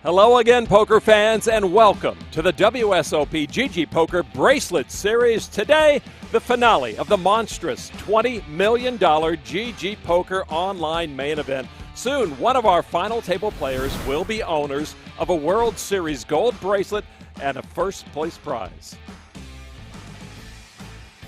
Hello again, poker fans, and welcome to the WSOP GGPoker Bracelet Series. Today, the finale of the monstrous $20 million GGPoker online main event. Soon, one of our final table players will be owners of a World Series gold bracelet and a first-place prize.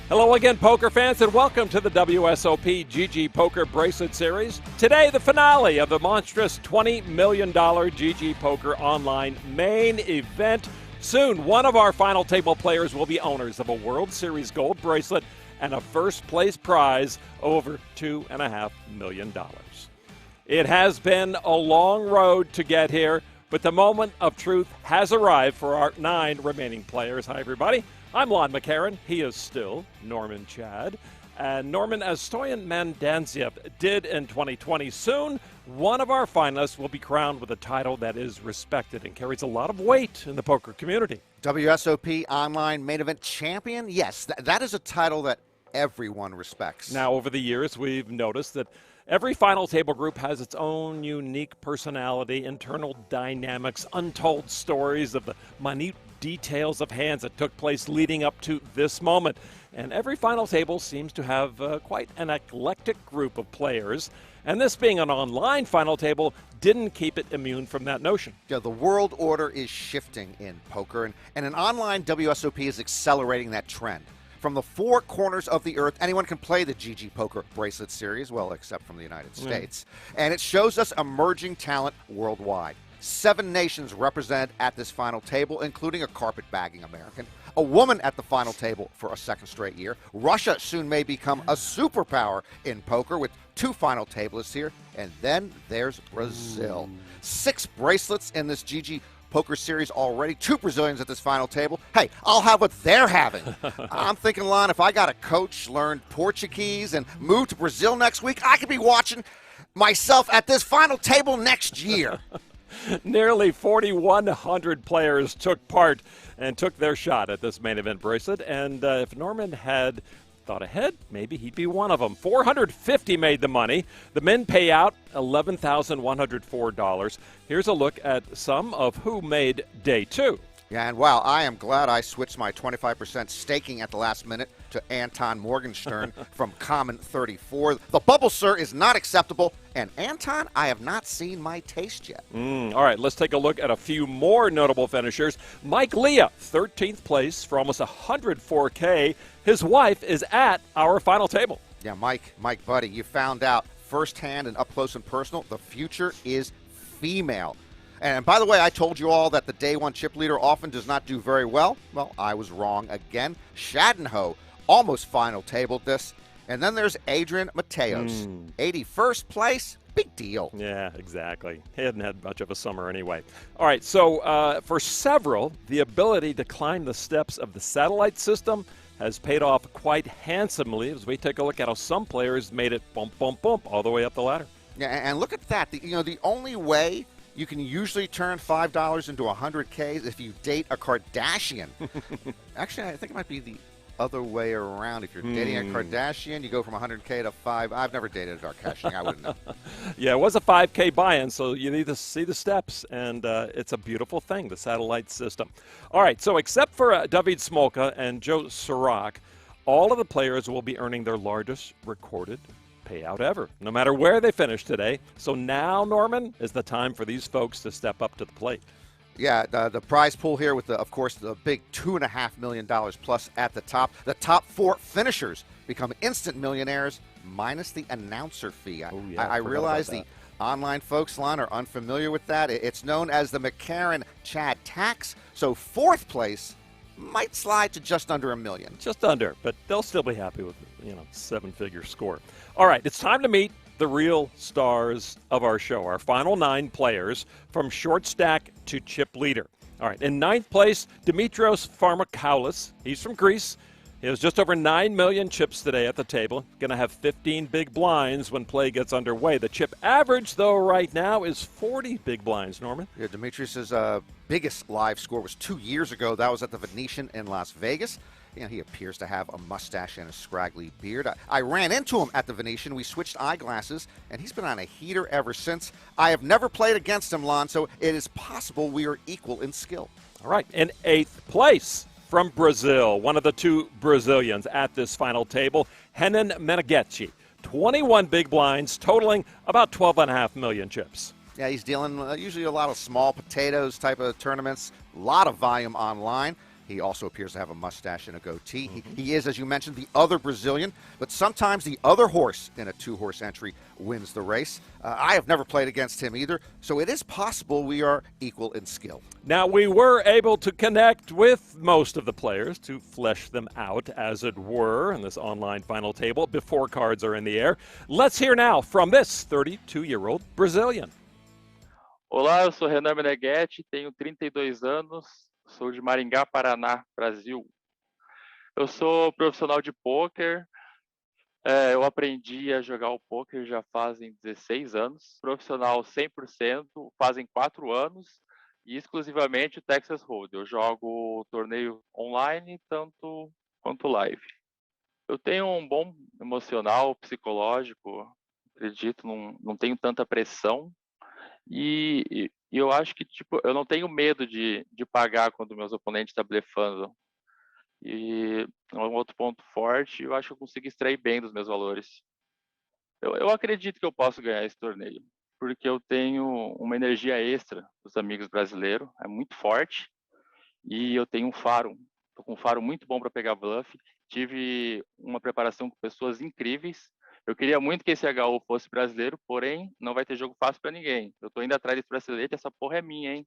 Hello again, poker fans, and welcome to the WSOP GGPoker Bracelet Series. Today, the finale of the monstrous $20 million GGPoker online main event. Soon, one of our final table players will be owners of a World Series gold bracelet and a first-place prize over $2.5 million. It has been a long road to get here, but the moment of truth has arrived for our 9 remaining players. Hi, everybody. I'm Lon McEachern. He is still Norman Chad. And Norman, as Stoyan Mandanziev did in 2020, soon one of our finalists will be crowned with a title that is respected and carries a lot of weight in the poker community. WSOP Online Main Event Champion? Yes, that is a title that everyone respects. Now, over the years, we've noticed that every final table group has its own unique personality, internal dynamics, untold stories of the minute details of hands that took place leading up to this moment. And every final table seems to have quite an eclectic group of players. And this being an online final table didn't keep it immune from that notion. Yeah, the world order is shifting in poker, and an online WSOP is accelerating that trend. From the 4 corners of the earth, anyone can play the GGPoker Bracelet Series, well, except from the United States. And it shows us emerging talent worldwide. 7 nations represented at this final table, including a carpetbagging American, a woman at the final table for a second straight year. Russia soon may become a superpower in poker with 2 final tablists here. And then there's Brazil. 6 bracelets in this GGPoker Series already. 2 Brazilians at this final table. Hey, I'll have what they're having. I'm thinking, Lon, if I got a coach, learned Portuguese, and moved to Brazil next week, I could be watching myself at this final table next year. Nearly 4,100 players took part and took their shot at this main event bracelet. And if Norman had thought ahead, maybe he'd be one of them. 450 made the money. The men pay out $11,104. Here's a look at some of who made day 2. Yeah, and wow, I am glad I switched my 25% staking at the last minute to Anton Morgenstern from Common 34. The bubble, sir, is not acceptable. And Anton, I have not seen my taste yet. All right, let's take a look at a few more notable finishers. Mike Leah, 13th place for almost $104K. His wife is at our final table. Yeah, Mike, buddy, you found out firsthand and up close and personal, the future is female. And by the way, I told you all that the day 1 chip leader often does not do very well. Well, I was wrong again. Shaddenho almost final tabled this. And then there's Adrian Mateos, 81st place. Big deal. Yeah, exactly. He hadn't had much of a summer anyway. All right, so for several, the ability to climb the steps of the satellite system has paid off quite handsomely as we take a look at how some players made it bump, bump, bump all the way up the ladder. Yeah, and look at that. The only way you can usually turn $5 into $100K is if you date a Kardashian. Actually, I think it might be the other way around. If you're dating a Kardashian, you go from 100K to 5. I've never dated a Kardashian. I wouldn't know. Yeah, it was a 5K buy-in, so you need to see the steps, and it's a beautiful thing, the satellite system. All right, so except for David Smolka and Joe Sorak, all of the players will be earning their largest recorded payout ever, no matter where they finish today. So now, Norman, is the time for these folks to step up to the plate. Yeah, the prize pool here with, of course, the big $2.5 million plus at the top. The top 4 finishers become instant millionaires minus the announcer fee. I realize the online folks, Lon, are unfamiliar with that. It's known as the McEachern Chad tax. So 4th place might slide to just under $1 million. Just under, but they'll still be happy with 7-figure score. All right, it's time to meet the real stars of our show, our final 9 players from short stack to chip leader. All right, in 9th place, Dimitros Pharmacolous. He's from Greece. He has just over 9 million chips today at the table. Going to have 15 big blinds when play gets underway. The chip average, though, right now is 40 big blinds, Norman. Yeah, Dimitrios' biggest live score was 2 years ago. That was at the Venetian in Las Vegas. He appears to have a mustache and a scraggly beard. I ran into him at the Venetian. We switched eyeglasses, and he's been on a heater ever since. I have never played against him, Lon, so it is possible we are equal in skill. All right, in 8th place from Brazil, one of the two Brazilians at this final table, Renan Meneghetti. 21 big blinds, totaling about 12.5 million chips. Yeah, he's dealing usually a lot of small potatoes type of tournaments, a lot of volume online. He also appears to have a mustache and a goatee. He is, as you mentioned, the other Brazilian, but sometimes the other horse in a two-horse entry wins the race. I have never played against him either, so it is possible we are equal in skill. Now, we were able to connect with most of the players to flesh them out, as it were, in this online final table before cards are in the air. Let's hear now from this 32-year-old Brazilian. Olá, eu sou Renan Meneghetti, tenho 32 anos, sou de Maringá, Paraná, Brasil. Eu sou profissional de pôquer, eu aprendi a jogar o pôquer já fazem 16 anos, profissional 100%, fazem 4 anos, e exclusivamente o Texas Hold'em. Eu jogo torneio online, tanto quanto live. Eu tenho um bom emocional, psicológico, acredito, não tenho tanta pressão, e eu acho que eu não tenho medo de pagar quando meus oponentes estão blefando. E um outro ponto forte, eu acho que eu consigo extrair bem dos meus valores. Eu acredito que eu posso ganhar esse torneio, porque eu tenho uma energia extra dos amigos brasileiros, é muito forte, e eu tenho um faro. Estou com um faro muito bom para pegar bluff. Tive uma preparação com pessoas incríveis. Eu queria muito que esse HU fosse brasileiro, porém, não vai ter jogo fácil para ninguém. Eu estou indo atrás desse bracelete, essa porra é minha, hein?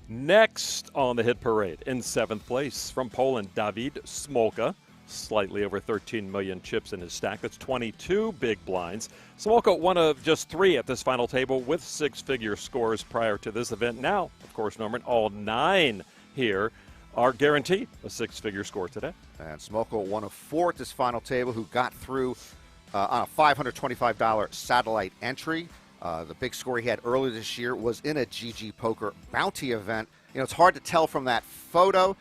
Next on the hit parade, in 7th place from Poland, Dawid Smolka. Slightly over 13 million chips in his stack. That's 22 big blinds. Smolka, one of just 3 at this final table with 6-figure scores prior to this event. Now, of course, Norman, all 9 here are guaranteed a 6-figure score today. And Smolka, one of 4 at this final table who got through on a $525 satellite entry. The big score he had earlier this year was in a GGPoker bounty event. It's hard to tell from that photo.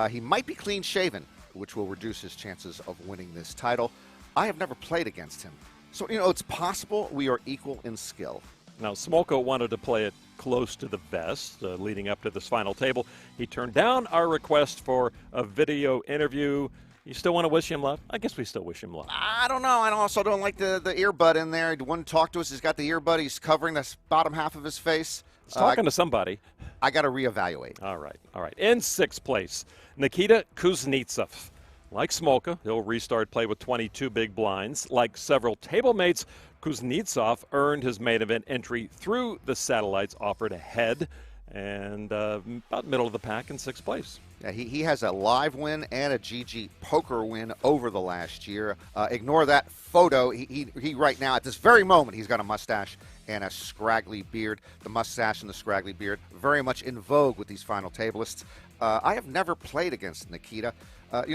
He might be clean-shaven, which will reduce his chances of winning this title. I have never played against him. So, it's possible we are equal in skill. Now, Smolka wanted to play it close to the vest leading up to this final table. He turned down our request for a video interview. You still want to wish him luck? I guess we still wish him luck. I don't know. I also don't like the earbud in there. He wouldn't talk to us. He's got the earbud. He's covering the bottom half of his face. He's talking to somebody. I got to reevaluate. All right. In 6th place, Nikita Kuznetsov. Like Smolka, he'll restart play with 22 big blinds. Like several table mates, Kuznetsov earned his main event entry through the satellites offered ahead and about middle of the pack in 6th place. Yeah, he has a live win and a GGPoker win over the last year. Ignore that photo. He right now, at this very moment, he's got a mustache and a scraggly beard. The mustache and the scraggly beard very much in vogue with these final tablists. I have never played against Nikita.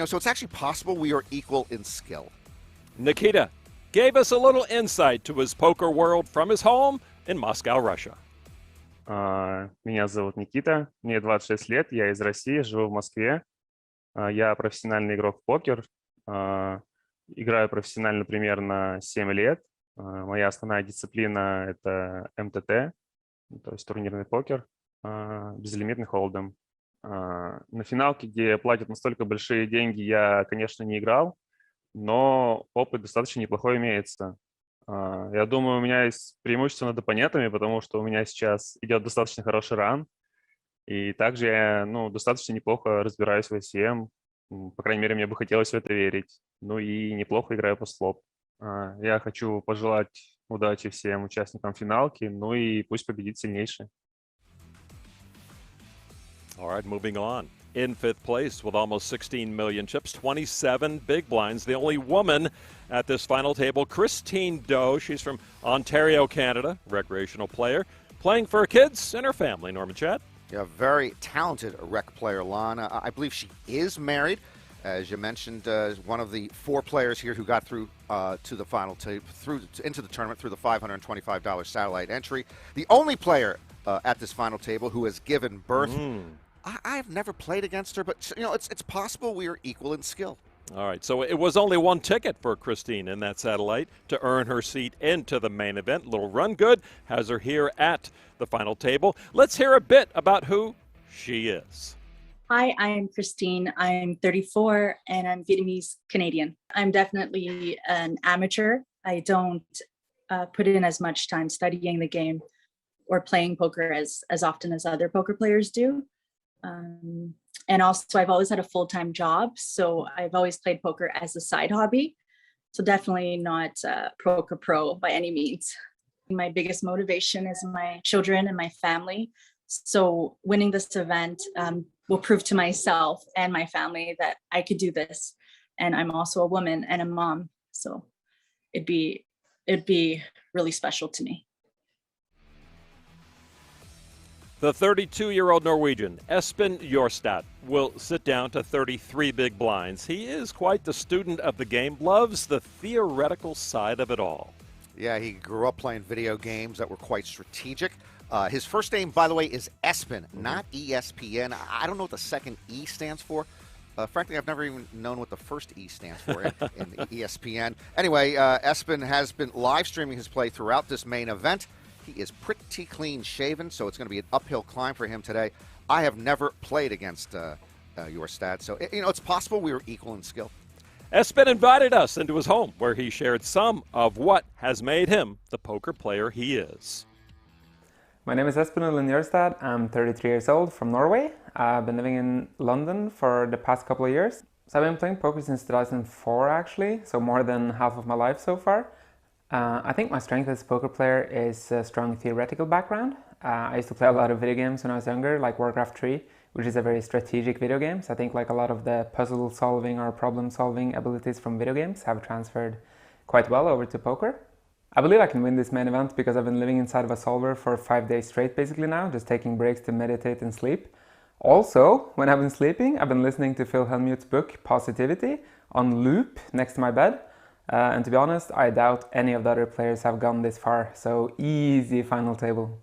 So it's actually possible we are equal in skill. Nikita gave us a little insight to his poker world from his home in Moscow, Russia. Меня зовут Никита, мне 26 лет, я из России, живу в Москве. Я профессиональный игрок в покер, играю профессионально примерно 7 лет. Моя основная дисциплина – это МТТ, то есть турнирный покер, безлимитный холдем. На финалке, где платят настолько большие деньги, я, конечно, не играл, но опыт достаточно неплохой имеется. Я думаю, у меня есть преимущество над оппонентами, потому что у меня сейчас идет достаточно хороший ран, и также я достаточно неплохо разбираюсь в ICM, по крайней мере, мне бы хотелось в это верить, и неплохо играю по слоп. Я хочу пожелать удачи всем участникам финалки, и пусть победит сильнейший. All right, moving on. In 5th place with almost 16 million chips, 27 big blinds. The only woman at this final table, Christine Doe. She's from Ontario, Canada, recreational player, playing for her kids and her family. Norman Chad? Yeah, very talented rec player, Lana. I believe she is married. As you mentioned, one of the 4 players here who got through to the final into the tournament through the $525 satellite entry. The only player at this final table who has given birth. I've never played against her, but it's possible we are equal in skill. All right, so it was only one ticket for Christine in that satellite to earn her seat into the main event. Little run good has her here at the final table. Let's hear a bit about who she is. Hi, I'm Christine. I'm 34 and I'm Vietnamese Canadian. I'm definitely an amateur. I don't put in as much time studying the game or playing poker as often as other poker players do. And also, I've always had a full-time job, so I've always played poker as a side hobby. So definitely not poker pro by any means. My biggest motivation is my children and my family. So winning this event will prove to myself and my family that I could do this. And I'm also a woman and a mom, so it'd be really special to me. The 32-year-old Norwegian, Espen Jorstad, will sit down to 33 big blinds. He is quite the student of the game, loves the theoretical side of it all. Yeah, he grew up playing video games that were quite strategic. His first name, by the way, is Espen, not ESPN. I don't know what the second E stands for. Frankly, I've never even known what the first E stands for in ESPN. Anyway, Espen has been live streaming his play throughout this main event. He is pretty clean shaven, so it's going to be an uphill climb for him today. I have never played against Jorstad, so it's possible we were equal in skill. Espen invited us into his home, where he shared some of what has made him the poker player he is. My name is Espen Jorstad. I'm 33 years old from Norway. I've been living in London for the past couple of years. So I've been playing poker since 2004 actually, so more than half of my life so far. I think my strength as a poker player is a strong theoretical background. I used to play a lot of video games when I was younger, like Warcraft 3, which is a very strategic video game. So I think like a lot of the puzzle solving or problem solving abilities from video games have transferred quite well over to poker. I believe I can win this main event because I've been living inside of a solver for 5 days straight basically now, just taking breaks to meditate and sleep. Also, when I've been sleeping, I've been listening to Phil Hellmuth's book, Positivity, on loop next to my bed. And to be honest, I doubt any of the other players have gone this far, so easy final table.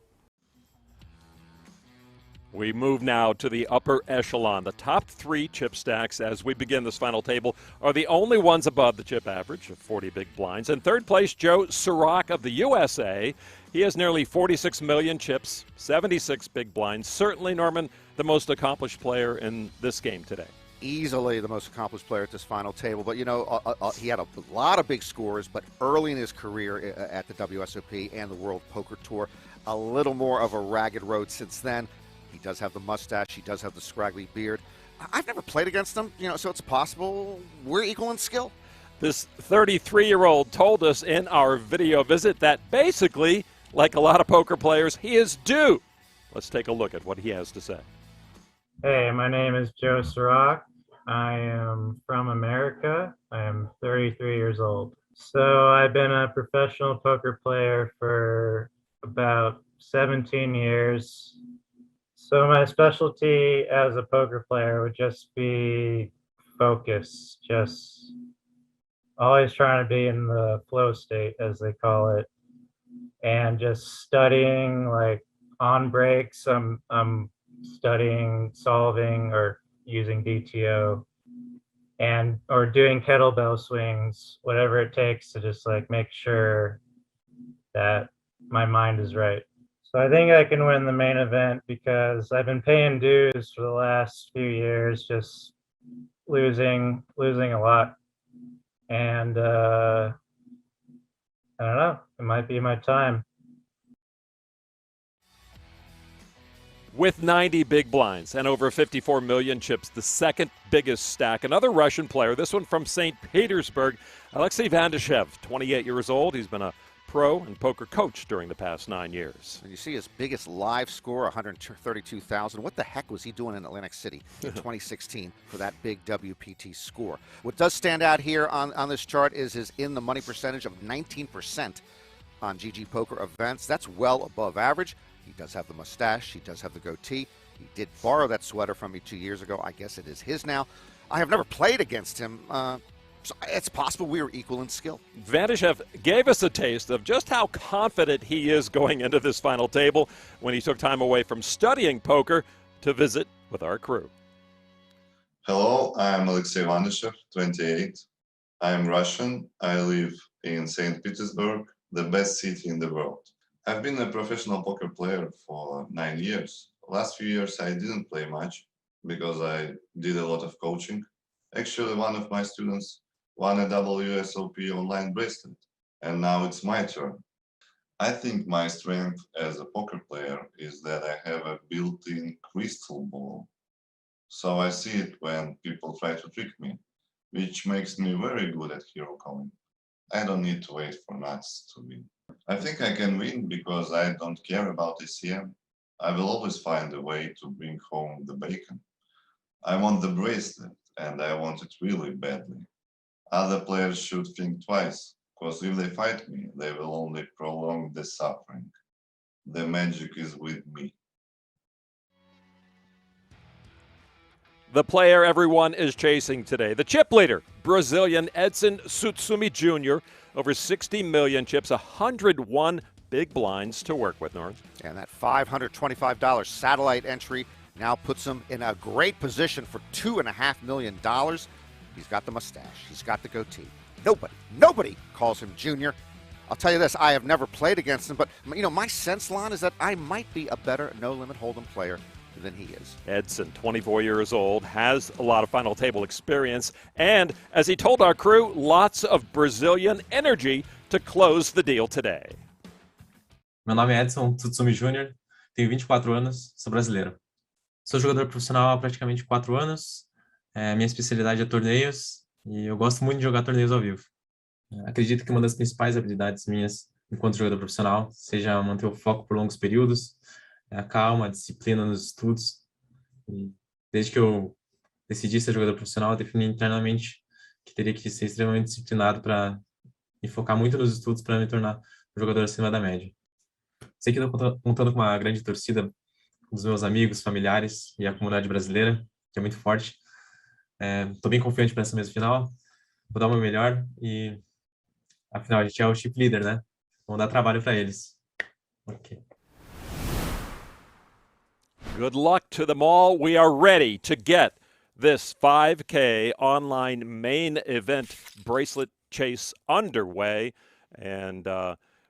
We move now to the upper echelon. The top 3 chip stacks as we begin this final table are the only ones above the chip average of 40 big blinds. In third place, Joe Sorak of the USA. He has nearly 46 million chips, 76 big blinds. Certainly, Norman, the most accomplished player in this game today. Easily the most accomplished player at this final table, but he had a lot of big scores, but early in his career at the WSOP and the World Poker Tour, a little more of a ragged road since then. He does have the mustache, he does have the scraggly beard. I've never played against him, so it's possible we're equal in skill. This 33-year-old told us in our video visit that basically, like a lot of poker players, he is due. Let's take a look at what he has to say. Hey, my name is Joe Sorak. I am from America. I am 33 years old. So I've been a professional poker player for about 17 years. So my specialty as a poker player would just be focus, just always trying to be in the flow state, as they call it, and just studying like on breaks. I'm studying solving or using DTO or doing kettlebell swings, whatever it takes to just like make sure that my mind is right. So I think I can win the main event because I've been paying dues for the last few years, just losing a lot. And I don't know, it might be my time. With 90 big blinds and over 54 million chips, the second biggest stack. Another Russian player, this one from St. Petersburg, Alexey Van Dijkev, 28 years old. He's been a pro and poker coach during the past 9 years. And you see his biggest live score, 132,000. What the heck was he doing in Atlantic City in 2016 for that big WPT score? What does stand out here on this chart is his in-the-money percentage of 19% on GGPoker events. That's well above average. He does have the mustache. He does have the goatee. He did borrow that sweater from me 2 years ago. I guess it is his now. I have never played against him. So it's possible we were equal in skill. Van Dijkev gave us a taste of just how confident he is going into this final table when he took time away from studying poker to visit with our crew. Hello, I'm Alexey Van Dijkev, 28. I am Russian. I live in St. Petersburg, the best city in the world. I've been a professional poker player for 9 years. Last few years I didn't play much because I did a lot of coaching. Actually, one of my students won a WSOP online bracelet, and now it's my turn. I think my strength as a poker player is that I have a built-in crystal ball. So I see it when people try to trick me, which makes me very good at hero calling. I don't need to wait for nuts to win. I think I can win because I don't care about ECM. I will always find a way to bring home the bacon. I want the bracelet, and I want it really badly. Other players should think twice, because if they fight me, they will only prolong the suffering. The magic is with me. The player everyone is chasing today, the chip leader, Brazilian Edson Tsutsumi Jr., over 60 million chips, 101 big blinds to work with, North. And that $525 satellite entry now puts him in a great position for $2.5 million. He's got the mustache. He's got the goatee. Nobody calls him Junior. I'll tell you this, I have never played against him, but my sense, Lon, is that I might be a better no-limit hold'em player than he is. Edson, 24 years old, has a lot of final table experience, and as he told our crew, lots of Brazilian energy to close the deal today. Meu nome é Edson Tsutsumi Jr., tenho 24 anos, sou brasileiro. Sou jogador profissional há praticamente 4 anos, minha especialidade é torneios e eu gosto muito de jogar torneios ao vivo. Acredito que uma das principais habilidades minhas enquanto jogador profissional seja manter o foco por longos períodos, a calma, a disciplina nos estudos. E desde que eu decidi ser jogador profissional, eu defini internamente que teria que ser extremamente disciplinado para me focar muito nos estudos para me tornar um jogador acima da média. Sei que estou contando com uma grande torcida dos meus amigos, familiares e a comunidade brasileira, que é muito forte. Estou bem confiante para essa mesa final. Vou dar o meu melhor e, afinal, a gente é o chip leader, né? Vamos dar trabalho para eles. Ok. Good luck to them all. We are ready to get this 5K online main event bracelet chase underway. And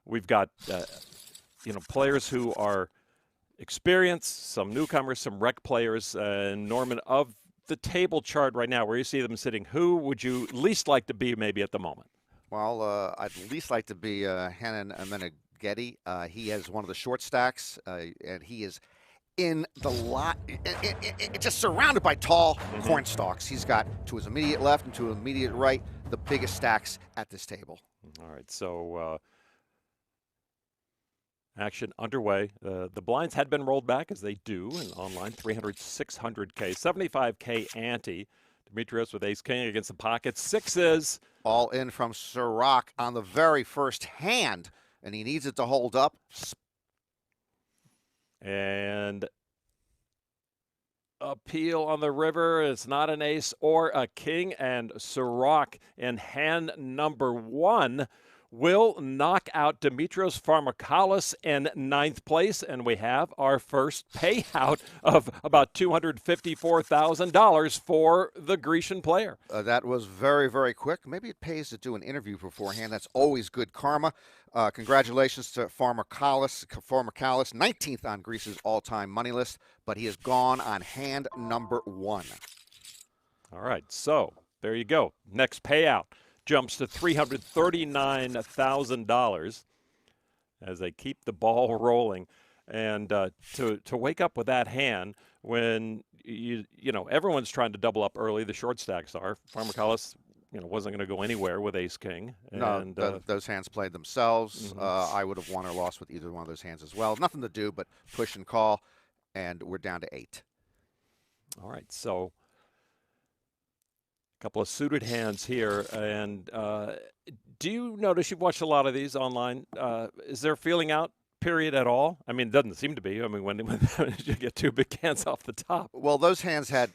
we've got, players who are experienced, some newcomers, some rec players. Norman, of the table chart right now, where you see them sitting, who would you least like to be maybe at the moment? Well, I'd least like to be Hanan Amenegeti. He has one of the short stacks, and he is in the lot, just surrounded by tall corn stalks. He's got to his immediate left and to his immediate right the biggest stacks at this table. All right, so action underway. The blinds had been rolled back, as they do in online, 300, 600K, 75K ante. Dimitros with ace-king against the pocket. Sixes. All in from Sorak on the very first hand, and he needs it to hold up. And appeal on the river. It's not an ace or a king, and Sorak in hand number 1 will knock out Dimitros Pharmacolous in 9th place, and we have our first payout of about $254,000 for the Grecian player. That was very, very quick. Maybe it pays to do an interview beforehand. That's always good karma. Congratulations to Pharmacolous, 19th on Greece's all-time money list, but he has gone on hand number 1. All right, so there you go. Next payout jumps to $339,000 as they keep the ball rolling. And to wake up with that hand when everyone's trying to double up early, the short stacks are. Pharmacolous, wasn't going to go anywhere with ace-king. And those hands played themselves. I would have won or lost with either one of those hands as well. Nothing to do but push and call, and we're down to 8. All right, so a couple of suited hands here. And do you notice, you've watched a lot of these online, is there feeling out period at all? I mean, it doesn't seem to be. I mean, when you get two big hands off the top. Well, those hands had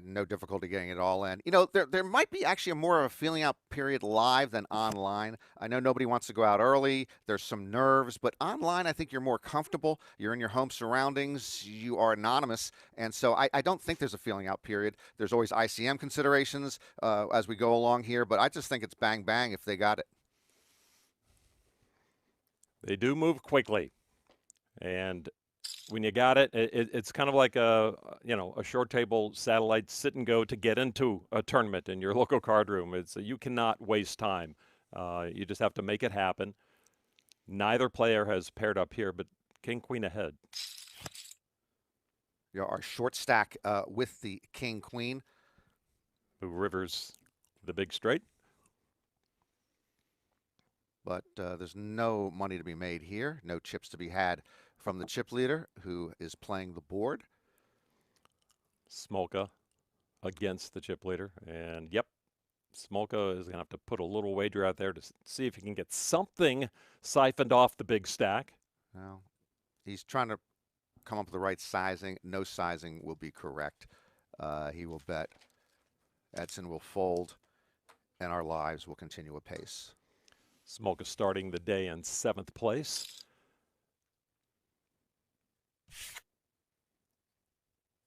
no difficulty getting it all in. You know, there might be actually more of a feeling out period live than online. I know nobody wants to go out early. There's some nerves, but online, I think you're more comfortable. You're in your home surroundings. You are anonymous, and so I don't think there's a feeling out period. There's always ICM considerations as we go along here, but I just think it's bang bang if they got it. They do move quickly, and when you got it, it's kind of like a short table satellite sit and go to get into a tournament in your local card room. You cannot waste time. You just have to make it happen. Neither player has paired up here, but king queen ahead. You know, our short stack with the king queen, who rivers the big straight. But there's no money to be made here. No chips to be had from the chip leader, who is playing the board. Smolka against the chip leader. And, yep, Smolka is going to have to put a little wager out there to see if he can get something siphoned off the big stack. Well, he's trying to come up with the right sizing. No sizing will be correct. He will bet. Edson will fold, and our lives will continue apace. Smolka starting the day in 7th place.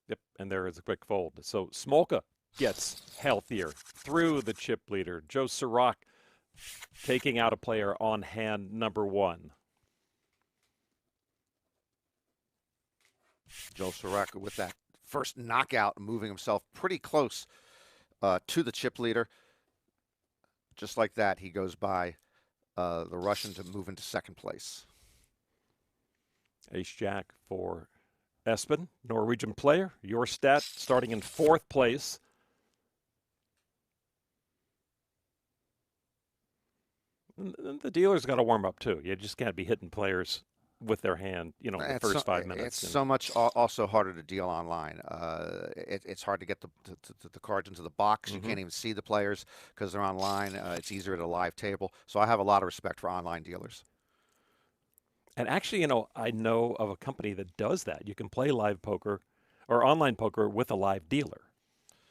Yep, and there is a quick fold. So Smolka gets healthier through the chip leader. Joe Sorak taking out a player on hand number 1. Joe Sorak with that first knockout, moving himself pretty close to the chip leader. Just like that, he goes by the Russian to move into 2nd place. Ace-Jack for Espen, Norwegian player. Your stat starting in 4th place. And the dealer's got to warm up too. You just can't be hitting players with their hand, the first 5 minutes. It's so much also harder to deal online. It's hard to get the cards into the box. You can't even see the players because they're online. It's easier at a live table. So I have a lot of respect for online dealers. And actually, I know of a company that does that. You can play live poker or online poker with a live dealer.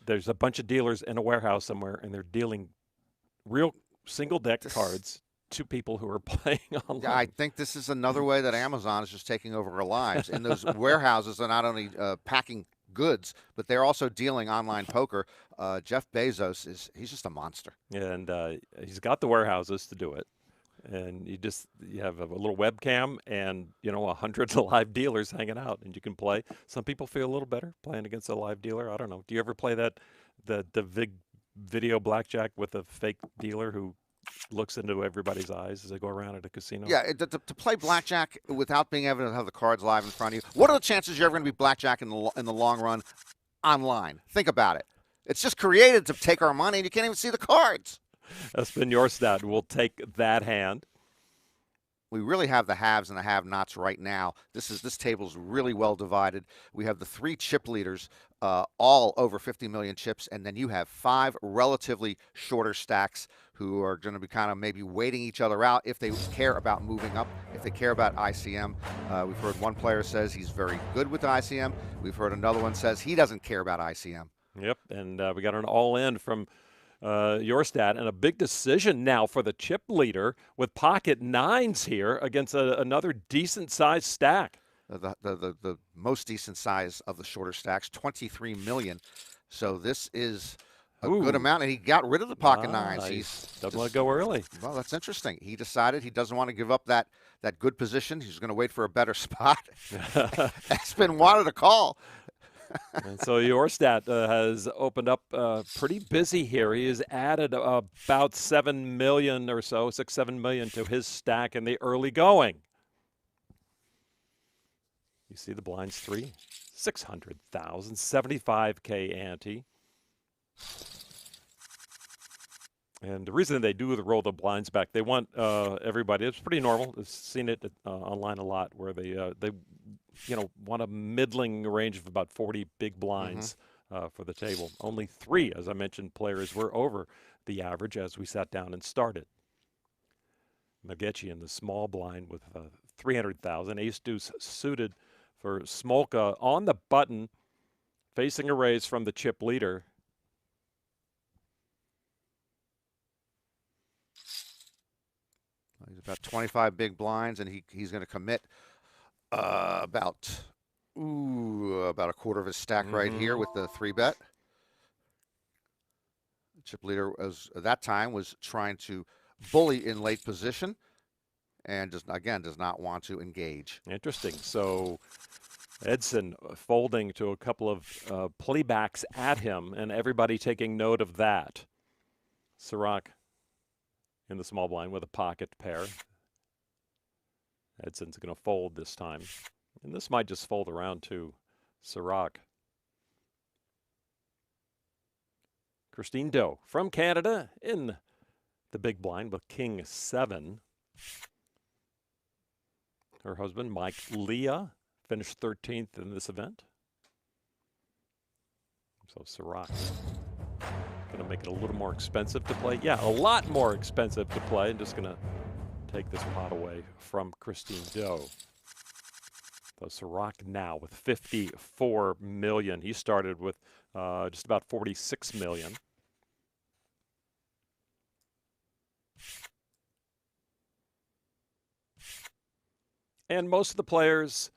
There's a bunch of dealers in a warehouse somewhere, and they're dealing real single deck cards to people who are playing online. Yeah, I think this is another way that Amazon is just taking over our lives. In those warehouses, they're not only packing goods, but they're also dealing online poker. Jeff Bezos he's just a monster. And he's got the warehouses to do it. And you have a little webcam and, 100 live dealers hanging out, and you can play. Some people feel a little better playing against a live dealer. I don't know. Do you ever play the video blackjack with a fake dealer who looks into everybody's eyes as they go around at a casino? Yeah, to play blackjack without being able to have the cards live in front of you. What are the chances you're ever going to be blackjack in the long run online? Think about it. It's just created to take our money, and you can't even see the cards. Espen Jorstad will take that hand. We really have the haves and the have-nots right now. This table's really well divided. We have the 3 chip leaders, all over 50 million chips, and then you have 5 relatively shorter stacks who are going to be kind of maybe waiting each other out if they care about moving up, if they care about ICM. We've heard one player says he's very good with ICM. We've heard another one says he doesn't care about ICM. Yep, and we got an all-in from Jorstad, and a big decision now for the chip leader with pocket 9s here against another decent-sized stack. The most decent size of the shorter stacks, 23 million. So this is a good amount, and he got rid of the pocket 9s. He doesn't want to go early. Well, that's interesting. He decided he doesn't want to give up that good position. He's going to wait for a better spot. Espen wanted a call. And so Jorstad has opened up pretty busy here. He has added about 7 million or so, 6-7 million to his stack in the early going. You see the blinds 3, 600,000, 75K ante. And the reason they do roll the blinds back, they want everybody. It's pretty normal. I've seen it online a lot, where they want a middling range of about 40 big blinds for the table. Only 3, as I mentioned, players were over the average as we sat down and started. McEachern in the small blind with 300,000. Ace deuce suited for Smolka on the button, facing a raise from the chip leader. He's about 25 big blinds, and he's going to commit about a quarter of his stack right here with the 3-bet. The chip leader, at that time, was trying to bully in late position, and does not want to engage. Interesting. So Edson folding to a couple of playbacks at him, and everybody taking note of that. Sorak in the small blind with a pocket pair. Edson's going to fold this time. And this might just fold around to Sorak. Christine Doe from Canada in the big blind with King 7. Her husband, Mike Leah, finished 13th in this event. So Sorak going to make it a little more expensive to play. Yeah, a lot more expensive to play. I'm just going to take this pot away from Christine Doe. So Sorak now with 54 million. He started with just about 46 million. And most of the players,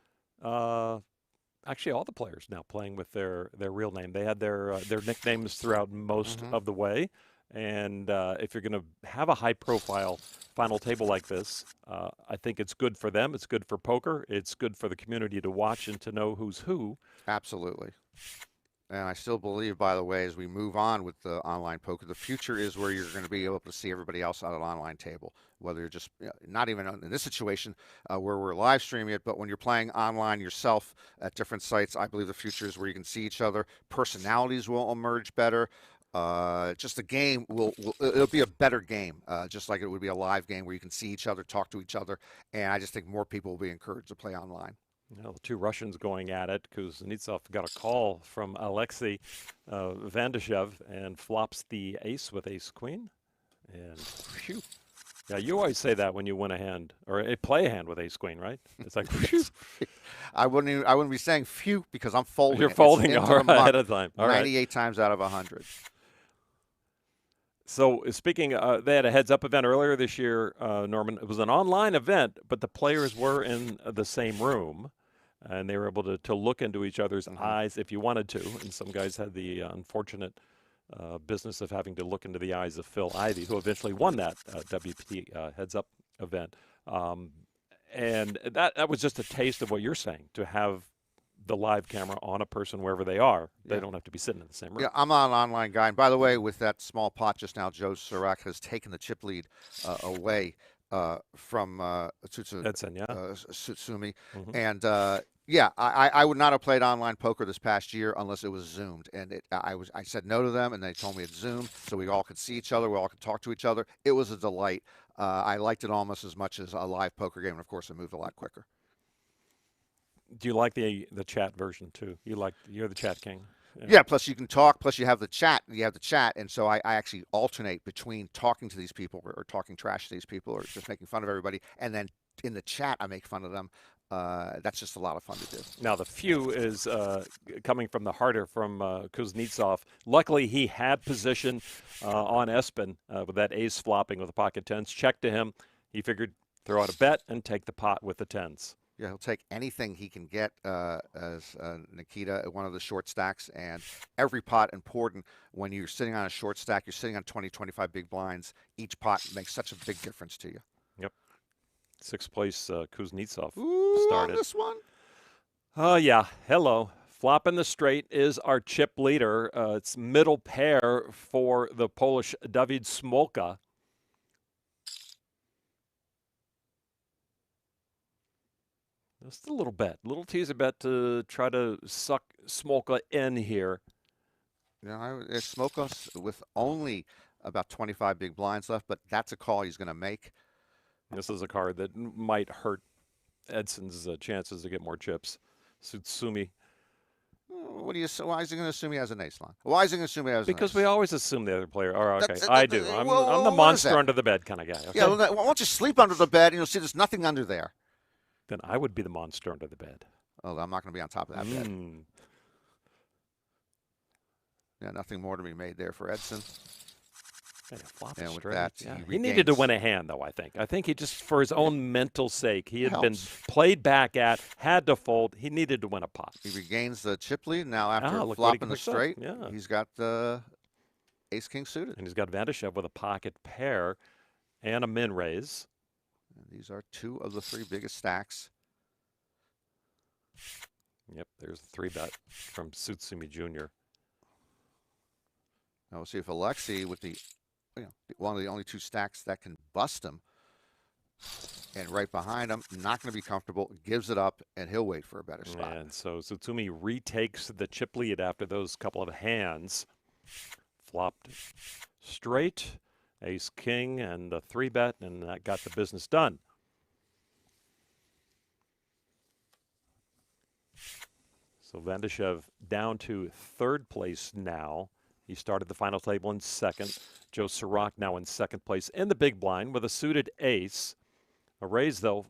actually all the players now playing with their real name. They had their nicknames throughout most of the way. And if you're going to have a high-profile final table like this, I think it's good for them. It's good for poker. It's good for the community to watch and to know who's who. Absolutely. And I still believe, by the way, as we move on with the online poker, the future is where you're going to be able to see everybody else on an online table, whether you're just not even in this situation where we're live streaming it, but when you're playing online yourself at different sites, I believe the future is where you can see each other. Personalities will emerge better. Just the game it'll be a better game, just like it would be a live game where you can see each other, talk to each other, and I just think more people will be encouraged to play online. Well, the two Russians going at it. Kuznetsov got a call from Alexey Van Dijkev and flops the ace with ace-queen. And phew. Yeah, you always say that when you win a hand or play a hand with ace-queen, right? It's like, phew. I wouldn't be saying phew because I'm folding. You're folding ahead of time. All 98 right. times out of 100. So speaking, they had a heads-up event earlier this year, Norman. It was an online event, but the players were in the same room, and they were able to look into each other's eyes if you wanted to. And some guys had the unfortunate business of having to look into the eyes of Phil Ivey, who eventually won that WPT heads-up event. And that was just a taste of what you're saying, to have the live camera on a person wherever they are. They don't have to be sitting in the same room. Yeah, I'm not an online guy. And by the way, with that small pot just now, Joe Sorak has taken the chip lead away from Tsutsumi. And I would not have played online poker this past year unless it was Zoomed. And I said no to them, and they told me it's Zoomed, so we all could see each other, we all could talk to each other. It was a delight. I liked it almost as much as a live poker game, and of course, it moved a lot quicker. Do you like the chat version too? You're the chat king. Yeah. Plus you can talk. Plus you have the chat. And so I actually alternate between talking to these people or talking trash to these people or just making fun of everybody, and then in the chat I make fun of them. That's just a lot of fun to do. Now the few is coming from the harder from Kuznetsov. Luckily he had position on Espen with that ace flopping with the pocket tens. Check to him. He figured throw out a bet and take the pot with the tens. Yeah, he'll take anything he can get as Nikita at one of the short stacks. And every pot important. When you're sitting on a short stack, you're sitting on 20, 25 big blinds. Each pot makes such a big difference to you. Yep. Sixth place Kuznetsov started. On this one? Oh, yeah. Hello. Flopping the straight is our chip leader. It's middle pair for the Polish Dawid Smolka. Just a little bet, little teaser bet to try to suck Smolka in here. It's Smolka with only about 25 big blinds left, but that's a call he's going to make. This is a card that might hurt Edson's chances to get more chips. Tsutsumi. Why is he going to assume he has an ace line? Why is he going to assume he has an ace? Because we always assume the other player. Oh, okay, I do. I'm the monster under the bed kind of guy. Okay? Yeah, why don't you sleep under the bed and you'll see there's nothing under there. Then I would be the monster under the bed. Oh, I'm not going to be on top of that bed. Yeah, nothing more to be made there for Edson. And with straight. that, he needed to win a hand, though, I think. I think he just, for his own mental sake, he had been played back at, had to fold. He needed to win a pot. He regains the chip lead. Now, after flopping the straight, he's got the ace-king suited. And he's got Van Dijkev with a pocket pair and a min raise. And these are two of the three biggest stacks. Yep, there's the 3-bet from Tsutsumi Jr. Now we'll see if Alexey, with the one of the only two stacks that can bust him, and right behind him, not going to be comfortable, gives it up, and he'll wait for a better spot. And so Tsutsumi retakes the chip lead after those couple of hands. Flopped straight, ace-king, and the 3-bet, and that got the business done. So Van Dijkev down to third place now. He started the final table in second. Joe Sorak now in second place in the big blind with a suited ace. A raise, though,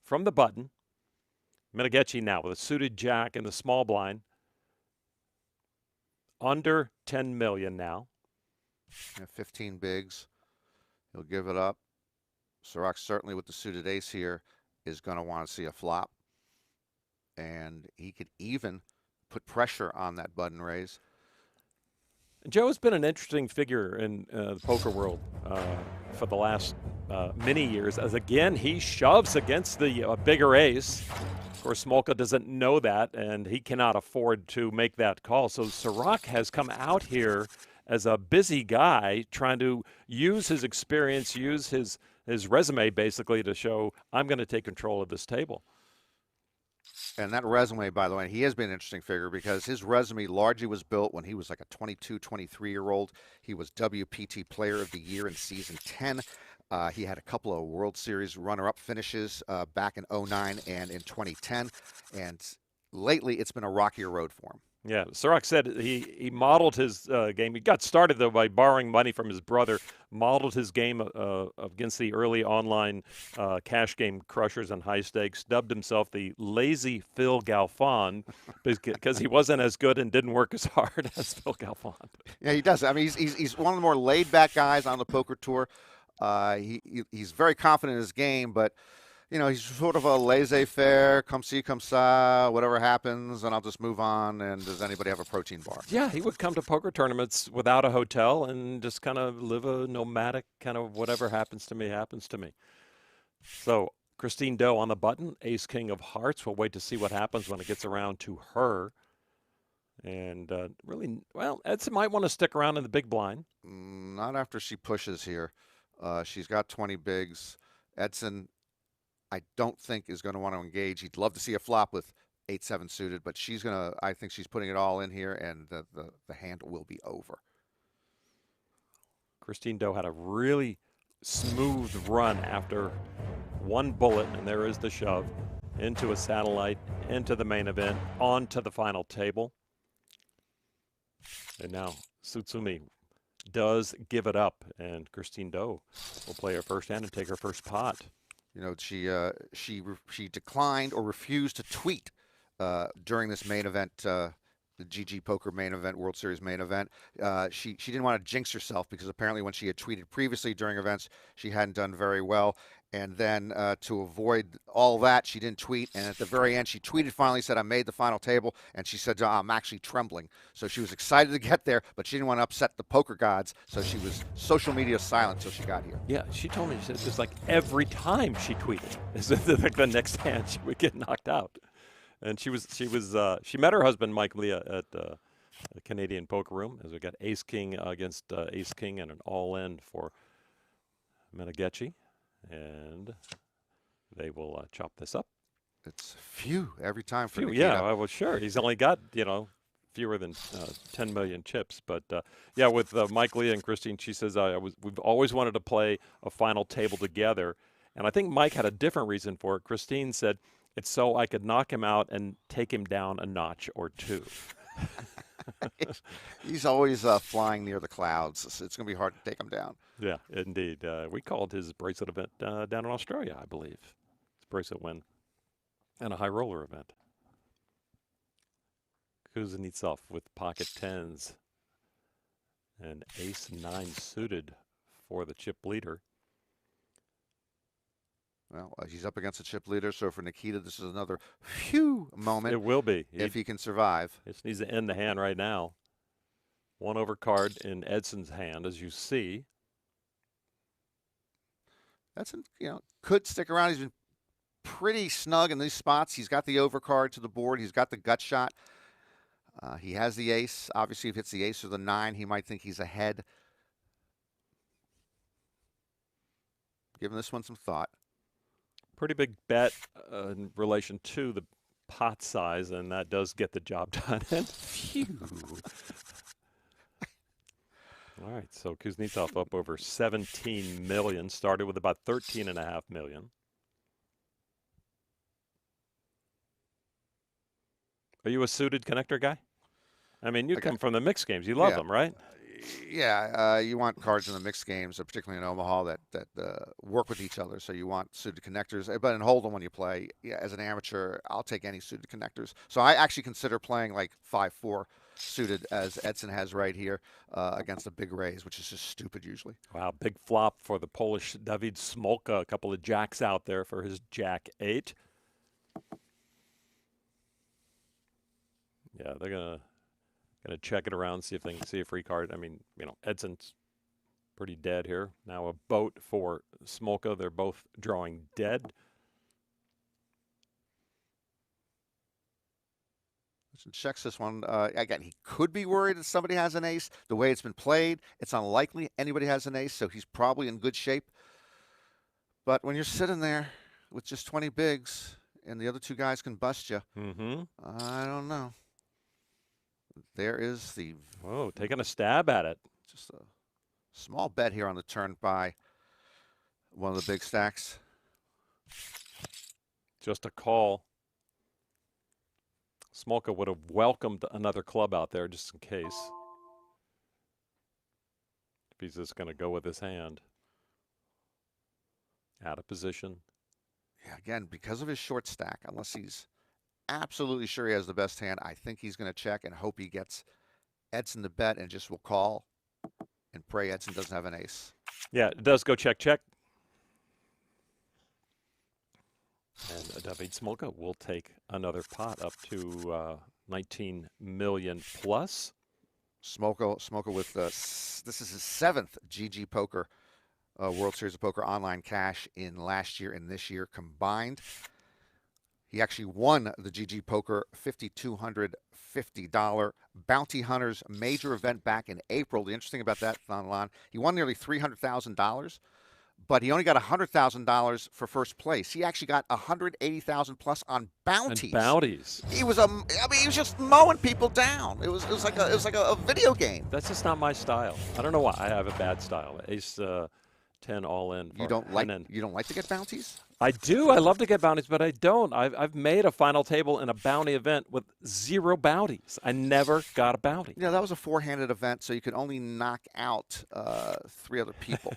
from the button. Menegheczi now with a suited jack in the small blind. Under 10 million now. 15 bigs. He'll give it up. Sorak, certainly with the suited ace here, is going to want to see a flop. And he could even put pressure on that button raise. Joe's been an interesting figure in the poker world for the last many years, as again he shoves against the bigger ace. Of course, Smolka doesn't know that, and he cannot afford to make that call. So Sorak has come out here as a busy guy, trying to use his experience, use his resume basically to show, I'm going to take control of this table. And that resume, by the way, he has been an interesting figure because his resume largely was built when he was like a 22, 23-year-old. He was WPT Player of the Year in Season 10. He had a couple of World Series runner-up finishes back in 2009 and in 2010. And lately, it's been a rockier road for him. Yeah, Sorak said he modeled his game. He got started, though, by borrowing money from his brother, modeled his game against the early online cash game crushers and high stakes, dubbed himself the lazy Phil Galfond because he wasn't as good and didn't work as hard as Phil Galfond. Yeah, he does. I mean, he's one of the more laid-back guys on the poker tour. He's very confident in his game, but you know, he's sort of a laissez-faire, come see, come sa, whatever happens, and I'll just move on. And does anybody have a protein bar? Yeah, he would come to poker tournaments without a hotel and just kind of live a nomadic kind of whatever happens to me, happens to me. So Christine Doe on the button, ace-king of hearts. We'll wait to see what happens when it gets around to her. And really, well, Edson might want to stick around in the big blind. Not after she pushes here. She's got 20 bigs. Edson, I don't think is going to want to engage. He'd love to see a flop with 8-7 suited, but she's going to, I think she's putting it all in here, and the hand will be over. Christine Doe had a really smooth run after one bullet, and there is the shove into a satellite, into the main event, onto the final table. And now Tsutsumi does give it up, and Christine Doe will play her first hand and take her first pot. You know, she declined or refused to tweet during this main event, the GGPoker main event, World Series main event. She didn't want to jinx herself because apparently when she had tweeted previously during events, she hadn't done very well. And then to avoid all that, she didn't tweet. And at the very end, she tweeted finally, said, I made the final table. And she said, I'm actually trembling. So she was excited to get there, but she didn't want to upset the poker gods. So she was social media silent until she got here. Yeah, she told me, she said, it's like every time she tweeted, like the next hand she would get knocked out. And she met her husband, Mike Leah, at the Canadian Poker Room, as we got ace-king against ace-king and an all-in for Menegheczi. And they will chop this up. It's few every time for Nikita. Nikita. Yeah, well, sure. He's only got, fewer than 10 million chips. But, yeah, with Mike Leah and Christine, she says, we've always wanted to play a final table together. And I think Mike had a different reason for it. Christine said, it's so I could knock him out and take him down a notch or two. He's always flying near the clouds. It's going to be hard to take him down. Yeah, indeed. We called his bracelet event down in Australia, I believe. His bracelet win. And a high roller event. Kuznetsov with pocket tens. And ace-9 suited for the chip leader. Well, he's up against a chip leader, so for Nikita, this is another phew moment. It will be. If he can survive. He just needs to end the hand right now. One over card in Edson's hand, as you see. Edson, could stick around. He's been pretty snug in these spots. He's got the overcard to the board. He's got the gut shot. He has the ace. Obviously, if it's the ace or the 9, he might think he's ahead. Giving this one some thought. Pretty big bet in relation to the pot size, and that does get the job done. And phew. All right, so Kuznetsov up over 17 million. Started with about 13.5 million. Are you a suited connector guy? I mean, you come from the mixed games. You love them, right? Yeah, you want cards in the mixed games, particularly in Omaha, that work with each other. So you want suited connectors. But in Hold'em, when you play, as an amateur, I'll take any suited connectors. So I actually consider playing like 5-4 suited, as Edson has right here, against a big raise, which is just stupid usually. Wow, big flop for the Polish David Smolka. A couple of jacks out there for his jack 8. Yeah, they're gonna check it around, see if they can see a free card. I mean, Edson's pretty dead here. Now a boat for Smolka. They're both drawing dead. Edson checks this one. Again, he could be worried that somebody has an ace. The way it's been played, it's unlikely anybody has an ace, so he's probably in good shape. But when you're sitting there with just 20 bigs and the other two guys can bust you, I don't know. There is the... Whoa, taking a stab at it. Just a small bet here on the turn by one of the big stacks. Just a call. Smolka would have welcomed another club out there just in case. If he's just going to go with his hand. Out of position. Yeah, again, because of his short stack, unless he's absolutely sure he has the best hand, I think he's going to check and hope he gets Edson to bet and just will call and pray Edson doesn't have an ace. Yeah, it does go check, check. And David Smolka will take another pot up to 19 million plus. Smolka with this is his 7th GGPoker World Series of Poker online cash in last year and this year combined. He actually won the GGPoker $5,250 Bounty Hunters major event back in April. The interesting about that, Thon, he won nearly $300,000, but he only got $100,000 for first place. He actually got $180,000 plus on bounties. And bounties. He was he was just mowing people down. It was like a video game. That's just not my style. I don't know why. I have a bad style. Ace 10 all in. You don't like to get bounties? I do. I love to get bounties, but I don't. I've made a final table in a bounty event with 0 bounties. I never got a bounty. Yeah, that was a 4-handed event, so you could only knock out 3 other people.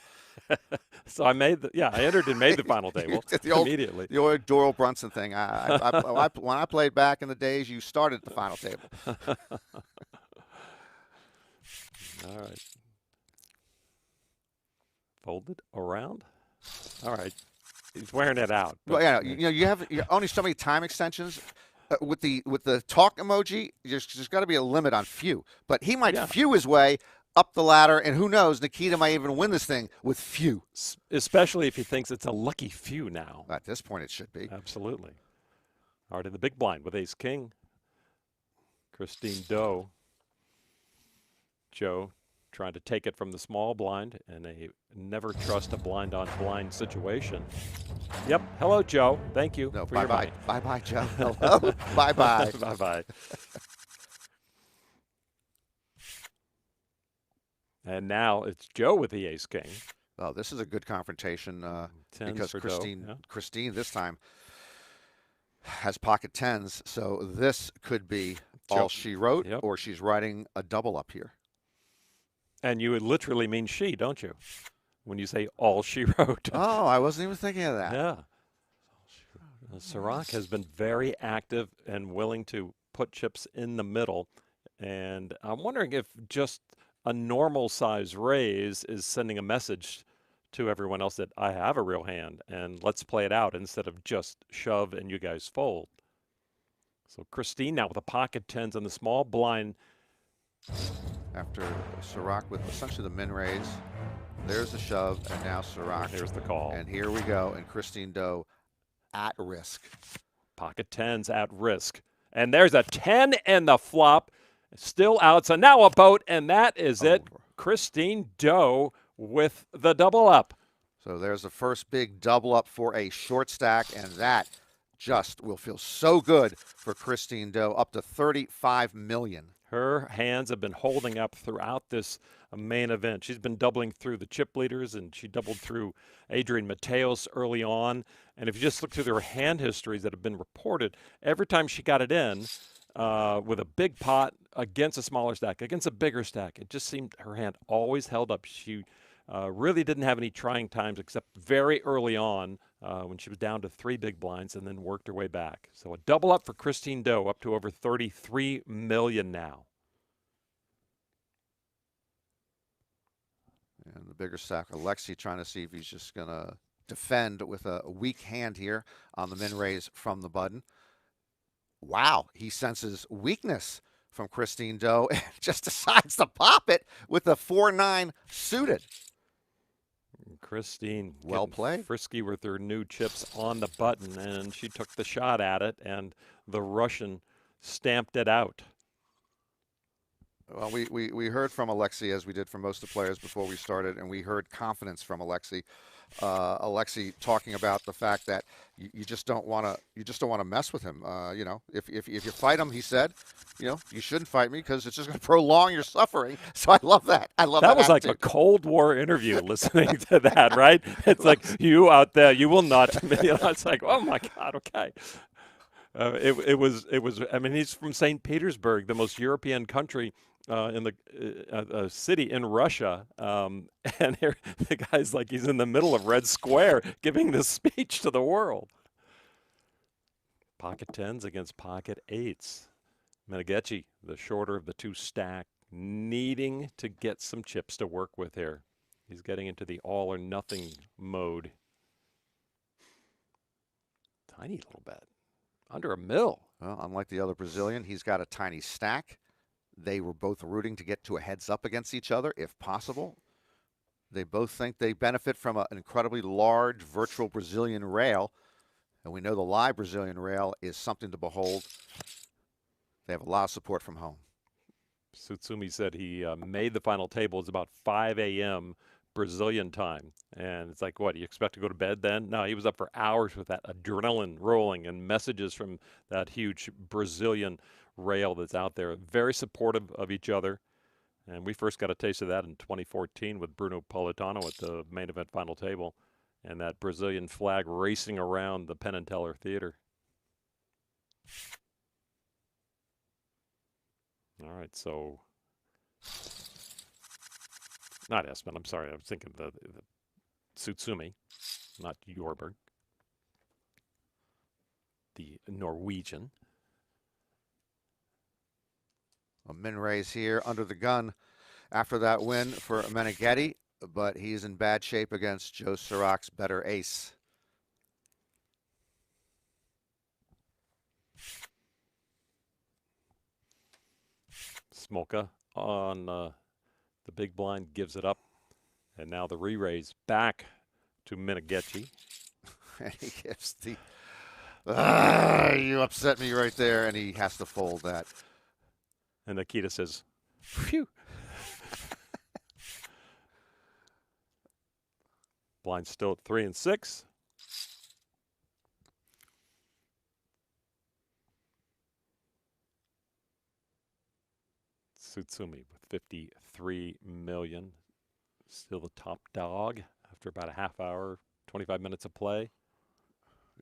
So I entered and made the final table immediately. The old Doral Brunson thing. When I played back in the days, you started the final table. All right. Folded around. All right. He's wearing it out. Well, yeah, you have only so many time extensions. With the talk emoji, there's got to be a limit on few. But he might few his way up the ladder, and who knows, Nikita might even win this thing with few. Especially if he thinks it's a lucky few now. At this point, it should be. Absolutely. All right, in the big blind with ace king. Christine Doe. Joe trying to take it from the small blind in a never trust a blind on blind situation. Yep. Hello, Joe. Thank you. No, for your money. Bye-bye, Joe. Hello. Bye-bye. Bye-bye. And now it's Joe with the ace king. Oh, this is a good confrontation because Christine this time has pocket tens, so this could be all she wrote, or she's writing a double up here. And you would literally mean she, don't you? When you say all she wrote. Oh, I wasn't even thinking of that. Yeah. Sorak has been very active and willing to put chips in the middle. And I'm wondering if just a normal size raise is sending a message to everyone else that I have a real hand and let's play it out instead of just shove and you guys fold. So Christine now with the pocket tens and the small blind. After Sorak with essentially the min raise, there's the shove, and now Sorak. Here's the call. And here we go, and Christine Doe at risk. Pocket tens at risk. And there's a 10 and the flop. Still out. So now a boat, and that is it. Christine Doe with the double up. So there's the first big double up for a short stack, and that just will feel so good for Christine Doe, up to $35 million. Her hands have been holding up throughout this main event. She's been doubling through the chip leaders, and she doubled through Adrian Mateos early on. And if you just look through their hand histories that have been reported, every time she got it in with a big pot against a smaller stack, against a bigger stack, it just seemed her hand always held up. She really didn't have any trying times except very early on when she was down to 3 big blinds and then worked her way back. So a double up for Christine Doe, up to over $33 million now. And the bigger stack, Alexey trying to see if he's just going to defend with a weak hand here on the min raise from the button. Wow, he senses weakness from Christine Doe and just decides to pop it with a 4-9 suited. Christine, well played. Frisky with her new chips on the button, and she took the shot at it, and the Russian stamped it out. Well, we heard from Alexey, as we did from most of the players before we started, and we heard confidence from Alexey. Alexey talking about the fact that you just don't want to mess with him. You know, if you fight him, he said, you know, you shouldn't fight me because it's just going to prolong your suffering. So I love that. I love that. That was attitude. like a Cold War interview. Listening to that, right? It's like, you out there, you will not. You know, it's like, oh my God, okay. It was. I mean, he's from St. Petersburg, the most European country in the city in Russia, and here the guy's like he's in the middle of Red Square giving this speech to the world. Pocket tens against pocket eights. Meneghetti, the shorter of the two stack, needing to get some chips to work with here. He's getting into the all or nothing mode. Tiny little bet, under $1 million. Well, unlike the other Brazilian, he's got a tiny stack. They were both rooting to get to a heads up against each other, if possible. They both think they benefit from an incredibly large virtual Brazilian rail. And we know the live Brazilian rail is something to behold. They have a lot of support from home. Tsutsumi said he made the final table. It's about 5 a.m. Brazilian time. And it's like, what, you expect to go to bed then? No, he was up for hours with that adrenaline rolling and messages from that huge Brazilian rail that's out there. Very supportive of each other. And we first got a taste of that in 2014 with Bruno Politano at the main event final table. And that Brazilian flag racing around the Penn and Teller Theater. All right, so not Espen. I'm sorry. I was thinking the Tsutsumi, not Jorberg, the Norwegian. A min raise here under the gun after that win for Meneghetti, but he's in bad shape against Joe Sorak's better ace. Smolka on the big blind gives it up. And now the re-raise back to Meneghetti. And he gives the, you upset me right there, and he has to fold that. And Nikita says, phew. Blind still at 3 and 6. Tsutsumi with 53 million. Still the top dog after about a half hour, 25 minutes of play.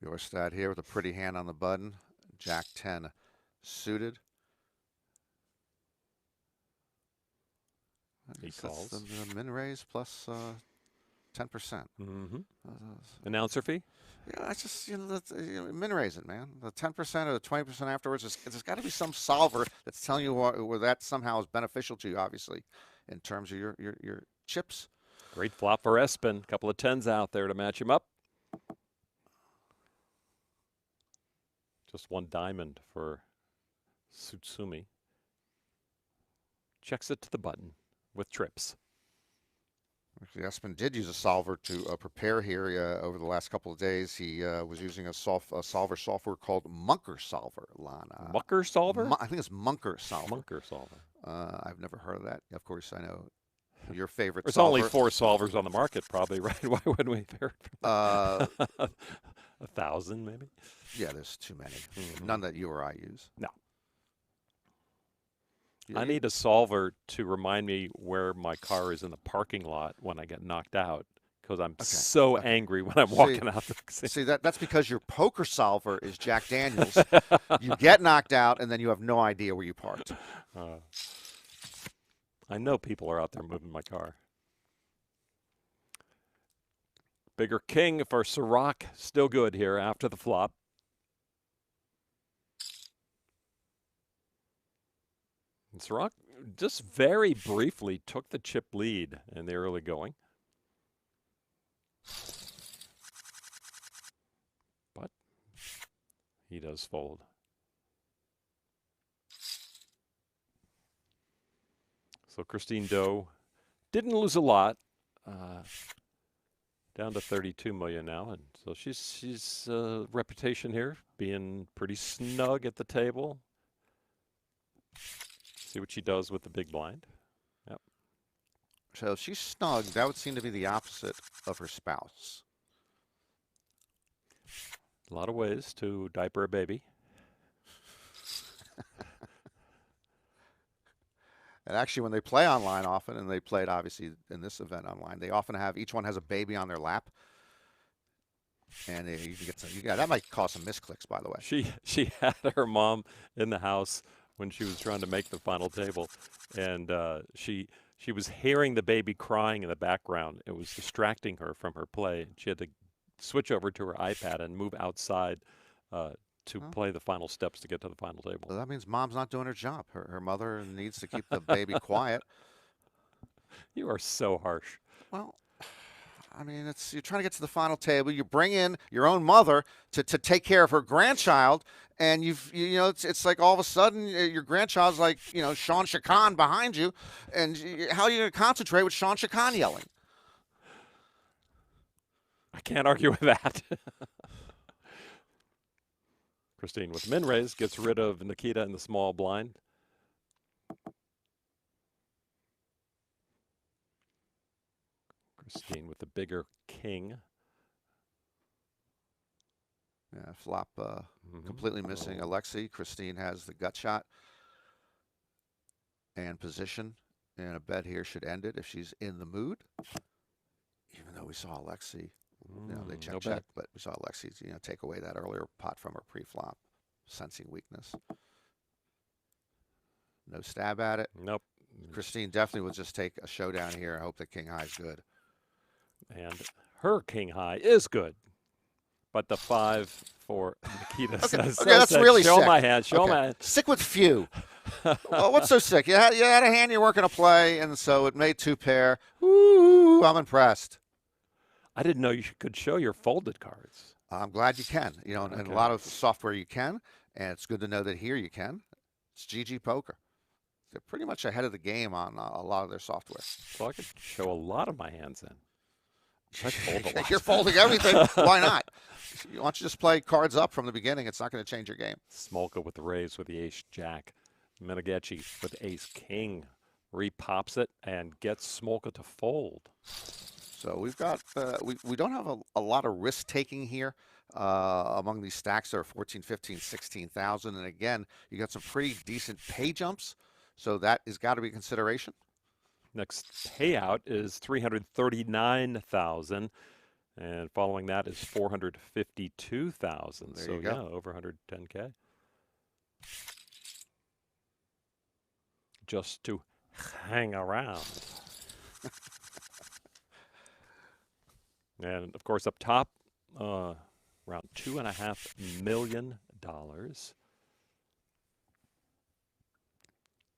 Your stat here with a pretty hand on the button. Jack 10 suited. He calls. The min raise plus 10%. Mm-hmm. Announcer fee? Yeah, that's just, min raise it, man. The 10% or the 20% afterwards, there's got to be some solver that's telling you where that somehow is beneficial to you, obviously, in terms of your chips. Great flop for Espen. A couple of 10s out there to match him up. Just one diamond for Tsutsumi. Checks it to the button with trips. Actually, Espen did use a solver to prepare here over the last couple of days. He was using a solver software called Munker Solver, Lana. Mucker Solver? I think it's Munker Solver. Munker Solver. I've never heard of that. Of course, I know your favorite There's solver. only 4 solvers on the market, probably, right? Why wouldn't we pair it? 1,000, maybe? Yeah, there's too many. None that you or I use. No. I need a solver to remind me where my car is in the parking lot when I get knocked out, because I'm so angry when I'm walking out the casino. See, that's because your poker solver is Jack Daniels. You get knocked out, and then you have no idea where you parked. I know people are out there moving my car. Bigger king for Sorak, still good here after the flop. And Sorak just very briefly took the chip lead in the early going. But he does fold. So Christine Doe didn't lose a lot. Down to 32 million now, and so she's reputation here being pretty snug at the table. See what she does with the big blind. Yep. So if she's snug, that would seem to be the opposite of her spouse. A lot of ways to diaper a baby. And actually, when they play online often, and they played obviously in this event online, they often have each one has a baby on their lap, and you can get some. That might cause some misclicks, by the way. She had her mom in the house when she was trying to make the final table, and she was hearing the baby crying in the background. It was distracting her from her play. She had to switch over to her iPad and move outside to play the final steps to get to the final table. Well, that means mom's not doing her job. Her mother needs to keep the baby quiet. You are so harsh. Well, I mean, you're trying to get to the final table. You bring in your own mother to take care of her grandchild, and it's like all of a sudden your grandchild's like, Sean Shakan behind you, and how are you going to concentrate with Sean Shakan yelling? I can't argue with that. Christine with min raise gets rid of Nikita in the small blind. Christine with the bigger king. Yeah, flop completely missing Alexey. Christine has the gut shot and position, and a bet here should end it if she's in the mood. Even though we saw Alexey, they check, but we saw Alexey, take away that earlier pot from her pre-flop, sensing weakness. No stab at it. Nope. Christine definitely would just take a showdown here. I hope that king high is good. And her king high is good. But the 5 for Nikita says, that's really show sick. My hand, show my hand. Sick with few. Well, what's so sick? You had a hand you weren't going to play, and so it made 2 pair. Ooh, I'm impressed. I didn't know you could show your folded cards. I'm glad you can. In a lot of software you can, and it's good to know that here you can. It's GGPoker. They're pretty much ahead of the game on a lot of their software. So I could show a lot of my hands in. You're folding everything. Why not? Why don't you just play cards up from the beginning? It's not going to change your game. Smolka with the raise with the ace-jack. Menegechi with ace-king. Repops it and gets Smolka to fold. So we've got, we don't have a lot of risk-taking here among these stacks. There are 14, 15, 16,000. And again, you got some pretty decent pay jumps. So that has got to be a consideration. Next payout is 339,000, and following that is 452,000. There so you go. Yeah, over 110K. Just to hang around. And, of course, up top, around $2.5 million.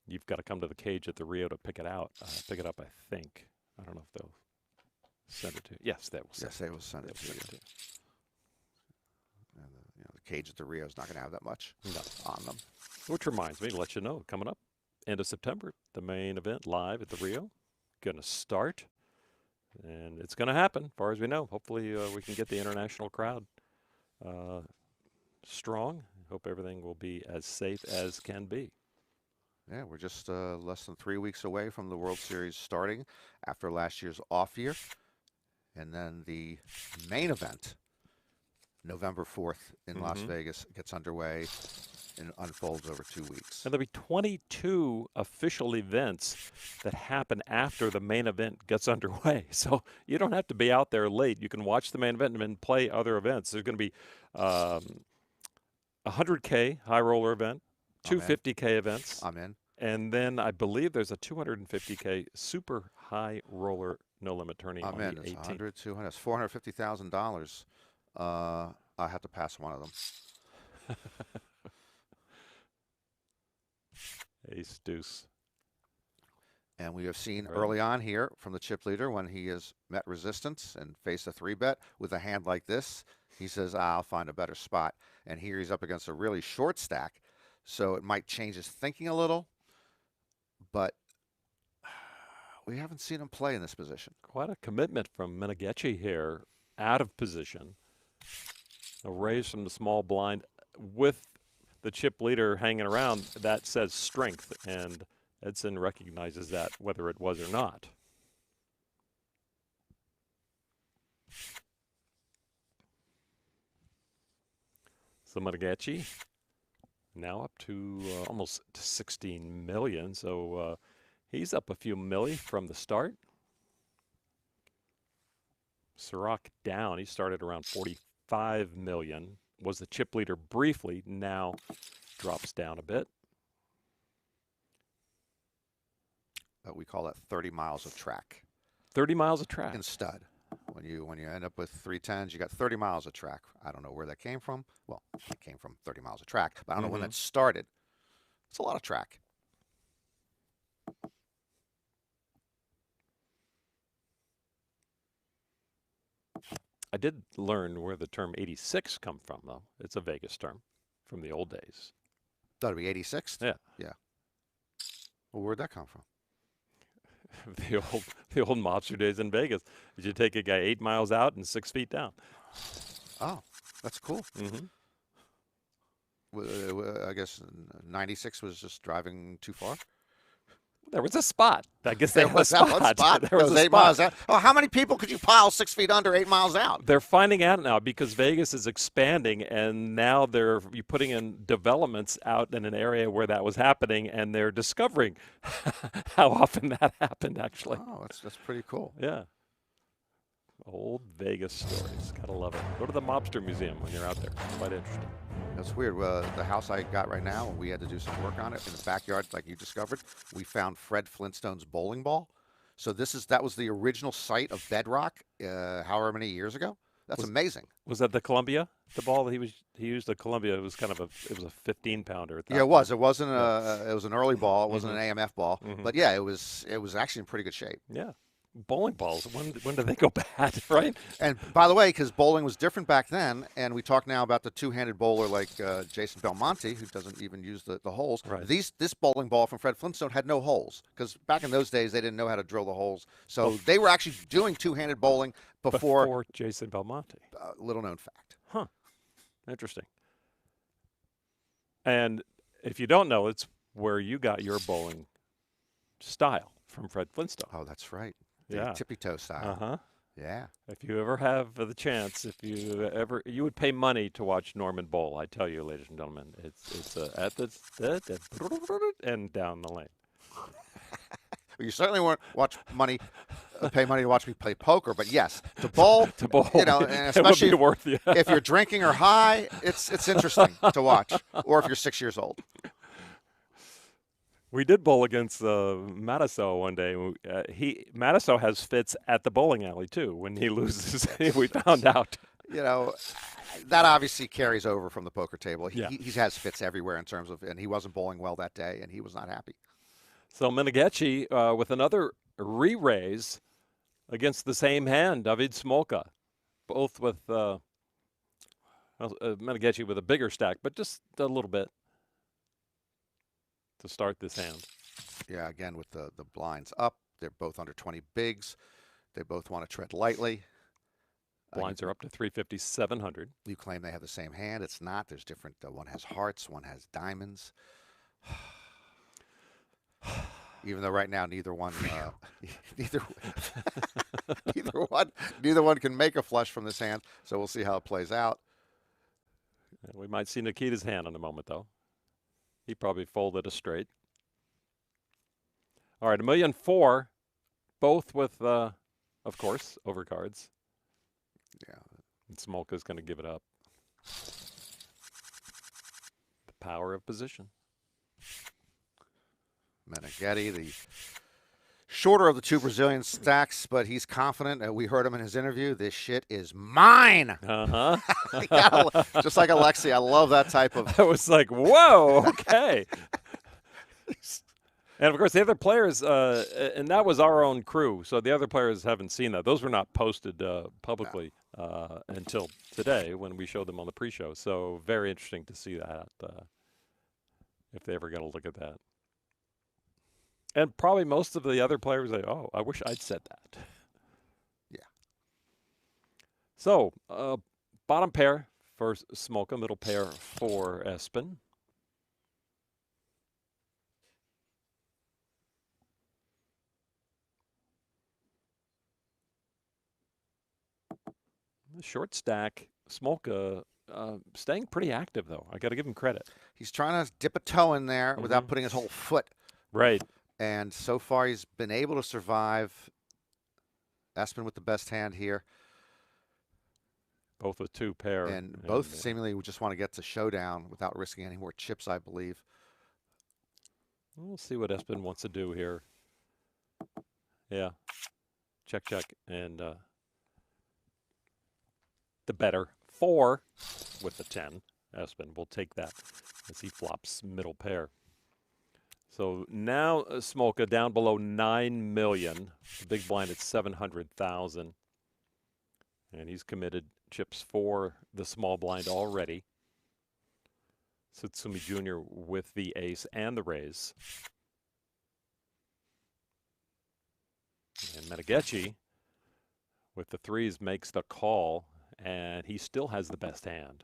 You've got to come to the cage at the Rio to pick it out. Pick it up, I think. I don't know if they'll send it to you. Yes, they will send it. Yes, they will send it to you. And the cage at the Rio is not going to have that much on them. Which reminds me to let you know, coming up end of September, the main event live at the Rio. Going to start. And it's going to happen, as far as we know. Hopefully we can get the international crowd strong. Hope everything will be as safe as can be. Yeah, we're just less than 3 weeks away from the World Series starting after last year's off year. And then the main event, November 4th in Las Vegas, gets underway and unfolds over 2 weeks. And there'll be 22 official events that happen after the main event gets underway. So you don't have to be out there late. You can watch the main event and then play other events. There's going to be a 100K high roller event, two 50K events. I'm in. And then I believe there's a 250K super high roller no limit tourney on the 18th. It's 100, 200, it's $450,000. I have to pass one of them. Ace deuce. And we have seen early on here from the chip leader when he has met resistance and faced a 3-bet with a hand like this, he says, I'll find a better spot. And here he's up against a really short stack, so it might change his thinking a little, but we haven't seen him play in this position. Quite a commitment from Meneghetti here, out of position. A raise from the small blind with the chip leader hanging around. That says strength, and Edson recognizes that whether it was or not. So Meneghetti now up to almost 16 million. So he's up a few milli from the start. Sorak down. He started around 45 million. Was the chip leader briefly. Now drops down a bit. We call that 30 miles of track. 30 miles of track. In stud. When you end up with 310s, you got 30 miles of track. I don't know where that came from. Well, it came from 30 miles of track, but I don't know when that started. It's a lot of track. I did learn where the term 86 come from, though. It's a Vegas term from the old days. That'd be 86? Yeah. Yeah. Well, where'd that come from? the old mobster days in Vegas. You take a guy 8 miles out and 6 feet down. Oh, that's cool. I guess 96 was just driving too far. There was a spot. I guess there was a spot. There was 8 miles out. Oh, how many people could you pile 6 feet under 8 miles out? They're finding out now because Vegas is expanding, and now they're putting in developments out in an area where that was happening, and they're discovering how often that happened, actually. Oh, that's pretty cool. Yeah. Old Vegas stories. Gotta love it. Go to the Mobster Museum when you're out there. It's quite interesting. That's weird. The house I got right now, we had to do some work on it in the backyard, like you discovered. We found Fred Flintstone's bowling ball. So that was the original site of Bedrock, however many years ago. That's amazing. Was that the Columbia? The ball that he used the Columbia. It was kind of a 15-pounder. Yeah, it was. It wasn't it was an early ball. It wasn't an AMF ball. But yeah, it was actually in pretty good shape. Yeah. Bowling balls, when do they go bad, right? And by the way, because bowling was different back then, and we talk now about the two-handed bowler like Jason Belmonte, who doesn't even use the holes. Right. This bowling ball from Fred Flintstone had no holes, because back in those days, they didn't know how to drill the holes. So they were actually doing two-handed bowling before Jason Belmonte. Little-known fact. Huh. Interesting. And if you don't know, it's where you got your bowling style from Fred Flintstone. Oh, that's right. Yeah. Tippy toe style. Yeah. If you ever have the chance, you would pay money to watch Norman bowl. I tell you, ladies and gentlemen, it's at the and down the lane. You certainly won't pay money to watch me play poker, but yes, to bowl, you know, and especially if you're drinking or high, it's interesting to watch, or if you're 6 years old. We did bowl against Mataso one day. Mataso has fits at the bowling alley too when he loses. We found out. You know, that obviously carries over from the poker table. He, Yeah. he has fits everywhere in terms of, and he wasn't bowling well that day, and he was not happy. So Meneghetti with another re-raise against the same hand, David Smolka, both with Meneghetti with a bigger stack, but just a little bit to start this hand. Yeah, again with the blinds up, they're both under 20 bigs. They both want to tread lightly. Blinds are up to 350, 700. You claim they have the same hand. It's not. There's different. One has hearts, one has diamonds. Even though right now neither one neither one can make a flush from this hand. So we'll see how it plays out. We might see Nikita's hand in a moment, though. He probably folded a straight. All right, $1.4 million, both with, of course, overcards. Yeah. And Smolka's going to give it up. The power of position. Meneghetti, the shorter of the two Brazilian stacks, but he's confident. We heard him in his interview. This shit is mine. Uh-huh. Yeah, just like Alexey. I love that type of. I was like, whoa, okay. And, of course, the other players, and that was our own crew, so the other players haven't seen that. Those were not posted publicly until today when we showed them on the pre-show. So very interesting to see that, if they ever got to look at that. And probably most of the other players say, oh, I wish I'd said that. Yeah. So, bottom pair for Smolka, middle pair for Espen. The short stack, Smolka, staying pretty active, though. I got to give him credit. He's trying to dip a toe in there without putting his whole foot. Right. And so far, he's been able to survive. Espen with the best hand here. Both with two pair. And both seemingly just want to get to showdown without risking any more chips, I believe. We'll see what Espen wants to do here. Yeah. Check, check. And the better 4 with the 10. Espen will take that as he flops middle pair. So now Smolka down below 9 million. The big blind at 700,000. And he's committed chips for the small blind already. Tsutsumi Jr. with the ace and the raise. And Meneghetti with the threes makes the call, and he still has the best hand.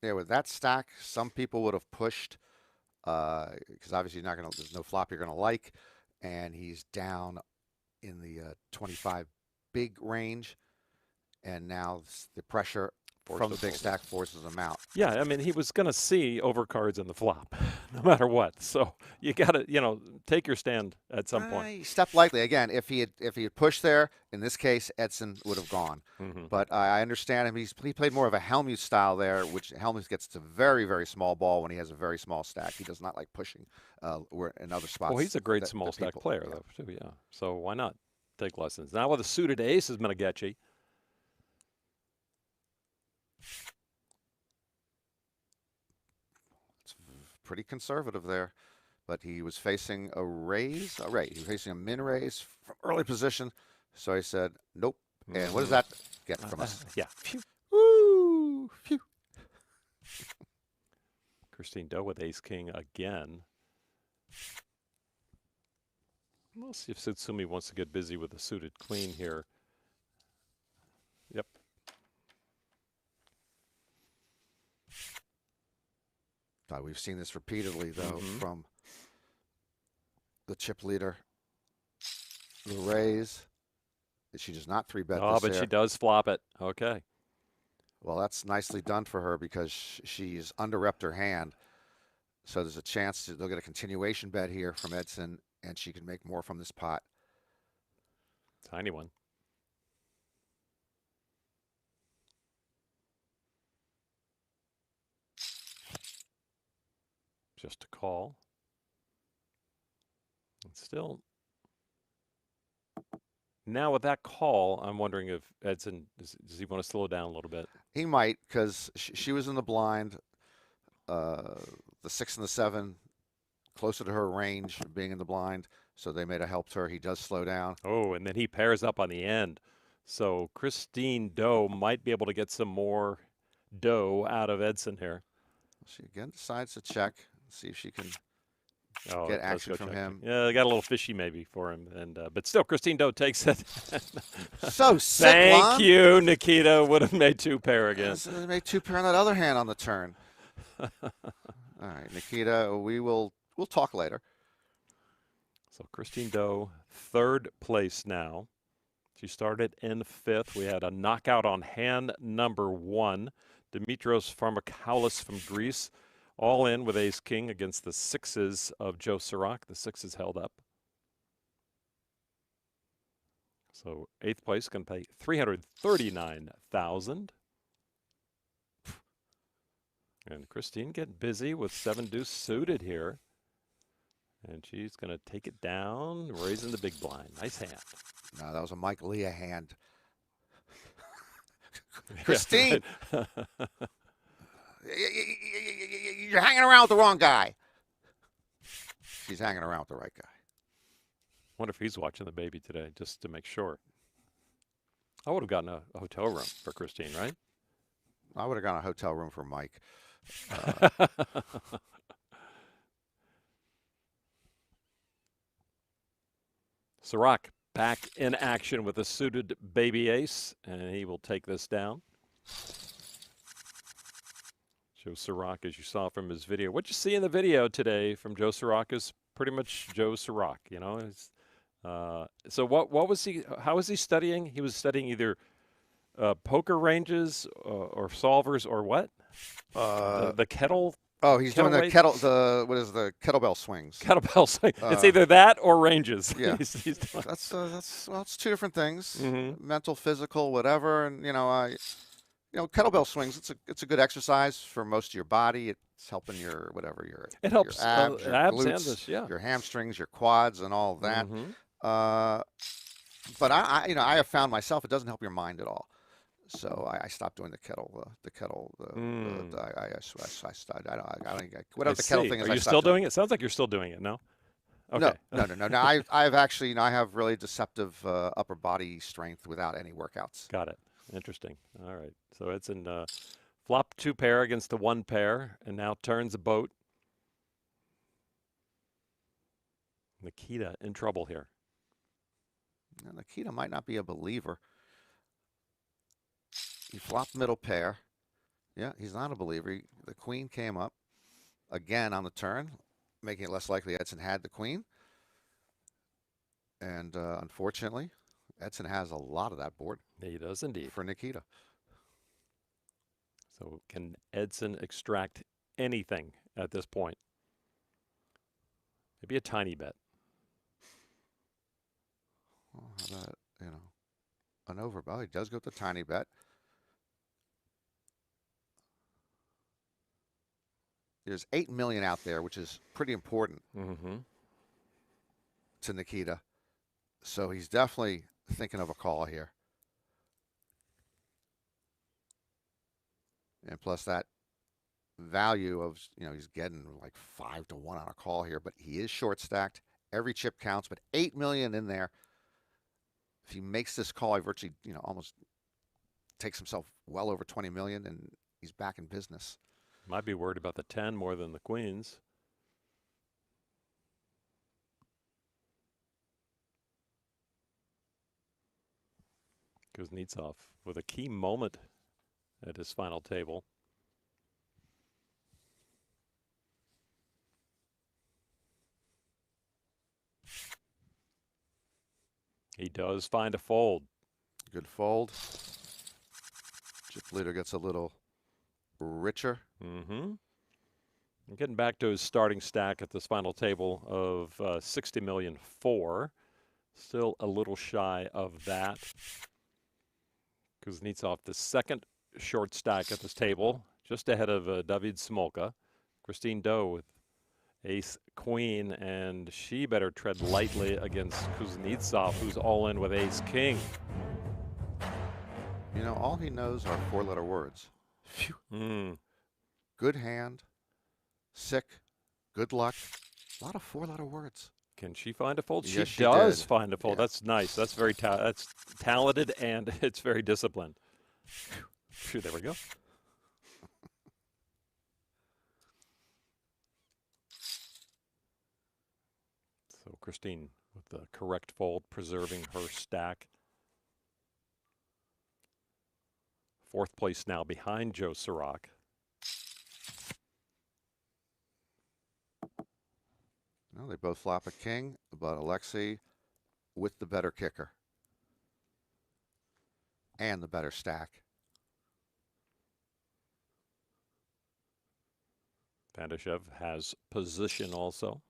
Yeah, with that stack, some people would have pushed because obviously you're not gonna. There's no flop you're gonna like, and he's down in the 25 big range, and now the pressure from the big stack forces him out. Yeah, I mean, he was going to see overcards in the flop, no matter what. So you got to, take your stand at some point. He stepped lightly again. If he had pushed there, in this case, Edson would have gone. But I understand him. He played more of a Helmuth style there, which Helmuth gets to very, very small ball when he has a very small stack. He does not like pushing where in other spots. Well, he's a great small stack player, though, too. Yeah. So why not take lessons? Now with a suited ace is Meneghetti. Pretty conservative there, but he was facing a raise. Oh, right, he was facing a min raise from early position, so he said nope. And what does that get from us? Yeah. Phew. Woo! Phew. Christine Doe with ace king again. We'll see if Tsutsumi wants to get busy with a suited queen here. Yep. We've seen this repeatedly, though, from the chip leader. The raise. She does not 3-bet Oh, this but here. she does flop it. Okay. Well, that's nicely done for her because she's under-repped her hand. So there's a chance they'll get a continuation bet here from Edson, and she can make more from this pot. Tiny one. Just a call. Still, now with that call, I'm wondering if Edson, does he want to slow down a little bit? He might, because she was in the blind. The 6 and the 7, closer to her range of being in the blind, so they may have helped her. He does slow down. Oh, and then he pairs up on the end. So Christine Doe might be able to get some more dough out of Edson here. She again decides to check, see if she can Oh, get let's action go from check. him. Yeah, they got a little fishy maybe for him, and but still, Christine Doe takes it. So sick, Thank Lon. you, Nikita. Would have made 2 pair again. They made 2 pair on that other hand on the turn. All right, Nikita, we'll talk later. So Christine Doe, 3rd place now. She started in 5th. We had a knockout on hand number 1. Dimitros Pharmacolous from Greece, all in with ace-king against the 6s of Joe Sorak. The 6s held up. So 8th place going to pay $339,000. And Christine getting busy with 7 deuce suited here. And she's going to take it down, raising the big blind. Nice hand. No, that was a Mike Leah hand. Christine, you're hanging around with the wrong guy. She's hanging around with the right guy. Wonder if he's watching the baby today, just to make sure. I would have gotten a hotel room for Christine, right? I would have gotten a hotel room for Mike. Sorak back in action with a suited baby ace, and he will take this down. Joe Sorak, as you saw from his video. What you see in the video today from Joe Sorak is pretty much Joe Sorak, you know. So what was he, how was he studying? He was studying either poker ranges or solvers or what? The kettle. Oh, he's doing the weight? what is the kettlebell swings? Kettlebell swing. It's either that or ranges. Yeah, he's doing. that's well, it's 2 different things. Mm-hmm. Mental, physical, whatever, and kettlebell swings. It's a good exercise for most of your body. It's helping your whatever it helps your abs, your abs glutes, and this, yeah, your hamstrings, your quads, and all of that. Mm-hmm. But I have found myself it doesn't help your mind at all. So I stopped doing the kettle. I whatever the kettle thing is. Are you still doing it? Sounds like you're still doing it. No. Okay. No. I've actually, I have really deceptive upper body strength without any workouts. Got it. Interesting. All right. So it's in flop 2 pair against the 1 pair, and now turns a boat. Nikita in trouble here. Now, Nikita might not be a believer. He flopped middle pair. Yeah, he's not a believer. The queen came up again on the turn, making it less likely Edson had the queen. And unfortunately, Edson has a lot of that board. He does indeed. For Nikita. So can Edson extract anything at this point? Maybe a tiny bet. Well, how about, an over? Oh, he does go with the tiny bet. There's 8 million out there, which is pretty important to Nikita. So he's definitely thinking of a call here. And plus that value of, he's getting like 5 to 1 on a call here, but he is short stacked. Every chip counts, but 8 million in there. If he makes this call, he virtually, almost takes himself well over 20 million, and he's back in business. Might be worried about the 10 more than the queens. Kuznetsov with a key moment at his final table. He does find a fold. Good fold. Chip leader gets a little richer. Mm-hmm. Getting back to his starting stack at this final table of 60 million 4. Still a little shy of that. Kuznetsov, the second short stack at this table, just ahead of David Smolka. Christine Doe with Ace Queen, and she better tread lightly against Kuznetsov, who's all in with Ace King. You know, all he knows are four-letter words. Phew. Good hand, sick, good luck. A lot of four-letter words. Can she find a fold? Yes, she does did. find a fold. Yeah. That's nice. That's very that's talented, and it's very disciplined. Phew, there we go. So Christine with the correct fold, preserving her stack. Fourth place now behind Joe Sorak. No, they both flop a king, but Alexey with the better kicker and the better stack. Van Dijkev has position also.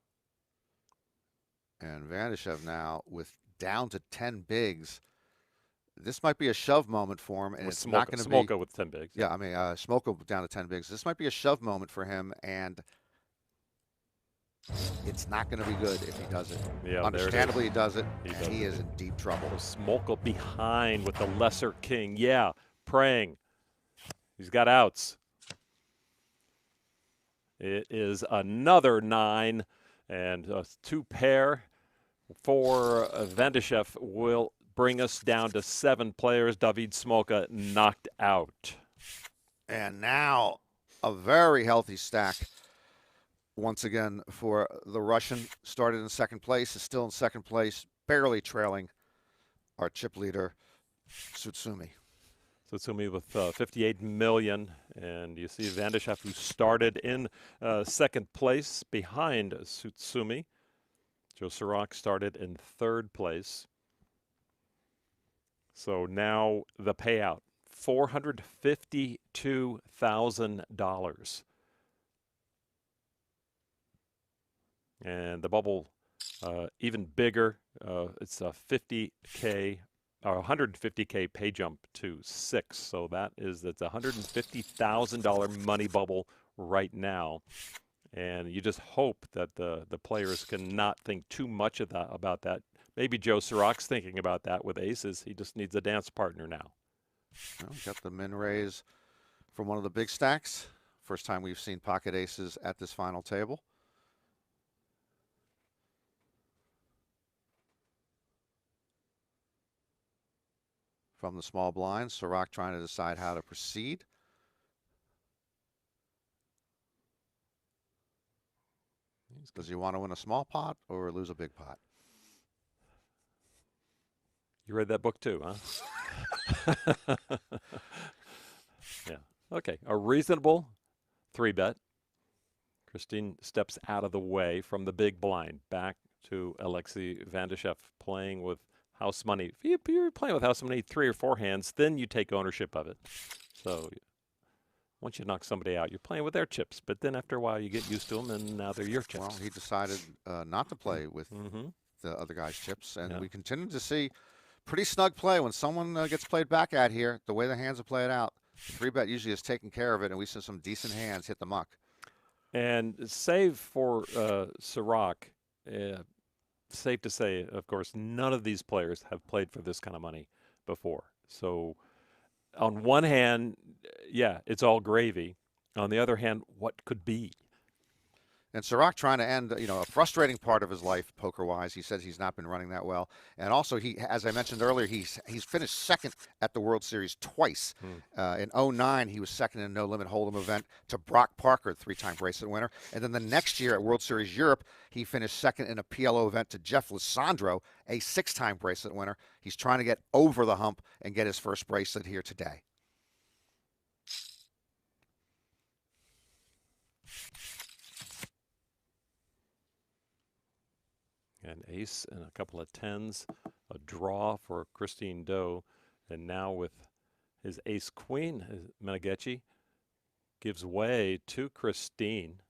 And Van Dijkev now with down to 10 bigs. This might be a shove moment for him, and With it's not going to be. Smolka with 10 bigs. Yeah, I mean, Smolka down to 10 bigs. This might be a shove moment for him, and it's not going to be good if he does it. Yeah, understandably, he does it, He and does he it. is in deep trouble. Smolka behind with the lesser king. Yeah, praying. He's got outs. It is another 9, and a 2 pair for Van Dijkev will bring us down to 7 players. David Smolka knocked out. And now a very healthy stack once again for the Russian. Started in second place, is still in second place, barely trailing our chip leader, Tsutsumi. Tsutsumi with 58 million, and you see Van Dijkev, who started in second place behind Tsutsumi. Joe Sorak started in third place. So now the payout, $452,000. And the bubble even bigger. It's a 50K or 150K pay jump to 6. So that's a $150,000 money bubble right now. And you just hope that the players can not think too much about that. Maybe Joe Sorak's thinking about that with aces. He just needs a dance partner now. Well, got the min raise from one of the big stacks. First time we've seen pocket aces at this final table. From the small blind, Sorak trying to decide how to proceed. Does he want to win a small pot or lose a big pot? You read that book too, huh? Yeah. Okay. A reasonable 3-bet. Christine steps out of the way from the big blind back to Alexey Van Dijkev playing with house money. If you're playing with house money 3 or 4 hands, then you take ownership of it. So once you knock somebody out, you're playing with their chips. But then after a while, you get used to them, and now they're your chips. Well, he decided not to play with the other guy's chips, and we continue to see pretty snug play when someone gets played back at here. The way the hands are played out, 3-bet usually is taking care of it, and we see some decent hands hit the muck. And save for Sorak, safe to say, of course, none of these players have played for this kind of money before. So on one hand, yeah, it's all gravy. On the other hand, what could be? And Sorak trying to end, a frustrating part of his life poker-wise. He says he's not been running that well. And also, as I mentioned earlier, he's finished second at the World Series twice. In 2009, he was second in a no-limit hold'em event to Brock Parker, 3-time bracelet winner. And then the next year at World Series Europe, he finished second in a PLO event to Jeff Lissandro, a 6-time bracelet winner. He's trying to get over the hump and get his first bracelet here today. An ace and a couple of 10s, a draw for Christine Doe. And now with his ace-queen, Meneghetti gives way to Christine.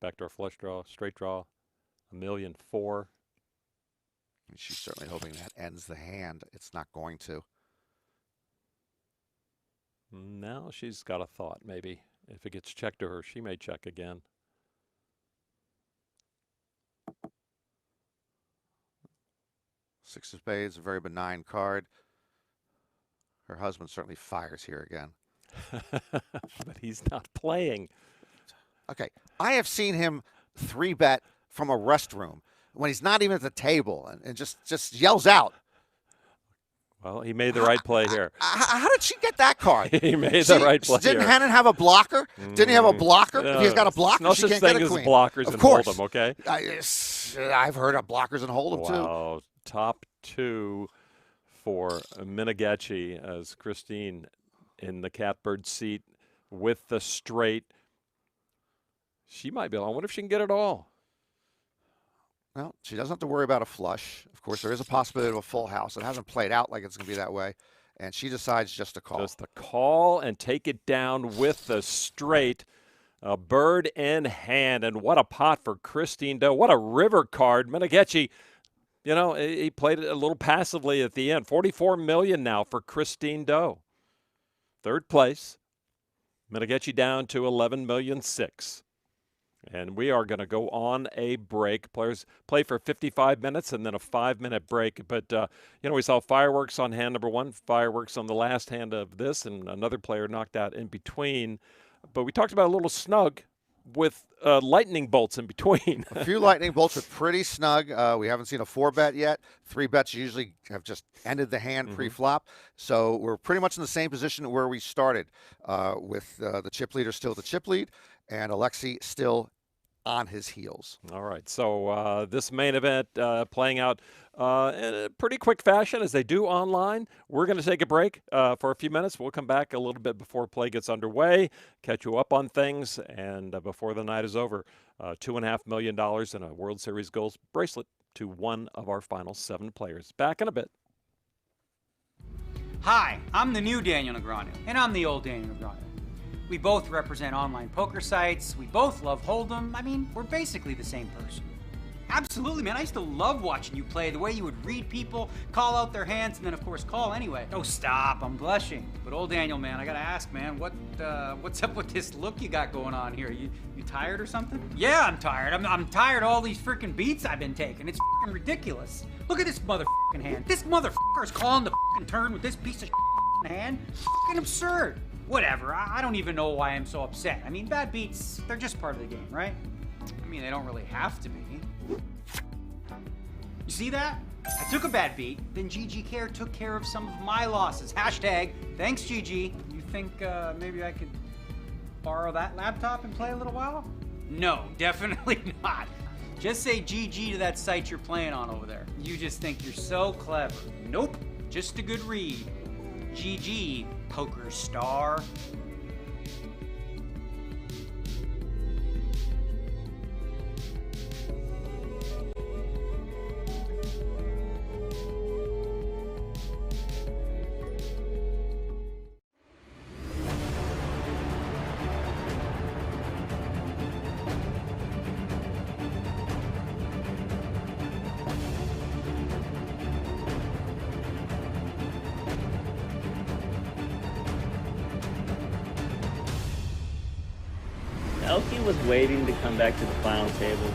Backdoor flush draw, straight draw, $1,000,004. She's certainly hoping that ends the hand. It's not going to. Now she's got a thought, maybe. If it gets checked to her, she may check again. Six of spades, a very benign card. Her husband certainly fires here again. But he's not playing. Okay, I have seen him 3-bet from a restroom when he's not even at the table and just yells out. Well, he made the right play here. How did she get that card? He made the right play Didn't here. Hannon have a blocker? Didn't he have a blocker? If he's got a blocker, no she such can't thing get a as queen. blockers Of in course. Hold'em, okay? I've heard of blockers in Hold'em, too. Wow, top 2 for Meneghetti as Christine in the catbird seat with the straight. She might be. I wonder if she can get it all. Well, she doesn't have to worry about a flush. Of course, there is a possibility of a full house. It hasn't played out like it's going to be that way. And she decides just to call. Just to call and take it down with the straight. A bird in hand. And what a pot for Christine Doe. What a river card. Meneghetti, you know, he played it a little passively at the end. $44 million now for Christine Doe. Third place. Meneghetti down to $11.6 million. And we are going to go on a break. Players play for 55 minutes and then a 5-minute break. But, you know, we saw fireworks on hand number 1, fireworks on the last hand of this, and another player knocked out in between. But we talked about a little snug with lightning bolts in between. A few lightning bolts are pretty snug. We haven't seen a 4-bet yet. 3-bets usually have just ended the hand pre-flop. So we're pretty much in the same position where we started with the chip leader still the chip lead and Alexey still on his heels. All right, so this main event playing out in a pretty quick fashion as they do online. We're going to take a break for a few minutes. We'll come back a little bit before play gets underway, catch you up on things, and before the night is over, $2.5 million in a World Series Gold bracelet to one of our final 7 players. Back in a bit. Hi, I'm the new Daniel Negreanu, and I'm the old Daniel Negreanu. We both represent online poker sites. We both love Hold'em. I mean, we're basically the same person. Absolutely, man. I used to love watching you play, the way you would read people, call out their hands, and then, of course, call anyway. Oh, stop. I'm blushing. But old Daniel, man, I gotta ask, man, what's up with this look you got going on here? You tired or something? Yeah, I'm tired. I'm tired of all these freaking beats I've been taking. It's freaking ridiculous. Look at this motherfucking hand. This motherfucker's calling the freaking turn with this piece of hand. Freaking absurd. Whatever, I don't even know why I'm so upset. I mean, bad beats, they're just part of the game, right? I mean, they don't really have to be. You see that? I took a bad beat, then GG Care took care of some of my losses. Hashtag, thanks GG. You think maybe I could borrow that laptop and play a little while? No, definitely not. Just say GG to that site you're playing on over there. You just think you're so clever. Nope, just a good read. GG, poker star. Elke was waiting to come back to the final table.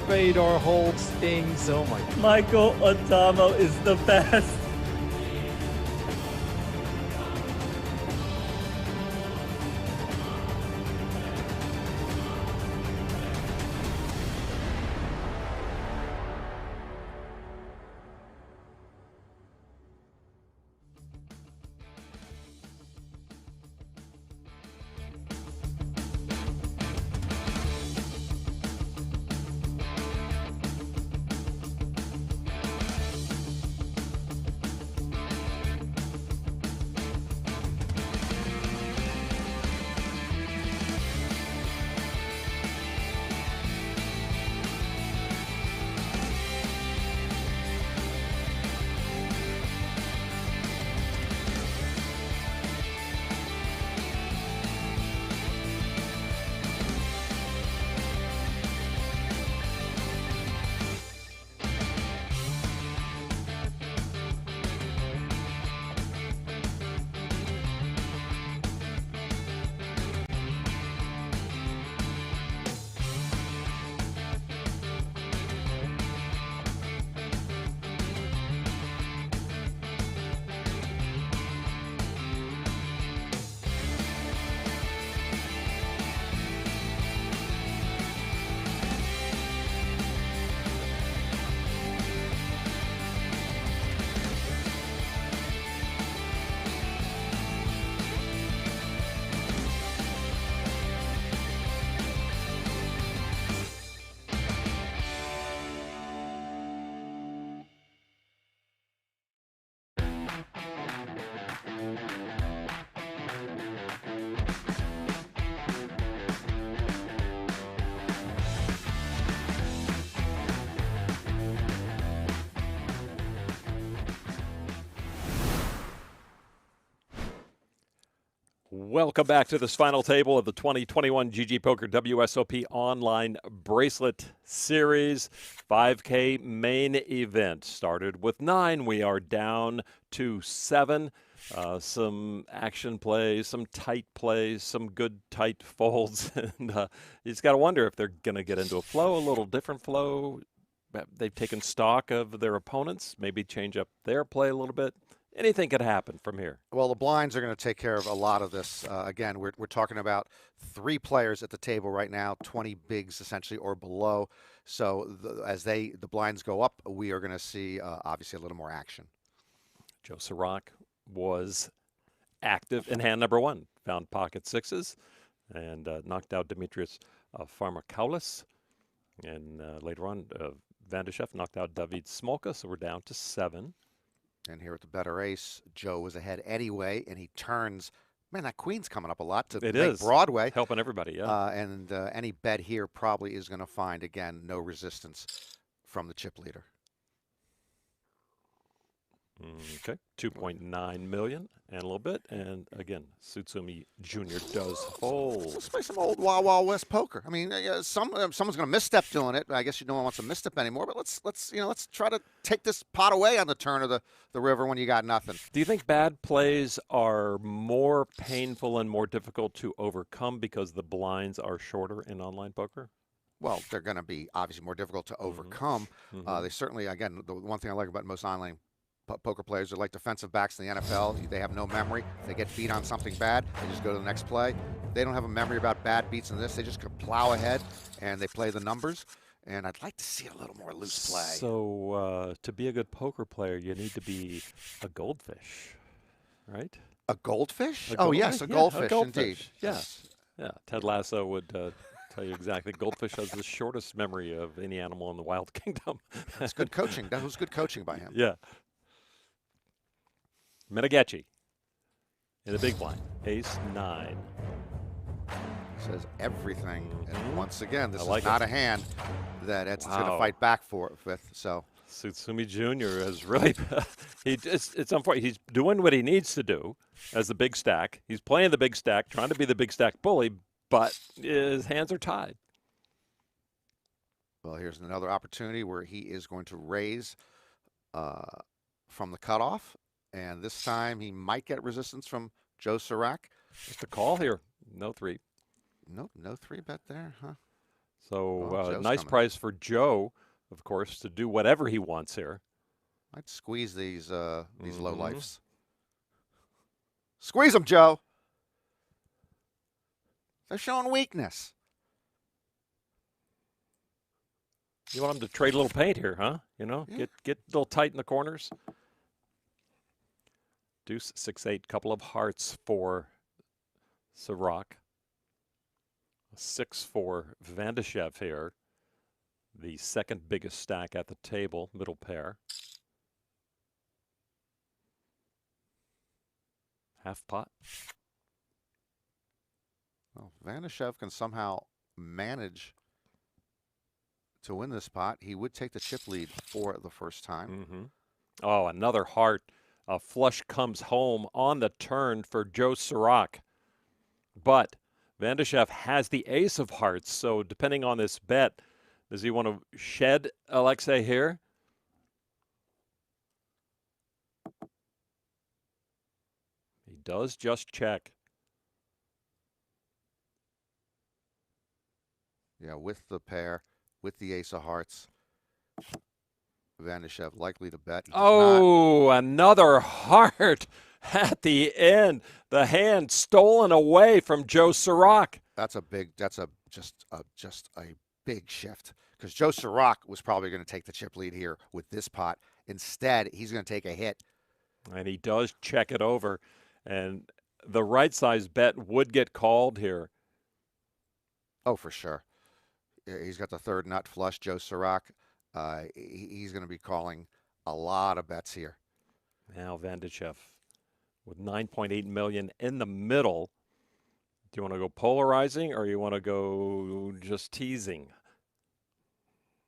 Fedor hold stings. Oh my God. Michael Adamo is the best. Welcome back to this final table of the 2021 GGPoker WSOP Online Bracelet Series 5K Main Event. Started with 9. We are down to 7. Some action plays, some tight plays, some good tight folds. And you just got to wonder if they're going to get into a flow, a little different flow. They've taken stock of their opponents, maybe change up their play a little bit. Anything could happen from here. Well, the blinds are going to take care of a lot of this. Again, we're talking about 3 players at the table right now, 20 bigs essentially or below. So as the blinds go up, we are going to see obviously a little more action. Joe Sorak was active in hand number 1, found pocket sixes, and knocked out Dimitros Pharmacolous. And later on, Van Dijkev knocked out David Smolka, so we're down to 7. And here at the better ace, Joe was ahead anyway, and he turns. Man, that queen's coming up a lot to make Broadway. Helping everybody, yeah. And any bet here probably is going to find, again, no resistance from the chip leader. Okay, 2.9 million and a little bit. And again, Tsutsumi Jr. does fold. Let's play some old Wild Wild West poker. I mean, someone's going to misstep doing it. I guess no one wants to misstep anymore. But let's try to take this pot away on the turn of the river when you got nothing. Do you think bad plays are more painful and more difficult to overcome because the blinds are shorter in online poker? Well, they're going to be obviously more difficult to overcome. They certainly, again, the one thing I like about most online poker players are like defensive backs in the NFL. They have no memory. If they get beat on something bad, they just go to the next play. They don't have a memory about bad beats in this. They just plow ahead and they play the numbers. And I'd like to see a little more loose play. So to be a good poker player, you need to be a goldfish, right? A goldfish? Oh, yes, a goldfish, indeed. Yes. Yeah, Ted Lasso would tell you exactly. Goldfish has the shortest memory of any animal in the wild kingdom. That's good coaching. That was good coaching by him. Yeah. Meneghecki in the big blind, ace-9. Says everything. And once again, this like is not a hand that Edson's going to fight back with. So Tsutsumi Jr. has really, it's unfortunate. He's doing what he needs to do as the big stack. He's playing the big stack, trying to be the big stack bully, but his hands are tied. Well, here's another opportunity where he is going to raise from the cutoff. And this time he might get resistance from Joe Sorak. Just a call here. No 3. Nope, no 3 bet there, huh? So nice price for Joe, of course, to do whatever he wants here. I'd squeeze these low lifes. Squeeze them, Joe. They're showing weakness. You want him to trade a little paint here, huh? You know, get a little tight in the corners. Deuce, 6-8, couple of hearts for Sorak. 6 for Van Dijkev here. The second biggest stack at the table, middle pair. Half pot. Well, Van Dijkev can somehow manage to win this pot. He would take the chip lead for the first time. Oh, another heart. A flush comes home on the turn for Joe Sorak. But Van Dijkev has the ace of hearts, so depending on this bet, does he want to shed Alexey here? He does just check. Yeah, with the pair, with the ace of hearts. Van Dijkev likely to bet. Oh, another heart at the end. The hand stolen away from Joe Sorak. That's just a big shift because Joe Sorak was probably going to take the chip lead here with this pot. Instead, he's going to take a hit. And he does check it over. And the right size bet would get called here. Oh, for sure. He's got the third nut flush, Joe Sorak. He's going to be calling a lot of bets here. Now Van Dijkev with 9.8 million in the middle. Do you want to go polarizing or you want to go just teasing?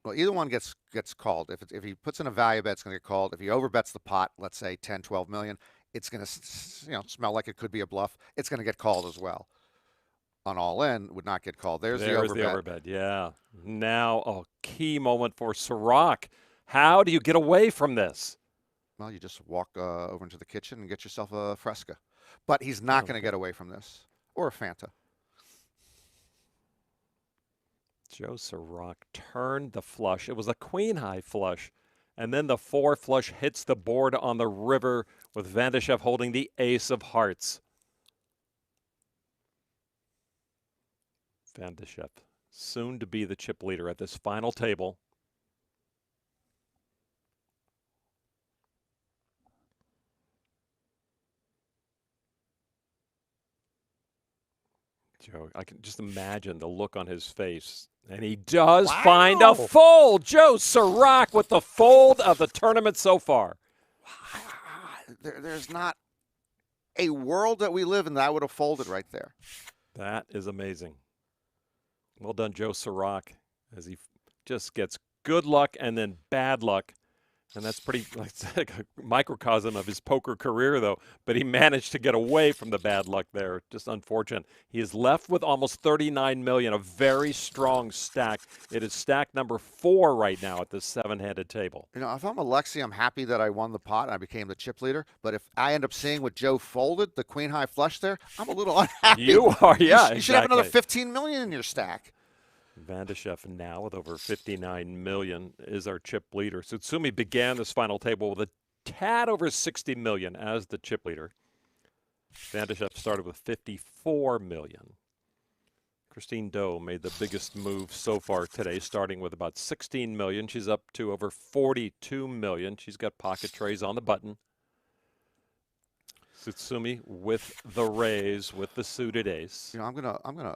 Well, either one gets called. If he puts in a value bet, it's going to get called. If he overbets the pot, let's say 10, 12 million, it's going to smell like it could be a bluff. It's going to get called as well. On all in, would not get called. There's the overbet. Yeah. Now a key moment for Sorak. How do you get away from this? Well, you just walk over into the kitchen and get yourself a Fresca. But he's not going to get away from this. Or a Fanta. Joe Sorak turned the flush. It was a queen-high flush. And then the 4 flush hits the board on the river with Van Dijkev holding the ace of hearts. Van Dijkev, soon to be the chip leader at this final table. Joe, I can just imagine the look on his face. And he does find a fold. Joe Sorak with the fold of the tournament so far. There's not a world that we live in that I would have folded right there. That is amazing. Well done, Joe Sorak, as he just gets good luck and then bad luck. And that's pretty like a microcosm of his poker career, though. But he managed to get away from the bad luck there. Just unfortunate. He is left with almost $39 million, a very strong stack. It is stack number 4 right now at this 7-handed table. You know, if I'm Alexey, I'm happy that I won the pot and I became the chip leader. But if I end up seeing what Joe folded, the queen-high flush there, I'm a little unhappy. You are, yeah. You should have another $15 million in your stack. Van Dijkev now with over $59 million is our chip leader. Tsutsumi began this final table with a tad over $60 million as the chip leader. Van Dijkev started with $54 million. Christine Doe made the biggest move so far today, starting with about $16 million. She's up to over $42 million. She's got pocket trays on the button. Tsutsumi with the raise, with the suited ace. You know,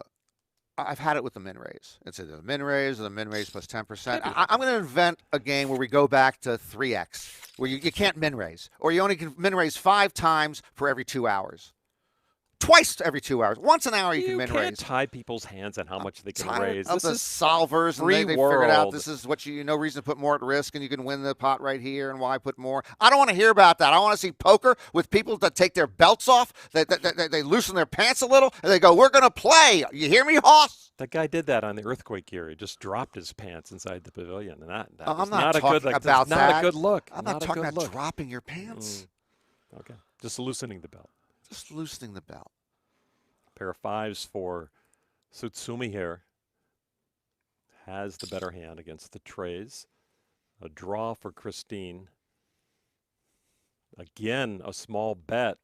I've had it with the min raise. It's either the min raise or the min raise plus 10%. I'm going to invent a game where we go back to 3x, where you can't min raise, or you only can min raise 5 times for every 2 hours. Twice every 2 hours. Once an hour you can min raise. You can't tie people's hands on how much they can raise. This is solvers, and they figured out this is what no reason to put more at risk, and you can win the pot right here, and why put more. I don't want to hear about that. I want to see poker with people that take their belts off, they loosen their pants a little, and they go, we're going to play. You hear me, Hoss? That guy did that on the earthquake year. He just dropped his pants inside the pavilion, and that I'm not talking about that. Not a good look. I'm not talking about dropping your pants. Okay, just loosening the belt. Just loosening the belt. Pair of 5s for Tsutsumi here. Has the better hand against the trays. A draw for Christine. Again, a small bet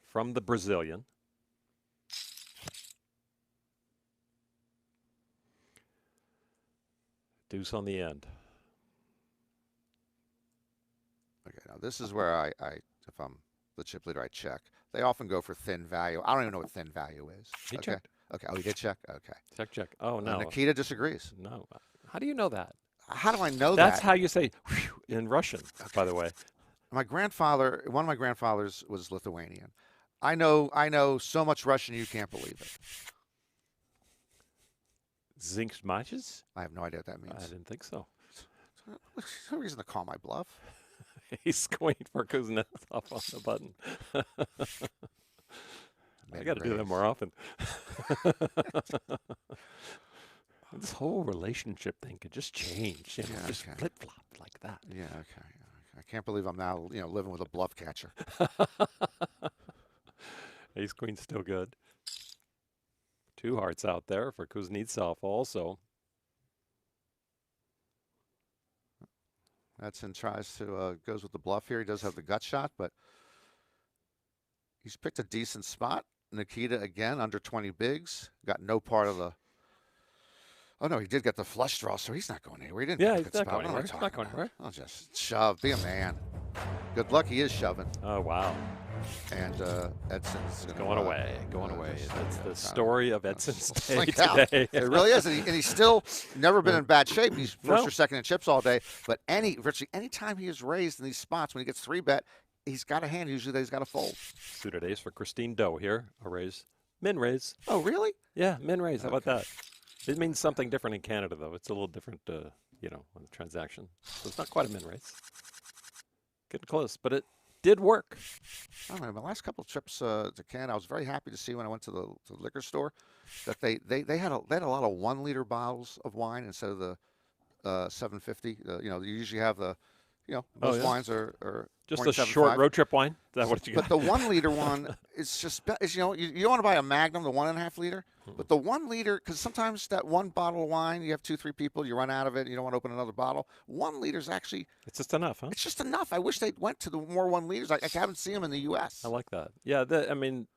from the Brazilian. Deuce on the end. Okay, now this is where if I'm the chip leader, I check. They often go for thin value. I don't even know what thin value is. He checked. Okay. Oh, he did check? Okay. Check. Oh, no. Nikita disagrees. No. How do you know that? How do I know That's that? how you say in Russian, by the way. My grandfather, one of my grandfathers was Lithuanian. I know so much Russian you can't believe it. Zinc matches? I have no idea what that means. I didn't think so. There's no reason to call my bluff. He's going for Kuznetsov on the button. I got to do that more often. This whole relationship thing could just change. You know, just flip-flop like that. Yeah, okay. I can't believe I'm now, living with a bluff catcher. Ace Queen's still good. 2 hearts out there for Kuznetsov also. Edson tries to goes with the bluff here. He does have the gut shot, but he's picked a decent spot. Nikita again under 20 bigs. Got no part of the. Oh no, he did get the flush draw, so he's not going anywhere. He didn't. Yeah, he's not going anywhere. Not going anywhere. I'll just shove. Be a man. Good luck. He is shoving. Oh wow. And Edson's going away. That's the story of Edson's day today. It really is, and he's still never been in bad shape. He's first or second in chips all day. But virtually any time he is raised in these spots, when he gets 3-bet, he's got a hand usually that he's got to fold. Suited ace for Christine Doe here. A raise, min raise. Oh really? Yeah, min raise. How about that? It means something different in Canada though. It's a little different, on the transaction. So it's not quite a min raise. getting close, but it did work. I don't know, my last couple of trips to Canada, I was very happy to see when I went to the liquor store that they had a lot of 1 liter bottles of wine instead of the 750. You know, you usually have the, you know, most wines are just a short 0.75. road trip wine. Is that what you got? But the 1 liter one is just, you know, you don't want to buy a Magnum, the 1.5 liter, but the 1 liter, because sometimes that one bottle of wine, you have 2-3 people, you run out of it, you don't want to open another bottle. 1 liter is actually, it's just enough, huh? it's just enough. I wish they went to the more 1 liters. I haven't seen them in the U.S. I like that. Yeah, I mean,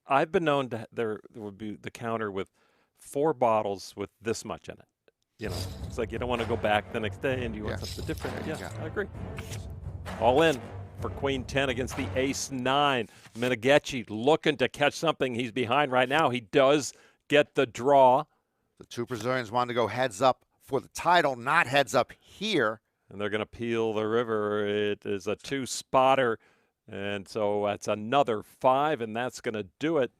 I've been known to there would be the counter with 4 bottles with this much in it. You know, it's like you don't want to go back the next day and you want something different. Yeah, I agree. All in for Queen 10 against the Ace 9. Meneghetti looking to catch something. He's behind right now. He does get the draw. The 2 Brazilians wanted to go heads up for the title, not heads up here. And they're going to peel the river. It is a 2-spotter. And so that's another 5, and that's going to do it.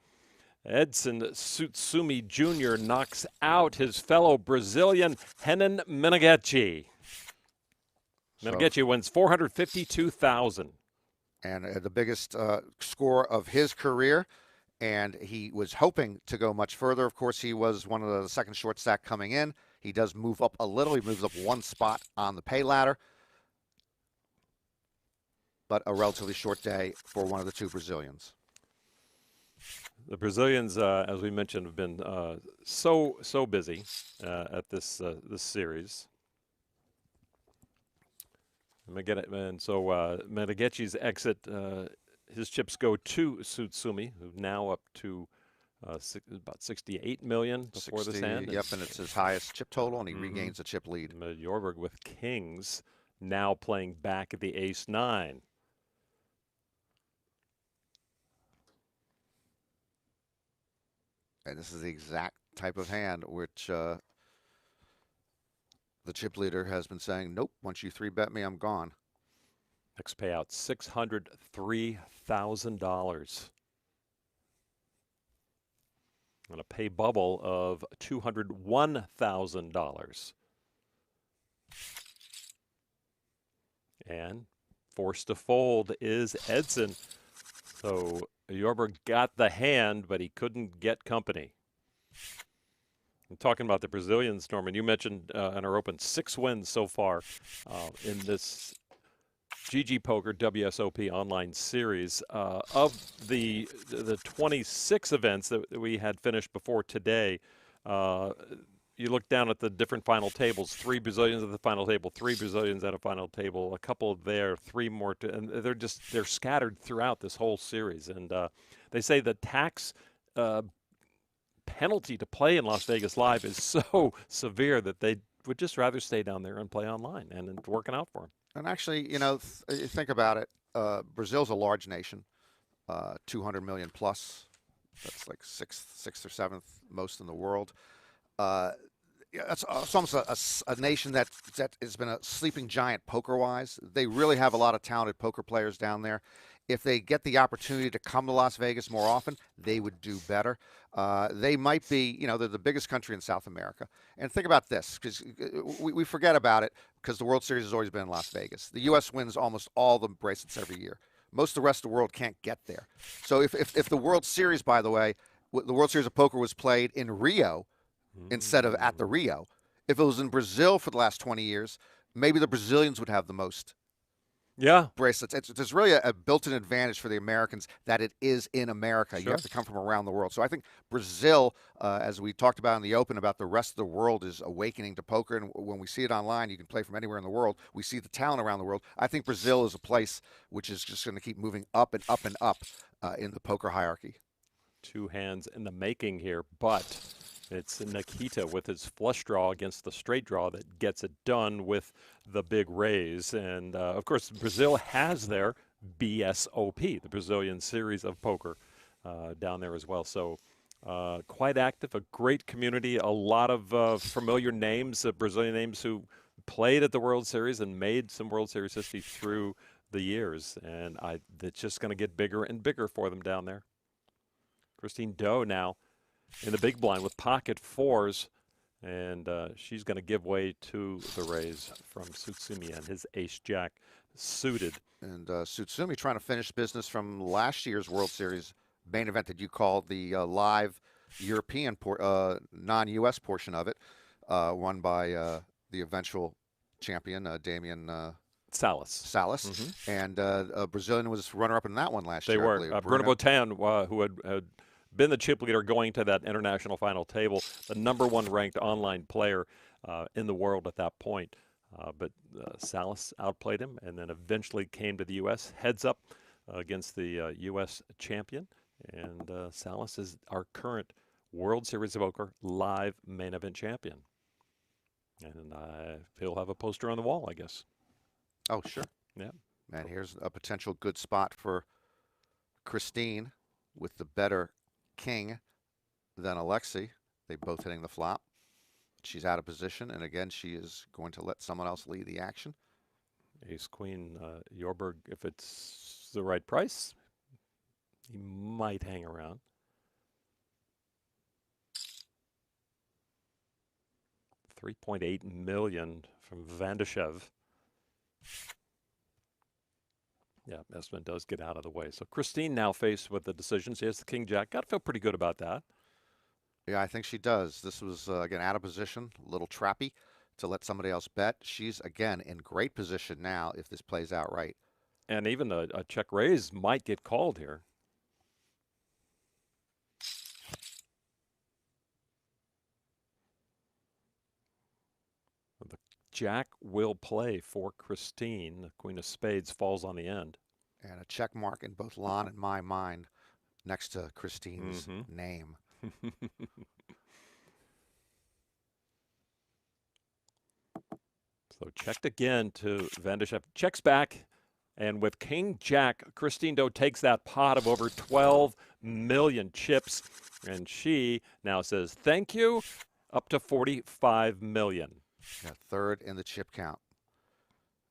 Edson Tsutsumi Jr. knocks out his fellow Brazilian, Renan Meneghetti. Meneghetti wins $452,000. And the biggest score of his career, and he was hoping to go much further. Of course, he was one of the second short stack coming in. He does move up a little. He moves up 1 spot on the pay ladder. But a relatively short day for one of the 2 Brazilians. The Brazilians, as we mentioned, have been so busy at this series. And so Meneghetti's exit, his chips go to Tsutsumi, who's now up to about 68 million before this hand. Yep, and it's his highest chip total, and he regains the chip lead. Jorberg with kings, now playing back at the Ace 9. And this is the exact type of hand which the chip leader has been saying, nope, once you 3-bet me, I'm gone. Next payout, $603,000. And a pay bubble of $201,000. And forced to fold is Edson. So Jorberg got the hand, but he couldn't get company. I'm talking about the Brazilians, Norman. You mentioned in our open 6 wins so far in this GGPoker WSOP online series. Of the 26 events that we had finished before today, you look down at the different final tables, 3 Brazilians at the final table, 3 Brazilians at a final table, a couple there, 3 more, and they're scattered throughout this whole series. And they say the tax penalty to play in Las Vegas Live is so severe that they would just rather stay down there and play online, and it's working out for them. And actually, you know, think about it. Brazil's a large nation, 200 million plus. That's like sixth or seventh most in the world. It's almost a nation that has been a sleeping giant poker-wise. They really have a lot of talented poker players down there. If they get the opportunity to come to Las Vegas more often, they would do better. They might be, you know, they're the biggest country in South America. And think about this, because we forget about it because the World Series has always been in Las Vegas. The U.S. wins almost all the bracelets every year. Most of the rest of the world can't get there. So if the World Series, by the way, the World Series of Poker was played in Rio instead of at the Rio, if it was in Brazil for the last 20 years, maybe the Brazilians would have the most bracelets. There's really a built-in advantage for the Americans that it is in America. Sure. You have to come from around the world. So I think Brazil, as we talked about in the Open, about the rest of the world is awakening to poker. And when we see it online, you can play from anywhere in the world. We see the talent around the world. I think Brazil is a place which is just going to keep moving up and up and up in the poker hierarchy. 2 hands in the making here, but it's Nikita with his flush draw against the straight draw that gets it done with the big raise. And, of course, Brazil has their BSOP, the Brazilian Series of Poker, down there as well. So quite active, a great community, a lot of familiar names, Brazilian names who played at the World Series and made some World Series history through the years. And it's just going to get bigger and bigger for them down there. Christine Doe now in the big blind with pocket 4s, and she's going to give way to the raise from Tsutsumi and his ace-jack. suited. And Tsutsumi trying to finish business from last year's World Series main event that you called the live European, non-U.S. portion of it, won by the eventual champion, Damian Salas. And a Brazilian was runner-up in that one last they year. Were. I believe. Bruno Botan, who had been the chip leader going to that international final table, the #1 ranked online player in the world at that point. But Salas outplayed him and then eventually came to the U.S. heads up against the U.S. champion. And Salas is our current World Series of Poker live main event champion. And he'll have a poster on the wall, I guess. Oh, sure. Yeah. And here's a potential good spot for Christine with the better king than Alexey. They both hitting the flop. She's out of position, and again, she is going to let someone else lead the action. Ace Queen Jorberg, if it's the right price, he might hang around. $3.8 million from Van Dijkev. Yeah, Espen does get out of the way. So Christine now faced with the decisions. He has the king-jack. Got to feel pretty good about that. Yeah, I think she does. This was, again, out of position, a little trappy to let somebody else bet. She's, again, in great position now if this plays out right. And even a check raise might get called here. The jack will play for Christine. The Queen of Spades falls on the end. And a check mark in both Lon and my mind next to Christine's name. So checked again to Van Dijkev. Checks back, and with King Jack, Christine Doe takes that pot of over 12 million chips, and she now says thank you, up to 45 million. Yeah, third in the chip count.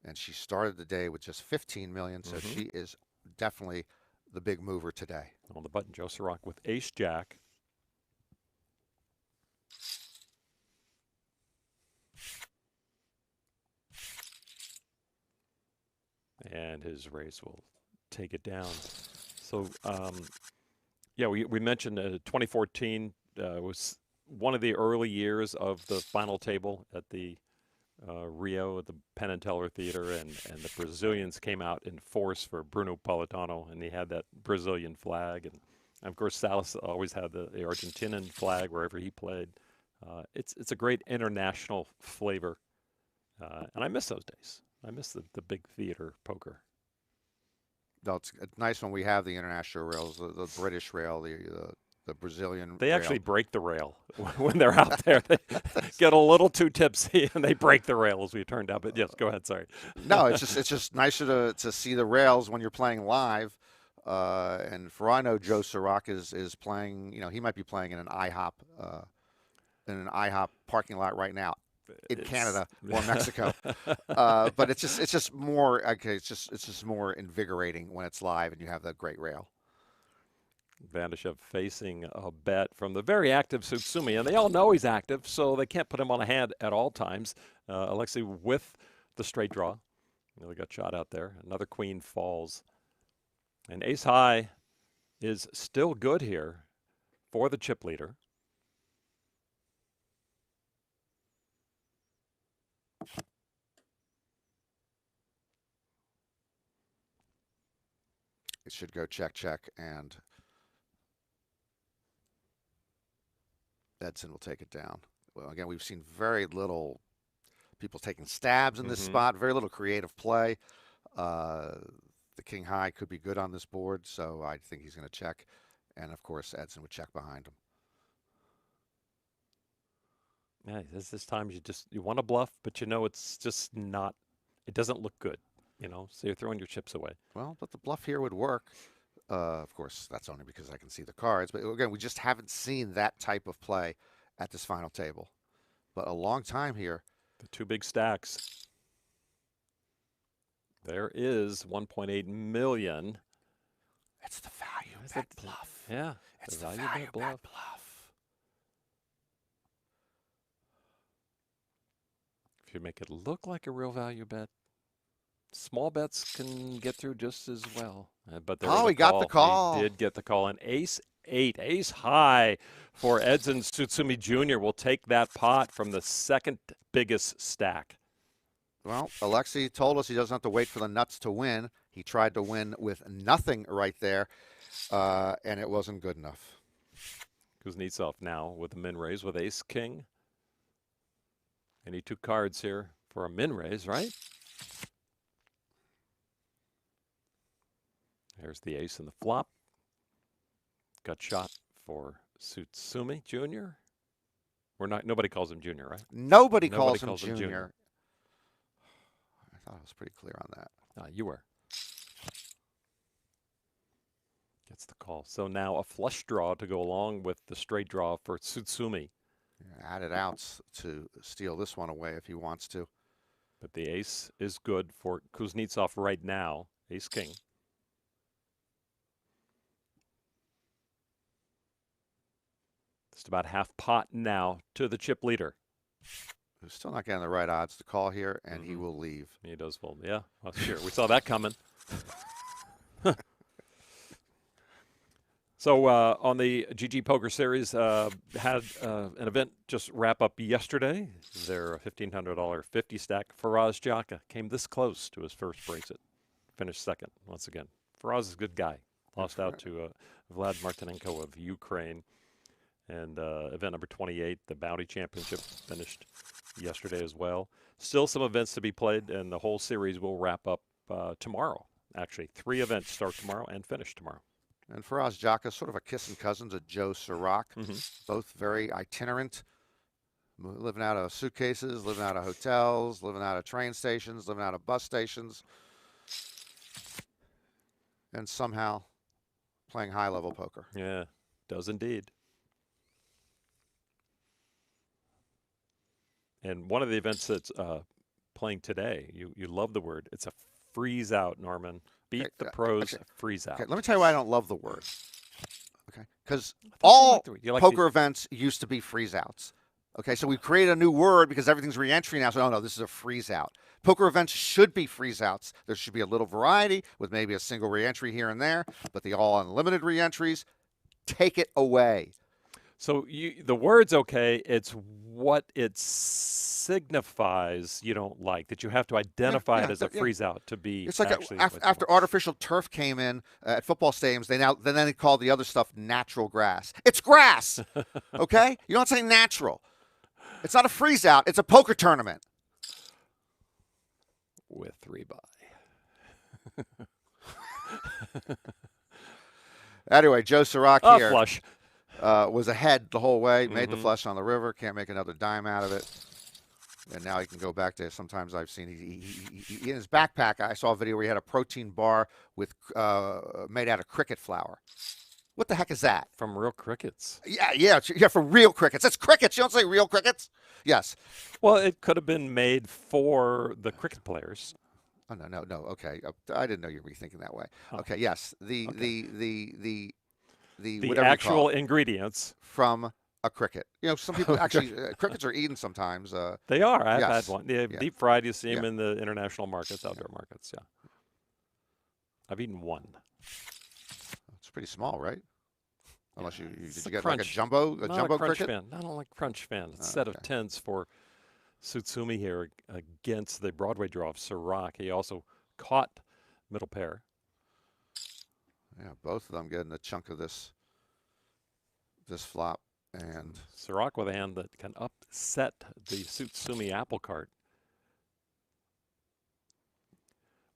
And she started the day with just 15 million, so she is definitely the big mover today. On the button, Joe Sorak with Ace Jack. And his raise will take it down. So, yeah, we mentioned 2014 was one of the early years of the final table at the Rio at the Penn and Teller Theater, and the Brazilians came out in force for Bruno Politano, and he had that Brazilian flag. And of course, Salas always had the Argentinian flag wherever he played. It's a great international flavor, and I miss those days. I miss the big theater poker. No, it's nice when we have the international rails, the British rail, the Brazilian They rail. actually break the rail when they're out there. They get a little too tipsy and they break the rail, as we turned out. But yes, go ahead. Sorry. No, it's just nicer to see the rails when you're playing live. And for all I know, Joe Sorak is playing. You know, he might be playing in an IHOP parking lot right now in Canada or Mexico. But it's just more okay. It's just more invigorating when it's live and you have that great rail. Van Dijkev facing a bet from the very active Tsutsumi, and they all know he's active, so they can't put him on a hand at all times. Alexey with the straight draw. Really got shot out there. Another queen falls. And ace high is still good here for the chip leader. It should go check, check, and Edson will take it down. Well, again, we've seen very little people taking stabs in this spot, very little creative play. The king high could be good on this board, so I think he's going to check. And, of course, Edson would check behind him. Yeah, this time you want to bluff, but you know it's just not, it doesn't look good, you know, so you're throwing your chips away. Well, but the bluff here would work. Of course, that's only because I can see the cards. But, again, we just haven't seen that type of play at this final table. But a long time here. The two big stacks. There is 1.8 million. It's the value bet bluff. Yeah, it's the value bet bluff. If you make it look like a real value bet, Small bets can get through just as well. But there he got the call. He did get the call. And ace-8, ace high for Edson Tsutsumi Jr. will take that pot from the second biggest stack. Well, Alexey told us he doesn't have to wait for the nuts to win. He tried to win with nothing right there, and it wasn't good enough. Kuznetsov now with a min raise with ace-king. Any two cards here for a min raise, right? There's the ace and the flop. Got shot for Tsutsumi Jr. Nobody calls him Junior, right? Nobody calls him Junior. I thought I was pretty clear on that. You were. Gets the call. So now a flush draw to go along with the straight draw for Tsutsumi. Added outs to steal this one away if he wants to. But the ace is good for Kuznetsov right now. Ace-king. Just about half pot now to the chip leader. Who's still not getting the right odds to call here, and he will leave. He does fold. Yeah, well, sure. We saw that coming. So on the GG Poker Series, had an event just wrap up yesterday. Their $1,500 50 stack. Faraz Jaka came this close to his first bracelet. Finished second once again. Faraz is a good guy. Lost out to Vlad Martinenko of Ukraine. And event number 28, the Bounty Championship, finished yesterday as well. Still some events to be played, and the whole series will wrap up tomorrow. Actually, 3 events start tomorrow and finish tomorrow. And Faraz Jaka, sort of a kissing cousin to Joe Sorak. Both very itinerant, living out of suitcases, living out of hotels, living out of train stations, living out of bus stations, and somehow playing high-level poker. Yeah, does indeed. And one of the events that's playing today, you love the word. It's a freeze out, Norman. Beat the pros, freeze out. Okay, let me tell you why I don't love the word. Okay, because all poker events used to be freeze outs. Okay, so we created a new word because everything's re-entry now. So, no, this is a freeze out. Poker events should be freeze outs. There should be a little variety with maybe a single re-entry here and there, but the all unlimited re-entries, take it away. So the word's okay. It's what it signifies you don't like, that you have to identify it as a freeze out to be. It's like after artificial turf came in at football stadiums, then they called the other stuff natural grass. It's grass, okay? You don't say natural. It's not a freeze out. It's a poker tournament. With 3-buy. Anyway, Joe Sorak here. Flush. Was ahead the whole way, made the flush on the river, can't make another dime out of it. And now he can go back to, sometimes I've seen, he in his backpack, I saw a video where he had a protein bar with made out of cricket flour. What the heck is that? From real crickets. Yeah, from real crickets. That's crickets. You don't say real crickets? Yes. Well, it could have been made for the cricket players. Oh, no. Okay. I didn't know you were thinking that way. Okay, yes. The actual ingredients from a cricket. You know, some people actually crickets are eaten sometimes. They are. I've had one. Deep fried. You see them in the international markets, outdoor markets. Yeah, I've eaten one. It's pretty small, right? Unless did you get crunch. Like a jumbo crunch cricket? Fan. I don't like crunch fan. It's a set of 10s for Tsutsumi here against the Broadway draw of Sorak. He also caught middle pair. Yeah, both of them getting a chunk of this flop. And Sorak with a hand that can upset the Tsutsumi apple cart.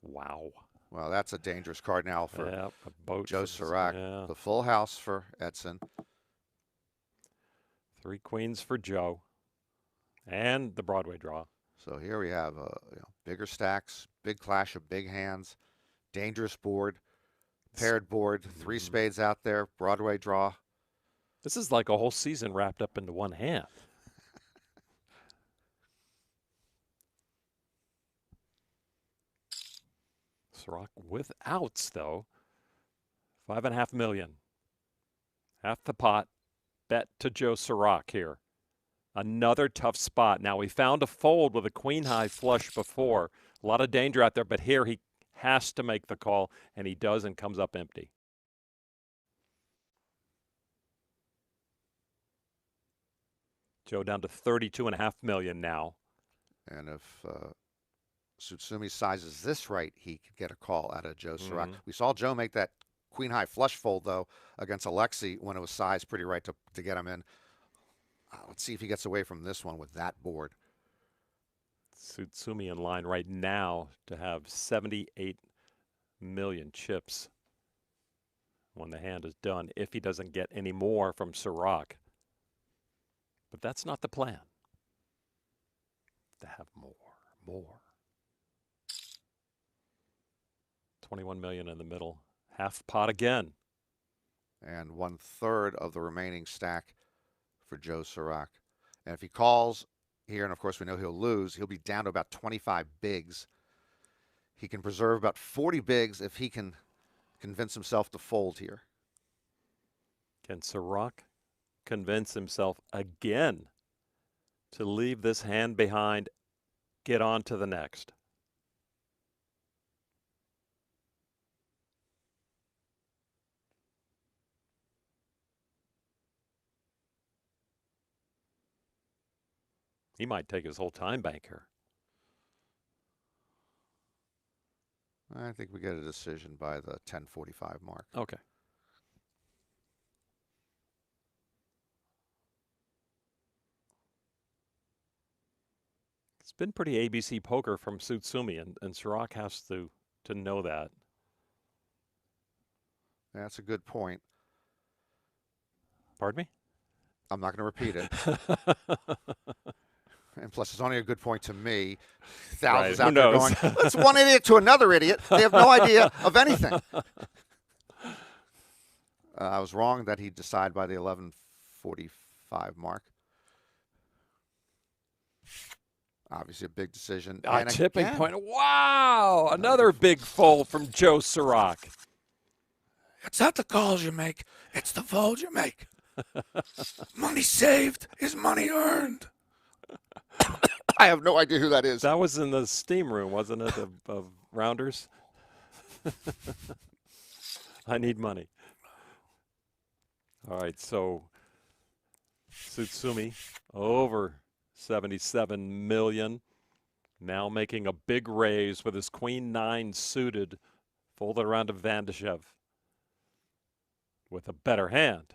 Wow. Well, that's a dangerous card now for Joe Sorak. Yeah. The full house for Edson. 3 queens for Joe. And the Broadway draw. So here we have bigger stacks, big clash of big hands, dangerous board, paired board, 3 spades out there, Broadway draw. This is like a whole season wrapped up into one hand. Sorak with outs, though. $5.5 million. Half the pot. Bet to Joe Sorak here. Another tough spot. Now, we found a fold with a queen high flush before. A lot of danger out there, but here he has to make the call, and he does and comes up empty. Joe down to $32.5 million now. And if Tsutsumi sizes this right, he could get a call out of Joe Sorak. We saw Joe make that queen high flush fold, though, against Alexey when it was sized pretty right to get him in. Let's see if he gets away from this one with that board. Tsutsumi in line right now to have 78 million chips when the hand is done, if he doesn't get any more from Sorak. But that's not the plan. To have more. 21 million in the middle. Half pot again. And 1/3 of the remaining stack for Joe Sorak. And if he calls here, and of course we know he'll lose, he'll be down to about 25 bigs. He can preserve about 40 bigs if he can convince himself to fold here. Can Sorak convince himself again to leave this hand behind, get on to the next? He might take his whole time bank here. I think we get a decision by the 10:45 mark. Okay. It's been pretty ABC poker from Tsutsumi, and Sorak has to know that. That's a good point. Pardon me? I'm not going to repeat it. And plus, it's only a good point to me. Thousands out there going, it's one idiot to another idiot. They have no idea of anything. I was wrong that he'd decide by the 11:45 mark. Obviously, a big decision. And tipping point. Wow! Another big fold from Joe Sorak. It's not the calls you make, it's the folds you make. Money saved is money earned. I have no idea who that is. That was in the steam room, wasn't it, of Rounders? I need money. All right, so Tsutsumi over 77 million. Now making a big raise with his queen 9 suited, folded around to Van Dijkev with a better hand.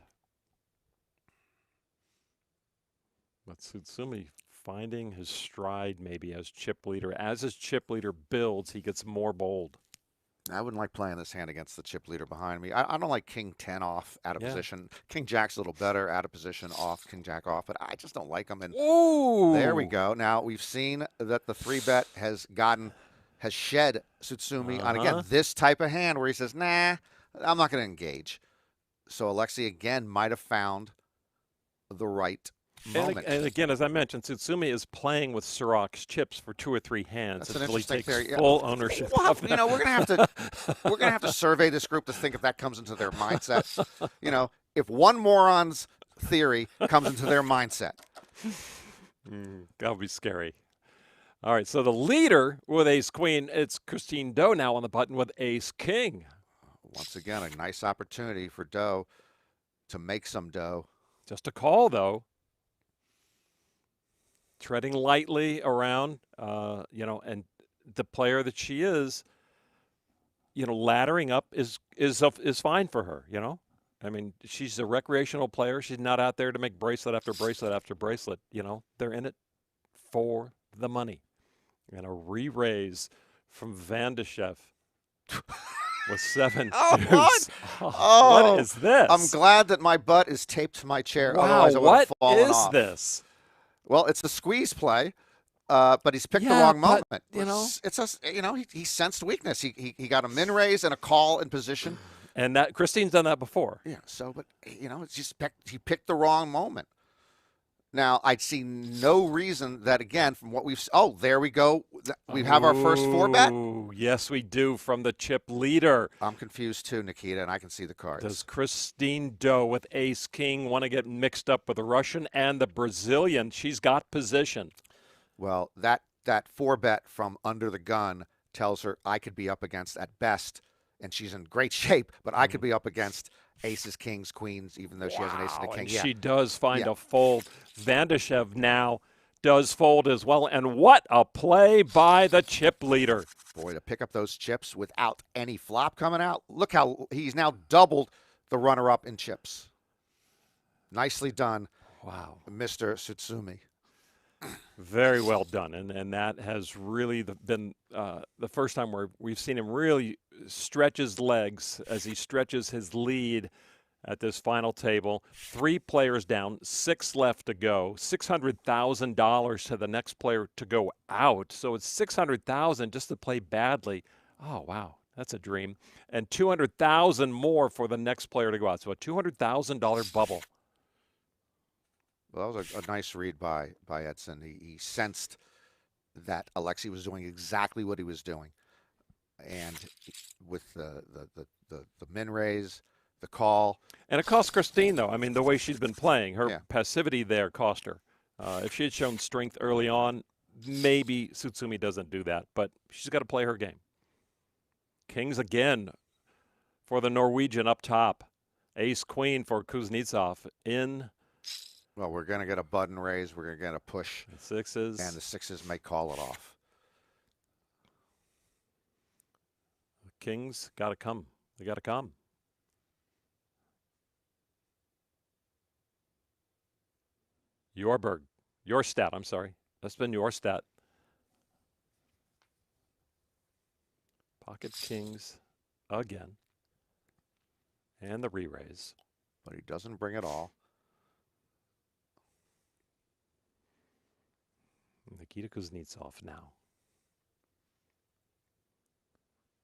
But Tsutsumi finding his stride maybe as chip leader. As his chip leader builds, he gets more bold. I wouldn't like playing this hand against the chip leader behind me. I don't like King 10 off out of position. King Jack's a little better out of position off, King Jack off, but I just don't like him. And there we go. Now we've seen that the 3-bet has shed Tsutsumi on, again, this type of hand where he says, nah, I'm not going to engage. So Alexey again might have found the right moment. And again, as I mentioned, Tsutsumi is playing with Sorak's chips for 2 or 3 hands That's an until he interesting takes theory. full ownership. We'll of have, you know, we're gonna have to survey this group to think if that comes into their mindset. You know, if one moron's theory comes into their mindset, that'll be scary. All right, so the leader with Ace Queen, it's Christine Doe now on the button with Ace King. Once again, a nice opportunity for Doe to make some dough. Just a call, though. Treading lightly around, you know, and the player that she is, you know, laddering up is fine for her, you know. I mean, she's a recreational player. She's not out there to make bracelet after bracelet after bracelet, you know. They're in it for the money. And a re-raise from Van Dijkev with 7 deuce. What is this? I'm glad that my butt is taped to my chair. Wow, Otherwise I would have fallen is off. this? Well, it's a squeeze play, but he's picked the wrong moment. You know, it's a, you know, he sensed weakness. He got a min raise and a call in position. And that Christine's done that before. Yeah. So, but you know, it's just he picked the wrong moment. Now, I'd see no reason that, again, from what we've... Oh, there we go. We have our first 4-bet? Yes, we do, from the chip leader. I'm confused, too, Nikita, and I can see the cards. Does Christine Doe with Ace-King want to get mixed up with the Russian and the Brazilian? She's got position. Well, that that 4-bet from under the gun tells her I could be up against, at best, and she's in great shape, but I could be up against aces, kings, queens, even though she has an ace and a king. And she does find a fold. Van Dijkev now does fold as well. And what a play by the chip leader. Boy, to pick up those chips without any flop coming out. Look how he's now doubled the runner-up in chips. Nicely done. Wow. Mr. Tsutsumi. Very well done. And that has really been the first time where we've seen him really stretch his legs as he stretches his lead at this final table. 3 players down, 6 left to go, $600,000 to the next player to go out. So it's $600,000 just to play badly. Oh, wow. That's a dream. And $200,000 more for the next player to go out. So a $200,000 bubble. Well, that was a nice read by Edson. He sensed that Alexey was doing exactly what he was doing. And with the min raise, the call. And it cost Christine, though. I mean, the way she's been playing, her passivity there cost her. If she had shown strength early on, maybe Tsutsumi doesn't do that. But she's got to play her game. Kings again for the Norwegian up top. Ace-queen for Kuznetsov in. Well, we're going to get a button raise. We're going to get a push. The 6s. And the 6s may call it off. The Kings got to come. They got to come. Your stat, I'm sorry. That's been your stat. Pocket Kings again. And the re-raise. But he doesn't bring it all. Nikita Kuznetsov now.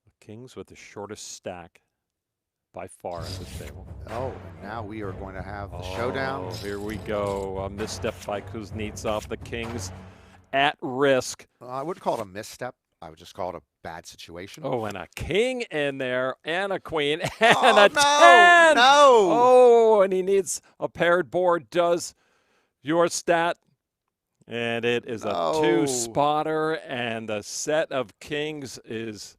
The Kings with the shortest stack by far at this table. Oh, and now we are going to have the showdown. Here we go. A misstep by Kuznetsov. The Kings at risk. I wouldn't call it a misstep. I would just call it a bad situation. Oh, and a king in there, and a queen, and a 10. No! Oh, and he needs a paired board. Does your stat. And it is a 2-spotter, and the set of kings is.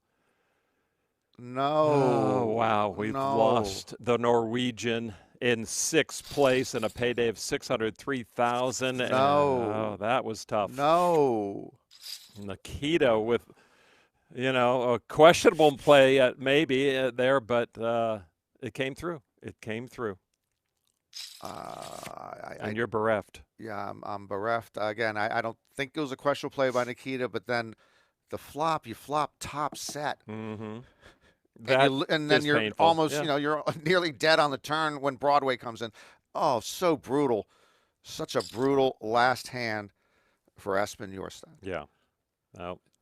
No. Oh, wow. We've lost the Norwegian in 6th place and a payday of $603,000. No. Oh, that was tough. No. Nikita with, a questionable play maybe there, but it came through. It came through. And you're bereft. Yeah, I'm bereft. Again, I don't think it was a questionable play by Nikita, but then the flop, you flop top set. Mm-hmm. And then you're painful. almost, you're nearly dead on the turn when Broadway comes in. Oh, so brutal. Such a brutal last hand for Espen Jorstad. Yeah.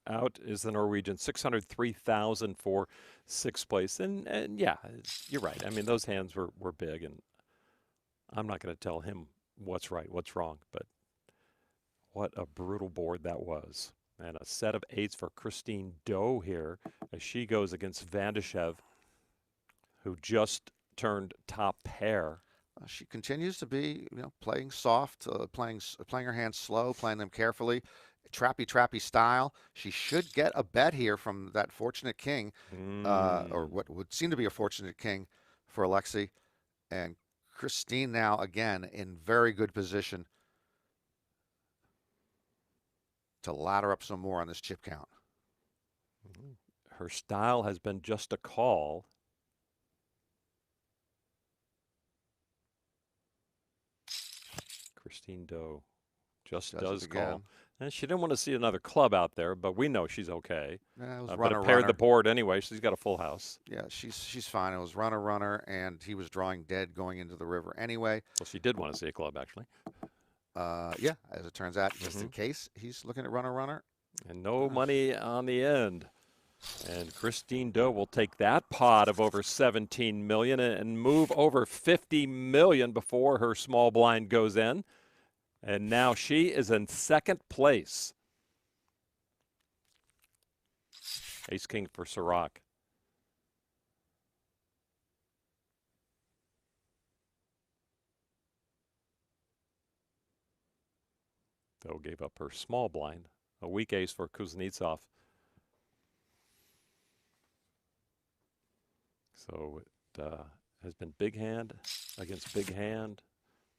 Out is the Norwegian, $603,000 for 6th place. And yeah, you're right. I mean, those hands were big, and I'm not going to tell him what's right, what's wrong, but what a brutal board that was. And a set of 8s for Christine Doe here as she goes against Van Dijkev, who just turned top pair. She continues to be, playing soft, playing her hands slow, playing them carefully, trappy style. She should get a bet here from that fortunate king, or what would seem to be a fortunate king for Alexey. And Christine now again in very good position to ladder up some more on this chip count. Her style has been just a call. Christine Doe just does call. And she didn't want to see another club out there, but we know she's okay. Yeah, it was but it paired the board anyway. She's got a full house. Yeah, she's fine. It was runner, and he was drawing dead going into the river anyway. Well, she did want to see a club, actually. Yeah, as it turns out, just in case, he's looking at runner. And no money on the end. And Christine Doe will take that pot of over $17 million and move over $50 million before her small blind goes in. And now she is in 2nd place. Ace-king for Sorak. Doe gave up her small blind a weak ace for Kuznetsov. So it has been big hand against big hand.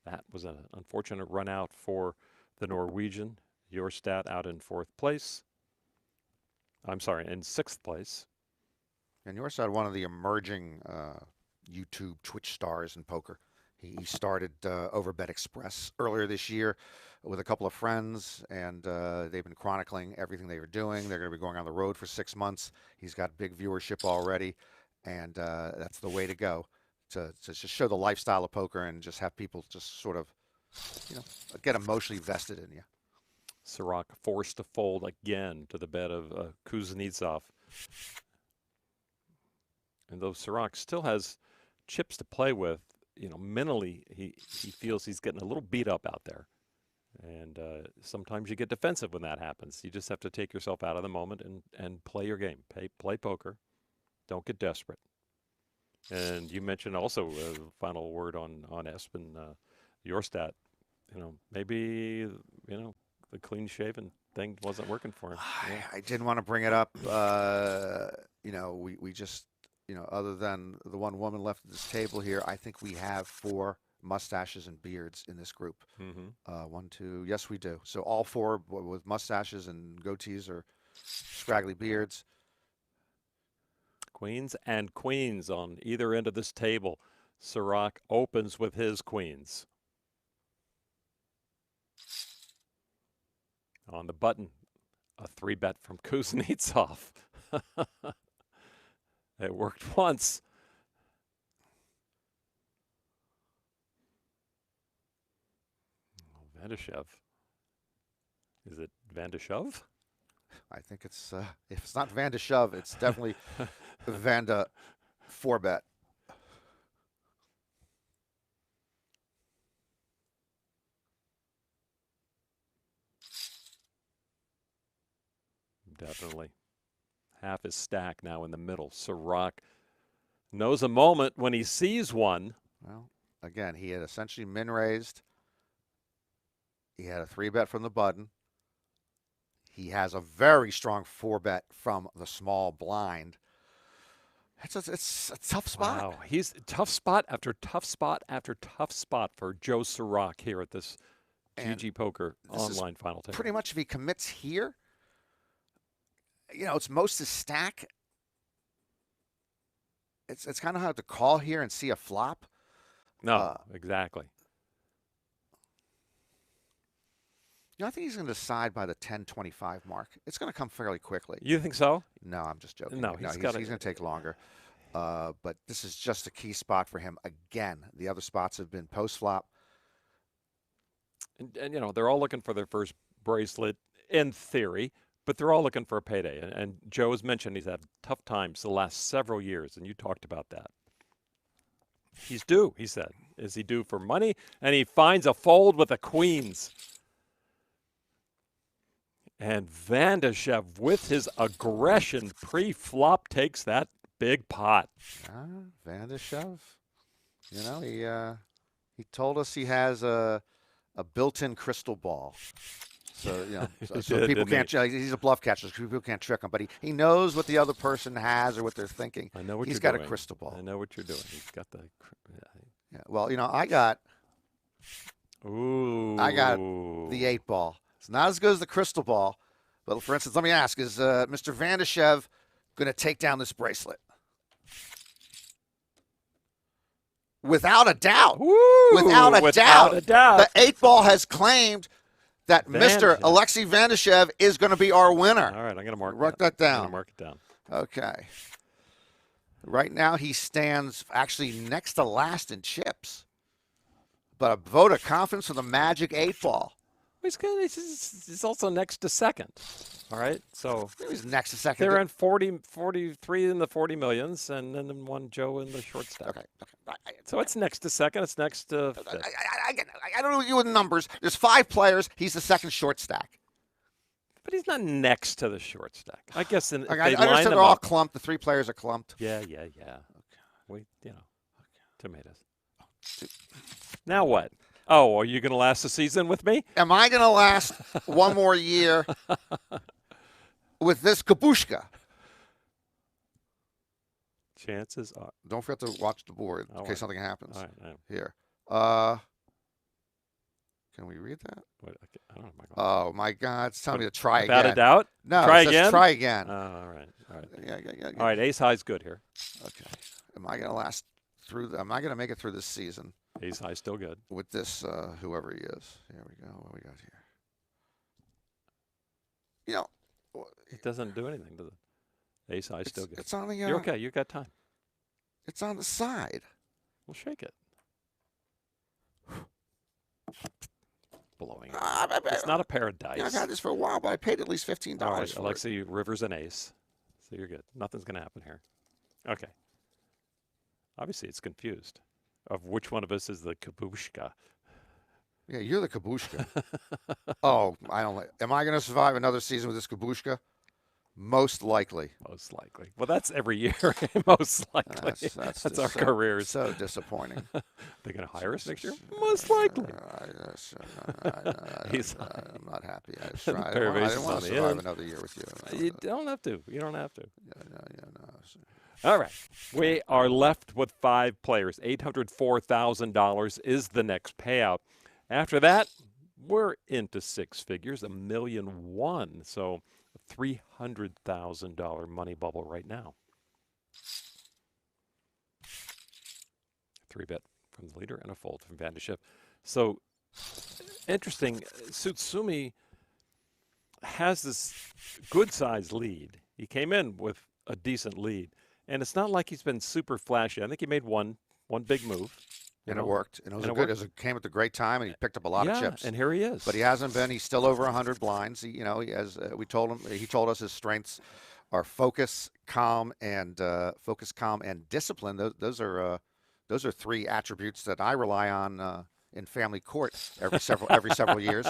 That was an unfortunate run out for the Norwegian. Jorstad out in 4th place. I'm sorry, in 6th place. And Jorstad, one of the emerging YouTube Twitch stars in poker. He started Overbet Express earlier this year with a couple of friends, and they've been chronicling everything they were doing. They're going to be going on the road for 6 months. He's got big viewership already, and that's the way to go, to just show the lifestyle of poker and just have people just sort of, get emotionally vested in you. Sorak forced to fold again to the bet of Kuznetsov. And though Sorak still has chips to play with, mentally he feels he's getting a little beat up out there. And sometimes you get defensive when that happens. You just have to take yourself out of the moment and play your game. Play poker. Don't get desperate. And you mentioned also final word on Espen Jorstad. Maybe the clean-shaven thing wasn't working for him. Yeah. I didn't want to bring it up. We just, other than the one woman left at this table here, I think we have 4 mustaches and beards in this group. Mm-hmm. 1, 2, yes, we do. So all 4 with mustaches and goatees or scraggly beards. Queens and queens on either end of this table. Sorak opens with his queens. On the button, a 3-bet from Kuznetsov. It worked once. Van Dijkev. Is it Van Dijkev? I think it's, if it's not Van Dijkev, it's definitely Vanda 4-bet. Definitely. Half his stack now in the middle. Sorak knows a moment when he sees one. Well, again, he had essentially min-raised. He had a 3-bet from the button. He has a very strong 4-bet from the small blind. It's a tough spot. Wow, he's tough spot after tough spot after tough spot for Joe Sorak here at this GGPoker online final table. Pretty much if he commits here, it's most his stack. It's kind of hard to call here and see a flop. No, exactly. I think he's going to decide by the 10-25 mark. It's going to come fairly quickly. You think so? No, I'm just joking. No, he's going to take longer. But this is just a key spot for him. Again, the other spots have been post-flop. And they're all looking for their first bracelet in theory, but they're all looking for a payday. And Joe has mentioned he's had tough times the last several years, and you talked about that. He's due, he said. Is he due for money? And he finds a fold with the queens. And Van Dijkev, with his aggression pre-flop, takes that big pot. Van Dijkev, he told us he has a built-in crystal ball. So, so people can't. He's a bluff catcher, so people can't trick him. But he knows what the other person has or what they're thinking. I know what he's you're got doing. a crystal ball. I know what you're doing. He's got the. Yeah. Well, I got. Ooh. I got the 8-ball. It's not as good as the crystal ball, but for instance, let me ask: is Mr. Van Dijkev going to take down this bracelet? Without a doubt. Woo! Without a doubt. The 8-ball has claimed that Mr. Alexey Van Dijkev is going to be our winner. All right, I'm going to mark that down. I'm going to mark it down. Okay. Right now, he stands actually next to last in chips, but a vote of confidence for the magic 8-ball. He's good. He's also next to second. All right, so he's next to second. They're in 43 in the 40 millions, and then one Joe in the short stack. Okay. So it's next to second. It's next to fifth. I don't know you with numbers. There's 5 players. He's the second short stack. But he's not next to the short stack. I guess I understand they're all clumped. The 3 players are clumped. Yeah. Okay. Tomatoes. Now what? Oh, are you going to last the season with me? Am I going to last one more year with this kabushka? Chances are. Don't forget to watch the board in All case right. something happens. All right. Here. Can we read that? Wait, I don't know. Oh, my God. It's telling me to try Without again. a doubt? No, Try it says again? try again. All right. Yeah. All right, ace high's good here. Okay. Am I going to last through? Am I going to make it through this season? Ace high's still good. With this, whoever he is. Here we go. What we got here? You know. It doesn't do anything, does it? Ace high's still good. It's on the. You're okay. You got time. It's on the side. We'll shake it. Blowing it. It's not a pair of dice. I've had this for a while, but I paid at least $15 All right, for Alexey, river's an ace. So you're good. Nothing's going to happen here. Okay. Obviously, it's confused of which one of us is the kabushka. Yeah, you're the kabushka. Oh, I don't like. Am I going to survive another season with this kabushka? Most likely. Most likely. Well, that's every year. Most likely. That's our just careers. So disappointing. They're going to hire us next year? Most likely. I'm not happy. I The pair of didn't aces want on to the survive end. another year with you. You don't have to. You don't have to. No. All right. We are left with 5 players. $804,000 is the next payout. After that, we're into 6 figures, $1.1 million. So a $300,000 money bubble right now. 3-bet from the leader and a fold from Van Dijkev. So interesting. Tsutsumi has this good-sized lead. He came in with a decent lead. And it's not like he's been super flashy. I think he made one big move. And it worked. And it was good. It came at the great time, and he picked up a lot of chips. And here he is. But he hasn't been. He's still over 100 blinds. He has. We told him. He told us his strengths are focus, calm, and discipline. Those are 3 attributes that I rely on in family court every several years,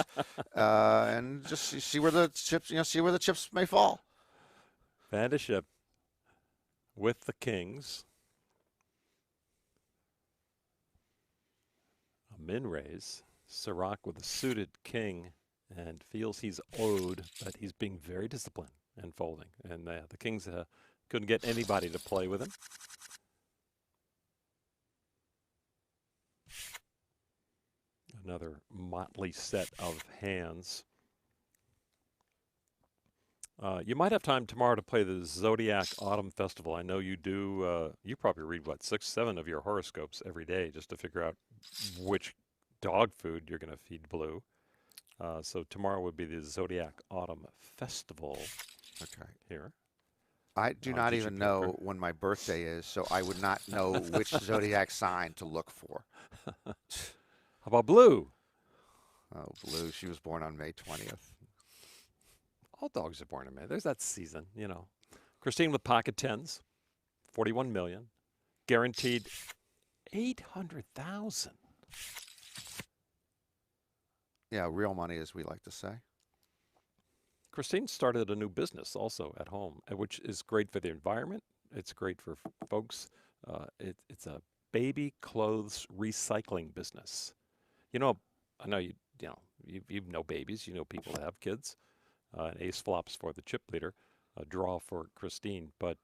and just see where the chips. See where the chips may fall. Van Dijkev with the kings. A min raise. Sorak with a suited king and feels he's owed, but he's being very disciplined and folding. And the kings couldn't get anybody to play with him. Another motley set of hands. You might have time tomorrow to play the Zodiac Autumn Festival. I know you do. You probably read, 6, 7 of your horoscopes every day just to figure out which dog food you're going to feed Blue. So tomorrow would be the Zodiac Autumn Festival. Okay. Here. I do not even know when my birthday is, so I would not know which zodiac sign to look for. How about Blue? Oh, Blue. She was born on May 20th. All dogs are born in May. There's that season, Christine with pocket tens, 41 million, guaranteed 800,000. Yeah, real money, as we like to say. Christine started a new business also at home, which is great for the environment. It's great for folks. It's a baby clothes recycling business. I know you know babies. You know people that have kids. An ace flops for the chip leader, a draw for Christine. But,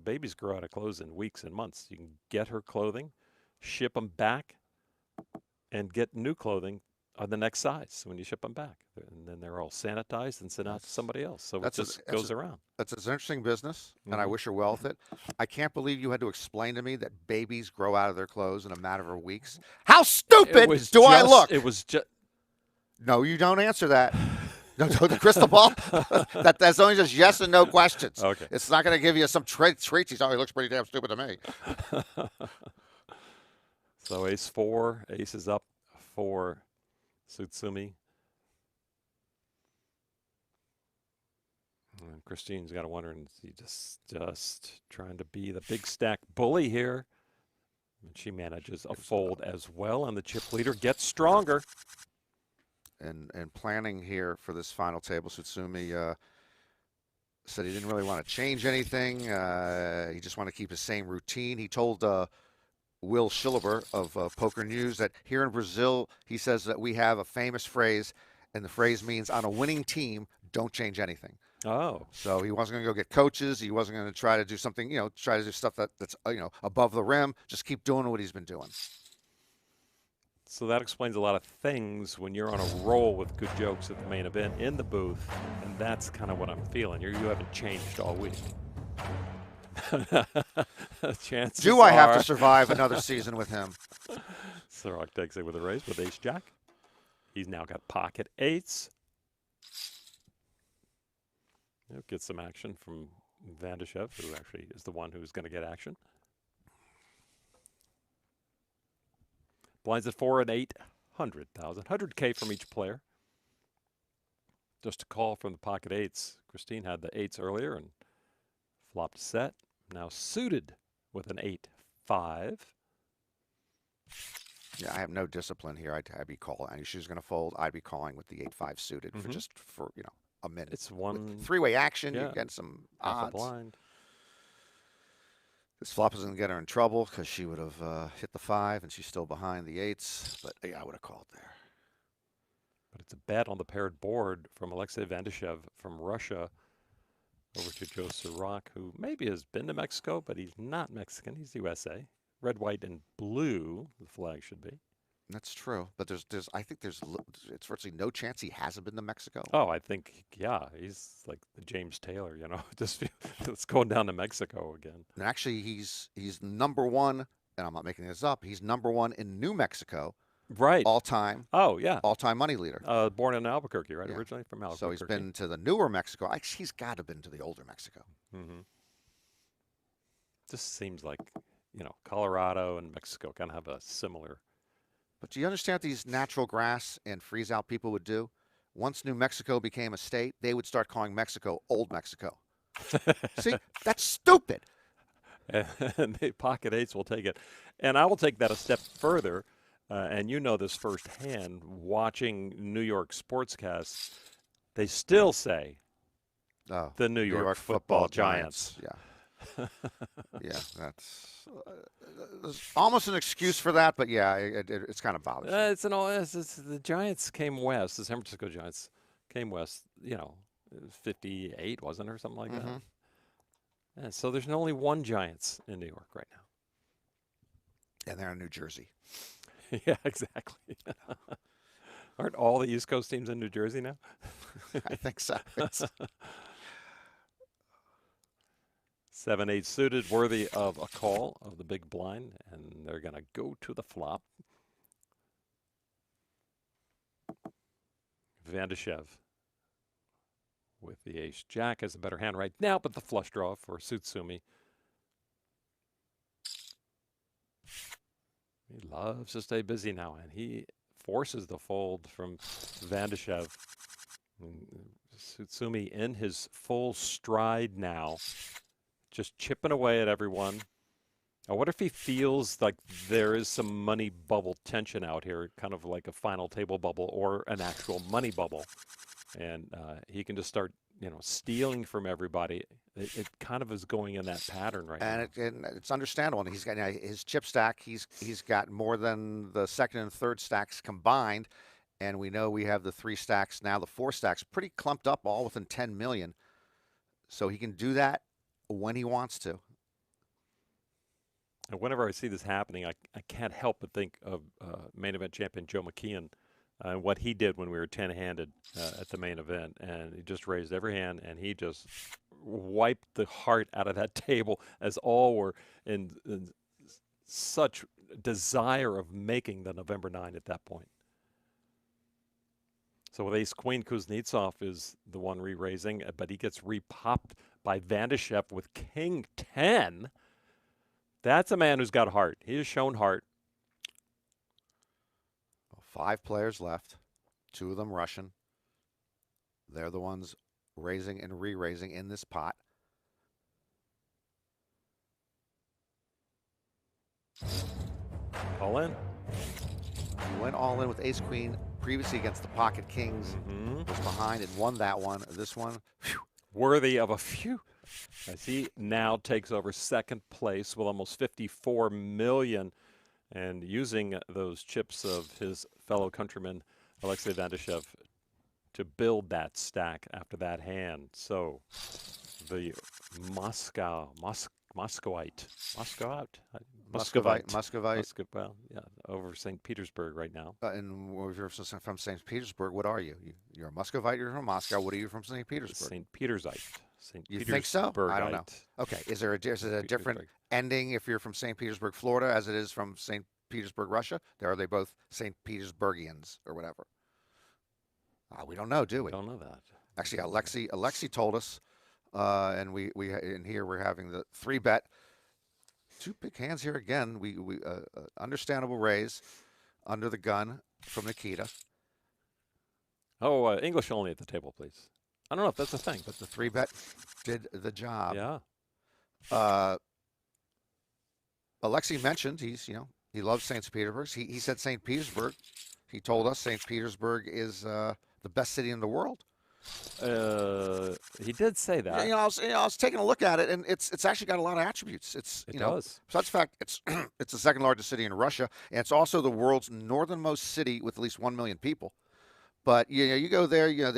babies grow out of clothes in weeks and months. You can get her clothing, ship them back, and get new clothing on the next size when you ship them back. And then they're all sanitized and sent out to somebody else. So it just goes around. That's an interesting business, and I wish her well with it. I can't believe you had to explain to me that babies grow out of their clothes in a matter of weeks. How stupid do I look? It was just... No, you don't answer that. No, the crystal ball? That's only just yes and no questions. Okay. It's not going to give you some treats. He looks pretty damn stupid to me. So ace 4, ace is up for Tsutsumi. And Christine's got to wonder, and he just trying to be the big stack bully here. And she manages a fold as well, and the chip leader gets stronger. And planning here for this final table, Tsutsumi said he didn't really want to change anything. He just wanted to keep his same routine. He told Will Schilleber of Poker News that here in Brazil, he says that we have a famous phrase, and the phrase means on a winning team, don't change anything. Oh. So he wasn't going to go get coaches. He wasn't going to try to do something, try to do stuff that's above the rim. Just keep doing what he's been doing. So that explains a lot of things when you're on a roll with good jokes at the main event in the booth, and that's kind of what I'm feeling. You haven't changed all week. Chances Do I have are- to survive another season with him? Sorak takes it with a raise with ace-jack. He's now got pocket eights. He'll get some action from Van Dijkev, who actually is the one who's going to get action. Blinds at 4 and 800,000. 100K from each player. Just a call from the pocket eights. Christine had the eights earlier and flopped a set. Now suited with an 8-5. Yeah, I have no discipline here. I'd be calling. I knew she was going to fold. I'd be calling with the 8-5 suited for a minute. It's one with three-way action. Yeah. You get some Half a odds. blind. This flop is going to get her in trouble because she would have hit the 5 and she's still behind the 8s. But yeah, I would have called there. But it's a bet on the paired board from Alexey Van Dijkev from Russia over to Joe Sorak, who maybe has been to Mexico, but he's not Mexican. He's USA. Red, white, and blue, the flag should be. That's true. But I think it's virtually no chance he hasn't been to Mexico. Oh, I think, yeah, he's like the James Taylor, just let's go down to Mexico again. And actually, he's number one, and I'm not making this up, he's number one in New Mexico. Right. All time. Oh, yeah. All-time money leader. Born in Albuquerque, right? Yeah. Originally from Albuquerque. So he's been to the newer Mexico. He's got to have been to the older Mexico. Mm-hmm. Just seems like, Colorado and Mexico kind of have a similar. But do you understand what these natural grass and freeze-out people would do? Once New Mexico became a state, they would start calling Mexico Old Mexico. See, that's stupid. And the pocket eights will take it. And I will take that a step further. And you know this firsthand, watching New York sportscasts, they still say the New York football Giants. Yeah. Yeah, that's there's almost an excuse for that, but yeah, it's kind of bothersome. It's the Giants came west. The San Francisco Giants came west. It was 58, wasn't it, or something like that? And so there's only one Giants in New York right now, and they're in New Jersey. Yeah, exactly. Aren't all the East Coast teams in New Jersey now? I think so. 7-8 suited, worthy of a call of the big blind, and they're going to go to the flop. Van Dijkev with the ace-jack as a better hand right now, but the flush draw for Tsutsumi. He loves to stay busy now, and he forces the fold from Van Dijkev. Tsutsumi in his full stride now, just chipping away at everyone. I wonder if he feels like there is some money bubble tension out here, kind of like a final table bubble or an actual money bubble. And he can just start, stealing from everybody. It kind of is going in that pattern right now. And it's understandable. And he's got his chip stack. He's got more than the second and third stacks combined. And we know we have the 3 stacks now, the 4 stacks, pretty clumped up, all within 10 million. So he can do that when he wants to. And whenever I see this happening, I can't help but think of main event champion Joe McEachern and what he did when we were 10-handed at the main event. And he just raised every hand, and he just wiped the heart out of that table as all were in such desire of making the November 9 at that point. So with ace-queen, Kuznetsov is the one re-raising, but he gets re-popped by Van Dijkev with king 10. That's a man who's got heart. He has shown heart. 5 players left, 2 of them Russian. They're the ones raising and re-raising in this pot. All in. He went all in with ace-queen previously against the pocket kings. Was behind and won that one. This one, whew. Worthy of a few. As he now takes over second place with almost 54 million and using those chips of his fellow countryman Alexey Van Dijkev to build that stack after that hand. So the Muscovite, well, yeah, over St. Petersburg right now. And if you're from St. Petersburg, what are you? You're a Muscovite. You're from Moscow. What are you from St. Petersburg? St. Petersite. You think so? I don't know. Okay. Is it a different ending if you're from St. Petersburg, Florida, as it is from St. Petersburg, Russia? Are they both St. Petersburgians or whatever? We don't know, do we? Don't know that. Actually, Alexey told us, and we in here we're having the 3-bet. 2 big hands here again. We understandable raise under the gun from Nikita. Oh, English only at the table, please. I don't know if that's a thing, but the 3-bet did the job. Yeah. Alexey mentioned he loves St. Petersburg. He said St. Petersburg. He told us St. Petersburg is the best city in the world. He did say that. I was taking a look at it, and it's actually got a lot of attributes. It does. Besides the fact it's the second largest city in Russia, and it's also the world's northernmost city with at least 1 million people. But you go there, you got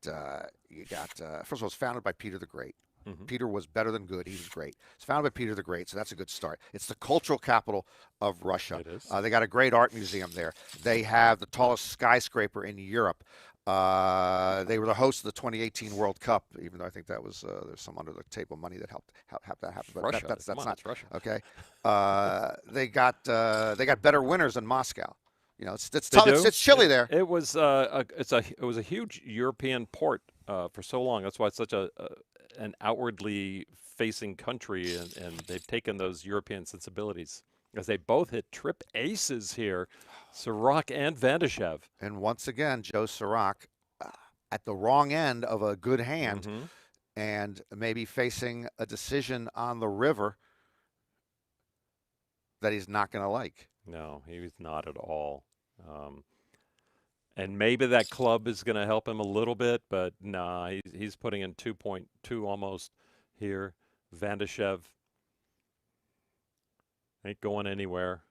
first of all, it's founded by Peter the Great. Mm-hmm. Peter was better than good. He was great. It's founded by Peter the Great, so that's a good start. It's the cultural capital of Russia. It is. They got a great art museum there. They have the tallest skyscraper in Europe. They were the host of the 2018 World Cup, even though I think that was there's some under the table money that helped that happen. But Russia. that's not Russia. Okay. They got better winners than Moscow. It's chilly there. It was a huge European port for so long. That's why it's such an outwardly facing country, and they've taken those European sensibilities as they both hit trip aces here, Sorak and Van Dijkev. And once again, Joe Sorak at the wrong end of a good hand, Mm-hmm. and maybe facing a decision on the river that he's not going to like. No, he was not at all. And maybe that club is going to help him a little bit, but nah, he's putting in 2.2 almost here. Van Dijkev ain't going anywhere.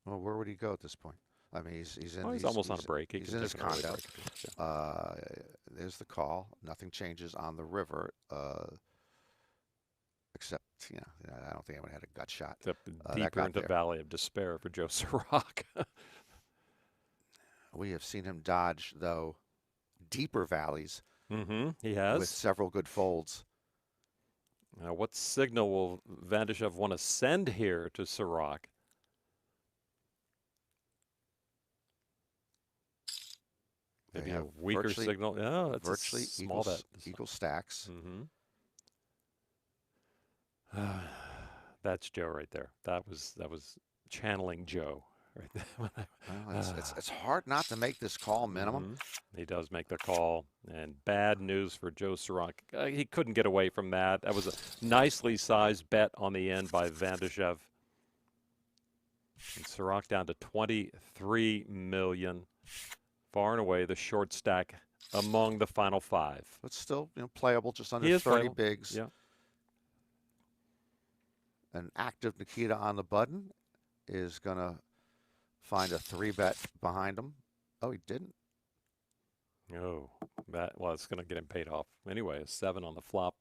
Well, where would he go at this point? I mean, he's almost on a break. He's in his condo. There's the call. Nothing changes on the river, except I don't think anyone had a gut shot. Except deeper into the Valley of Despair for Joe Sorak. We have seen him dodge, though, deeper valleys. Mm-hmm. He has. With several good folds. Now, what signal will Van Dijkev want to send here to Sorak? Maybe a weaker signal. Yeah, that's virtually small bet. Equal stacks. Mm-hmm. That's Joe right there. That was channeling Joe. Right. Well, it's hard not to make this call minimum. Mm-hmm. He does make the call, and bad news for Joe Sorak. He couldn't get away from that. That was a nicely sized bet on the end by Van Dijkev. And Sorak down to 23 million, far and away the short stack among the final 5. But still, playable, just under 30 playable. bigs. Yeah. An active Nikita on the button is gonna find a 3-bet behind him. Oh, he didn't. Oh, it's going to get him paid off. Anyway, a 7 on the flop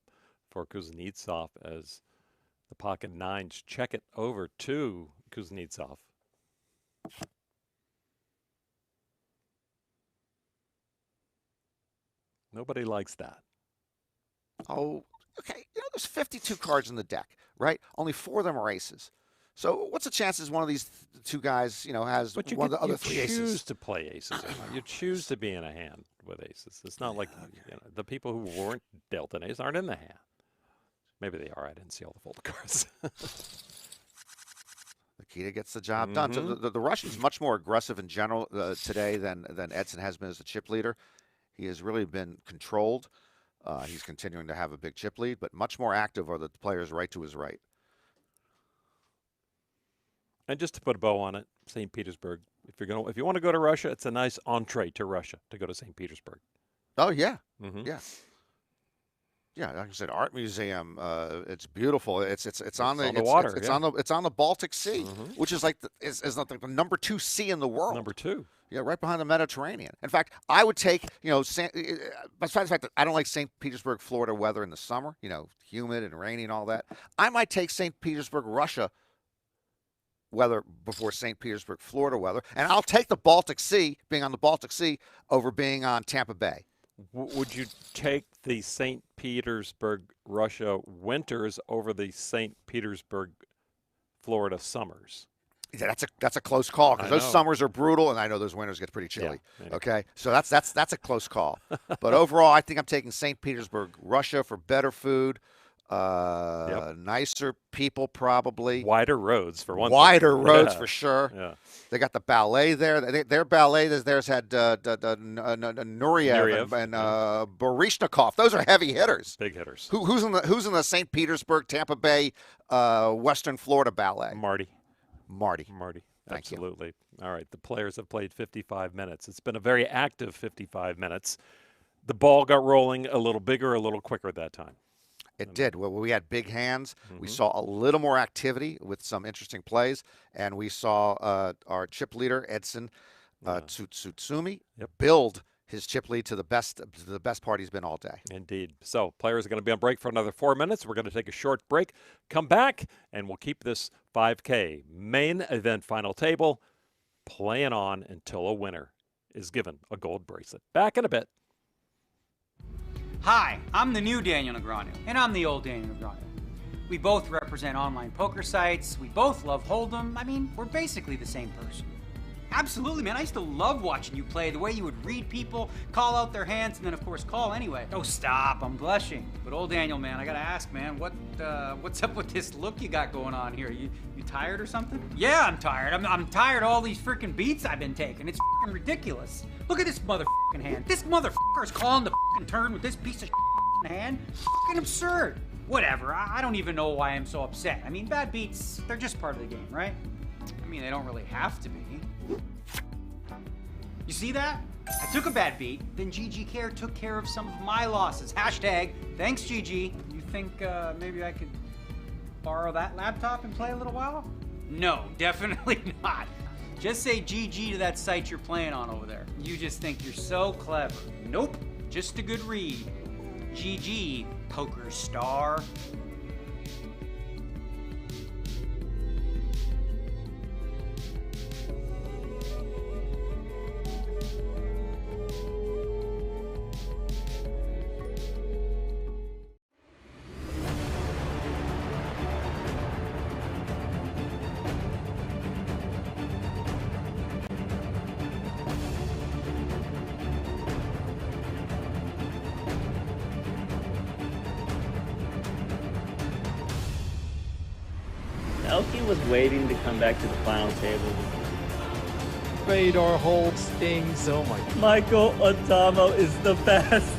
for Kuznetsov as the pocket 9s check it over to Kuznetsov. Nobody likes that. Oh, okay. There's 52 cards in the deck, right? Only 4 of them are aces. So what's the chances one of these 2 guys, has one of the other 3 aces? You choose to play aces. You choose to be in a hand with aces. It's not like the people who weren't dealt an ace aren't in the hand. Maybe they are. I didn't see all the folded cards. Nikita gets the job done. So the Russian's much more aggressive in general today than Edson has been as the chip leader. He has really been controlled. He's continuing to have a big chip lead, but much more active are the players right to his right. And just to put a bow on it, St. Petersburg. If you want to go to Russia, it's a nice entree to Russia to go to St. Petersburg. Oh yeah, mm-hmm. Yeah. Yeah, like I said, art museum. It's beautiful. It's on the water. It's on the Baltic Sea, which is like is like the number 2 sea in the world. Number 2. Yeah, right behind the Mediterranean. In fact, I would take, besides the fact that I don't like St. Petersburg, Florida weather in the summer, humid and rainy and all that, I might take St. Petersburg, Russia weather before St. Petersburg, Florida weather. And I'll take the Baltic Sea, being on the Baltic Sea, over being on Tampa Bay. Would you take the St. Petersburg, Russia winters over the St. Petersburg, Florida summers? Yeah, that's a close call because those summers are brutal, and I know those winters get pretty chilly. Yeah, okay, so that's a close call. But overall, I think I'm taking St. Petersburg, Russia for better food, nicer people probably, wider roads for one. Wider roads for sure. Yeah, they got the ballet there. Their ballet theirs had Nureyev and Baryshnikov. Those are heavy hitters, big hitters. Who's in the St. Petersburg, Tampa Bay, Western Florida ballet? Marty. Absolutely. All right. The players have played 55 minutes. It's been a very active 55 minutes. The ball got rolling a little bigger, a little quicker that time. It did. Well, we had big hands. We saw a little more activity with some interesting plays, and we saw our chip leader Edson Tsutsumi build his chip lead to the best part he's been all day. Indeed. So players are going to be on break for another 4 minutes. We're going to take a short break, come back, and we'll keep this 5K main event final table playing on until a winner is given a gold bracelet. Back in a bit. Hi, I'm the new Daniel Negreanu, and I'm the old Daniel Negreanu. We both represent online poker sites. We both love Hold'em. I mean, we're basically the same person. Absolutely, man. I used to love watching you play, the way you would read people, call out their hands, and then, of course, call anyway. Oh, stop. I'm blushing. But old Daniel, man, I gotta ask, man, what's up with this look you got going on here? You tired or something? Yeah, I'm tired. I'm tired of all these freaking beats I've been taking. It's freaking ridiculous. Look at this motherfucking hand. This motherfucker's calling the freaking turn with this piece of hand. Freaking absurd. Whatever. I don't even know why I'm so upset. I mean, bad beats, they're just part of the game, right? I mean, they don't really have to be. You see that? I took a bad beat, then GG Care took care of some of my losses. Hashtag, thanks GG. You think maybe I could borrow that laptop and play a little while? No, definitely not. Just say GG to that site you're playing on over there. You just think you're so clever. Nope, just a good read. GG, poker star. Elke was waiting to come back to the final table. Fedor hold stings. Oh my God. Michael Adamo is the best.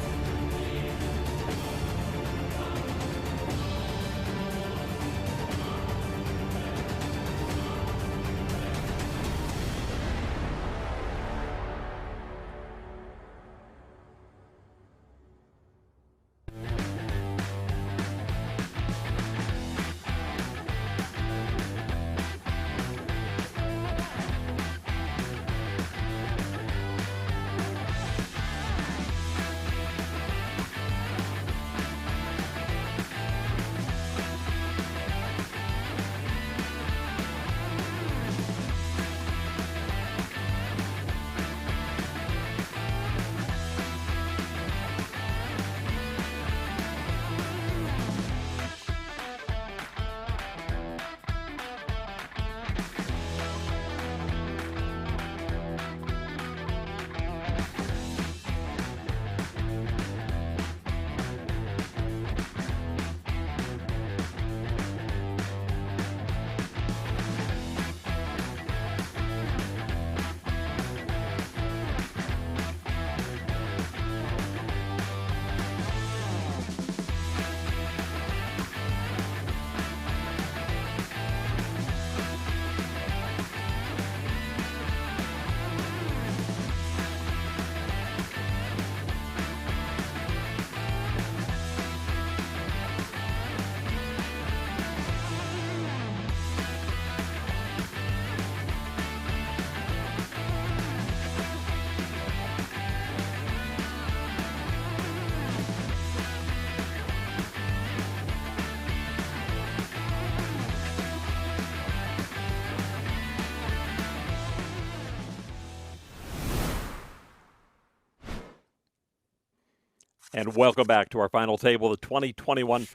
And welcome back to our final table, the 2021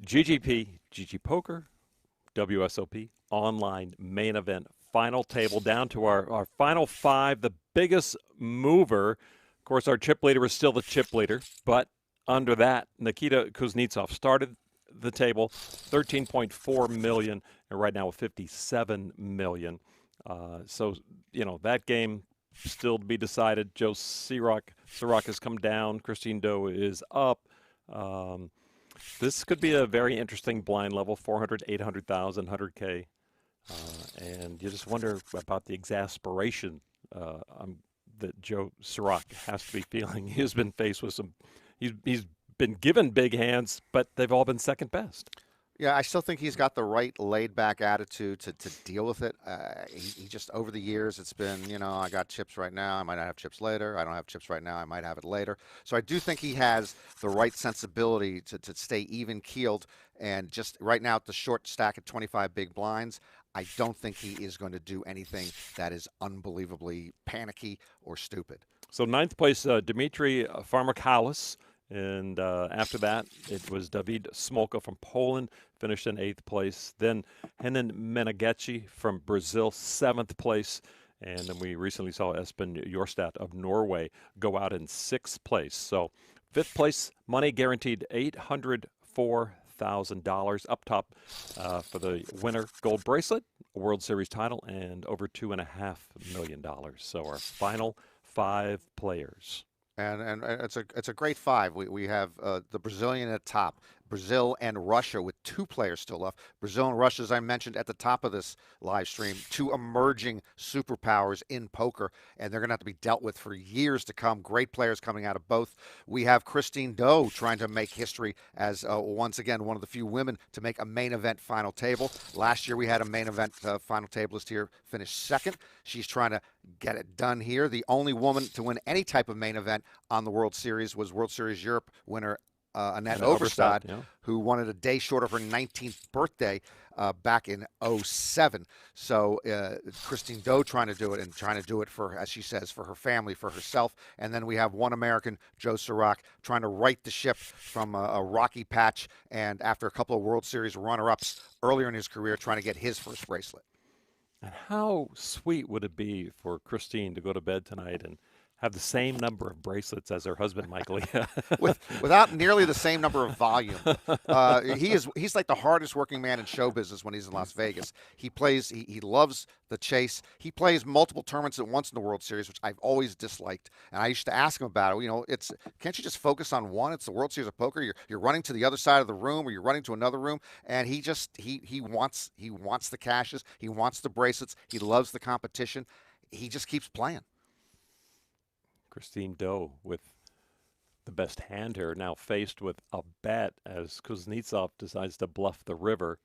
GG Poker WSOP Online Main Event final table. Down to our final five. The biggest mover, of course, our chip leader is still the chip leader, but under that, Nikita Kuznetsov started the table 13.4 million, and right now 57 million. So, you know, that game still to be decided. Joe Sorak has come down. Christine Doe is up. This could be a very interesting blind level, 400, 800,000, 100K. And you just wonder about the exasperation that Joe Sorak has to be feeling. He has been faced with some, he's been given big hands, but they've all been second best. Yeah, I still think he's got the right laid-back attitude to deal with it. He just, over the years, it's been, you know, I got chips right now, I might not have chips later. I don't have chips right now, I might have it later. So I do think he has the right sensibility to stay even-keeled. And just right now at the short stack at 25 big blinds, I don't think he is going to do anything that is unbelievably panicky or stupid. So ninth place, Dimitros Pharmacolous. And after that, it was David Smolka from Poland, finished in 8th place. Then Henan Menegeci from Brazil, 7th place. And then we recently saw Espen Jorstad of Norway go out in 6th place. So 5th place, money guaranteed $804,000 up top for the winner gold bracelet, a World Series title, and over $2.5 million. So our final 5 players. And it's a great five. We have the Brazilian at top, Brazil and Russia with 2 players still left. Brazil and Russia, as I mentioned at the top of this live stream, 2 emerging superpowers in poker, and they're going to have to be dealt with for years to come. Great players coming out of both. We have Christine Doe trying to make history as, once again, one of the few women to make a main event final table. Last year we had a main event final tablist here finish 2nd. She's trying to get it done here. The only woman to win any type of main event on the World Series was World Series Europe winner Annette Overstad, yeah, who won it a day short of her 19th birthday back in 07. So Christine Doe trying to do it, and trying to do it for, as she says, for her family, for herself. And then we have one American, Joe Sorak, trying to right the ship from a rocky patch, and after a couple of World Series runner-ups earlier in his career, trying to get his first bracelet. And how sweet would it be for Christine to go to bed tonight and have the same number of bracelets as her husband, Michael? Without nearly the same number of volume. He's like the hardest working man in show business when he's in Las Vegas. He plays, he loves the chase. He plays multiple tournaments at once in the World Series, which I've always disliked. And I used to ask him about it. You know, can't you just focus on one? It's the World Series of Poker. You're running to the other side of the room, or you're running to another room. And he wants the cashes. He wants the bracelets. He loves the competition. He just keeps playing. Christine Doe with the best hand here, now faced with a bet as Kuznetsov decides to bluff the river.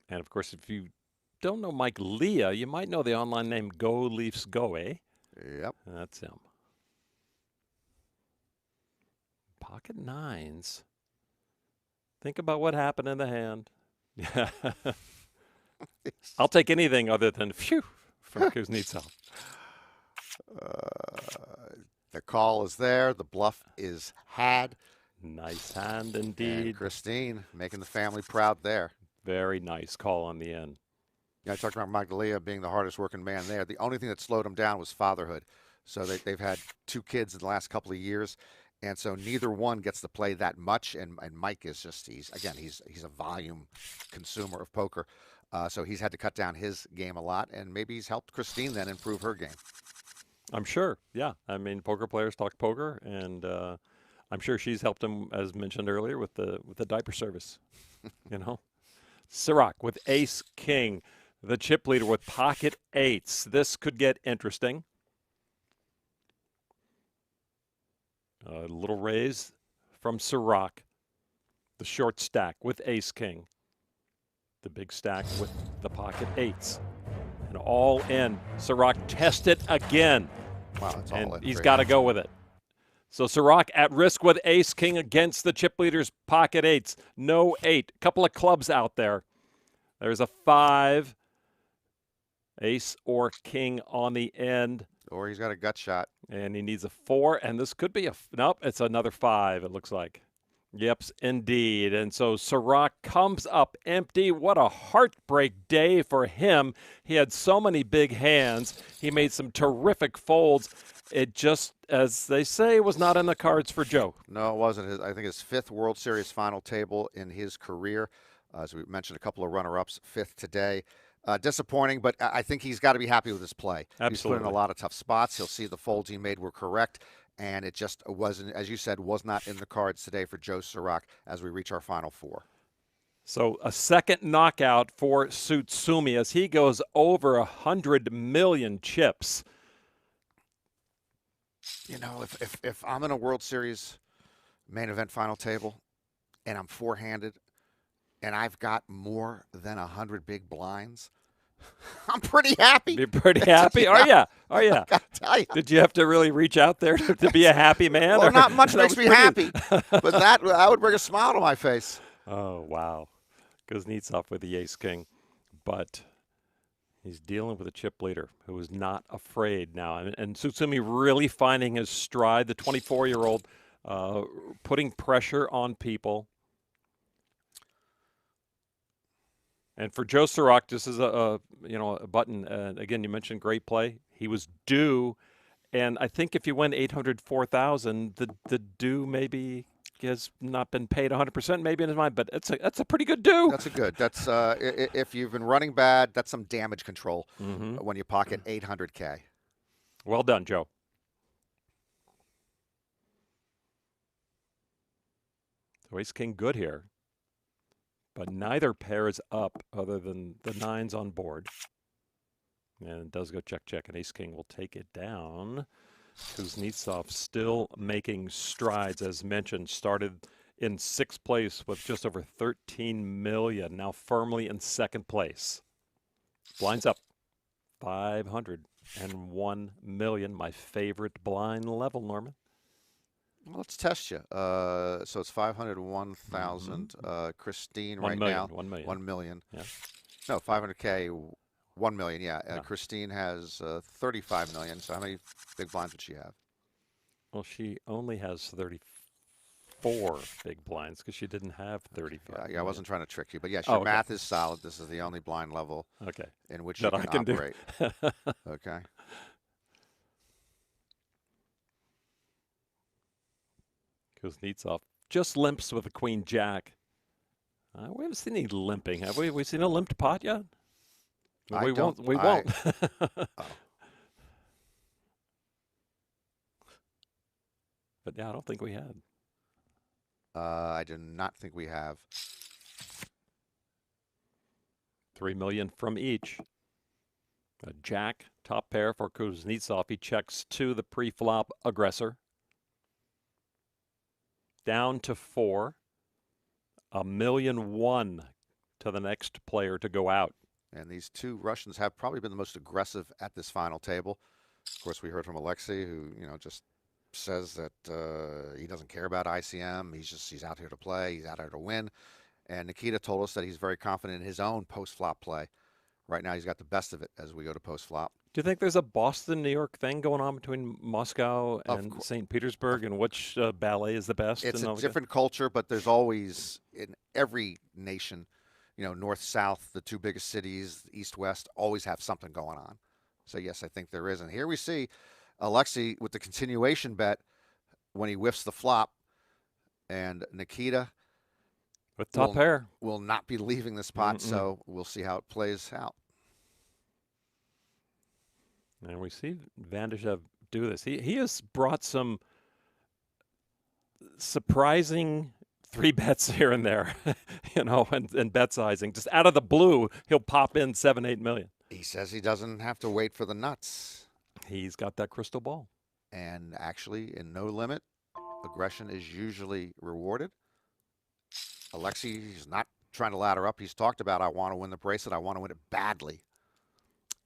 And of course, if you don't know Mike Leah, you might know the online name Go Leafs Go, eh? Yep. That's him. Pocket nines. Think about what happened in the hand. Yeah. I'll take anything other than phew from Kuznetsov. The call is there. The bluff is had. Nice hand indeed. And Christine making the family proud there. Very nice call on the end. Yeah, I talked about Magdalia being the hardest working man there. The only thing that slowed him down was fatherhood. So they've had 2 kids in the last couple of years. And so neither one gets to play that much. And Mike is just, he's a volume consumer of poker. So he's had to cut down his game a lot, and maybe he's helped Christine then improve her game. I'm sure, yeah. I mean, poker players talk poker, and I'm sure she's helped him, as mentioned earlier, with the diaper service. You know, Sorak with Ace King, the chip leader with pocket 8s. This could get interesting. A little raise from Sorak, the short stack with Ace King. The big stack with the pocket 8s. And all in. Sorak test it again. Wow, that's all in. And he's got to go with it. So Sorak at risk with Ace King against the chip leader's pocket 8s. No 8. Couple of clubs out there. There's a 5. Ace or king on the end. Or he's got a gut shot. And he needs a 4, and this could be nope, it's another 5, it looks like. Yep, indeed. And so Sorak comes up empty. What a heartbreak day for him. He had so many big hands. He made some terrific folds. It just, as they say, was not in the cards for Joe. No, it wasn't. I think his 5th World Series final table in his career. As we mentioned, a couple of runner-ups, 5th today. Disappointing, but I think he's got to be happy with his play. Absolutely. He's put in a lot of tough spots. He'll see the folds he made were correct, and it just wasn't, as you said, was not in the cards today for Joe Sorak as we reach our final 4. So a second knockout for Tsutsumi as he goes over 100 million chips. You know, if I'm in a World Series main event final table and I'm 4-handed and I've got more than 100 big blinds, I'm pretty happy. You're pretty happy? Are you? Are you? I gotta tell you. Did you have to really reach out there to be a happy man? Well, or? not much makes me happy, but that would bring a smile to my face. Oh, wow. Kuznetsov with the ace-king. But he's dealing with a chip leader who is not afraid now. And Tsutsumi really finding his stride, the 24-year-old, putting pressure on people. And for Joe Sorak, this is a button. Again, you mentioned great play. He was due, and I think if you win 804,000, the due maybe has not been paid 100% maybe in his mind, but that's a pretty good due. That's a good. That's if you've been running bad, that's some damage control when you pocket 800K. Well done, Joe. So ace king good here. But neither pair is up other than the 9s on board. And it does go check, check, and ace-king will take it down. Kuznetsov still making strides, as mentioned. Started in 6th place with just over 13 million. Now firmly in 2nd place. Blinds up. 501 million. My favorite blind level, Norman. Well, let's test you. So it's 501,000. Christine right now. 1 million. 1 million. Yeah. No, 500K, 1 million. Yeah. Yeah. Christine has 35 million. So how many big blinds would she have? Well, she only has 34 big blinds because she didn't have 35. Yeah, I wasn't trying to trick you, but yes, your math is solid. This is the only blind level in which that you can operate. Do. Okay. Kuznetsov just limps with a queen jack. We haven't seen any limping, have we? We seen a limped pot yet? We won't. But yeah, I don't think we had. I do not think we have. 3 million from each. A jack, top pair for Kuznetsov. He checks to the pre-flop aggressor. Down to 4. $1.1 million to the next player to go out. And these two Russians have probably been the most aggressive at this final table. Of course, we heard from Alexey, who just says that he doesn't care about ICM. He's out here to play. He's out here to win. And Nikita told us that he's very confident in his own post-flop play. Right now, he's got the best of it as we go to post-flop. Do you think there's a Boston-New York thing going on between Moscow and St. Petersburg, and which ballet is the best? It's a different culture, but there's always, in every nation, north, south, the two biggest cities, east, west, always have something going on. So, yes, I think there is. And here we see Alexey with the continuation bet when he whiffs the flop. And Nikita with top pair will not be leaving this pot, so we'll see how it plays out. And we see Van Dijkev do this. He has brought some surprising 3 bets here and there, and bet sizing. Just out of the blue, he'll pop in 7-8 million. He says he doesn't have to wait for the nuts. He's got that crystal ball. And actually, in no limit, aggression is usually rewarded. Alexey is not trying to ladder up. He's talked about, I want to win the bracelet. I want to win it badly.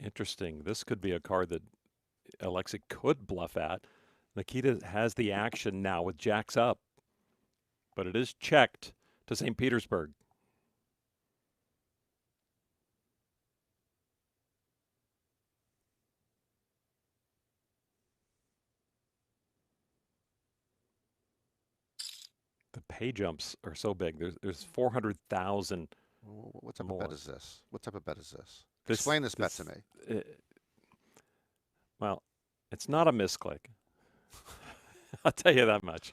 Interesting. This could be a card that Alexey could bluff at. Nikita has the action now with jacks up, but it is checked to St. Petersburg. The pay jumps are so big. There's 400,000. What type more. of bet is this? What type of bet is this? This- Explain this bet to me. Well, it's not a misclick. I'll tell you that much.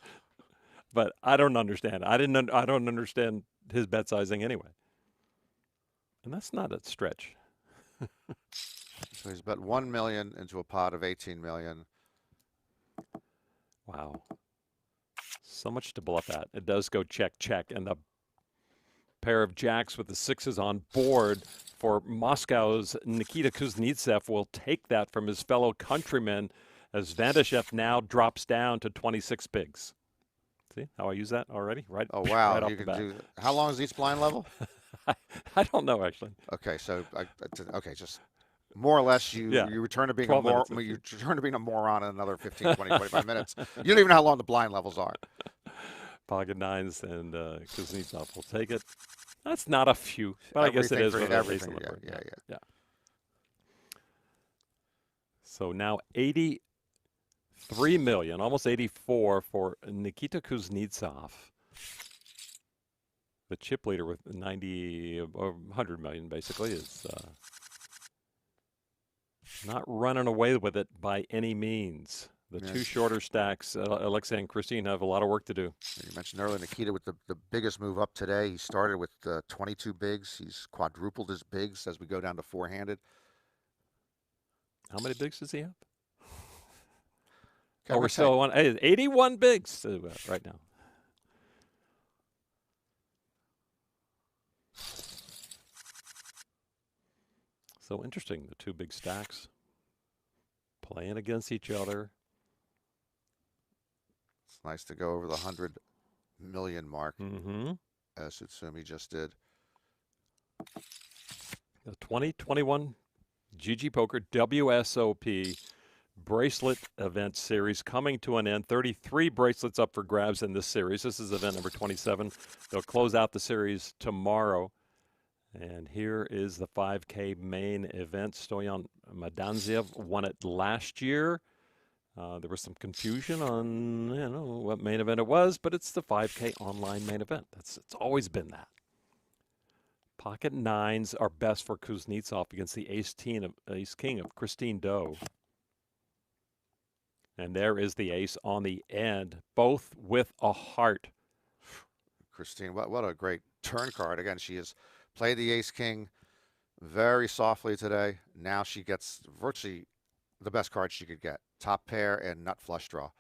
But I don't understand. I don't understand his bet sizing anyway. And that's not a stretch. So he's bet 1 million into a pot of 18 million. Wow. So much to bluff at. It does go check, check, and the pair of jacks with the sixes on board for Moscow's Nikita Kuznetsov will take that from his fellow countrymen as Van Dijkev now drops down to 26 bigs. See how I use that already? Right. Oh, wow. Right off You the can bat. do. How long is each blind level? I don't know, actually. Okay, so okay, just more or less you return to being a 12 minutes. you return to being a moron in another 15, 20, 25 minutes. You don't even know how long the blind levels are. Pocket nines and Kuznetsov will take it. That's not a few, but I guess it is with everything. ace on the board. Yeah. So now 83 million, almost 84 for Nikita Kuznetsov. The chip leader with 90 or 100 million basically is not running away with it by any means. The two shorter stacks, Alexey and Christine, have a lot of work to do. You mentioned earlier Nikita with the biggest move up today. He started with 22 bigs. He's quadrupled his bigs as we go down to four-handed. How many bigs does he have? Okay, we're still on 81 bigs right now. So interesting, the two big stacks playing against each other. It's nice to go over the 100 million mark, as Sutsumi just did. The 2021 GGPoker WSOP Bracelet Event Series coming to an end. 33 bracelets up for grabs in this series. This is event number 27. They'll close out the series tomorrow. And here is the 5K main event. Stoyan Madanziev won it last year. There was some confusion on what main event it was, but it's the 5K online main event. It's always been that. Pocket nines are best for Kuznetsov against the ace king of Christine Doe. And there is the ace on the end, both with a heart. Christine, what a great turn card. Again, she has played the ace king very softly today. Now she gets virtually the best card she could get. Top pair and nut flush draw.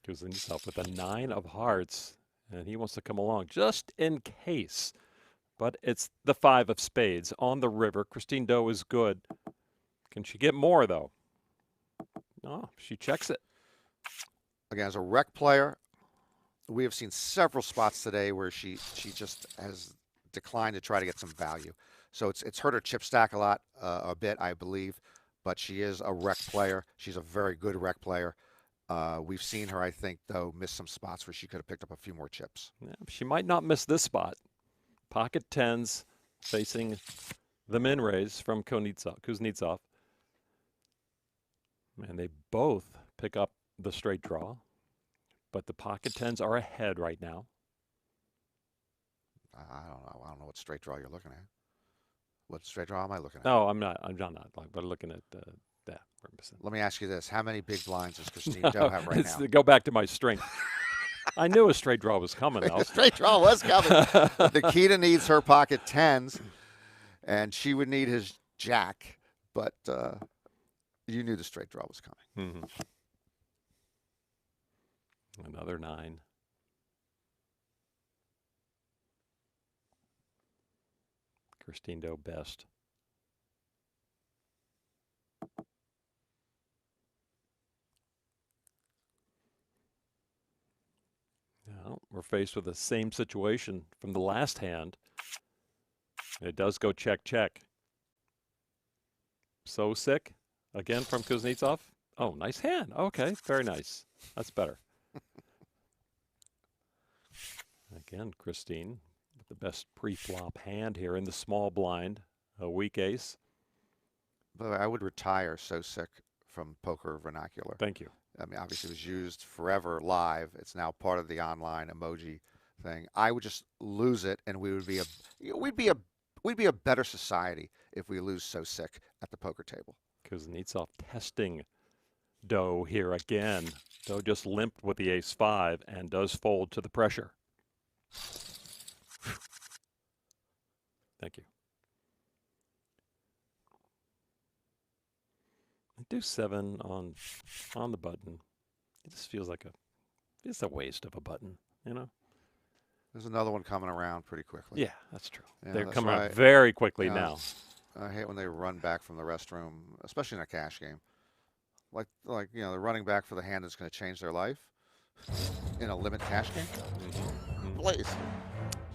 Kuznetsov with a 9 of hearts, and he wants to come along just in case. But it's the 5 of spades on the river. Christine Doe is good. Can she get more, though? No, she checks it. Again, as a rec player, we have seen several spots today where she just has declined to try to get some value. So it's hurt her chip stack a bit, I believe. But she is a rec player. She's a very good rec player. We've seen her, I think, though, miss some spots where she could have picked up a few more chips. Yeah, she might not miss this spot. Pocket tens facing the min raise from Kuznetsov. And they both pick up the straight draw. But the pocket tens are ahead right now. I don't know what straight draw you're looking at. What straight draw am I looking at? No, I'm not. I'm not. But looking at that. Let me ask you this: how many big blinds does Christine Doe have right now? Go back to my strength. I knew a straight draw was coming. A straight draw was coming. Nikita needs her pocket tens, and she would need his jack. But you knew the straight draw was coming. Another 9. Christine Doe best. Now we're faced with the same situation from the last hand. It does go check, check. So sick. Again from Kuznetsov. Oh, nice hand. Okay, very nice. That's better. Again, Christine with the best pre-flop hand here in the small blind. A weak ace. But I would retire so sick from poker vernacular. Thank you. I mean, obviously it was used forever live. It's now part of the online emoji thing. I would just lose it, and we would be we'd be a better society if we lose so sick at the poker table. Kuznetsov testing Doe here again. Doe just limped with the ace-5 and does fold to the pressure. Thank you. Deuce 7 on the button. It just feels like it's a waste of a button, you know? There's another one coming around pretty quickly. Yeah, that's true. Yeah, They're that's coming why, out very quickly you know, now. I hate when they run back from the restroom, especially in a cash game. Like you know, they're running back for the hand that's going to change their life in a limit cash game. Please.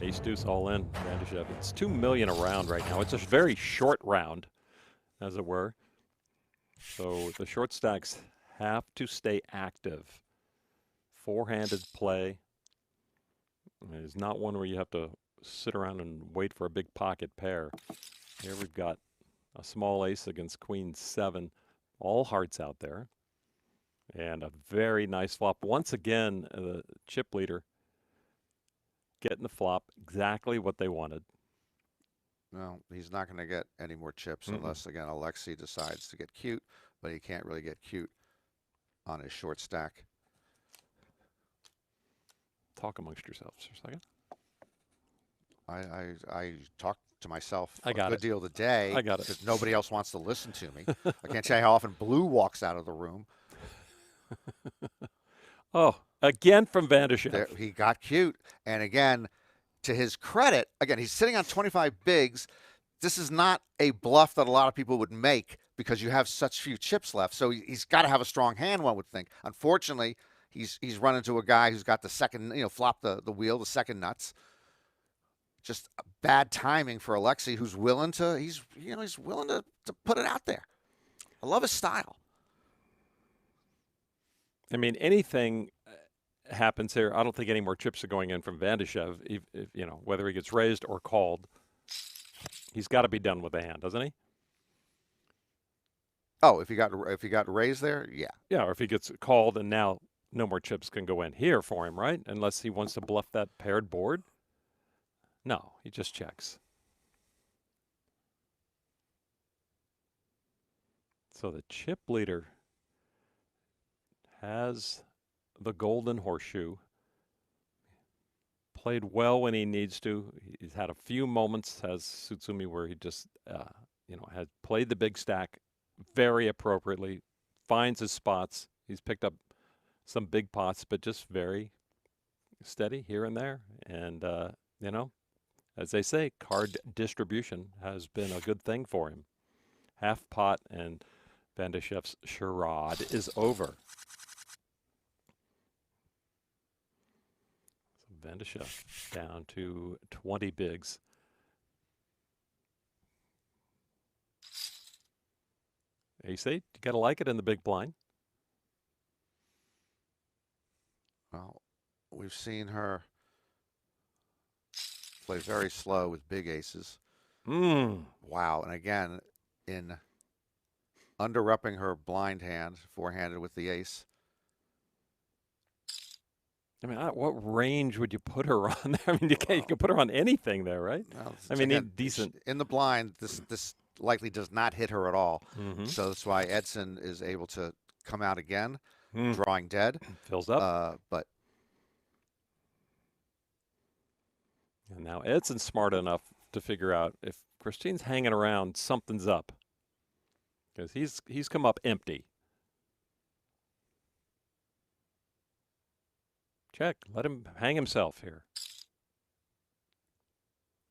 Ace deuce all in, Van Dijkev. It's $2 million a round right now. It's a very short round, as it were. So the short stacks have to stay active. Four-handed play. It's not one where you have to sit around and wait for a big pocket pair. Here we've got a small ace against queen 7. All hearts out there. And a very nice flop. Once again, the chip leader getting the flop exactly what they wanted. No, he's not going to get any more chips unless, again, Alexey decides to get cute, but he can't really get cute on his short stack. Talk amongst yourselves for a second. I talked to myself I got a good deal today. I got it. Because nobody else wants to listen to me. I can't tell you how often Blue walks out of the room. Oh, again from Van Dijkev. He got cute. And again, to his credit, again, he's sitting on 25 bigs. This is not a bluff that a lot of people would make because you have such few chips left. So he's got to have a strong hand, one would think. Unfortunately, he's run into a guy who's got the second, flop the wheel, the second nuts. Just bad timing for Alexey, who's willing to, he's willing to put it out there. I love his style. I mean, anything happens here. I don't think any more chips are going in from Van Dijkev, if, whether he gets raised or called. He's got to be done with the hand, doesn't he? Oh, if he got raised there, yeah. Yeah, or if he gets called and now no more chips can go in here for him, right? Unless he wants to bluff that paired board. No, he just checks. So the chip leader has the golden horseshoe. Played well when he needs to. He's had a few moments, has Tsutsumi, where he just, had played the big stack very appropriately, finds his spots. He's picked up some big pots, but just very steady here and there. And, as they say, card distribution has been a good thing for him. Half pot and Van Dijkev's charade is over. So Van Dijkev down to 20 bigs. Ace 8, you got to like it in the big blind. Well, we've seen her play very slow with big aces. Wow. And again, in under-repping her blind hand, four-handed with the ace. I mean, what range would you put her on there? I mean, you can put her on anything there, right? Well, I mean, again, decent. In the blind, this likely does not hit her at all. So that's why Edson is able to come out again, drawing dead. Fills up. But and now Edson's smart enough to figure out if Christine's hanging around, something's up. Because he's come up empty. Check. Let him hang himself here.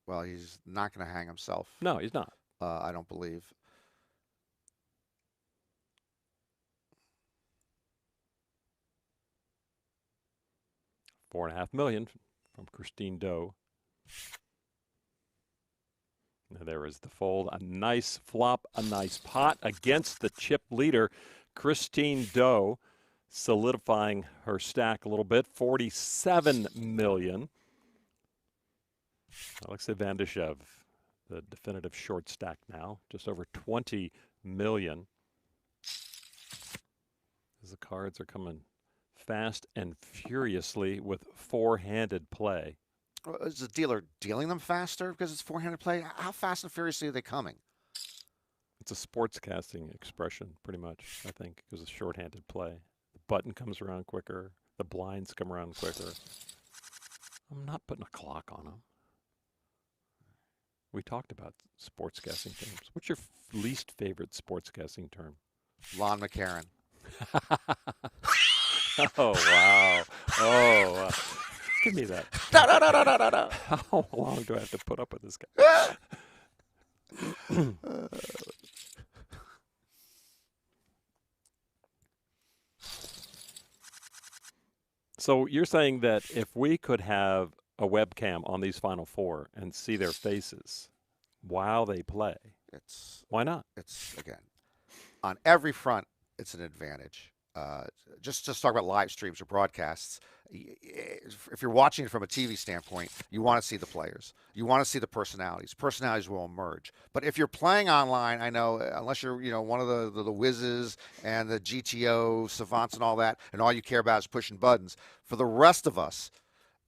Well, he's not going to hang himself. No, he's not. I don't believe. $4.5 million from Christine Doe. Now there is the fold. A nice flop, a nice pot against the chip leader, Christine Doe, solidifying her stack a little bit. $47 million. Alexey Van Dijkev, the definitive short stack now, just over $20 million. As the cards are coming fast and furiously with four-handed play. Is the dealer dealing them faster because it's four-handed play? How fast and furiously are they coming? It's a sportscasting expression, pretty much, I think, because it's short-handed play. The button comes around quicker. The blinds come around quicker. I'm not putting a clock on them. We talked about sportscasting terms. What's your least favorite sportscasting term? Lon McEachern. Oh, wow. Oh, wow. Give me that. No. How long do I have to put up with this guy? So you're saying that if we could have a webcam on these Final Four and see their faces while they play, why not? It's, again, on every front, it's an advantage. Just talk about live streams or broadcasts. If you're watching it from a TV standpoint, you want to see the players. You want to see the personalities. Personalities will emerge. But if you're playing online, I know, unless you're one of the whizzes and the GTO savants and all that, and all you care about is pushing buttons. For the rest of us,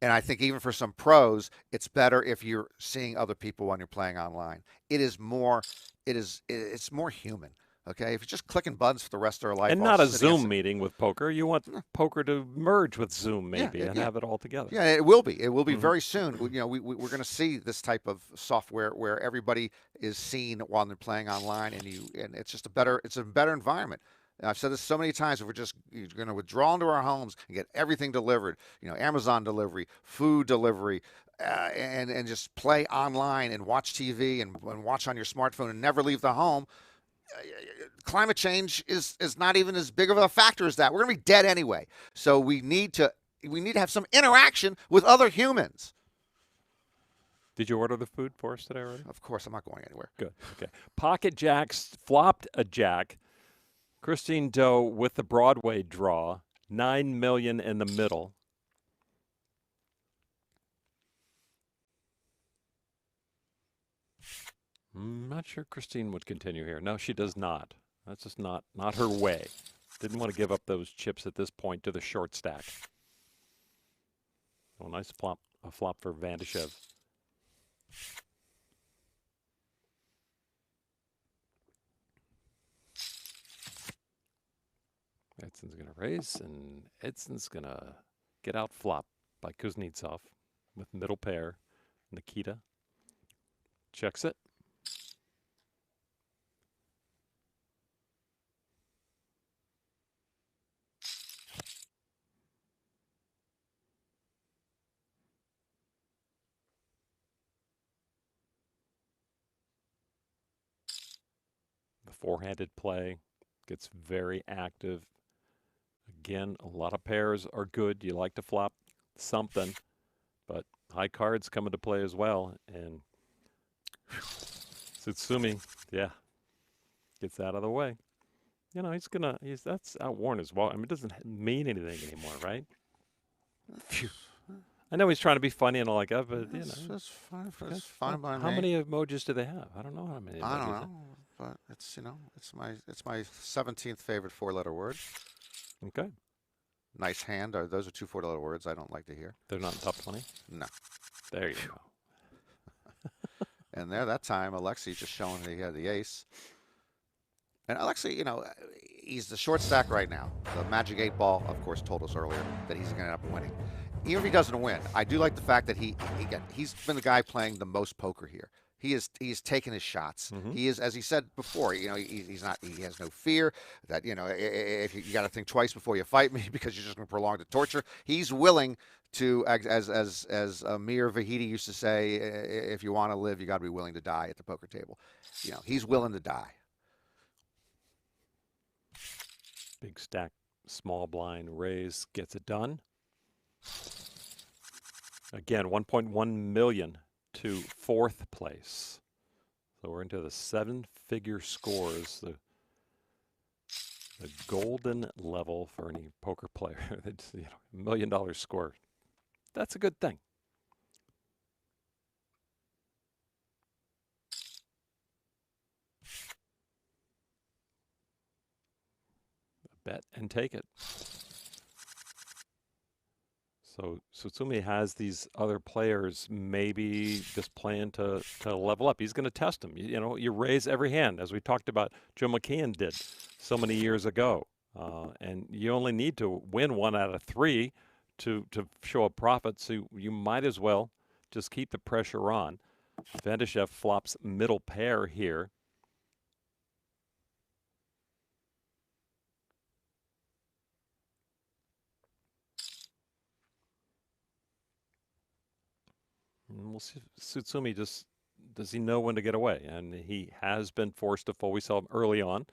and I think even for some pros, it's better if you're seeing other people when you're playing online. It's more human. Okay, if you're just clicking buttons for the rest of our life, and not a Zoom meeting with poker, you want poker to merge with Zoom maybe and have it all together. Yeah, it will be. It will be very soon. We're going to see this type of software where everybody is seen while they're playing online, and it's just a better environment. And I've said this so many times. If you're going to withdraw into our homes and get everything delivered, Amazon delivery, food delivery, and just play online and watch TV and watch on your smartphone and never leave the home. Climate change is not even as big of a factor as that. We're going to be dead anyway. So we need to have some interaction with other humans. Did you order the food for us today already? Of course, I'm not going anywhere. Good. Okay. Pocket jacks flopped a jack. Christine Doe with the Broadway draw. 9 million in the middle. I'm not sure Christine would continue here. No, she does not. That's just not her way. Didn't want to give up those chips at this point to the short stack. Oh, nice flop for Van Dijkev. Edson's going to raise, and Edson's going to get out flop by Kuznetsov with middle pair. Nikita checks it. The four-handed play gets very active. Again, a lot of pairs are good. You like to flop something, but high cards come into play as well. And Tsutsumi, gets out of the way. That's outworn as well. I mean, it doesn't mean anything anymore, right? Phew. I know he's trying to be funny and all like that, but That's fine. That's fine by me. How many emojis do they have? I don't know how many. I don't know, but it's my 17th favorite four-letter word. Okay. Nice hand. Those are two four-letter words I don't like to hear. They're not in top 20? No. There you go. And that time, Alexey just showing that he had the ace. And Alexey, he's the short stack right now. The Magic 8 Ball, of course, told us earlier that he's going to end up winning. Even if he doesn't win, I do like the fact that he's been the guy playing the most poker here. He's taken his shots. He is, as he said before, he has no fear that, if you got to think twice before you fight me because you're just going to prolong the torture. He's willing to, as Amir Vahidi used to say, if you want to live, you got to be willing to die at the poker table. He's willing to die. Big stack, small blind raise gets it done. Again, 1.1 million to fourth place. So we're into the seven-figure scores, the golden level for any poker player. It's, $1 million score. That's a good thing. Bet and take it. So Tsutsumi has these other players maybe just playing to level up. He's going to test them. You know, you raise every hand, as we talked about Joe McKeon did so many years ago. And you only need to win 1 out of 3 to show a profit. So you might as well just keep the pressure on. Van Dijkev flops middle pair here. And we'll see if Tsutsumi does he know when to get away? And he has been forced to fold. We saw him early on.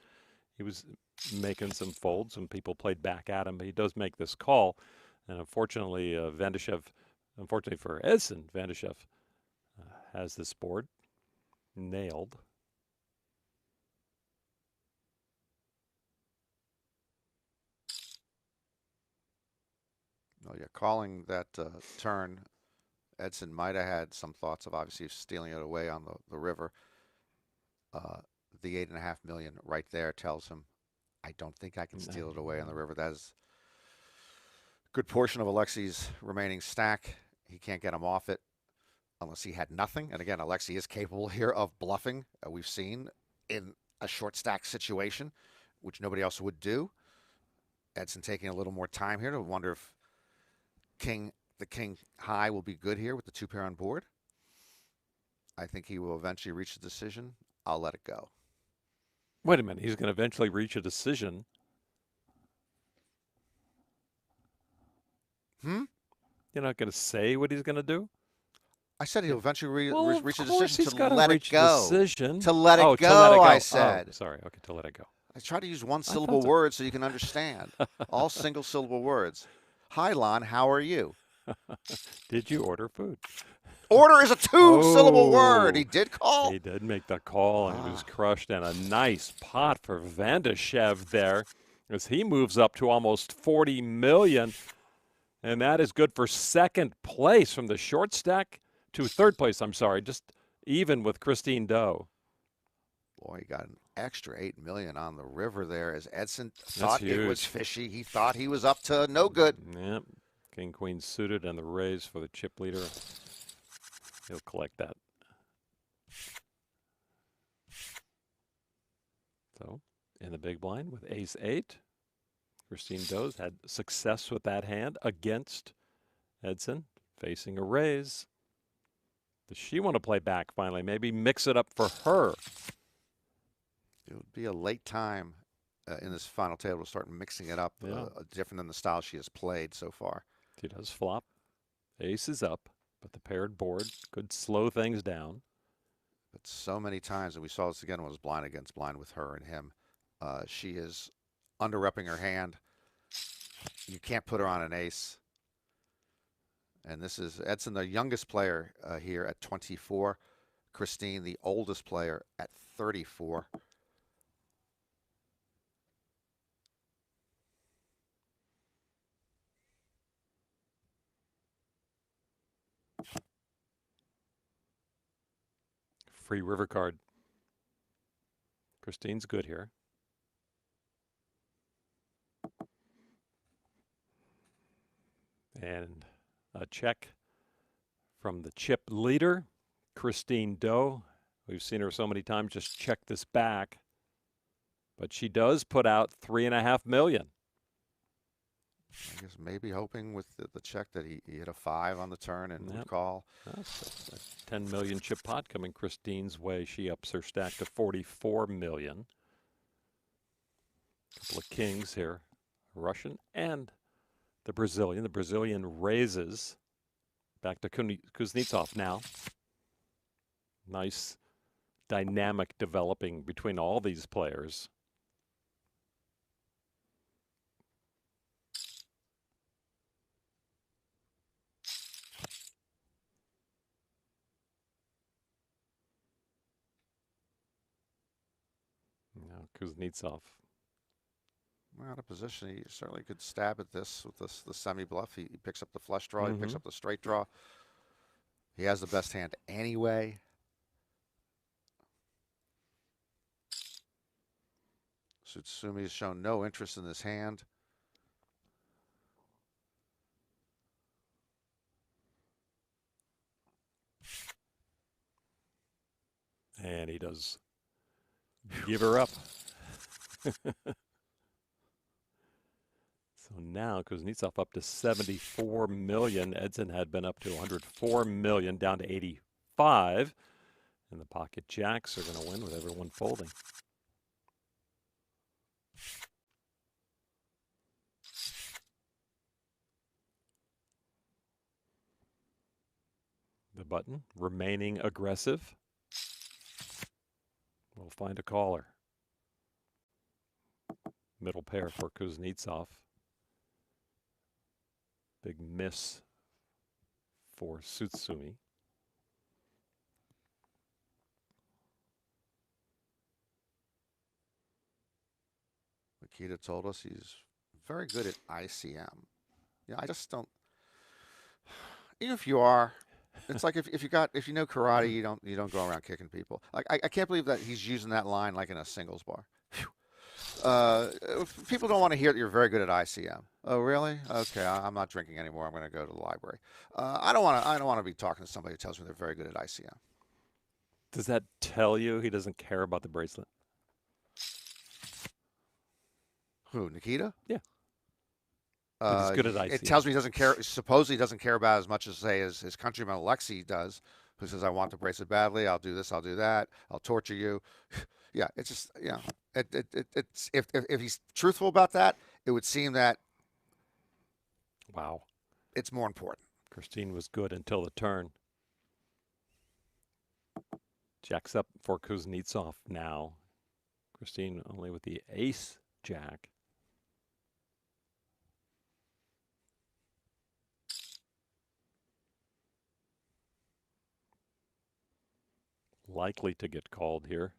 He was making some folds when people played back at him, but he does make this call. And unfortunately, Van Dijkev, unfortunately for Edson, Van Dijkev has this board nailed. Well, yeah, calling that turn, Edson might have had some thoughts of obviously stealing it away on the river. The 8.5 million right there tells him, I don't think I can steal it away on the river. That is a good portion of Alexey's remaining stack. He can't get him off it unless he had nothing. And again, Alexey is capable here of bluffing. We've seen in a short stack situation, which nobody else would do. Edson taking a little more time here to wonder if the king high will be good here with the 2 pair on board. I think he will eventually reach a decision. I'll let it go. Wait a minute. He's going to eventually reach a decision. You're not going to say what he's going to do? I said he'll eventually reach a He's decision to gotta let it reach a go. decision. To let it Oh, go, to let it go. I said. Oh, sorry. Okay, to let it go. I try to use one syllable words so you can understand. All single syllable words. Hi, Lon. How are you? Did you order food? Order is a 2-syllable word. He did call. He did make the call, and it was crushed. And a nice pot for Van Dijkev there as he moves up to almost 40 million. And that is good for second place from the short stack to third place. I'm sorry, just even with Christine Doe. Boy, he got an extra 8 million on the river there as Edson thought it was fishy. He thought he was up to no good. Yep. King, queen suited and the raise for the chip leader. He'll collect that. So, in the big blind with ace-8, Christine Doe's had success with that hand against Edson, facing a raise. Does she want to play back finally? Maybe mix it up for her. It would be a late time in this final table to start mixing it up, different than the style she has played so far. She does flop. Ace is up, but the paired board could slow things down. But so many times, and we saw this again when it was blind against blind with her and him, she is under-repping her hand. You can't put her on an ace. And this is Edson, the youngest player here at 24. Christine, the oldest player at 34. Free river card. Christine's good here. And a check from the chip leader, Christine Doe. We've seen her so many times just check this back. But she does put out $3.5 million. I guess maybe hoping with the check that he hit a 5 on the turn and would call. That's a 10 million chip pot coming Christine's way. She ups her stack to 44 million. Couple of kings here, Russian and the Brazilian. The Brazilian raises back to Kuznetsov now. Nice dynamic developing between all these players. Now Kuznetsov. Out of position, he certainly could stab at this with the semi-bluff. He picks up the flush draw, he picks up the straight draw. He has the best hand anyway. Tsutsumi has shown no interest in this hand. And he does give her up. So now Kuznetsov up to 74 million. Edson had been up to 104 million, down to 85. And the pocket jacks are going to win with everyone folding. The button remaining aggressive. We'll find a caller. Middle pair for Kuznetsov. Big miss for Tsutsumi. Nikita told us he's very good at ICM. Yeah, I just don't. Even if you are, it's like if you know karate, you don't go around kicking people. Like I can't believe that he's using that line like in a singles bar. People don't want to hear that you're very good at ICM. Oh, really? Okay, I'm not drinking anymore. I'm going to go to the library. I don't want to be talking to somebody who tells me they're very good at ICM. Does that tell you he doesn't care about the bracelet? Who, Nikita? Yeah. He's good at ICM. It tells me he doesn't care. Supposedly, he doesn't care about as much as say his countryman Alexey does, who says, "I want the bracelet badly. I'll do this. I'll do that. I'll torture you." Yeah, it's just it's if he's truthful about that, it would seem that wow, it's more important. Christine was good until the turn. Jacks up for Kuznetsov now. Christine only with the ace jack. Likely to get called here.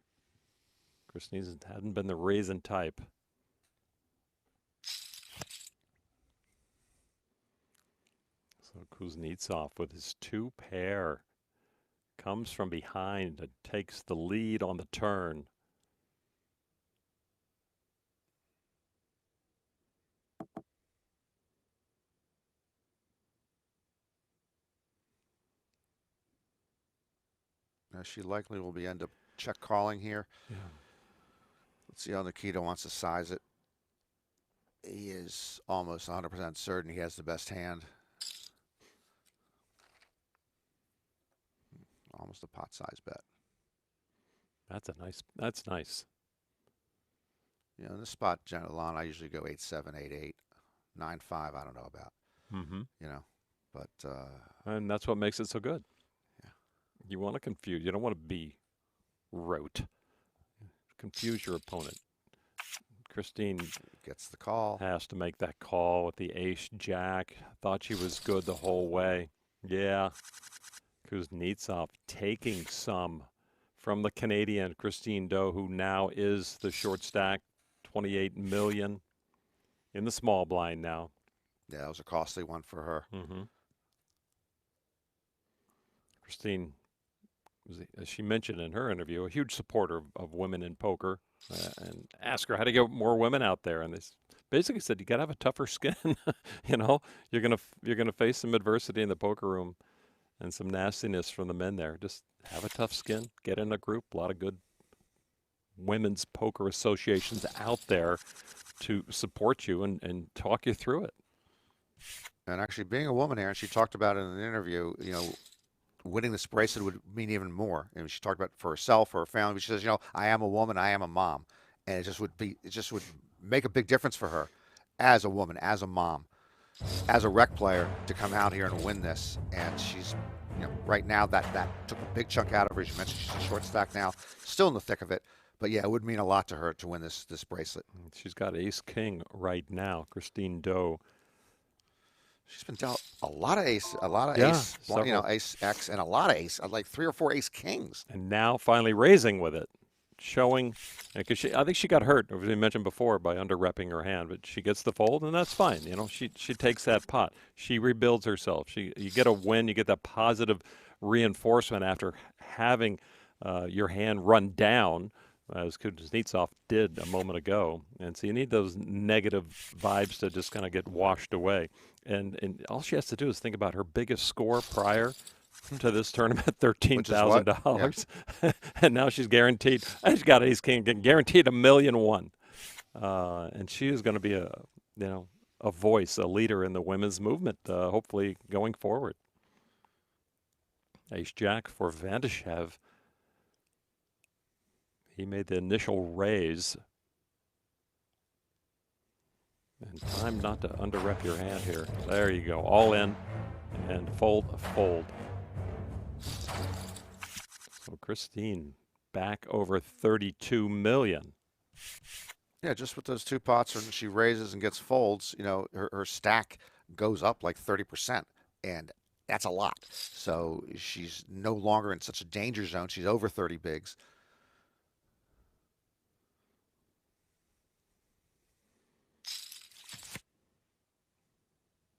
Christine hadn't been the raisin type. So Kuznetsov with his two pair comes from behind and takes the lead on the turn. Now she likely will end up check calling here. Yeah. Let's see how Nikita wants to size it. He is almost 100% certain he has the best hand. Almost a pot size bet. That's nice. You know, in this spot, Echelon, I usually go 8-7, 8-8, 9-5. I don't know about. Mm-hmm. You know, but and that's what makes it so good. Yeah. You want to confuse. You don't want to be rote. Confuse your opponent. Christine gets the call. Has to make that call with the ace jack. Thought she was good the whole way. Yeah. Kuznetsov taking some from the Canadian Christine Doe, who now is the short stack, 28 million in the small blind now. Yeah, that was a costly one for her. Mm-hmm. Christine was, as she mentioned in her interview, a huge supporter of women in poker, and asked her how to get more women out there. And they basically said, you got to have a tougher skin. You know, you're gonna face some adversity in the poker room and some nastiness from the men there. Just have a tough skin, get in a group. A lot of good women's poker associations out there to support you and talk you through it. And actually being a woman here, and she talked about it in an interview, you know, winning this bracelet would mean even more. And she talked about it for herself, for her family. She says, you know, I am a woman, I am a mom. And it just would make a big difference for her as a woman, as a mom, as a rec player to come out here and win this. And she's, you know, right now that took a big chunk out of her. As you mentioned, she's a short stack now, still in the thick of it. But yeah, it would mean a lot to her to win this bracelet. She's got ace king right now, Christine Doe. She's been dealt a lot of ace, you know, ace X, and a lot of ace, like 3 or 4 ace kings. And now finally raising with it, showing, because I think she got hurt, as we mentioned before, by under-repping her hand, but she gets the fold, and that's fine. You know, she takes that pot. She rebuilds herself. You get a win, you get that positive reinforcement after having your hand run down as Kuznetsov did a moment ago. And so you need those negative vibes to just kind of get washed away. And all she has to do is think about her biggest score prior to this tournament, $13,000. Yeah. And now she's guaranteed, she's got ace king, guaranteed $1.1 million. And she is going to be a voice, a leader in the women's movement, hopefully going forward. Ace jack for Van Dijkev. He made the initial raise. And time not to under-rep your hand here. There you go. All in and fold. So Christine back over 32 million. Yeah, just with those two pots, when she raises and gets folds, her stack goes up like 30%, and that's a lot. So she's no longer in such a danger zone. She's over 30 bigs.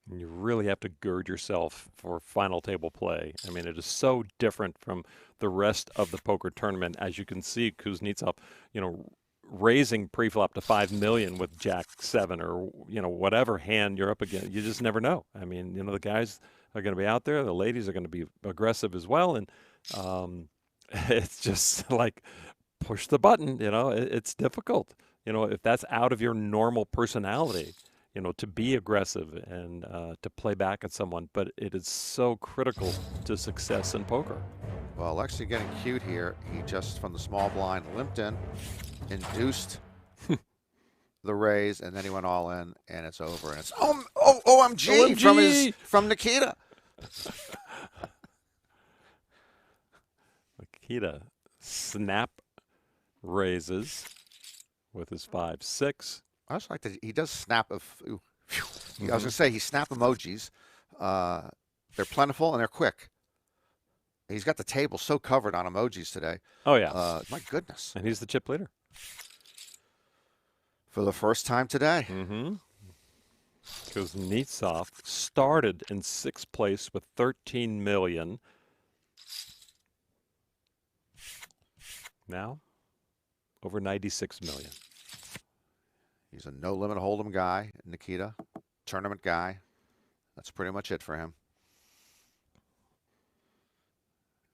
And you really have to gird yourself for final table play. I mean, it is so different from the rest of the poker tournament. As you can see, Kuznetsov, raising pre-flop to 5 million with Jack 7 or, whatever hand you're up against. You just never know. I mean, the guys are going to be out there. The ladies are going to be aggressive as well. And it's just like push the button, it's difficult. If that's out of your normal personality, to be aggressive and to play back at someone, but it is so critical to success in poker. Well, Alexey getting cute here. He just, from the small blind, limped in, induced the raise, and then he went all in, and it's over. And it's OMG from Nikita. Nikita snap raises with his 5-6. I just like that he does snap of. I was going to say he snap emojis. They're plentiful and they're quick. He's got the table so covered on emojis today. Oh yeah, my goodness! And he's the chip leader for the first time today. Kuznetsov started in 6th place with 13 million. Now over 96 million. He's a no-limit hold'em guy, Nikita, tournament guy. That's pretty much it for him.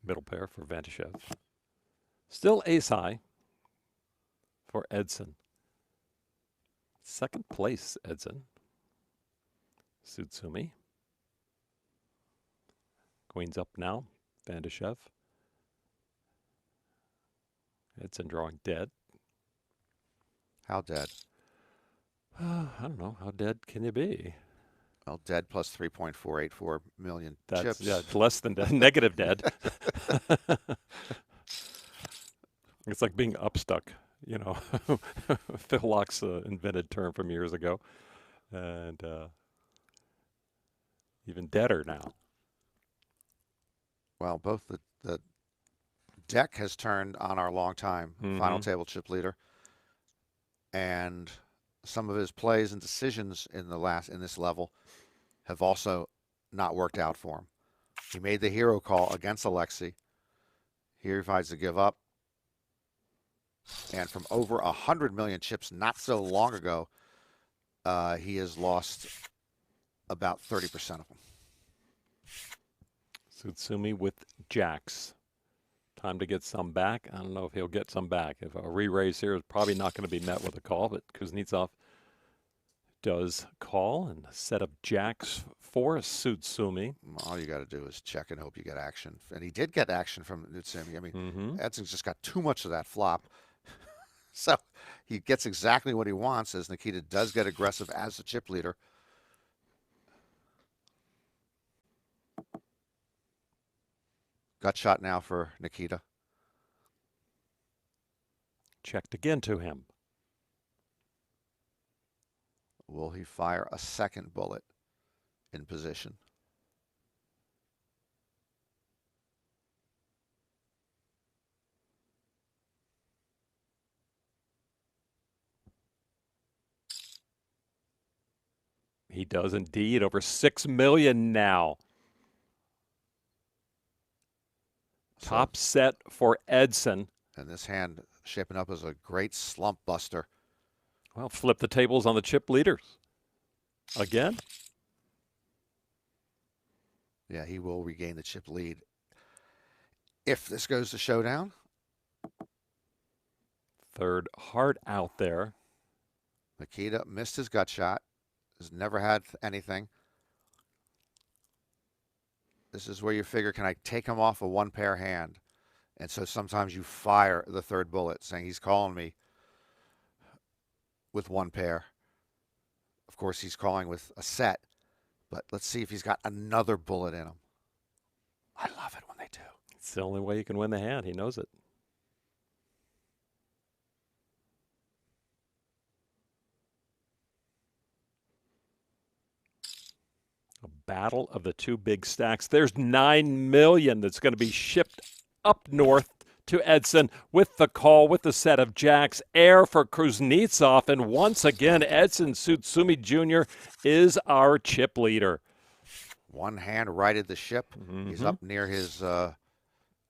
Middle pair for Van Dijkev. Still ace high for Edson. 2nd place, Edson. Tsutsumi. Queen's up now, Van Dijkev. Edson drawing dead. How dead? I don't know. How dead can you be? Well, dead plus 3.484 million chips. Yeah, it's less than dead. Negative dead. It's like being upstuck, Phil Locke's invented term from years ago. And even deader now. Well, both the deck has turned on our longtime final table chip leader. And some of his plays and decisions in this level have also not worked out for him. He made the hero call against Alexey. Here he finds to give up. And from over 100 million chips not so long ago, he has lost about 30% of them. Tsutsumi with jacks. Time to get some back. I don't know if he'll get some back. If a re-raise here is probably not going to be met with a call, but Kuznetsov does call and set up jacks for Tsutsumi. All you got to do is check and hope you get action. And he did get action from Tsutsumi. I mean, Edson's just got too much of that flop. So he gets exactly what he wants, as Nikita does get aggressive as the chip leader. Gut shot now for Nikita. Checked again to him. Will he fire a second bullet in position? He does indeed. Over 6 million now. Top set for Edson. And this hand shaping up as a great slump buster. Well, flip the tables on the chip leaders. Again? Yeah, he will regain the chip lead if this goes to showdown. Third heart out there. Nikita missed his gut shot. Has never had anything. This is where you figure, can I take him off a one-pair hand? And so sometimes you fire the third bullet, saying he's calling me with one pair. Of course, he's calling with a set, but let's see if he's got another bullet in him. I love it when they do. It's the only way you can win the hand. He knows it. A battle of the two big stacks. There's $9 million that's going to be shipped up north to Edson with the call, with the set of jacks. Air for Kuznetsov. And once again, Edson Tsutsumi Jr. is our chip leader. One hand righted the ship. He's up near his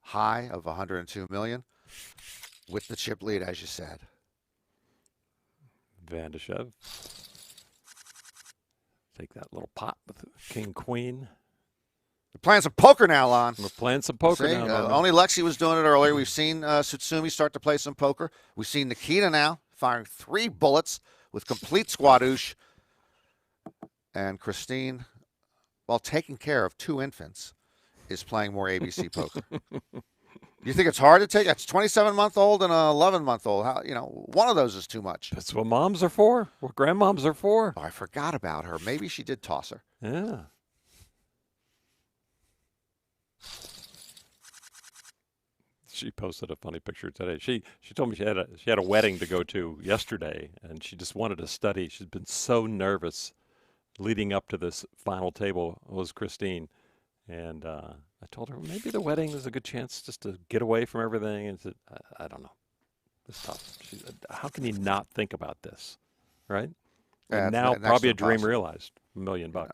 high of 102 million with the chip lead, as you said. Van Dijkev. Take that little pot with King Queen. We're playing some poker now, Lon. We're playing some poker now. Only Lexi was doing it earlier. We've seen Tsutsumi start to play some poker. We've seen Nikita now firing 3 bullets with complete squadouche. And Christine, while taking care of 2 infants, is playing more ABC poker. You think it's hard to take? That's 27-month-old and an 11-month-old. How, you know, one of those is too much. That's what moms are for. What grandmoms are for. Oh, I forgot about her. Maybe she did toss her. Yeah. She posted a funny picture today. She told me she had a wedding to go to yesterday, and she just wanted to study. She's been so nervous leading up to this final table. It was Christine, and I told her maybe the wedding is a good chance just to get away from everything. And said, I don't know, it's tough. She said, how can you not think about this, right? Yeah, and now probably a dream impossible. realized. $1 million. Yeah.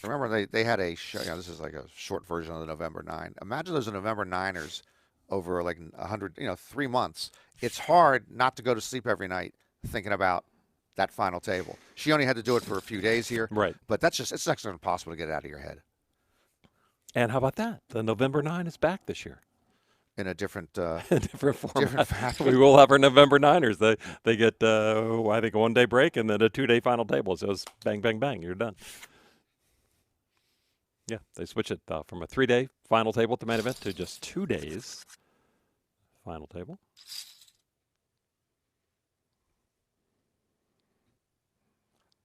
Remember, they had a show. You know, this is like a short version of the November 9. Imagine those November 9ers over like 100, 3 months. It's hard not to go to sleep every night thinking about that final table. She only had to do it for a few days here. Right. But it's next to impossible to get it out of your head. And how about that? The November 9 is back this year. In a different different format. different fashion. We will have our November 9ers. They get, I think, a 1-day break and then a 2-day final table. So it's bang, bang, bang. You're done. Yeah, they switch it from a 3-day final table at the main event to just 2 days final table.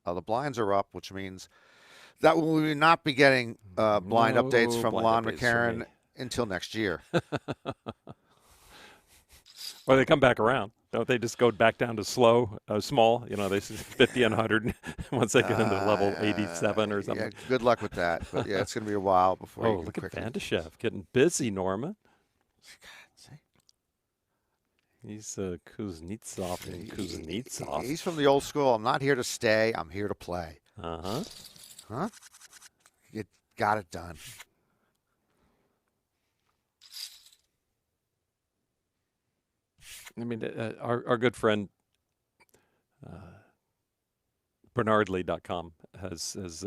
The blinds are up, which means that we will not be getting blind updates from Lon McEachern until next year. Or they come back around. Don't they just go back down to small? You know, they 50 and 100 once they get into level 87 or something. Yeah, good luck with that. But yeah, it's going to be a while before. Oh, look at Van Dijkev getting busy, Norman. He's Kuznetsov and Kuznetsov. He's from the old school. I'm not here to stay. I'm here to play. Uh-huh. Huh? You got it done. I mean, our good friend Bernardly.com has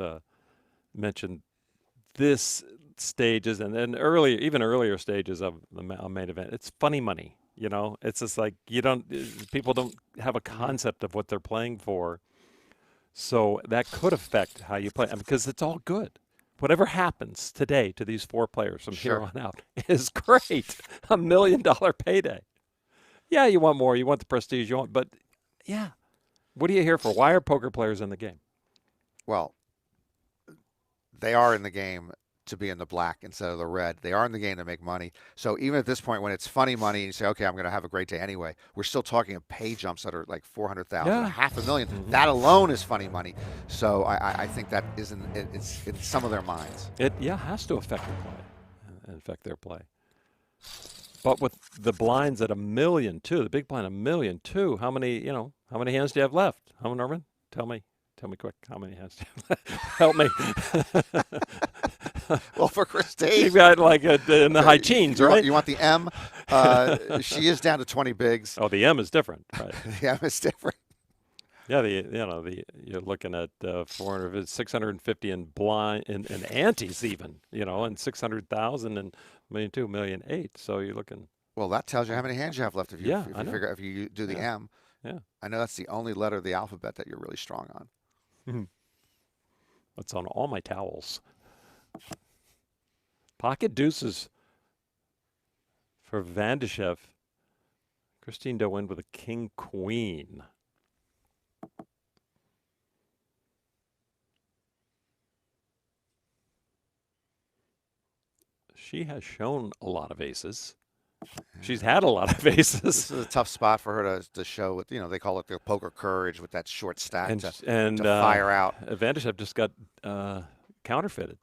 mentioned this stages and then even earlier stages of the main event. It's funny money, you know. It's just like people don't have a concept of what they're playing for, so that could affect how you play. Because it's all good. Whatever happens today to these 4 players from here on out is great. $1 million payday. Yeah, you want more. You want the prestige. You want, but yeah, what are you here for? Why are poker players in the game? Well, they are in the game to be in the black instead of the red. They are in the game to make money. So even at this point, when it's funny money, and you say, "Okay, I'm going to have a great day anyway," we're still talking of pay jumps that are like 400,000, $500,000. That alone is funny money. So I think that it's in some of their minds. It has to affect the play, and affect their play. But with the blinds at $1 million too, the big blind $1 million too. How many hands do you have left? How many, Norman? Tell me quick. How many hands do you have left? Help me. Well, for Christine, you've got like in the high teens, right? You want the M? She is down to 20 bigs. Oh, the M is different, right? The M is different. Yeah, you're looking at 400, 650 in blind and antes even, and 600,000 and $1,200,000, $1,800,000. So you're looking. Well, that tells you how many hands you have left if you if you do the M. Yeah. I know that's the only letter of the alphabet that you're really strong on. That's on all my towels. Pocket deuces for Van Dijkev. Christine Doe in with a king queen. She has shown a lot of aces. She's had a lot of aces. This is a tough spot for her to show with, they call it the poker courage with that short stack to fire out. Van Dijkev just got counterfeited.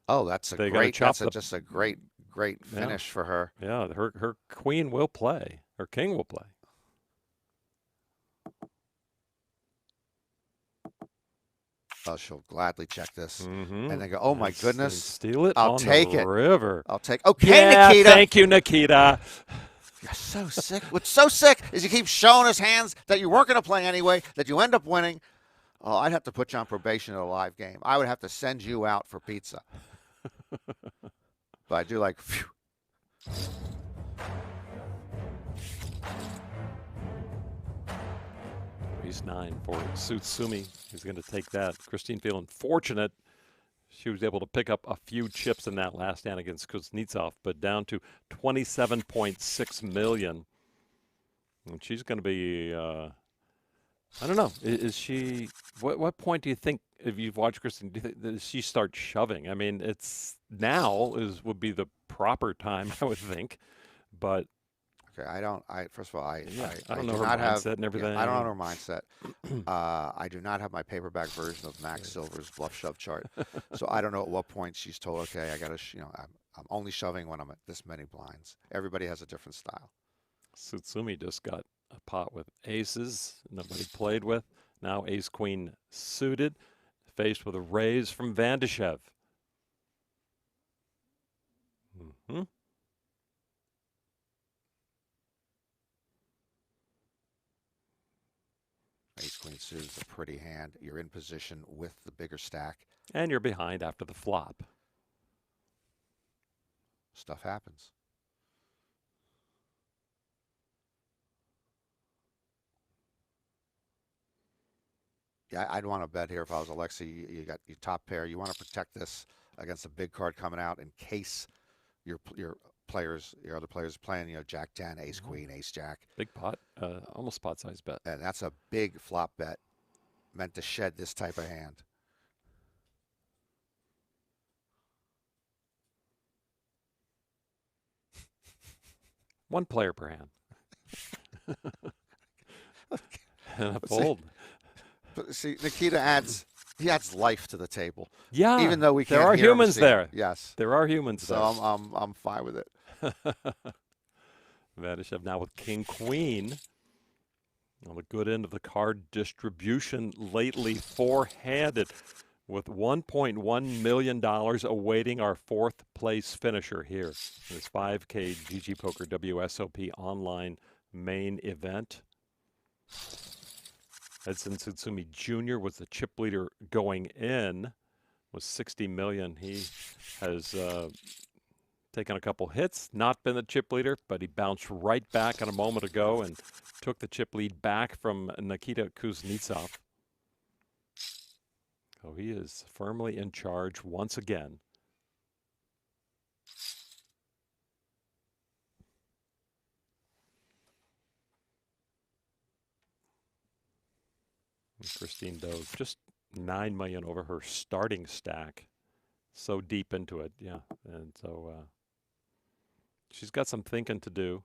Oh, that's just a great finish for her. Yeah, her queen will play. Her king will play. Oh, she'll gladly check this. Mm-hmm. And they go, oh, my goodness. Steal it I'll on take the it. river. I'll take Okay, yeah, Nikita. Thank you, Nikita. You're so sick. What's so sick is you keep showing us hands that you weren't going to play anyway, that you end up winning. Oh, I'd have to put you on probation at a live game. I would have to send you out for pizza. But I do like, phew. Ace 9 for Tsutsumi. He's going to take that. Christine feeling fortunate. She was able to pick up a few chips in that last hand against Kuznetsov, but down to $27.6 million. And she's going to be, I don't know, is she, what point do you think, if you've watched Christine, does she start shoving? I mean, it's now would be the proper time, I would think, but. Okay, first of all, I don't know do her not have mindset and everything. I don't know her mindset. I do not have my paperback version of Max Silver's bluff shove chart, so I don't know at what point she's told, okay, I got to, I'm only shoving when I'm at this many blinds. Everybody has a different style. Tsutsumi just got a pot with aces nobody played with. Now ace queen suited, faced with a raise from Van Dijkev. Mm-hmm. Ace queen suited is a pretty hand. You're in position with the bigger stack. And you're behind after the flop. Stuff happens. Yeah, I'd want to bet here if I was Alexey. You got your top pair. You want to protect this against a big card coming out in case your other players playing, Jack 10, ace queen, ace jack. Big pot, almost pot size bet. And that's a big flop bet meant to shed this type of hand. One player per hand. And a fold. But see, Nikita adds life to the table. Yeah, even though we can't there are hear humans him sing. there. Yes, there are humans so there. So I'm fine with it. Van Dijkev now with king queen on the good end of the card distribution lately, four-handed with $1.1 million awaiting our fourth place finisher here in this 5K GGPoker WSOP online main event. Edson Tsutsumi Jr. was the chip leader going in with $60 million. He has taken a couple hits, not been the chip leader, but he bounced right back a moment ago and took the chip lead back from Nikita Kuznetsov. So he is firmly in charge once again. And Christine Doe just $9 million over her starting stack. So deep into it, yeah. And so she's got some thinking to do.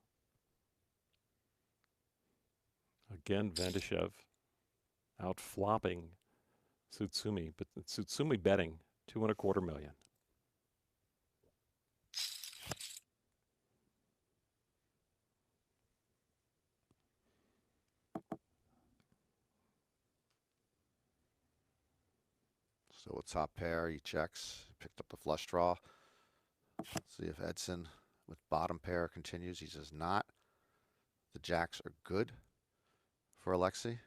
Again, Van Dijkev out flopping Tsutsumi, but Tsutsumi betting $2.25 million. So a top pair, he checks, picked up the flush draw. Let's see if Edson with bottom pair continues. He says not. The jacks are good for Alexey.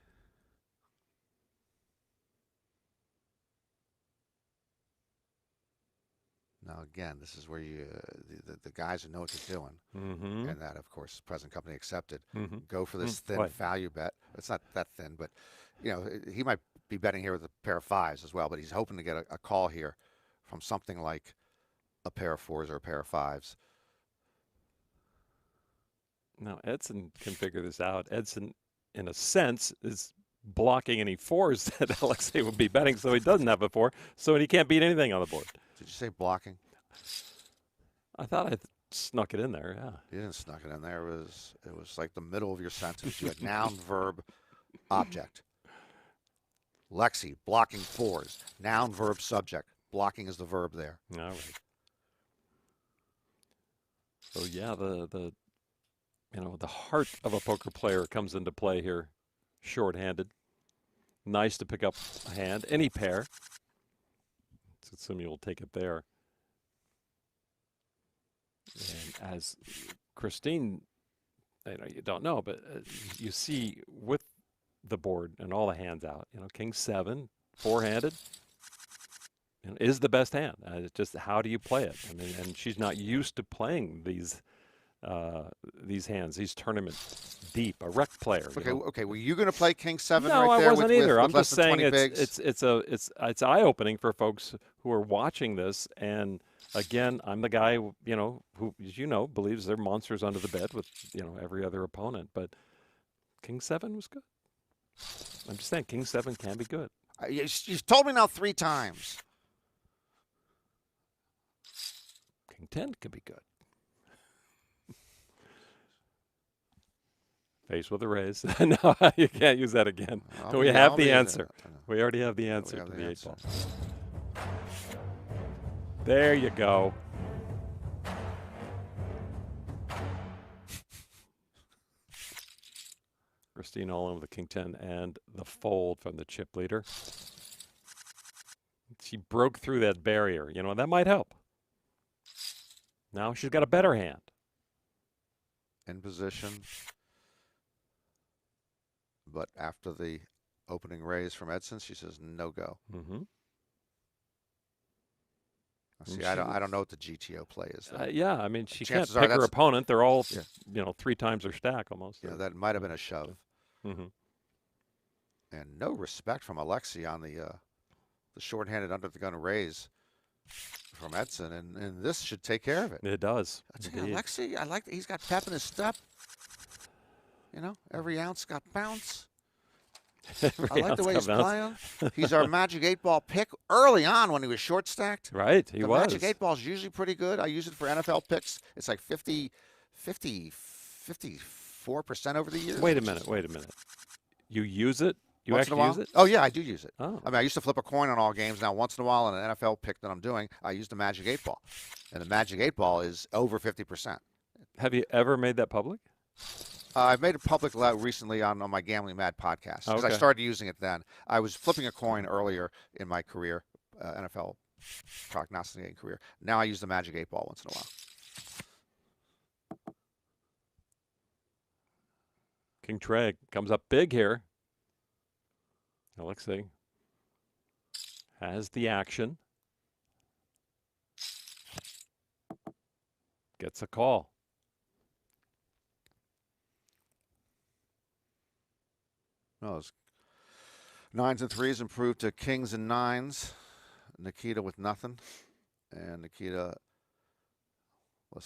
Now again, this is where you the guys who know what they're doing, and that, of course, present company accepted. Go for this thin value bet. It's not that thin, but you know he might be betting here with a pair of fives as well. But he's hoping to get a call here from something like a pair of fours or a pair of fives. Now Edson can figure this out. Edson, in a sense, is blocking any fours that Alexey would be betting, so he doesn't have a four, so he can't beat anything on the board. Did you say blocking? I thought I snuck it in there, yeah. You didn't snuck it in there. It was like the middle of your sentence. You had noun, verb, object. Lexi, blocking fours. Noun, verb, subject. Blocking is the verb there. All right. So yeah, the heart of a poker player comes into play here. Short-handed. Nice to pick up a hand. Any pair. Let's assume you'll take it there. And as Christine, you don't know, but you see with the board and all the hands out, King 7, four-handed, is the best hand. It's just how do you play it? I mean, and she's not used to playing these hands, these tournaments deep. A rec player. Okay. Were you going to play King 7 no, right there? I wasn't with, either. With I'm just saying it's eye-opening for folks who are watching this. And again, I'm the guy who, as you know, believes they're monsters under the bed with every other opponent. But King 7 was good. I'm just saying King 7 can be good. You've told me now 3 times. King 10 can be good. Face with a raise. No, you can't use that again. We have the answer. We already have the answer to the 8-ball. There you go. Christine all in with the King 10 and the fold from the chip leader. She broke through that barrier. That might help. Now she's got a better hand. In position. But after the opening raise from Edson, she says no go. See, I don't know what the GTO play is. Yeah, I mean, she can't pick her opponent. They're all, 3 times her stack almost. Yeah, that might have been a shove. And no respect from Alexey on the short-handed under-the-gun raise from Edson, and this should take care of it. It does. Alexey, I like that he's got pep in his step. Every ounce got bounce. I like the way he's playing. He's our Magic 8-ball pick early on when he was short stacked. Right, he was. Magic 8-ball is usually pretty good. I use it for NFL picks. It's like 54% over the years. Wait a minute. You use it? You actually use it? Oh, yeah, I do use it. Oh. I mean, I used to flip a coin on all games. Now, once in a while, in an NFL pick that I'm doing, I use the Magic 8-ball. And the Magic 8-ball is over 50%. Have you ever made that public? I've made it public recently on my Gambling Mad podcast because I started using it then. I was flipping a coin earlier in my career, NFL prognosticating career. Now I use the Magic 8-ball once in a while. King Treg comes up big here. Alexey has the action. Gets a call. No, it's 9s and 3s improved to kings and 9s. Nikita with nothing. And Nikita,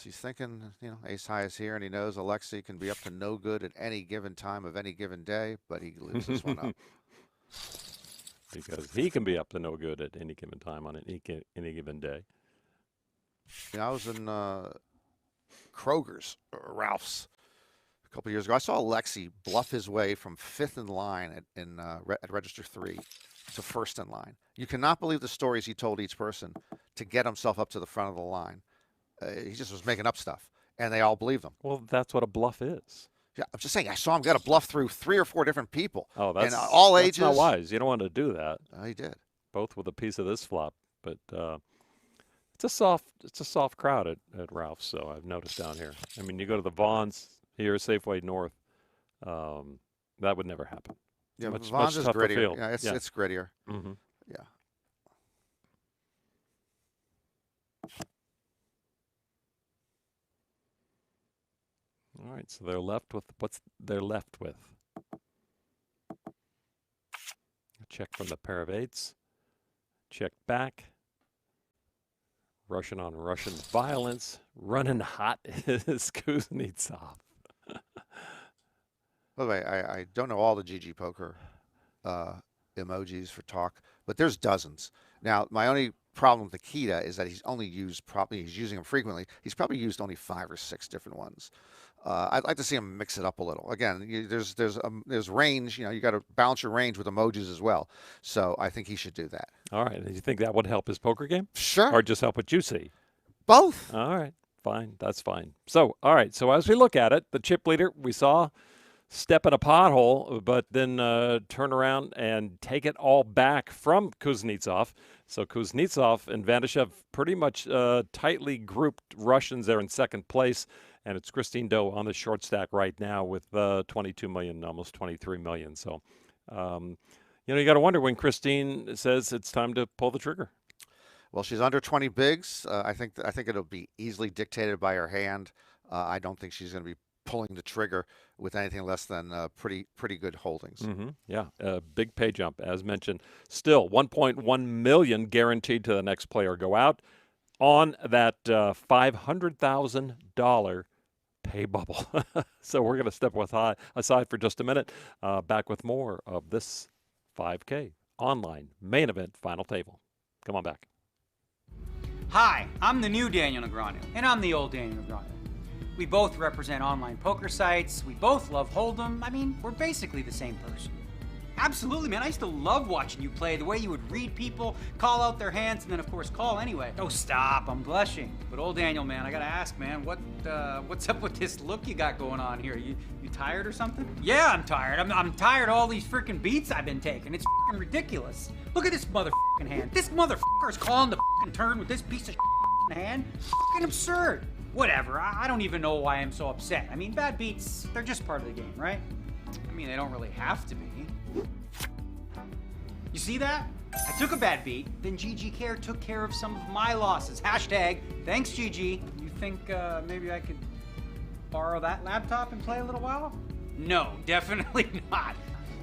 he's thinking, ace high is here, and he knows Alexey can be up to no good at any given time of any given day, but he leaves this one up. Because he can be up to no good at any given time on any given day. I was in Kroger's, or Ralph's, a couple of years ago. I saw Alexey bluff his way from 5th in line at Register 3 to 1st in line. You cannot believe the stories he told each person to get himself up to the front of the line. He just was making up stuff, and they all believed him. Well, that's what a bluff is. Yeah, I'm just saying, I saw him get a bluff through 3 or 4 different people. Oh, that's all ages. That's not wise. You don't want to do that. He did. both with a piece of this flop. But it's a soft crowd at Ralph's. So I've noticed down here. I mean, you go to the Vons here, Safeway North. That would never happen. Yeah, much Vons is tougher grittier. field. Yeah, it's grittier. Mm-hmm. Yeah. All right, so they're left with what's they're left with. Check from the pair of eights. Check back. Russian on Russian violence. Running hot is Kuznetsov. By the way, I don't know all the GGPoker emojis for talk, but there's dozens. Now, my only problem with Nikita is that he's using them frequently. He's probably used only 5 or 6 different ones. I'd like to see him mix it up a little. Again, there's range. You know, you got to balance your range with emojis as well. So I think he should do that. All right. Do you think that would help his poker game? Sure. Or just help what you see? Both. All right. Fine. That's fine. So, all right. So as we look at it, the chip leader we saw step in a pothole, but then turn around and take it all back from Kuznetsov. So Kuznetsov and Van Dijkev pretty much tightly grouped Russians there in second place. And it's Christine Doe on the short stack right now with 22 million, almost 23 million. So, you got to wonder when Christine says it's time to pull the trigger. Well, she's under 20 bigs. I think it'll be easily dictated by her hand. I don't think she's going to be pulling the trigger with anything less than pretty good holdings. Mm-hmm. Yeah, big pay jump, as mentioned. Still, 1.1 million guaranteed to the next player go out on that $500,000 pay bubble. So we're going to step aside for just a minute. Back with more of this 5K online main event final table. Come on back. Hi, I'm the new Daniel Negreanu, and I'm the old Daniel Negreanu. We both represent online poker sites. We both love Hold'em. I mean, we're basically the same person. Absolutely, man. I used to love watching you play, the way you would read people, call out their hands, and then, of course, call anyway. Oh, stop. I'm blushing. But old Daniel, man, I gotta ask, man, what's up with this look you got going on here? You tired or something? Yeah, I'm tired. I'm tired of all these freaking beats I've been taking. It's freaking ridiculous. Look at this motherfucking hand. This motherfucker's calling the freaking turn with this piece of hand. Freaking absurd. Whatever. I don't even know why I'm so upset. I mean, bad beats, they're just part of the game, right? I mean, they don't really have to be. You see that? I took a bad beat, then GG Care took care of some of my losses. Hashtag, thanks GG. You think maybe I could borrow that laptop and play a little while? No, definitely not.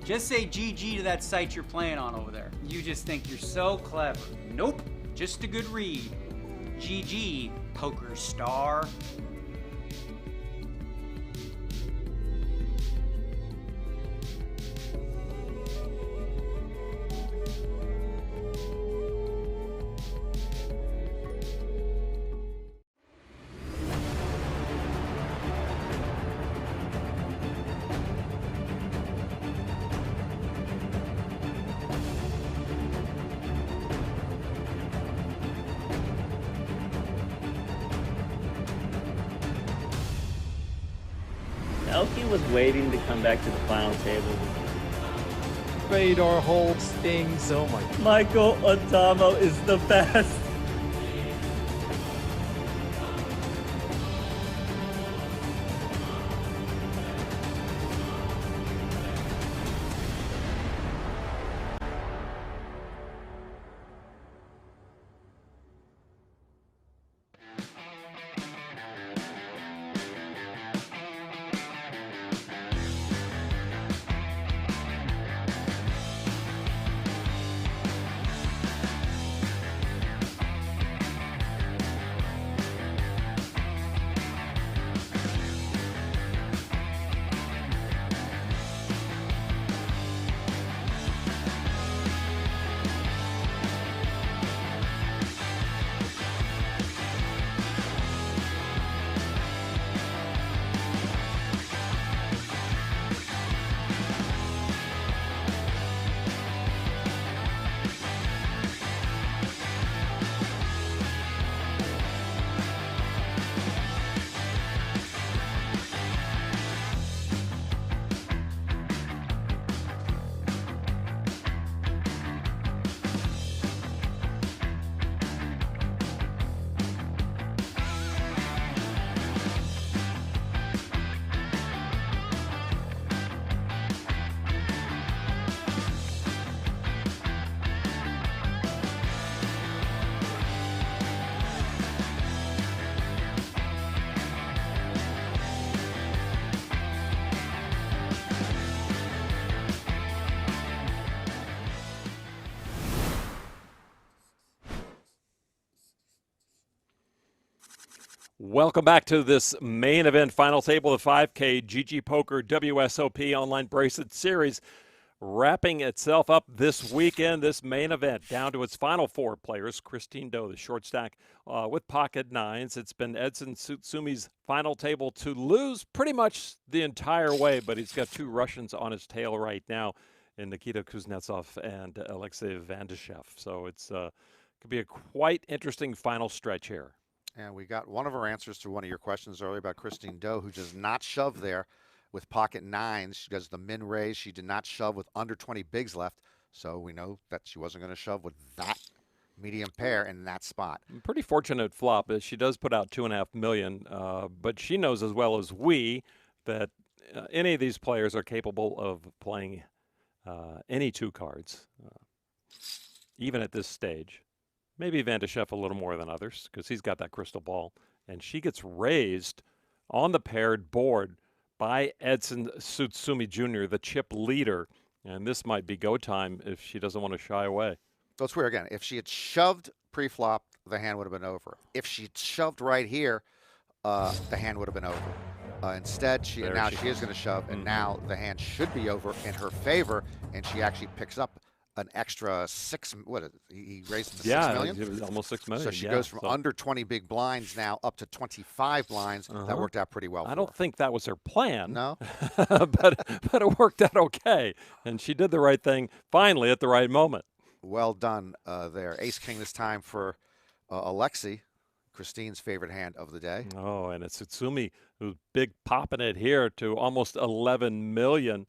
Just say GG to that site you're playing on over there. You just think you're so clever. Nope, just a good read. GG, poker star. Elke was waiting to come back to the final table. Fade or hold stings. Oh my God. Michael Adamo is the best. Welcome back to this main event final table of 5K GGPoker WSOP Online Bracelet Series. Wrapping itself up this weekend, this main event, down to its final 4 players. Christine Doe, the short stack with pocket nines. It's been Edson Tsutsumi's final table to lose pretty much the entire way, but he's got 2 Russians on his tail right now in Nikita Kuznetsov and Alexey Van Dijkev. So it's could be a quite interesting final stretch here. And we got one of our answers to one of your questions earlier about Christine Doe, who does not shove there with pocket nines. She does the min raise. She did not shove with under 20 bigs left. So we know that she wasn't going to shove with that medium pair in that spot. Pretty fortunate flop. She does put out $2.5 million, but she knows as well as we that any of these players are capable of playing any 2 cards, even at this stage. Maybe Van Dijkev a little more than others because he's got that crystal ball. And she gets raised on the paired board by Edson Tsutsumi Jr., the chip leader. And this might be go time if she doesn't want to shy away. So it's weird again. If she had shoved pre-flop, the hand would have been over. If she shoved right here, the hand would have been over. Instead, she is going to shove, and now the hand should be over in her favor, and she actually picks up an extra 6. What is it? He raised it to 6 million? Yeah, it was almost 6 million. So she goes from under 20 big blinds now up to 25 blinds. That worked out pretty well for her. I don't think that was her plan. No. but it worked out okay. And she did the right thing finally at the right moment. Well done there. Ace-king this time for Alexey, Christine's favorite hand of the day. Oh, and it's Tsutsumi who's big popping it here to almost 11 million.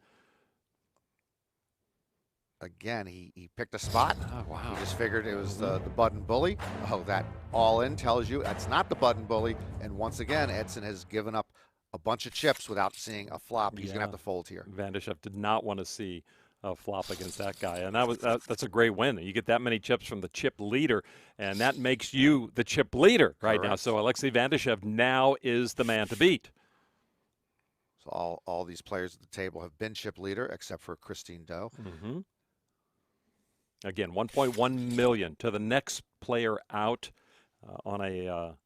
Again, he picked a spot. Oh, wow. He just figured it was the button bully. Oh, that all in tells you it's not the button bully. And once again, Edson has given up a bunch of chips without seeing a flop. He's going to have to fold here. Van Dijkev did not want to see a flop against that guy. And that's a great win. You get that many chips from the chip leader, and that makes you the chip leader right now. So Alexey Van Dijkev now is the man to beat. So all these players at the table have been chip leader except for Christine Doe. Again, 1.1 million to the next player out on a.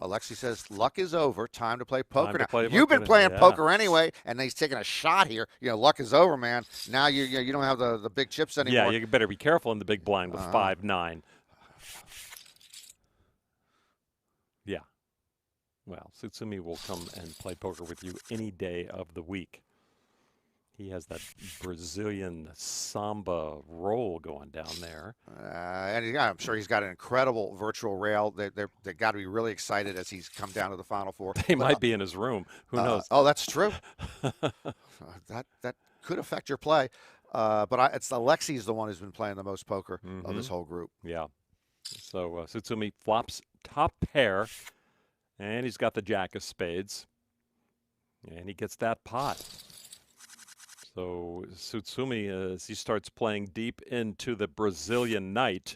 Alexey says luck is over. Time to play poker now. Play You've been playing poker anyway, and he's taking a shot here. You know, luck is over, man. Now you don't have the big chips anymore. Yeah, you better be careful in the big blind with 5-9. Yeah. Well, Tsutsumi will come and play poker with you any day of the week. He has that Brazilian samba roll going down there. And I'm sure he's got an incredible virtual rail. They got to be really excited as he's come down to the Final Four. They might be in his room. Who knows? Oh, that's true. that could affect your play. But it's Alexey's the one who's been playing the most poker of this whole group. Yeah. So Tsutsumi flops top pair, and he's got the jack of spades. And he gets that pot. So Tsutsumi, as he starts playing deep into the Brazilian night,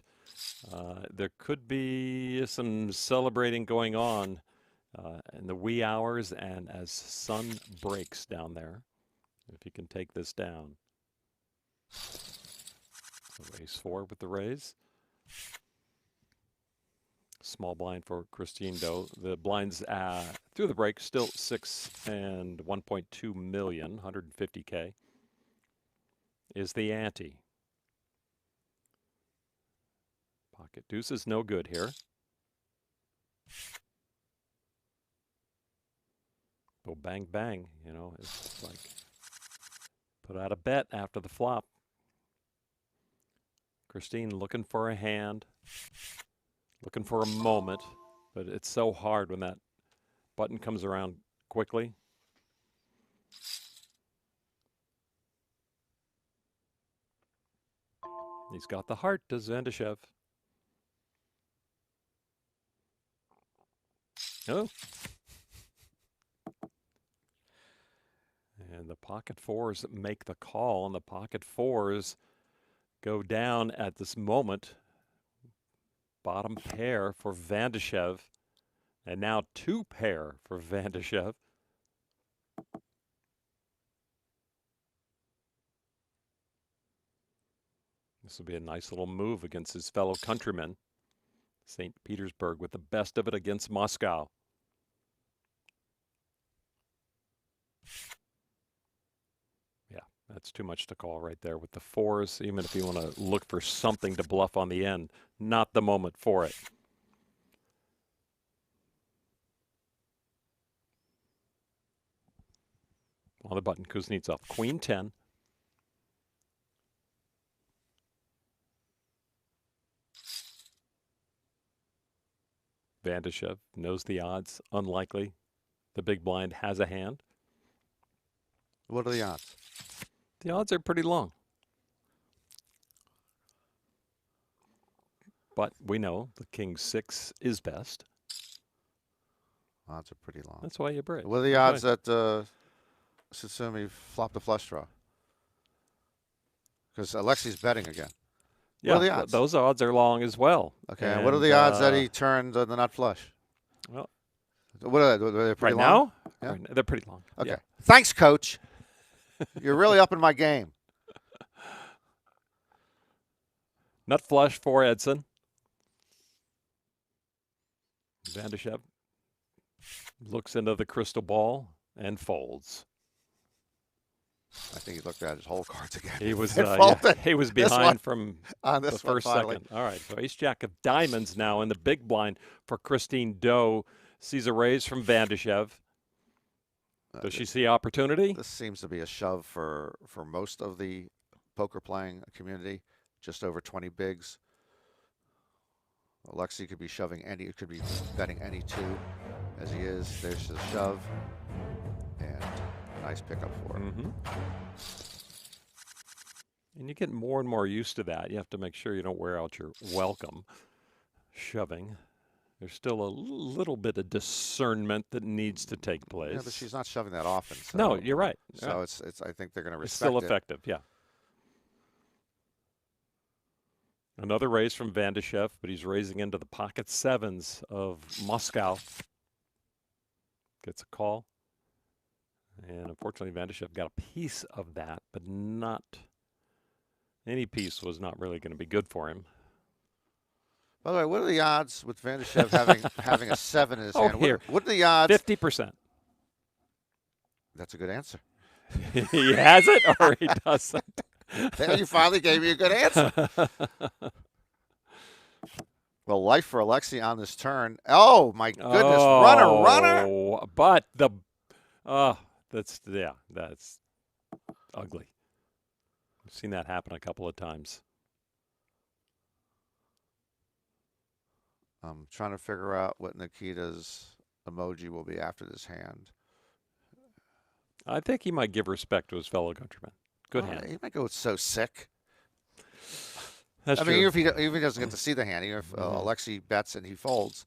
there could be some celebrating going on in the wee hours and as sun breaks down there, if he can take this down. So ace 4 with the raise. Small blind for Christine Doe. The blinds through the break still 6 and 1.2 million, 150K. Is the ante. Pocket deuce is no good here. Go bang, bang. You know, it's like put out a bet after the flop. Christine looking for a hand, looking for a moment, but it's so hard when that button comes around quickly. He's got the heart, does Van Dijkev. Oh. And the pocket fours make the call, and the pocket fours go down at this moment. Bottom pair for Van Dijkev, and now 2 pair for Van Dijkev. This will be a nice little move against his fellow countrymen. St. Petersburg with the best of it against Moscow. Yeah, that's too much to call right there with the fours, even if you want to look for something to bluff on the end. Not the moment for it. On the button, Kuznetsov, Queen 10. Van Dijkev knows the odds. Unlikely. The big blind has a hand. What are the odds? The odds are pretty long. But we know the king 6 is best. Odds are pretty long. That's why you bridge. What are the odds that Sutsumi flopped the flush draw? Because Alexey's betting again. Yeah, what are the odds? Those odds are long as well. Okay, and what are the odds that he turned the nut flush? Well, what are they? Are they pretty right long? now? Yeah? Right now, they're pretty long. Okay. Yeah. Thanks, Coach. You're really up in my game. Nut flush for Edson. Van Dijkev looks into the crystal ball and folds. I think he looked at his whole cards again. He was he was This behind one- from on the this one first finally. second. All right, so ace jack of diamonds now in the big blind for Christine Doe. Sees a raise from Van Dijkev. Does she see opportunity? This seems to be a shove for most of the poker playing community. Just over 20 bigs. Alexey could be shoving any, could be betting any two as he is. There's the shove. And a nice pickup for him. Mm-hmm. And you get more and more used to that. You have to make sure you don't wear out your welcome shoving. There's still a little bit of discernment that needs to take place. Yeah, but she's not shoving that often. So, No, you're right. So Yeah. it's. I think they're going to It's respect still it. effective, yeah. Another raise from Van Dijkev, but he's raising into the pocket sevens of Moscow. Gets a call. And unfortunately, Van Dijkev got a piece of that, but not any piece was not really going to be good for him. By the way, what are the odds with Van Dijkev having a 7 in his hand? Here. What are the odds? 50%. That's a good answer. He has it or he doesn't. There, you finally gave me a good answer. Well, life for Alexey on this turn. Oh, my goodness. Runner. But that's ugly. I've seen that happen a couple of times. I'm trying to figure out what Nikita's emoji will be after this hand. I think he might give respect to his fellow countrymen. Good hand. He might go so sick. That's I true. mean, even if he doesn't get to see the hand, even if Alexey bets and he folds,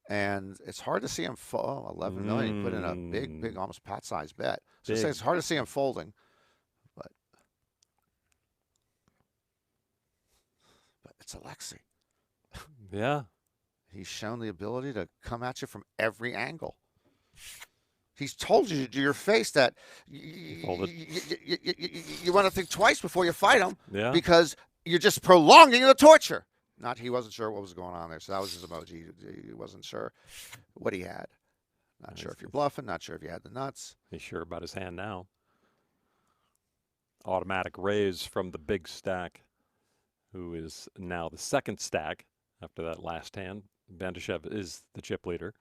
and it's hard to see him fold. 11 million, he put in a big, almost pot-sized bet. So it's hard to see him folding, but it's Alexey. Yeah. He's shown the ability to come at you from every angle. He's told you to your face that you want to think twice before you fight him because you're just prolonging the torture. He wasn't sure what was going on there, so that was his emoji. He wasn't sure what he had. Not sure if you're bluffing, not sure if you had the nuts. He's sure about his hand now. Automatic raise from the big stack, who is now the second stack after that last hand. Van Dijkev is the chip leader.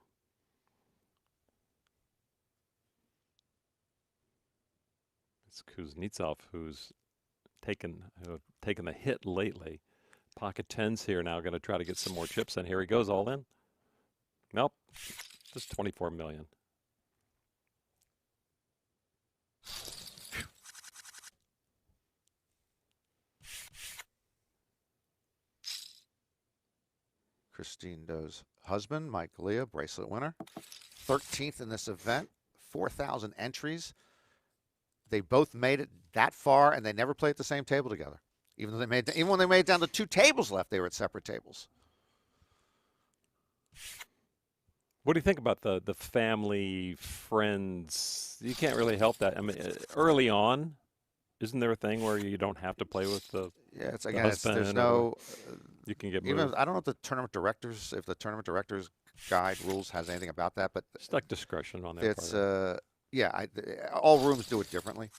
It's Kuznetsov who's taken the hit lately. Pocket tens here now, going to try to get some more chips in. Here he goes, all in. Nope, just 24 million. Christine Doe's husband, Mike Leah, bracelet winner. 13th in this event, 4,000 entries. They both made it that far, and they never played at the same table together. Even when they made it down to 2 tables left, they were at separate tables. What do you think about the family, friends? You can't really help that. I mean, early on, isn't there a thing where you don't have to play with the Yeah, it's the again, there's husband no. you can get Even moved? I don't know if the tournament directors, guide rules has anything about that, but It's like discretion on their it's part. yeah, all rooms do it differently.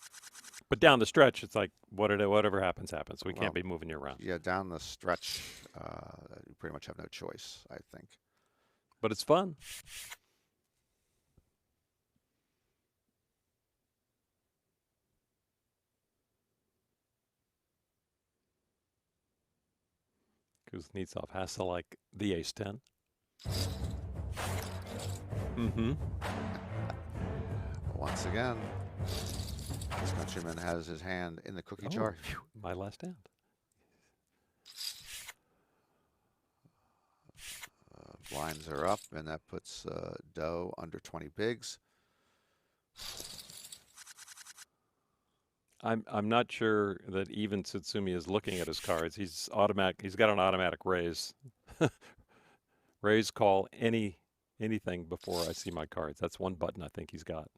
But down the stretch, it's like whatever happens, happens. We Well, can't be moving you around. Yeah, down the stretch, you pretty much have no choice, I think. But it's fun. Kuznetsov has to like the ace-10. Mm-hmm. Once again, this countryman has his hand in the cookie jar. Phew, my last hand. Blinds are up, and that puts Doe under 20 bigs. I'm not sure that even Tsutsumi is looking at his cards. He's got an automatic raise. Raise call anything before I see my cards. That's one button I think he's got.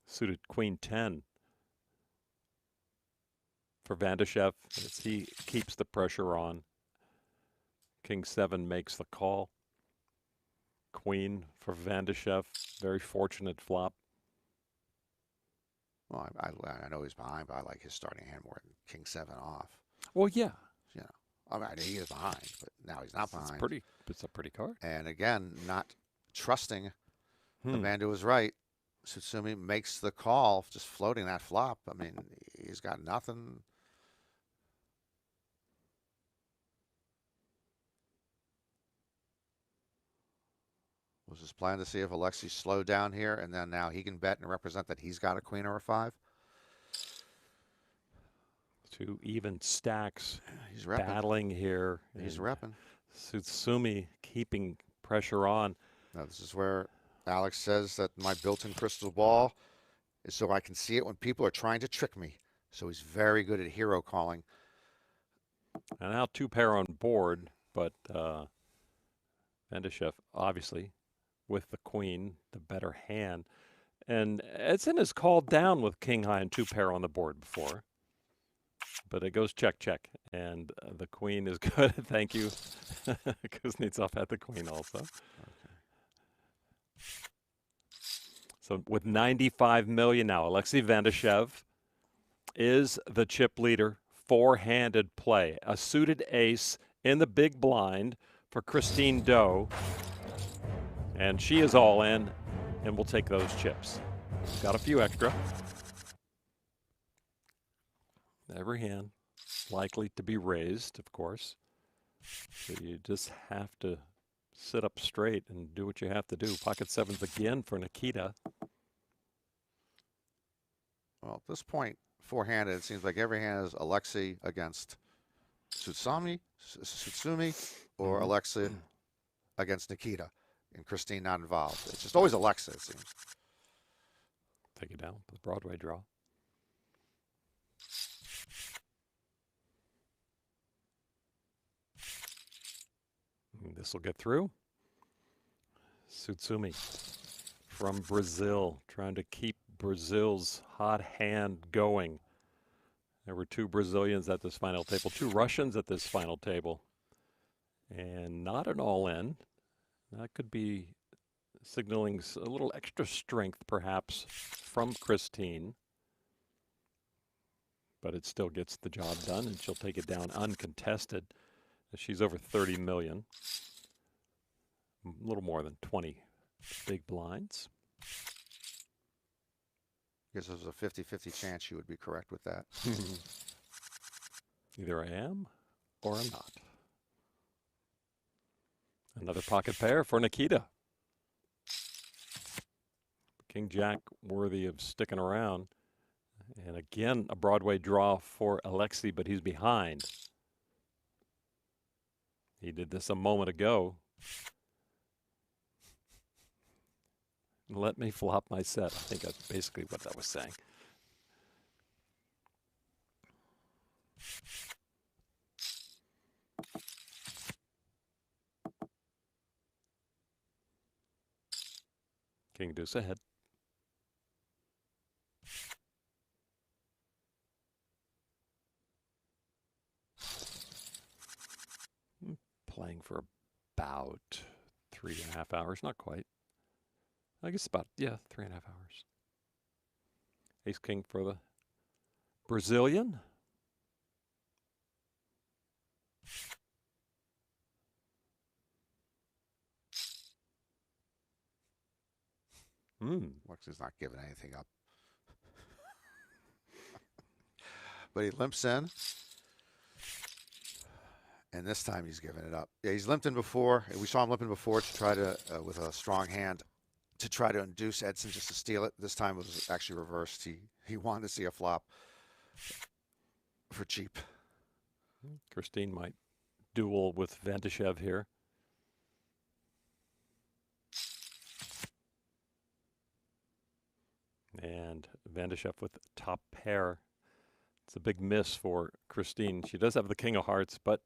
Suited Queen 10 for Van Dijkev as he keeps the pressure on. King 7 makes the call. Queen for Van Dijkev. Very fortunate flop. Well, I know he's behind, but I like his starting hand more than King 7 off. Well, yeah. You know, I mean, he is behind, but now he's not behind. It's a pretty card. And again, not trusting. The Bandu was right. Tsutsumi makes the call, just floating that flop. I mean, he's got nothing. Was his plan to see if Alexey slowed down here, and then now he can bet and represent that he's got a queen or a 5? Two even stacks. He's repping. Battling here. He's repping. Tsutsumi keeping pressure on. Now, this is where Alex says that my built-in crystal ball is so I can see it when people are trying to trick me. So he's very good at hero calling. And now 2-pair on board, but Van Dijkev obviously with the queen, the better hand. And Edson has called down with king high and 2-pair on the board before. But it goes check, check. And the queen is good. Thank you. Kuznetsov had the queen also. Okay. So with 95 million now, Alexey Van Dijkev is the chip leader. 4-handed play. A suited ace in the big blind for Christine Doe. And she is all in and will take those chips. Got a few extra. Every hand likely to be raised, of course. So you just have to sit up straight and do what you have to do. Pocket 7s again for Nikita. Well, at this point, 4-handed, it seems like every hand is Alexey against Tsutsumi or Alexey against Nikita, and Christine not involved. It's just always Alexey, it seems. Take it down, the Broadway draw. This will get through. Tsutsumi from Brazil, trying to keep Brazil's hot hand going. There were 2 Brazilians at this final table, 2 Russians at this final table. And not an all-in. That could be signaling a little extra strength, perhaps, from Christine. But it still gets the job done, and she'll take it down uncontested. She's over 30 million. A little more than 20 big blinds. I guess there's a 50-50 chance you would be correct with that. Either I am or I'm not. Another pocket pair for Nikita. King Jack worthy of sticking around. And again, a Broadway draw for Alexey, but he's behind. He did this a moment ago. Let me flop my set. I think that's basically what that was saying. King deuce ahead. about 3.5 hours. Not quite. I guess about, yeah, 3.5 hours. Ace king for the Brazilian. Alexey's not giving anything up. But he limps in. And this time he's giving it up. Yeah, he's limped in before. We saw him limping before to try to, with a strong hand, to try to induce Edson just to steal it. This time it was actually reversed. He wanted to see a flop for cheap. Christine might duel with Van Dijkev here. And Van Dijkev with top pair. It's a big miss for Christine. She does have the king of hearts, but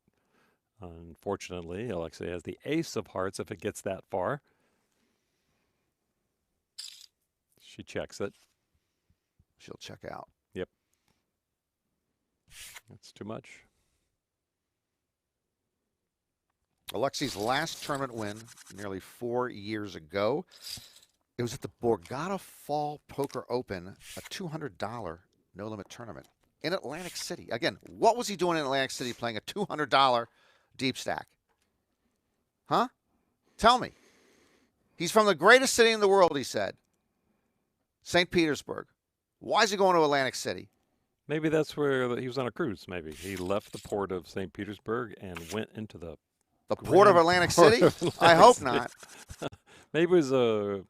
unfortunately, Alexey has the ace of hearts if it gets that far. She checks it. She'll check out. Yep. That's too much. Alexey's last tournament win nearly 4 years ago. It was at the Borgata Fall Poker Open, a $200 no-limit tournament in Atlantic City. Again, what was he doing in Atlantic City playing a $200 deep stack? Huh? Tell me. He's from the greatest city in the world, he said. St. Petersburg. Why is he going to Atlantic City? Maybe that's where he was on a cruise, maybe. He left the port of St. Petersburg and went into the port of Atlantic City? I hope not. Maybe it was a,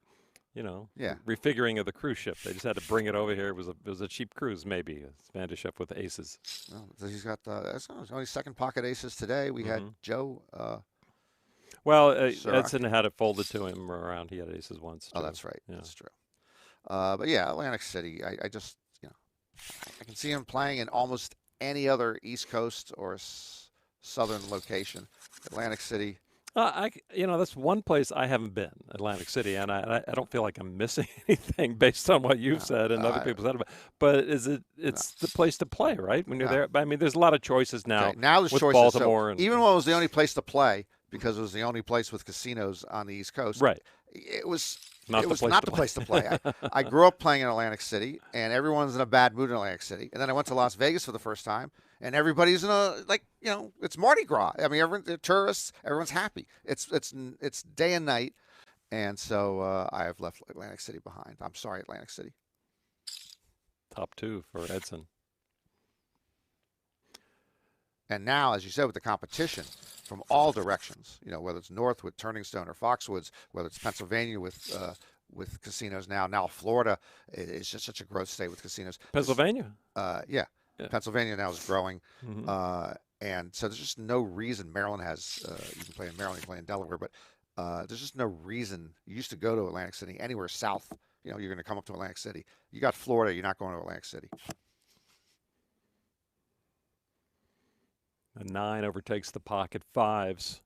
you know, yeah, refiguring of the cruise ship. They just had to bring it over here. It was a cheap cruise, maybe. Van Dijkev with aces. Well, he's got that's only second pocket aces today. We had Joe. Well, Edson had it folded to him around. He had aces once. Oh, that's right. Yeah. That's true. But yeah, Atlantic City. I just, you know, I can see him playing in almost any other East Coast or southern location. Atlantic City. You know, that's one place I haven't been, Atlantic City, and I don't feel like I'm missing anything based on what you've said and other people said about it. But it's the place to play, right? When you're there. I mean, there's a lot of choices now. Okay, now there's with choices. Baltimore, so even when it was the only place to play, because it was the only place with casinos on the East Coast. Right. It was not the place to play. I grew up playing in Atlantic City, and everyone's in a bad mood in Atlantic City. And then I went to Las Vegas for the first time, and everybody's in a, like, you know, it's Mardi Gras. I mean, they're tourists. Everyone's happy. It's day and night. And so I have left Atlantic City behind. I'm sorry, Atlantic City. Top two for Edson. And now, as you said, with the competition from all directions, you know, whether it's Northwood, Turning Stone, or Foxwoods, whether it's Pennsylvania with casinos now Florida is just such a growth state with casinos. Pennsylvania? Yeah. Pennsylvania now is growing. And so there's just no reason. Maryland has, you can play in Maryland, you can play in Delaware, but there's just no reason. You used to go to Atlantic City, anywhere south, you know, you're going to come up to Atlantic City. You got Florida, you're not going to Atlantic City. A 9 overtakes the pocket fives.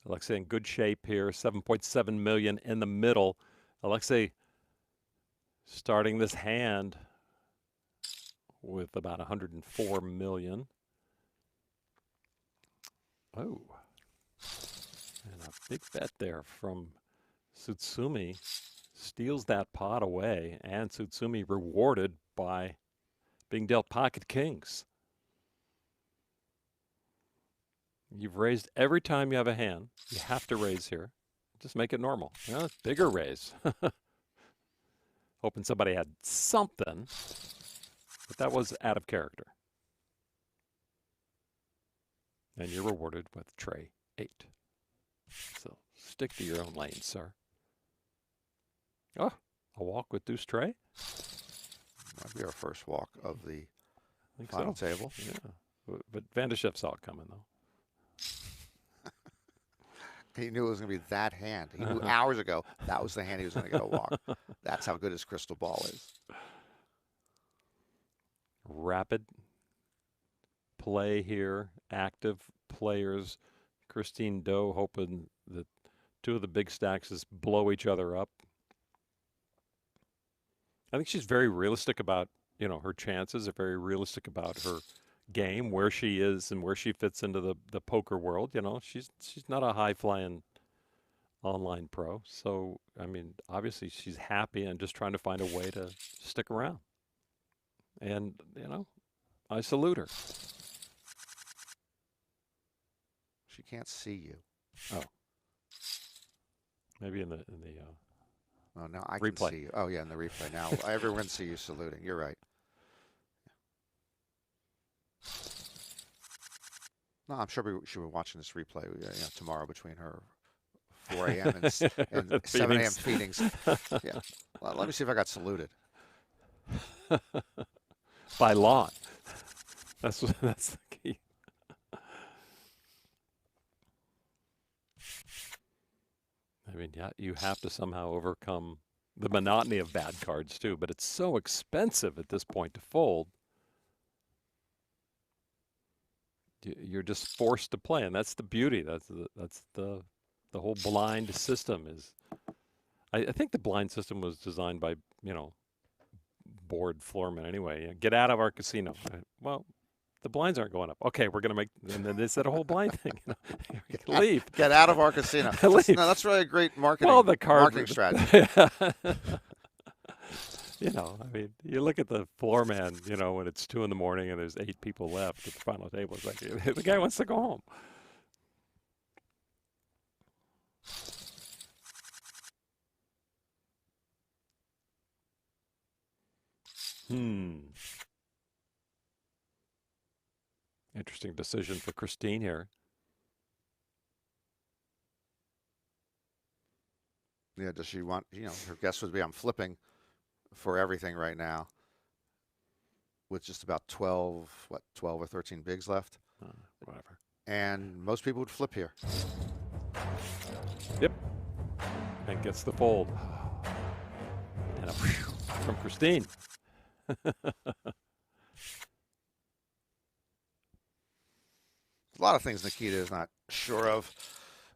Alexey in good shape here, 7.7 million in the middle. Alexey starting this hand with about 104 million. Oh, and a big bet there from Tsutsumi. Steals that pot away, and Tsutsumi rewarded by being dealt pocket kings. You've raised every time you have a hand. You have to raise here. Just make it normal. You know, bigger raise. Hoping somebody had something, but that was out of character. And you're rewarded with tray 8. So stick to your own lane, sir. Oh, a walk with deuce tray? Might be our first walk of the final table. Yeah, but Van Dijkev saw it coming, though. He knew it was going to be that hand. He knew hours ago that was the hand he was going to get a walk. That's how good his crystal ball is. Rapid play here. Active players. Christine Doe hoping that two of the big stacks just blow each other up. I think she's very realistic about, you know, her chances. Are very realistic about her game, where she is and where she fits into the poker world. You know, she's not a high-flying online pro. So, I mean, obviously she's happy and just trying to find a way to stick around. And, you know, I salute her. She can't see you. Oh. Maybe in the oh, no, I replay. can see you. Oh, yeah, in the replay. Now everyone can see you saluting. You're right. No, I'm sure she'll be watching this replay tomorrow between her 4 a.m. and 7 a.m. feedings. Yeah. Well, let me see if I got saluted. By Lon. That's the key. I mean, yeah, you have to somehow overcome the monotony of bad cards too, but it's so expensive at this point to fold. You're just forced to play, and that's the beauty. That's the whole blind system is. I think the blind system was designed by, you know, bored floormen anyway. Get out of our casino. Well, the blinds aren't going up. Okay, we're going to make, and then they said a whole blind thing. You know, leave. Get out of our casino. That's really a great marketing, well, the card, marketing strategy. You know, I mean, you look at the floor man, you know, when it's 2 in the morning and there's 8 people left at the final table. It's like, the guy wants to go home. Interesting decision for Christine here. Yeah, does she want, you know, her guess would be I'm flipping for everything right now with just about 12 or 13 bigs left. Whatever. And most people would flip here. Yep. And gets the fold. And from Christine. A lot of things Nikita is not sure of,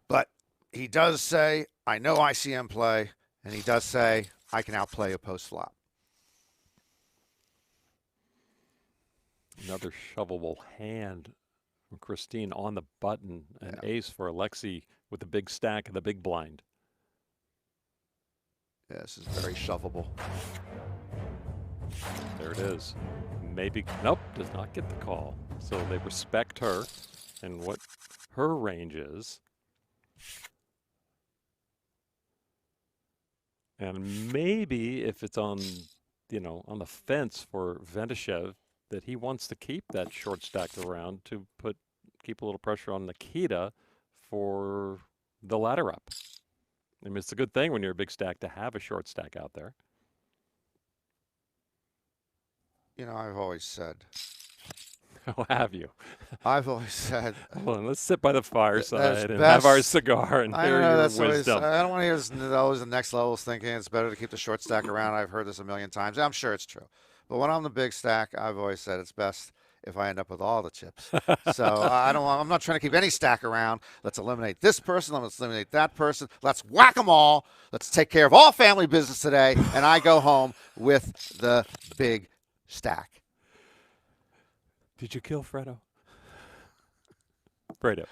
but he does say, I know ICM play, and he does say, I can outplay a post flop. Another shovelable hand from Christine on the button, an ace for Alexey with the big stack and the big blind. Yeah, this is very shovelable. There it is. Maybe, nope, does not get the call. So they respect her and what her range is. And maybe if it's on, you know, on the fence for Van Dijkev, that he wants to keep that short stack around to keep a little pressure on Nikita for the ladder up. I mean, it's a good thing when you're a big stack to have a short stack out there. You know, I've always said. How have you? I've always said. Hold on, let's sit by the fireside and have our cigar and hear your wisdom. I don't want to hear always the next levels thinking it's better to keep the short stack around. I've heard this a million times. I'm sure it's true. But when I'm the big stack, I've always said it's best if I end up with all the chips. So I'm not trying to keep any stack around. Let's eliminate this person. Let's eliminate that person. Let's whack them all. Let's take care of all family business today. And I go home with the big stack. Did you kill Fredo? Fredo.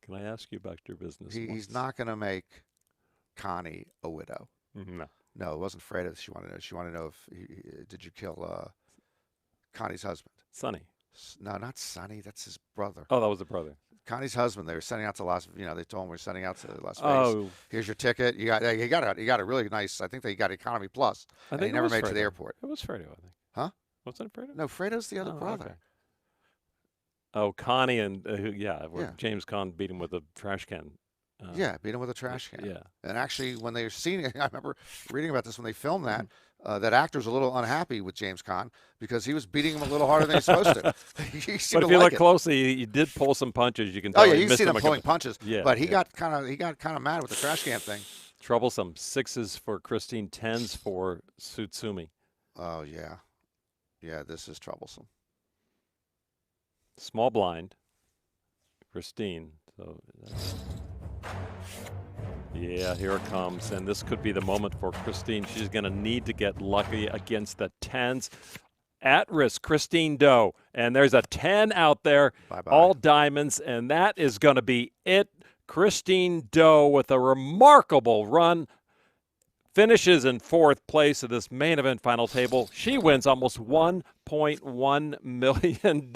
Can I ask you about your business? He's not going to make Connie a widow. No. No, it wasn't Fredo. She wanted to know. She wanted to know if did you kill Connie's husband? Sonny. No, not Sonny. That's his brother. Oh, that was the brother. Connie's husband. They were sending out to Las. You know, they told him we're sending out to Las Vegas. Oh. Here's your ticket. You got a really nice. I think they got Economy Plus. I think he never made it to the airport. It was Fredo, I think. Huh? Wasn't it Fredo? No, Fredo's the other brother. Okay. Oh, Connie and James Conn beat him with a trash can. Beat him with a trash can. Yeah. And actually, when they were seeing it, I remember reading about this when they filmed that. That actor's a little unhappy with James Conn because he was beating him a little harder than he's supposed to. But if you look closely, he did pull some punches. You can tell. Oh yeah, you can see him pulling punches. Yeah. But he got kind of mad with the trash can thing. Troublesome. 6s for Christine, 10s for Tsutsumi. Oh yeah, yeah. This is troublesome. Small blind, Christine. So. Yeah, here it comes, and this could be the moment for Christine. She's going to need to get lucky against the 10s. at risk, Christine Doe. And there's a 10 out there, all diamonds, and that is going to be it. Christine Doe with a remarkable run finishes in 4th place of this main event final table. She wins almost $1.1 million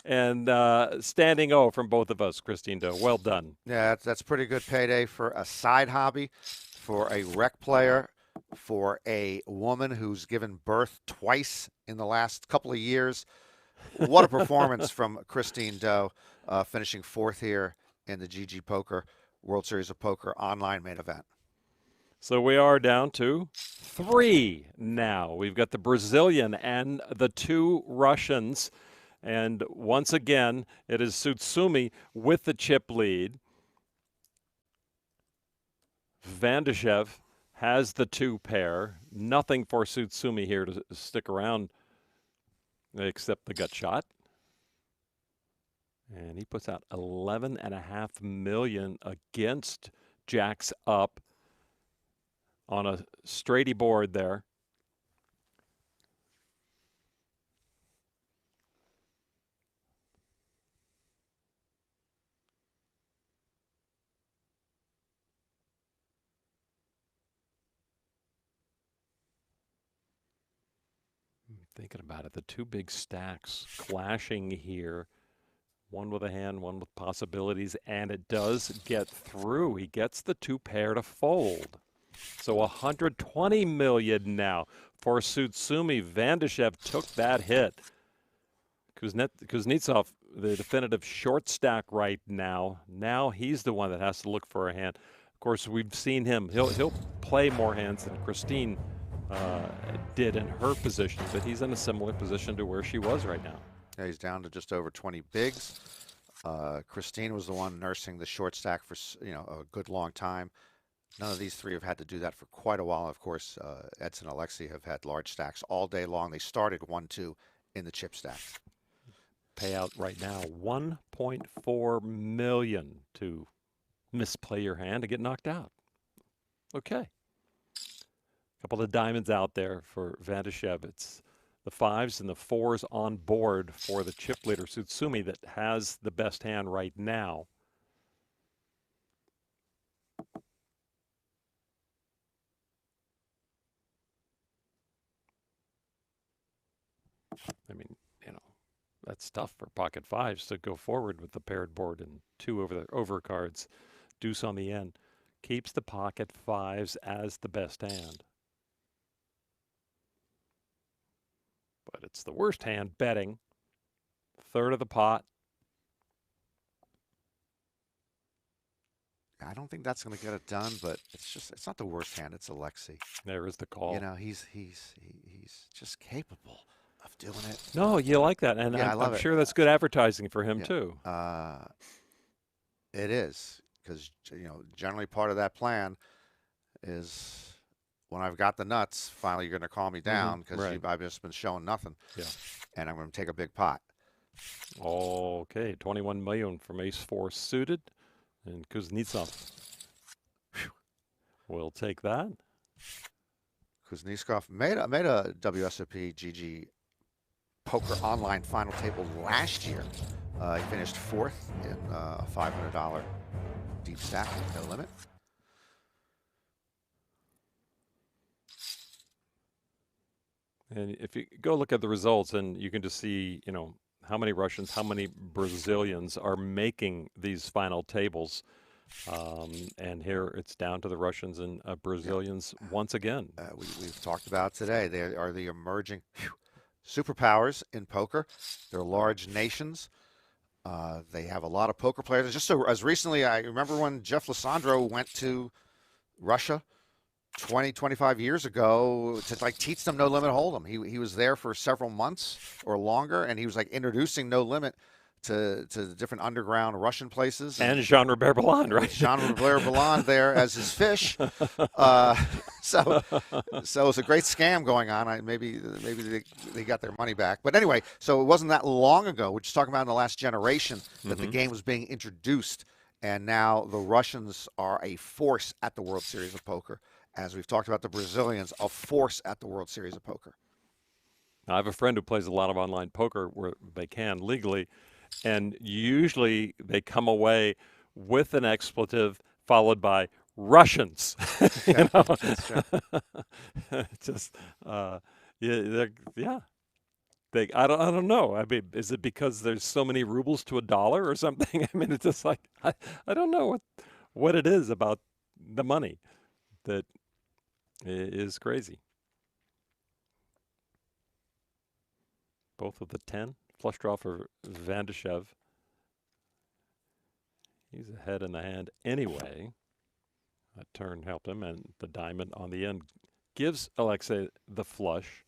and standing O from both of us, Christine Doe. Well done. Yeah, that's pretty good payday for a side hobby, for a rec player, for a woman who's given birth twice in the last couple of years. What a performance from Christine Doe, finishing 4th here in the GGPoker World Series of Poker online main event. So we are down to 3 now. We've got the Brazilian and the 2 Russians. And once again, it is Tsutsumi with the chip lead. Van Dijkev has the 2 pair. Nothing for Tsutsumi here to stick around except the gut shot. And he puts out $11.5 million against jacks up on a straighty board there. Thinking about it, the 2 big stacks clashing here. One with a hand, one with possibilities, and it does get through. He gets the 2 pair to fold. So $120 million now for Tsutsumi. Van Dijkev took that hit. Kuznetsov, the definitive short stack right now. Now he's the one that has to look for a hand. Of course, we've seen him. He'll play more hands than Christine did in her position, but he's in a similar position to where she was right now. Yeah, he's down to just over 20 bigs. Christine was the one nursing the short stack for a good long time. None of these 3 have had to do that for quite a while. Of course, Edson and Alexey have had large stacks all day long. They started 1-2 in the chip stack. Payout right now, $1.4 million to misplay your hand to get knocked out. Okay. A couple of diamonds out there for Van Dijkev. It's the 5s and the 4s on board for the chip leader, Tsutsumi, that has the best hand right now. I mean, that's tough for pocket 5s to go forward with the paired board and 2 over the overcards. Deuce on the end. Keeps the pocket 5s as the best hand. But it's the worst hand betting. 1/3 of the pot. I don't think that's going to get it done, but it's not the worst hand. It's Alexey. There is the call. He's just capable of doing it. No, you like that, and yeah, I'm sure that's good advertising for him too. It is, because generally part of that plan is when I've got the nuts, finally you're going to call me down because I've just been showing nothing. Yeah, and I'm going to take a big pot. Okay, 21 million from Ace-4 suited, and Kuznetsov will take that. Kuznetsov made a WSOP GG Poker online final table last year. He finished 4th in a $500 deep stack, no limit. And if you go look at the results, and you can just see, how many Russians, how many Brazilians are making these final tables. And here it's down to the Russians and Brazilians once again. We've talked about today. They are the emerging superpowers in poker. They're large nations. They have a lot of poker players. Just so as recently, I remember when Jeff Lissandro went to Russia 20, 25 years ago to teach them No Limit Hold'em. He was there for several months or longer, and he was introducing No Limit to the different underground Russian places. And Jean-Robert Ballon, right? Jean-Robert Ballon there as his fish. So it was a great scam going on. Maybe they got their money back. But anyway, so it wasn't that long ago. We're just talking about in the last generation that the game was being introduced. And now the Russians are a force at the World Series of Poker. As we've talked about the Brazilians, a force at the World Series of Poker. I have a friend who plays a lot of online poker where they can legally, and usually they come away with an expletive followed by Russians. You know? That's true. Just yeah. I don't know. I mean, is it because there's so many rubles to $1 or something? I mean, it's just like I don't know what it is about the money that is crazy. Both of the 10 flush draw for Van Dijkev. He's ahead in the hand anyway. That turn helped him, and the diamond on the end gives Alexey the flush.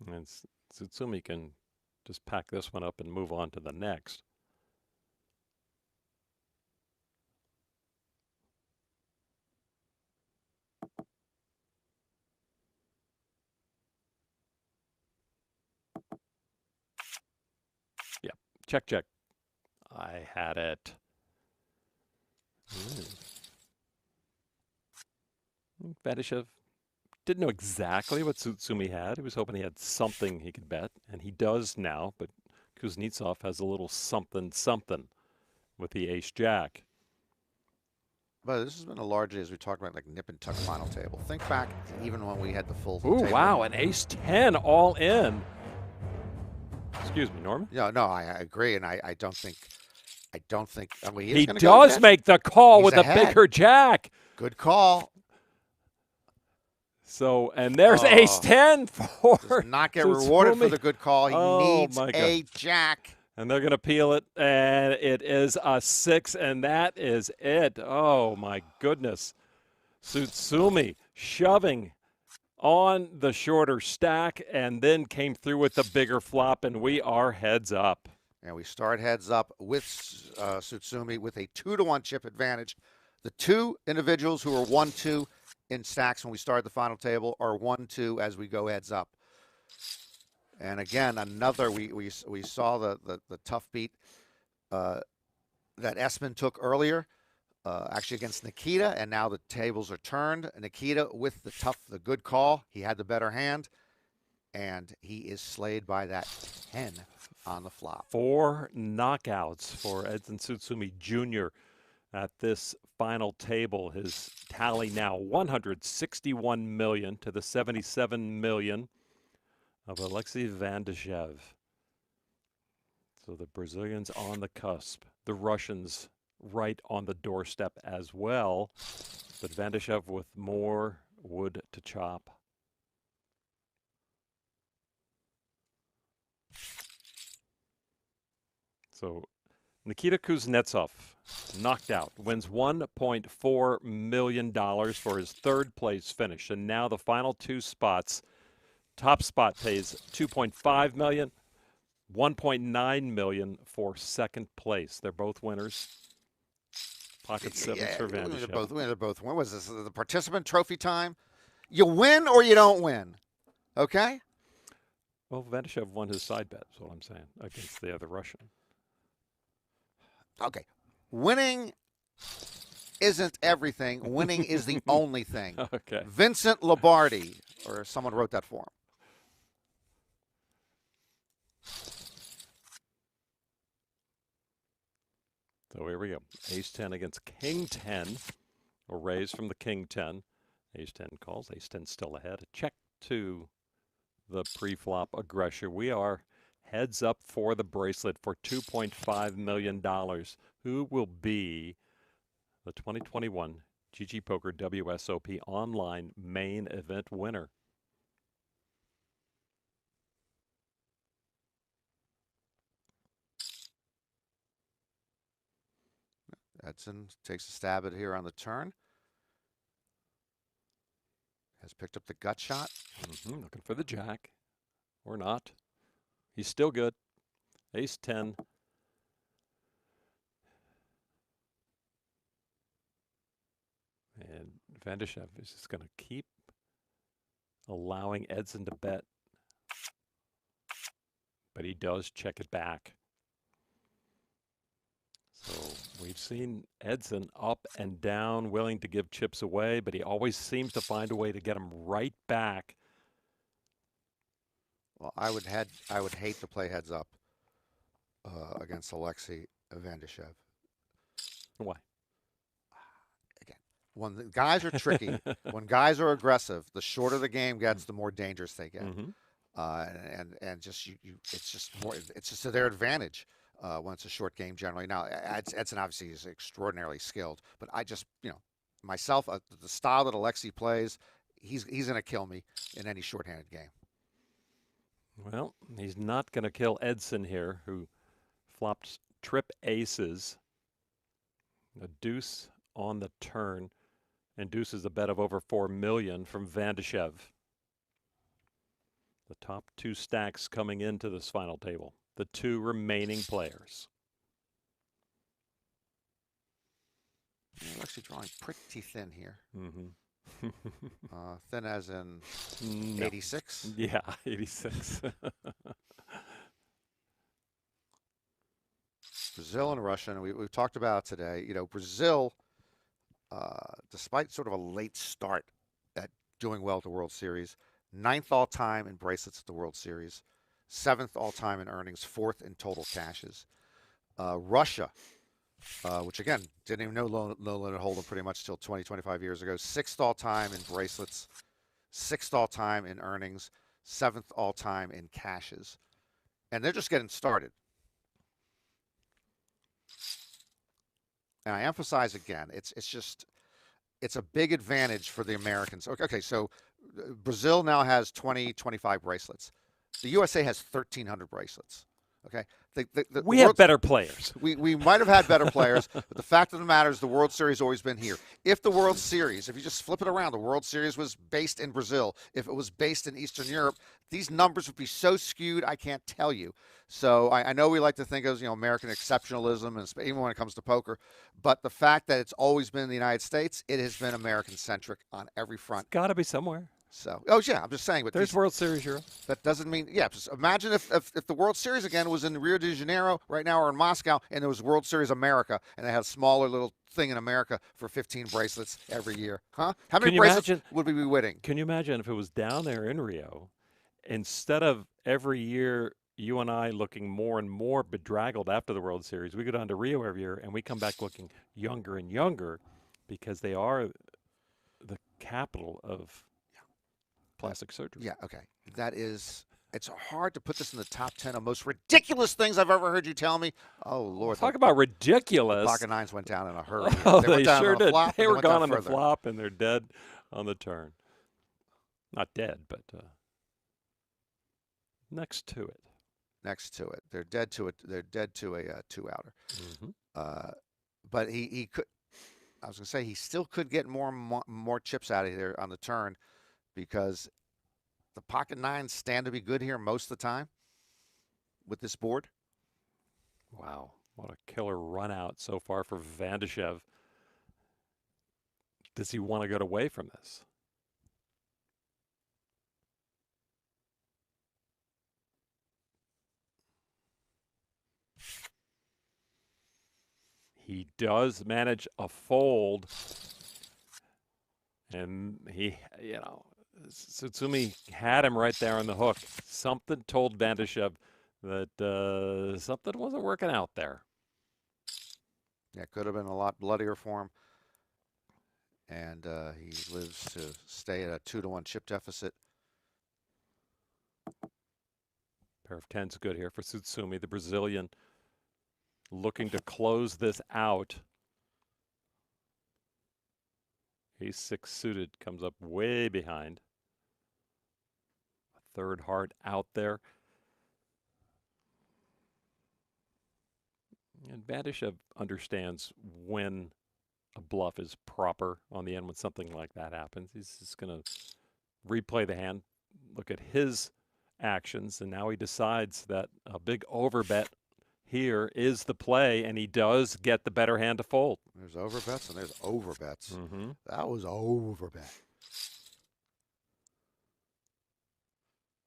And Tsutsumi can just pack this one up and move on to the next. Yeah, check, check. I had it. Van Dijkev didn't know exactly what Tsutsumi had. He was hoping he had something he could bet, and he does now, but Kuznetsov has a little something with the ace-jack. But this has been a largely, as we talked about, like nip and tuck final table. Think back even when we had the full Ooh, table. wow, an ace-10 all in. Excuse me, Norman? No, I agree, and I don't think, I mean, he does make the call with a bigger jack. Good call. So, and there's ace-10 for does not get rewarded for the good call. He needs a jack. And they're going to peel it, and it is a 6, and that is it. Oh, my goodness. Tsutsumi shoving on the shorter stack and then came through with the bigger flop, and we are heads up. And we start heads up with Tsutsumi with a 2-to-1 chip advantage. The two individuals who are 1-2 in stacks when we start the final table are 1-2 as we go heads up. And again, another, we saw the tough beat that Espen took earlier, actually against Nikita, and now the tables are turned. Nikita with the good call. He had the better hand, and he is slayed by that 10 on the flop. 4 knockouts for Edson Tsutsumi Jr. at this final table. His tally now 161 million to the 77 million of Alexey Van Dijkev. So the Brazilians on the cusp, the Russians right on the doorstep as well, but Van Dijkev with more wood to chop. So Nikita Kuznetsov knocked out, wins $1.4 million for his third place finish. And now the final 2 spots, top spot pays $2.5 million, $1.9 million for second place. They're both winners. Pocket 7s for Van Dijkev. They're both win. Was this the participant trophy time? You win or you don't win. Okay? Well, Van Dijkev won his side bet, is what I'm saying, against the other Russian. Okay. Winning isn't everything. Winning is the only thing. Okay. Vincent Lombardi, or someone wrote that for him. So here we go. Ace-10 against King-10. A raise from the King-10. Ace-10 calls. Ace-10 still ahead. A check to the pre-flop aggression. We are heads up for the bracelet for $2.5 million. Who will be the 2021 GGPoker WSOP online main event winner? Edson takes a stab at it here on the turn. Has picked up the gut shot. Looking for the jack. Or not. He's still good. Ace-10. And Van Dijkev is just going to keep allowing Edson to bet. But he does check it back. So we've seen Edson up and down, willing to give chips away, but he always seems to find a way to get them right back Well, I would hate to play heads up against Alexey Van Dijkev. Why? Again, when the guys are tricky, when guys are aggressive, the shorter the game gets, the more dangerous they get. And just it's just to their advantage when it's a short game generally. Now, Edson obviously is extraordinarily skilled, but I just, myself, the style that Alexey plays, he's going to kill me in any shorthanded game. Well, he's not going to kill Edson here, who flopped trip aces, a deuce on the turn, and deuce is a bet of over $4 million from Van Dijkev. The top two stacks coming into this final table, the two remaining players. We're actually drawing pretty thin here. Thin as in 86? Yeah, 86. Brazil and Russia, and we've talked about today. Brazil, despite sort of a late start at doing well at the World Series, 9th all-time in bracelets at the World Series, 7th all-time in earnings, 4th in total cashes. Russia, which again, didn't even know low limit hold'em pretty much till 25 years ago, 6th all-time in bracelets, 6th all-time in earnings, 7th all-time in cashes. And they're just getting started. And I emphasize again, it's a big advantage for the Americans. Okay, so Brazil now has 25 bracelets. The USA has 1,300 bracelets. Okay, we have better players. We might have had better players, but the fact of the matter is the World Series has always been here. If the World Series, if you just flip it around, the World Series was based in Brazil. If it was based in Eastern Europe, these numbers would be so skewed, I can't tell you. So I know we like to think of American exceptionalism, and even when it comes to poker, but the fact that it's always been in the United States, it has been American-centric on every front. It's got to be somewhere. So, yeah, I'm just saying. But there's World Series Europe. That doesn't mean, just imagine if the World Series again was in Rio de Janeiro right now or in Moscow, and there was World Series America, and they had a smaller little thing in America for 15 bracelets every year, huh? How many bracelets would we be winning? Can you imagine if it was down there in Rio, instead of every year you and I looking more and more bedraggled after the World Series, we go down to Rio every year, and we come back looking younger and younger because they are the capital of plastic surgery. Yeah, okay. It's hard to put this in the top 10 of most ridiculous things I've ever heard you tell me. Oh, Lord. Talk about ridiculous. The pocket nines went down in a hurry. Oh, they sure did. They were gone on the flop, and they're dead on the turn. Not dead, but next to it. Next to it. They're dead to it. They're dead to a two-outer. But he could, I was going to say, he still could get more chips out of there on the turn, because the pocket nines stand to be good here most of the time with this board. Wow, what a killer run out so far for Van Dijkev. Does he want to get away from this? Yeah. He does manage a fold, and he, Tsutsumi had him right there on the hook. Something told Van Dijkev that something wasn't working out there. Yeah, could have been a lot bloodier for him. And he lives to stay at a 2-1 chip deficit. Pair of tens good here for Tsutsumi, the Brazilian, looking to close this out. Ace-6 suited comes up way behind. A third heart out there. And Van Dijkev understands when a bluff is proper on the end when something like that happens. He's just going to replay the hand, look at his actions, and now he decides that a big overbet here is the play, and he does get the better hand to fold. There's overbets and there's overbets. That was overbet.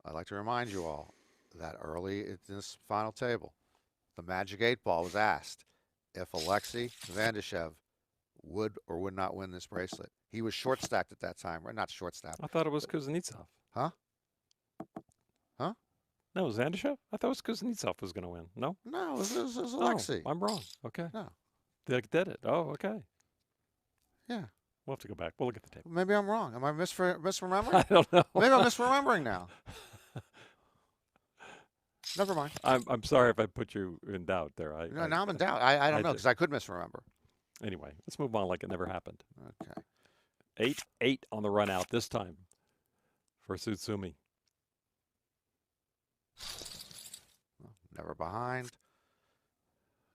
I'd like to remind you all that early in this final table, the Magic 8 Ball was asked if Alexey Van Dijkev would or would not win this bracelet. He was short stacked at that time, right? Not short stacked. I thought it was Kuznetsov. Huh? Huh? No, it was Van Dijkev? I thought it was Kuznetsov was going to win. No? No, it was Alexey. Oh, I'm wrong. Okay. No. They did it. Oh, okay. Yeah. We'll have to go back. We'll look at the tape. Maybe I'm wrong. Am I misremembering? I don't know. Maybe I'm misremembering now. Never mind. I'm sorry if I put you in doubt there. Now I'm in doubt. I don't know because I could misremember. Anyway, let's move on like it never happened. Okay. 8-8 on the run out this time for Tsutsumi. Never behind.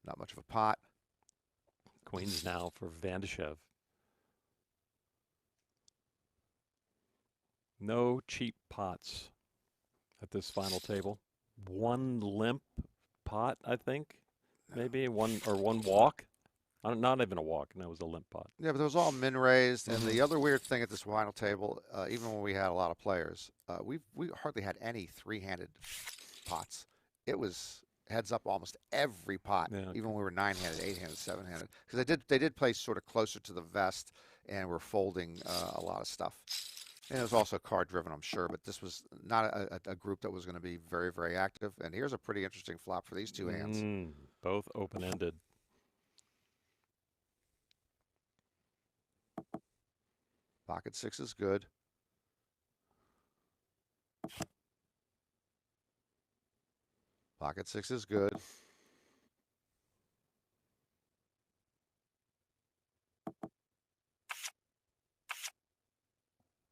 Not much of a pot. Queens now for Van Dijkev. No cheap pots at this final table. One limp pot, I think, maybe one walk. Not even a walk. And that was a limp pot. Yeah, but it was all min raised. And the other weird thing at this final table, even when we had a lot of players, we hardly had any three-handed pots. It was heads up almost every pot, even when we were 9-handed, 8-handed, 7-handed, because they did play sort of closer to the vest and were folding a lot of stuff. And it was also card driven, I'm sure, but this was not a group that was going to be very, very active. And here's a pretty interesting flop for these two hands. Both open-ended. Pocket six is good. Pocket six is good.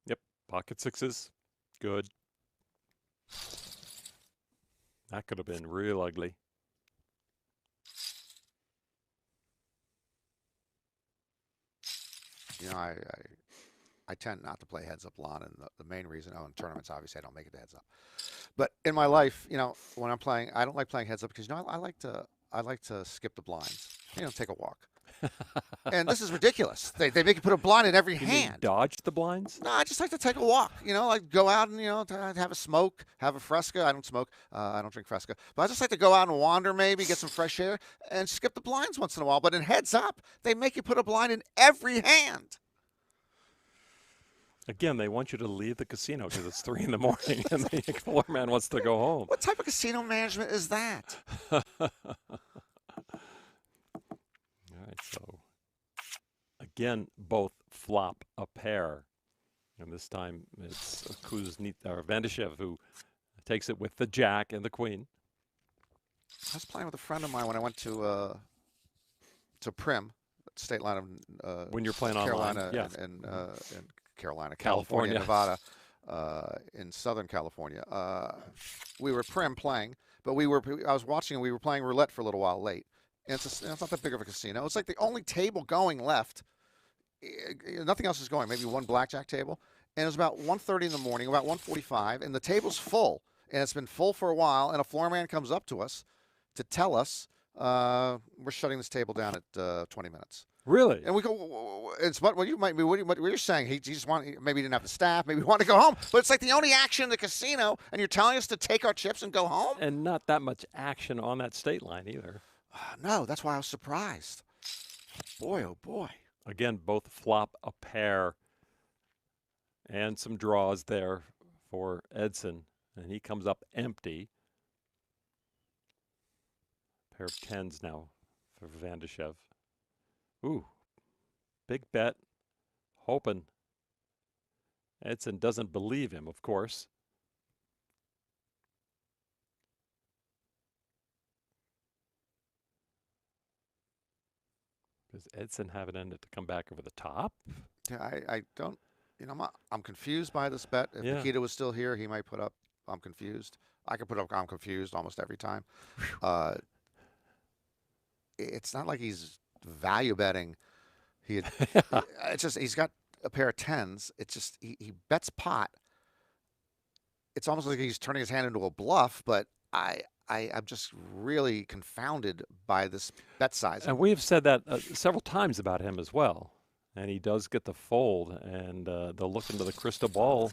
Yep, pocket sixes, good. That could have been real ugly. You know, I tend not to play heads up a lot, and the main reason, in tournaments, obviously, I don't make it to heads up. But in my life, you know, when I'm playing, I don't like playing heads up because, you know, I like to skip the blinds. You know, take a walk. And this is ridiculous. They make you put a blind in every hand. Dodge the blinds? No, I just like to take a walk. You know, like go out and, you know, have a smoke, have a Fresca. I don't smoke. I don't drink Fresca. But I just like to go out and wander maybe, get some fresh air, and skip the blinds once in a while. But in heads up, they make you put a blind in every hand. Again, they want you to leave the casino because it's 3 in the morning and the floor man wants to go home. What type of casino management is that? All right, so again, both flop a pair. And this time it's Van Dijkev who takes it with the jack and the queen. I was playing with a friend of mine when I went to Prim, state line of when you're playing Carolina online, and California, Nevada, in Southern California. We were Prim playing, but I was watching and we were playing roulette for a little while late. And it's not that big of a casino. It's like the only table going left. Nothing else is going, maybe one blackjack table. And it was about 1:30 in the morning, about 1:45, and the table's full. And it's been full for a while, and a floor man comes up to us to tell us we're shutting this table down at 20 minutes. Really? And we go, it's what you might be, what you're saying. He just maybe he didn't have the staff, maybe he wanted to go home. But it's like the only action in the casino, and you're telling us to take our chips and go home? And not that much action on that state line either. No, that's why I was surprised. Boy, oh boy. Again, both flop a pair and some draws there for Edson. And he comes up empty. Pair of tens now for Van Dijkev. Ooh, big bet. Hoping. Edson doesn't believe him, of course. Does Edson have it in it to come back over the top? Yeah, I don't, you know, I'm confused by this bet. If Nikita was still here, he might put up, I'm confused. I could put up, I'm confused almost every time. It's not like he's value betting. It's just, he's got a pair of tens. It's just, he bets pot. It's almost like he's turning his hand into a bluff, but I'm just really confounded by this bet size. And we have said that several times about him as well. And he does get the fold, and they'll look into the crystal ball.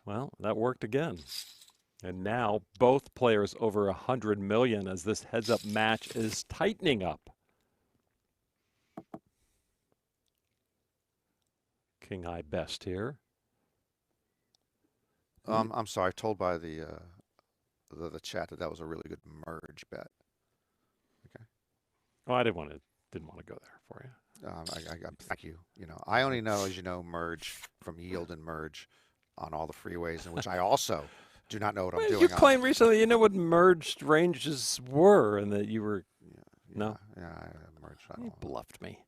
Well, that worked again. And now both players over 100 million as this heads-up match is tightening up. King high best here. I'm sorry, told by the the chat that was a really good merge bet. Okay. Oh, I didn't want to go there for you. Thank you. You know, I only know, as you know, merge from yield and merge on all the freeways, in which I also do not know what I'm doing. You claimed recently you know what merged ranges were, and that you were no. Yeah, I merged. You bluffed me.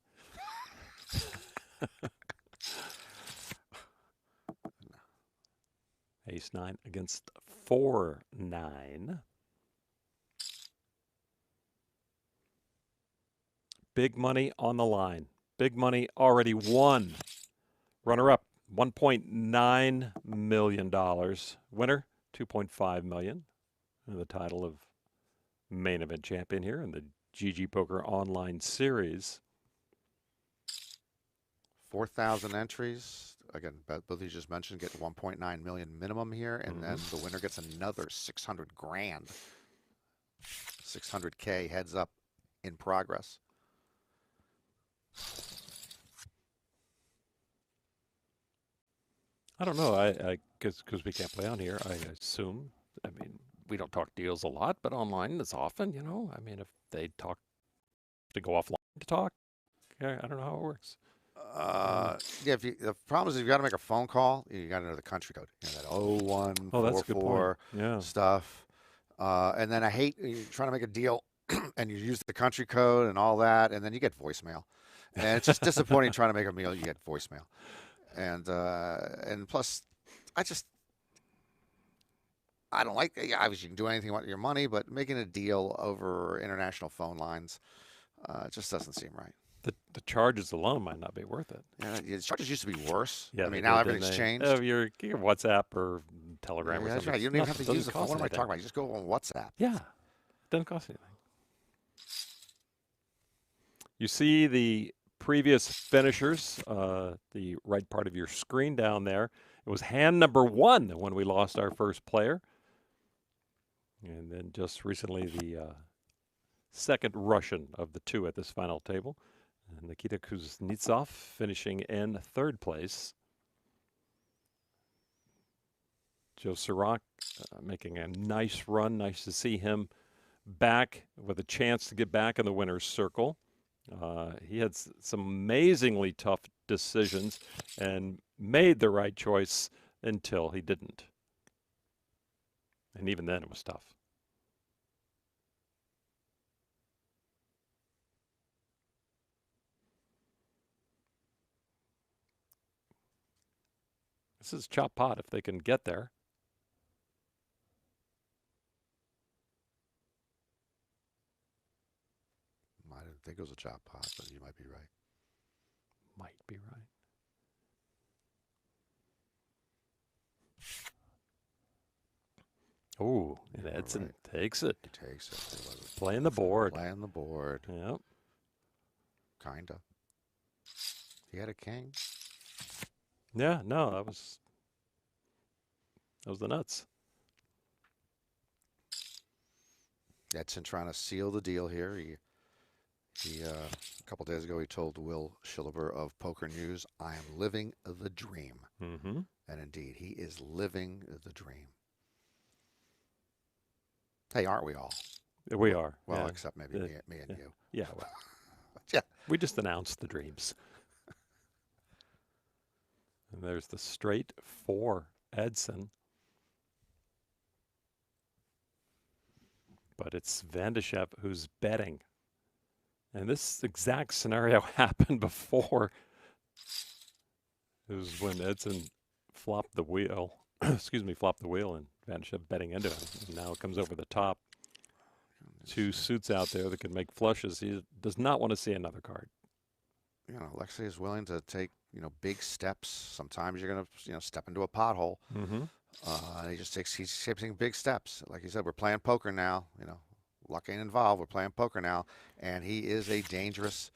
Ace 9 against 4-9. Big money on the line. Big money already won. Runner up, $1.9 million. Winner, $2.5 million. And the title of main event champion here in the GG Poker Online Series. 4,000 entries. Again, both you just mentioned get 1.9 million minimum here, and then the winner gets another 600 grand. 600K heads up in progress. I don't know. Because we can't play on here, I assume. I mean, we don't talk deals a lot, but online it's often, you know. I mean, if they talk to go offline to talk, I don't know how it works. Yeah, the problem is if you got to make a phone call, you got to know the country code. You know, that 0144 stuff. And then I hate trying to make a deal and you use the country code and all that, and then you get voicemail. And it's just disappointing trying to make a meal, you get voicemail. And plus, I don't like, obviously you can do anything with your money, but making a deal over international phone lines just doesn't seem right. The charges alone might not be worth it. Yeah, the charges used to be worse. Yeah, I mean, now everything's changed. Your WhatsApp or Telegram or that's something. right. You don't even have to use the phone. What am I talking about? You just go on WhatsApp. Yeah. It doesn't cost anything. You see the previous finishers, the right part of your screen down there. It was hand number 1 when we lost our first player. And then just recently the second Russian of the 2 at this final table. Nikita Kuznetsov finishing in 3rd place. Joe Sorak making a nice run. Nice to see him back with a chance to get back in the winner's circle. He had some amazingly tough decisions and made the right choice until he didn't. And even then it was tough. This is chop pot if they can get there. I didn't think it was a chop pot, but you might be right. Might be right. Oh, and Edson takes it. He takes it. Playing the board. Playing the board. Yep. Kinda. He had a king. Yeah, no, that was the nuts. Edson trying to seal the deal here. He a couple days ago, he told Will Schilliber of Poker News, "I am living the dream." Mm-hmm. And indeed, he is living the dream. Hey, aren't we all? We are. Well, yeah. except maybe me and you. Yeah, well. Yeah. We just announced the dreams. And there's the straight for Edson. But it's Van Dijkev who's betting. And this exact scenario happened before. It was when Edson flopped the wheel. Excuse me, flopped the wheel and Van Dijkev betting into him. And now it comes over the top. 2 suits out there that can make flushes. He does not want to see another card. You know, Alexey is willing to take, big steps. Sometimes you're going to, step into a pothole. Mm-hmm. He's taking big steps. Like you said, we're playing poker now. Luck ain't involved. We're playing poker now. And he is a dangerous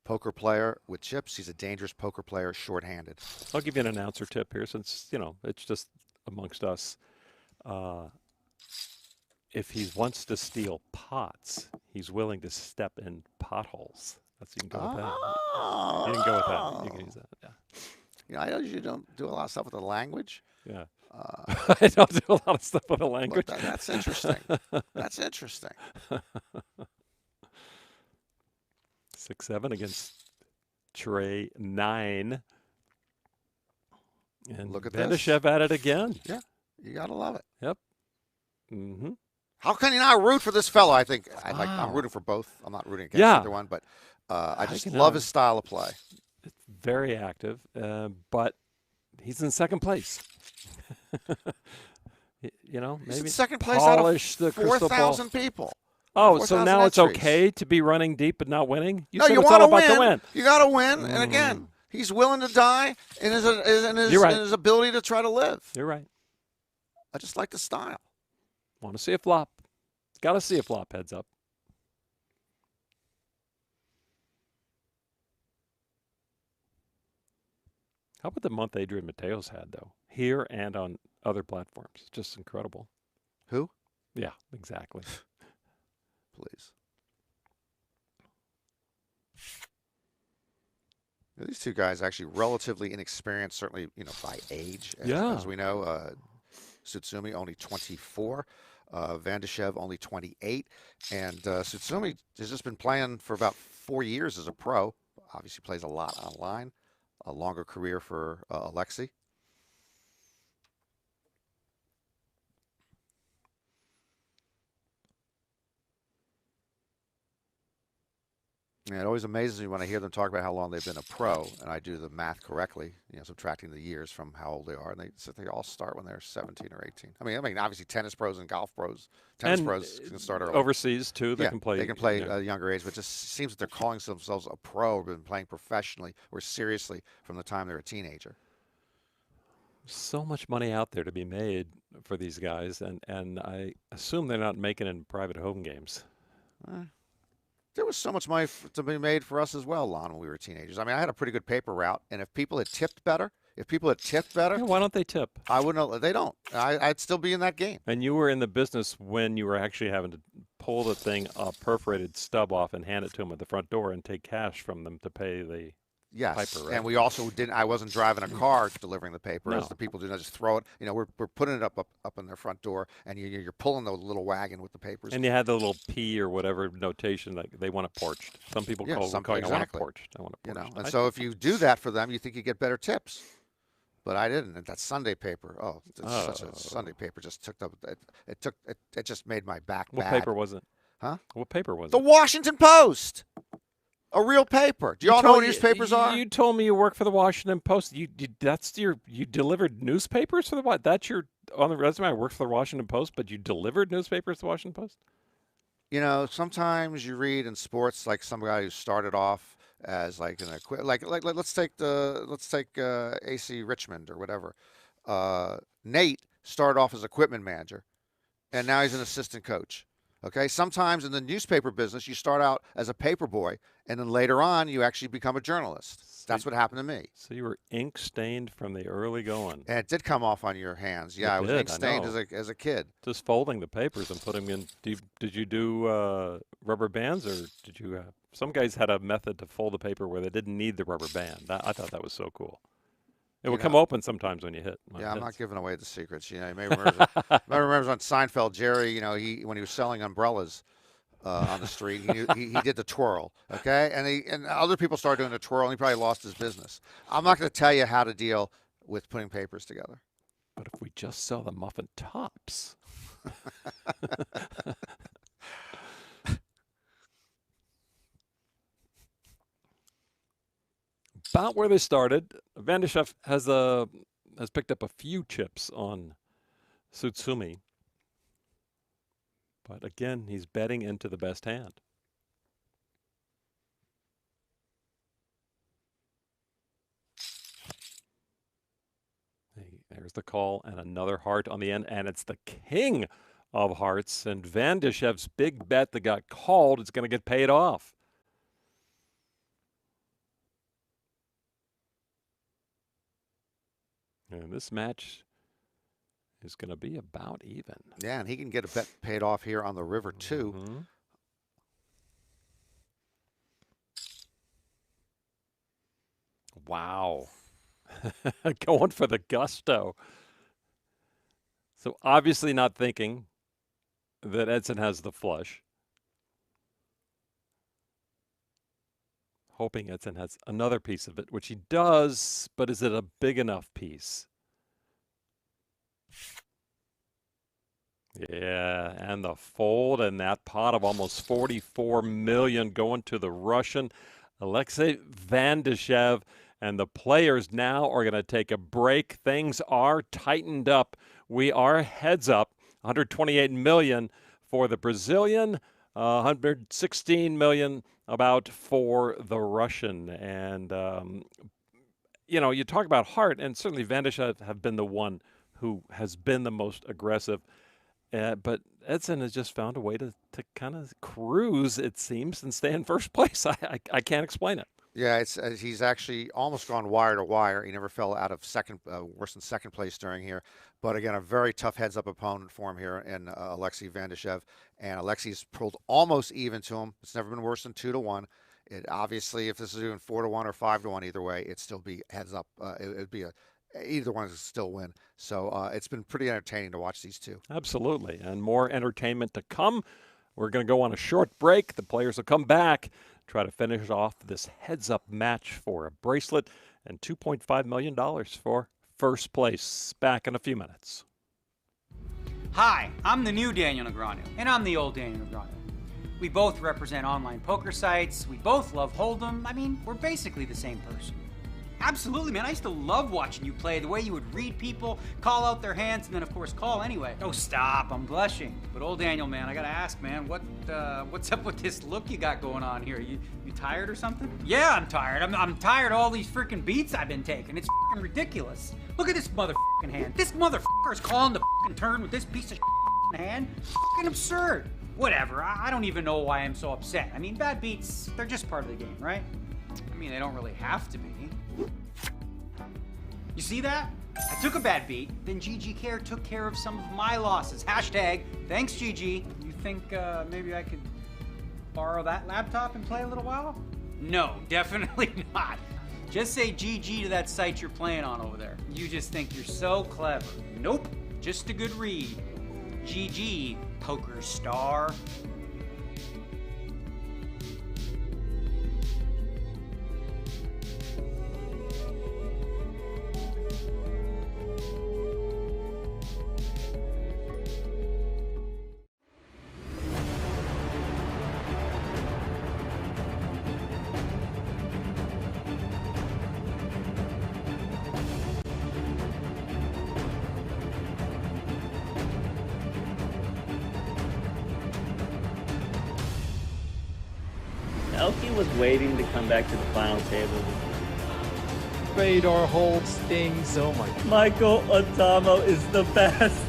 poker player with chips. He's a dangerous poker player shorthanded. I'll give you an announcer tip here since, it's just amongst us. If he wants to steal pots, he's willing to step in potholes. You can go with that. You can go with that. You can use that. Yeah. I know you don't do a lot of stuff with the language. Yeah. I don't do a lot of stuff with the language. That's interesting. That's interesting. 6-7 against Trey 9. And look at Van this. Dijkev at it again. Yeah, you gotta love it. Yep. Mm-hmm. How can you not root for this fellow? I think I'm Wow. rooting for both. I'm not rooting against Yeah. either one, but I just can, love his style of play. It's very active, but he's in second place. You know, He's maybe in second place out polish the of crystal ball. 4,000 people. Oh, so 4,000 now it's entries. okay to be running deep but not winning? No, said you it's want all to about win. the win. You got to win. And again, he's willing to die in his You're right. in his ability to try to live. You're right. I just like the style. Want to see a flop. Got to see a flop heads up. How about the month Adrian Mateos had, though? Here and on other platforms. Just incredible. Who? Yeah, exactly. Please. These two guys actually relatively inexperienced, certainly by age. As we know, Tsutsumi only 24, Van Dijkev only 28, and Tsutsumi has just been playing for about 4 years as a pro. Obviously, plays a lot online. A longer career for Alexey. Yeah, it always amazes me when I hear them talk about how long they've been a pro, and I do the math correctly, subtracting the years from how old they are, and they all start when they're 17 or 18. I mean, obviously tennis pros and golf pros, pros can start early. Overseas too, they can play. They can play at a younger age, but it just seems that they're calling themselves a pro, been playing professionally or seriously from the time they're a teenager. So much money out there to be made for these guys, and I assume they're not making it in private home games. There was so much money to be made for us as well, Lon, when we were teenagers. I mean, I had a pretty good paper route, and if people had tipped better, Yeah, why don't they tip? I wouldn't. They don't. I'd still be in that game. And you were in the business when you were actually having to pull the thing, a perforated stub off, and hand it to them at the front door and take cash from them to pay the piper, right? And we also didn't. I wasn't driving a car delivering the paper, No. as the people do. Not just throw it. We're putting it up in their front door, and you're pulling the little wagon with the papers. And you had the little P or whatever notation, like they want it porched. Some people call it, I want it porched. I want it porched. And so if you do that for them, you think you get better tips. But I didn't. And that Sunday paper, such a Sunday paper just took it just made my back bad. What paper was it? Huh? What paper was The it? Washington Post. A real paper. Do you all know what newspapers are? You told me you work for the Washington Post. You delivered newspapers for the what? That's your on the resume. I work for the Washington Post, but you delivered newspapers to the Washington Post. Sometimes you read in sports like some guy who started off as like an let's take AC Richmond or whatever. Nate started off as equipment manager, and now he's an assistant coach. Okay, sometimes in the newspaper business, you start out as a paper boy, and then later on, you actually become a journalist. That's what happened to me. So you were ink stained from the early going. And it did come off on your hands. Yeah, I was ink stained as a kid. Just folding the papers and putting them in. Did you do rubber bands, or did you? Some guys had a method to fold the paper where they didn't need the rubber band. I thought that was so cool. It would come open sometimes when you hit. Yeah, I'm not giving away the secrets. You may remember. I remember on Seinfeld, Jerry. When he was selling umbrellas on the street, he did the twirl. Okay, and other people started doing the twirl, and he probably lost his business. I'm not going to tell you how to deal with putting papers together. But if we just sell the muffin tops. About where they started, Van Dijkev has picked up a few chips on Tsutsumi. But again, he's betting into the best hand. There's the call and another heart on the end, and it's the king of hearts. And Van Dijkev's big bet that got called is going to get paid off. And this match is going to be about even. Yeah, and he can get a bet paid off here on the river, too. Mm-hmm. Wow. Going for the gusto. So obviously not thinking that Edson has the flush. Hoping Edson has another piece of it, which he does, but is it a big enough piece? Yeah, and the fold and that pot of almost 44 million going to the Russian, Alexey Van Dijkev, and the players now are going to take a break. Things are tightened up. We are heads up, 128 million for the Brazilian, 116 million about for the Russian. And, you know, you talk about heart, and certainly Van Dijkev have been the one who has been the most aggressive. But Edson has just found a way to kind of cruise, it seems, and stay in first place. I can't explain it. Yeah, he's actually almost gone wire to wire. He never fell out of worse than second place during here. But again, a very tough heads-up opponent for him here in Alexey Van Dijkev. And Alexey's pulled almost even to him. It's never been worse than 2-1. It obviously, if this is doing 4-1 or 5-1, either way, it'd still be heads up. It'd be either one would still win. So it's been pretty entertaining to watch these two. Absolutely, and more entertainment to come. We're going to go on a short break. The players will come back, try to finish off this heads-up match for a bracelet and $2.5 million for first place. Back in a few minutes. Hi, I'm the new Daniel Negreanu, and I'm the old Daniel Negreanu. We both represent online poker sites. We both love Hold'em. I mean, we're basically the same person. Absolutely, man. I used to love watching you play, the way you would read people, call out their hands, and then, of course, call anyway. Oh, stop. I'm blushing. But old Daniel, man, I gotta ask, man, what's up with this look you got going on here? You tired or something? Yeah, I'm tired. I'm tired of all these freaking beats I've been taking. It's freaking ridiculous. Look at this motherfucking hand. This motherfucker's calling the freaking turn with this piece of hand. Freaking absurd. Whatever. I don't even know why I'm so upset. I mean, bad beats, they're just part of the game, right? I mean, they don't really have to be. You see that? I took a bad beat, then GG Care took care of some of my losses. Hashtag, thanks GG. You think maybe I could borrow that laptop and play a little while? No, definitely not. Just say GG to that site you're playing on over there. You just think you're so clever. Nope, just a good read. GG, poker star. Elke was waiting to come back to the final table. Fedor holds stings. Oh my God. Michael Adamo is the best.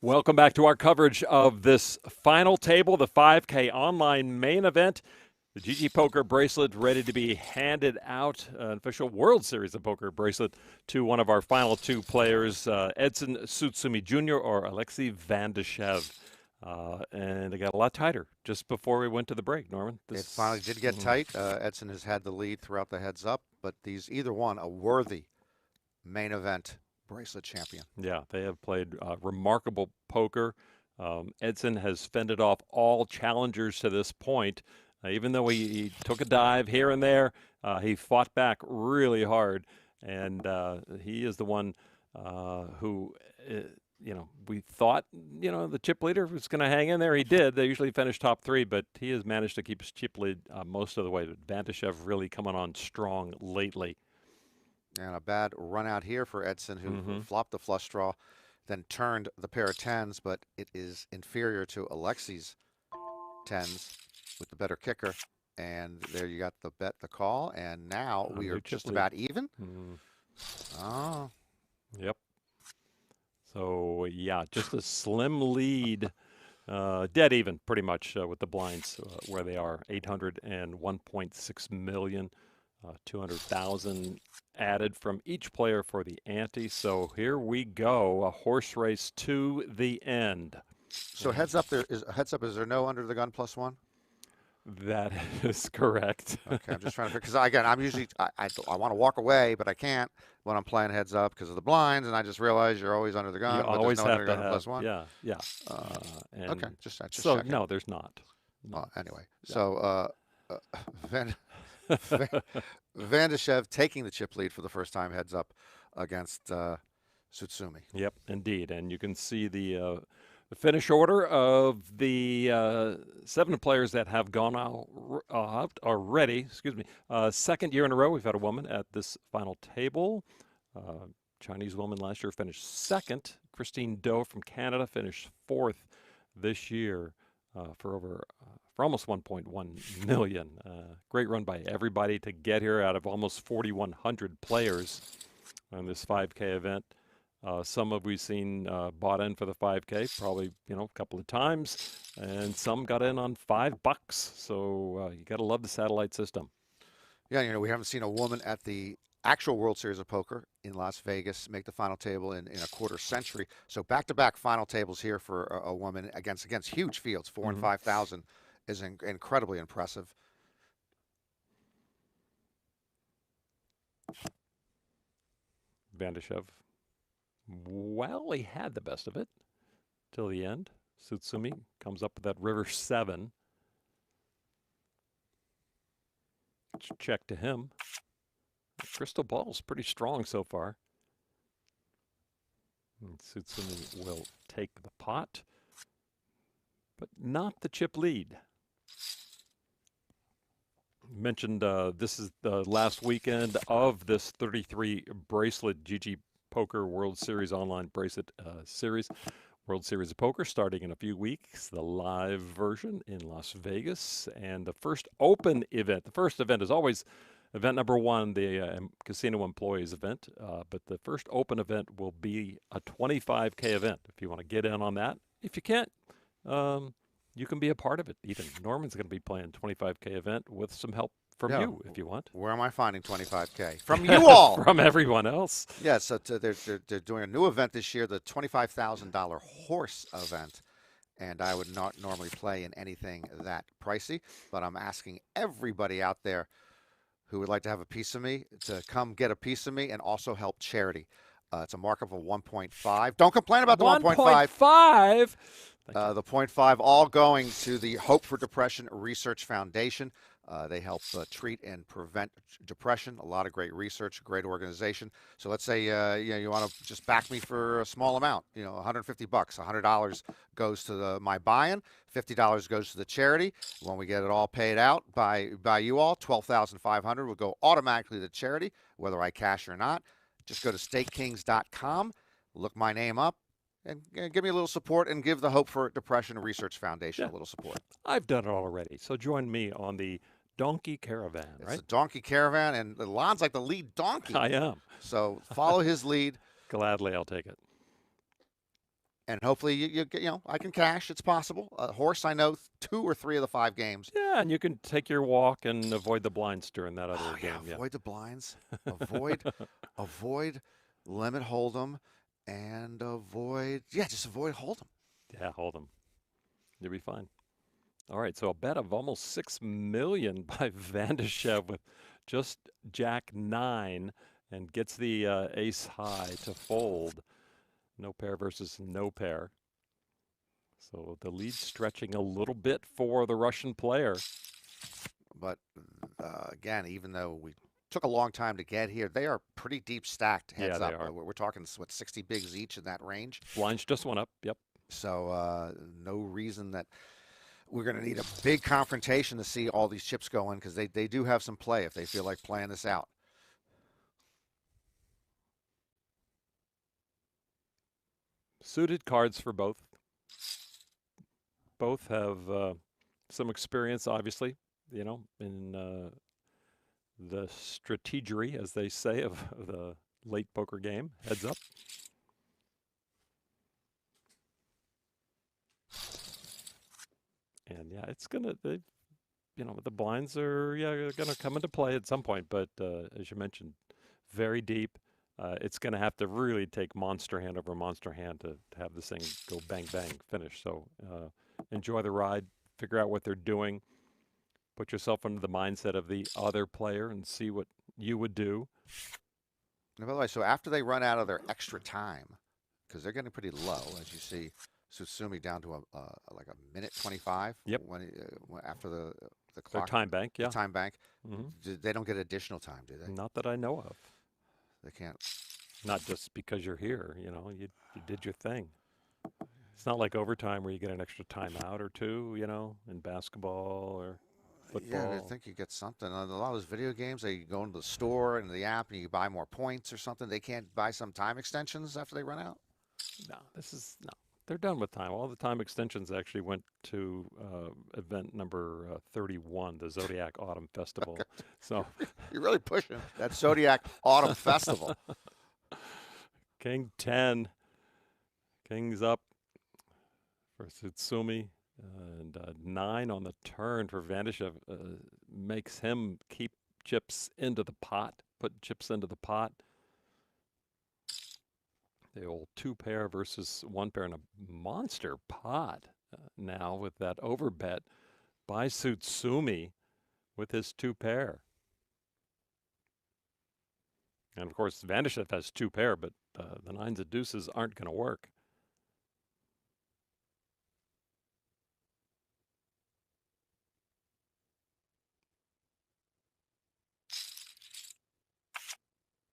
Welcome back to our coverage of this final table, the 5K online main event. The GGPoker bracelet ready to be handed out, an official World Series of Poker bracelet to one of our final two players, Edson Tsutsumi Jr. or Alexey Van Dijkev. And it got a lot tighter just before we went to the break, Norman. It finally did get tight. Edson has had the lead throughout the heads up, but either one, a worthy main event bracelet champion. Yeah, they have played remarkable poker. Edson has fended off all challengers to this point. Even though he took a dive here and there, he fought back really hard, and he is the one who, we thought, the chip leader was going to hang in there. He did. They usually finish top three, but he has managed to keep his chip lead most of the way. Van Dijkev really coming on strong lately. And a bad run out here for Edson, who flopped the flush draw, then turned the pair of tens, but it is inferior to Alexey's tens with the better kicker. And there you got the bet, the call, and now we are just about even. Oh. Yep. So, yeah, just a slim lead, dead even pretty much with the blinds where they are, 801.6 million. 200,000 added from each player for the ante. So here we go, a horse race to the end. So heads up, is there no under the gun +1? That is correct. Okay, I'm just trying to, because again, I'm usually, I want to walk away, but I can't when I'm playing heads up because of the blinds, and I just realized you're always under the gun. You but always there's no have under to gun have, +1. yeah. Okay, just so checking. no, there's not. No. Anyway, yeah. So Van Dijkev taking the chip lead for the first time heads up against Tsutsumi. Yep, indeed. And you can see the finish order of the 7 players that have gone out already. Excuse me. Second year in a row, we've had a woman at this final table. Chinese woman last year finished second. Christine Doe from Canada finished 4th this year for almost 1.1 million. Great run by everybody to get here out of almost 4,100 players on this 5K event. Some have we've seen bought in for the 5K, probably a couple of times, and some got in on $5. So you got to love the satellite system. Yeah, we haven't seen a woman at the actual World Series of Poker in Las Vegas make the final table in a quarter century. So back-to-back final tables here for a woman against huge fields, 4,000 and 5,000. Is incredibly impressive. Van Dijkev, well, he had the best of it till the end. Tsutsumi comes up with that river 7. Check to him. The crystal ball's pretty strong so far. And Tsutsumi will take the pot, but not the chip lead. Mentioned this is the last weekend of this 33 bracelet GGPoker World Series online bracelet series. World Series of Poker starting in a few weeks, the live version in Las Vegas, and the first open event. The first event is always event number 1, the casino employees event, but the first open event will be a 25K event. If you want to get in on that, if you can't, you can be a part of it. Even Norman's going to be playing 25K event with some help from you if you want. Where am I finding 25K? From you all. From everyone else. Yeah, so they're doing a new event this year, the $25,000 horse event. And I would not normally play in anything that pricey, but I'm asking everybody out there who would like to have a piece of me to come get a piece of me and also help charity. It's a markup of 1.5. Don't complain about the 1.5. The 0.5 all going to the Hope for Depression Research Foundation. They help treat and prevent depression. A lot of great research, great organization. So let's say you want to just back me for a small amount. $150, $100 goes to my buy-in, $50 goes to the charity. When we get it all paid out by you all, $12,500 will go automatically to charity, whether I cash or not. Just go to StakeKings.com, look my name up, and give me a little support and give the Hope for Depression Research Foundation a little support. I've done it already. So join me on the Donkey Caravan, right? It's a Donkey Caravan, and Lon's like the lead donkey. I am. So follow his lead. Gladly, I'll take it. and hopefully you get, I can cash. It's possible. Horse, I know 2 or 3 of the 5 games. Yeah, and you can take your walk and avoid the blinds during that other game. Yeah, avoid the blinds. Avoid limit hold'em, and just avoid hold'em. Yeah, hold'em. You'll be fine. All right, so a bet of almost $6 million by Van Dijkev with just Jack 9 and gets the ace high to fold. No pair versus no pair. So the lead stretching a little bit for the Russian player. But again, even though we took a long time to get here, they are pretty deep stacked heads up. We're talking, 60 bigs each in that range. Blinds just went up, yep. So no reason that we're going to need a big confrontation to see all these chips go in, because they do have some play if they feel like playing this out. Suited cards for both. Both have some experience, obviously, in the strategery, as they say, of the late poker game. Heads up. And yeah, it's gonna, the blinds are gonna come into play at some point. But as you mentioned, very deep. It's going to have to really take monster hand over monster hand to have this thing go bang, bang, finish. So enjoy the ride, figure out what they're doing, put yourself into the mindset of the other player and see what you would do. And by the way, so after they run out of their extra time, because they're getting pretty low, as you see, Tsutsumi down to like a minute 25. Yep. After the clock. Their time bank, yeah. The time bank. Mm-hmm. They don't get additional time, do they? Not that I know of. They can't. Not just because you're here, you did your thing. It's not like overtime where you get an extra timeout or two, in basketball or football. Yeah, I think you get something. A lot of those video games, they go into the store and the app and you buy more points or something. They can't buy some time extensions after they run out? No, they're done with time. All the time extensions actually went to event number 31, the Zodiac Autumn Festival. So you're really pushing that Zodiac Autumn Festival. King 10, King's up for Tsutsumi, and 9 on the turn for Van Dijkev makes him keep chips into the pot, put chips into the pot. The old 2-pair versus 1-pair in a monster pot now with that overbet by Tsutsumi with his 2-pair. And of course, Van Dijkev has 2-pair, but the 9s and deuces aren't going to work.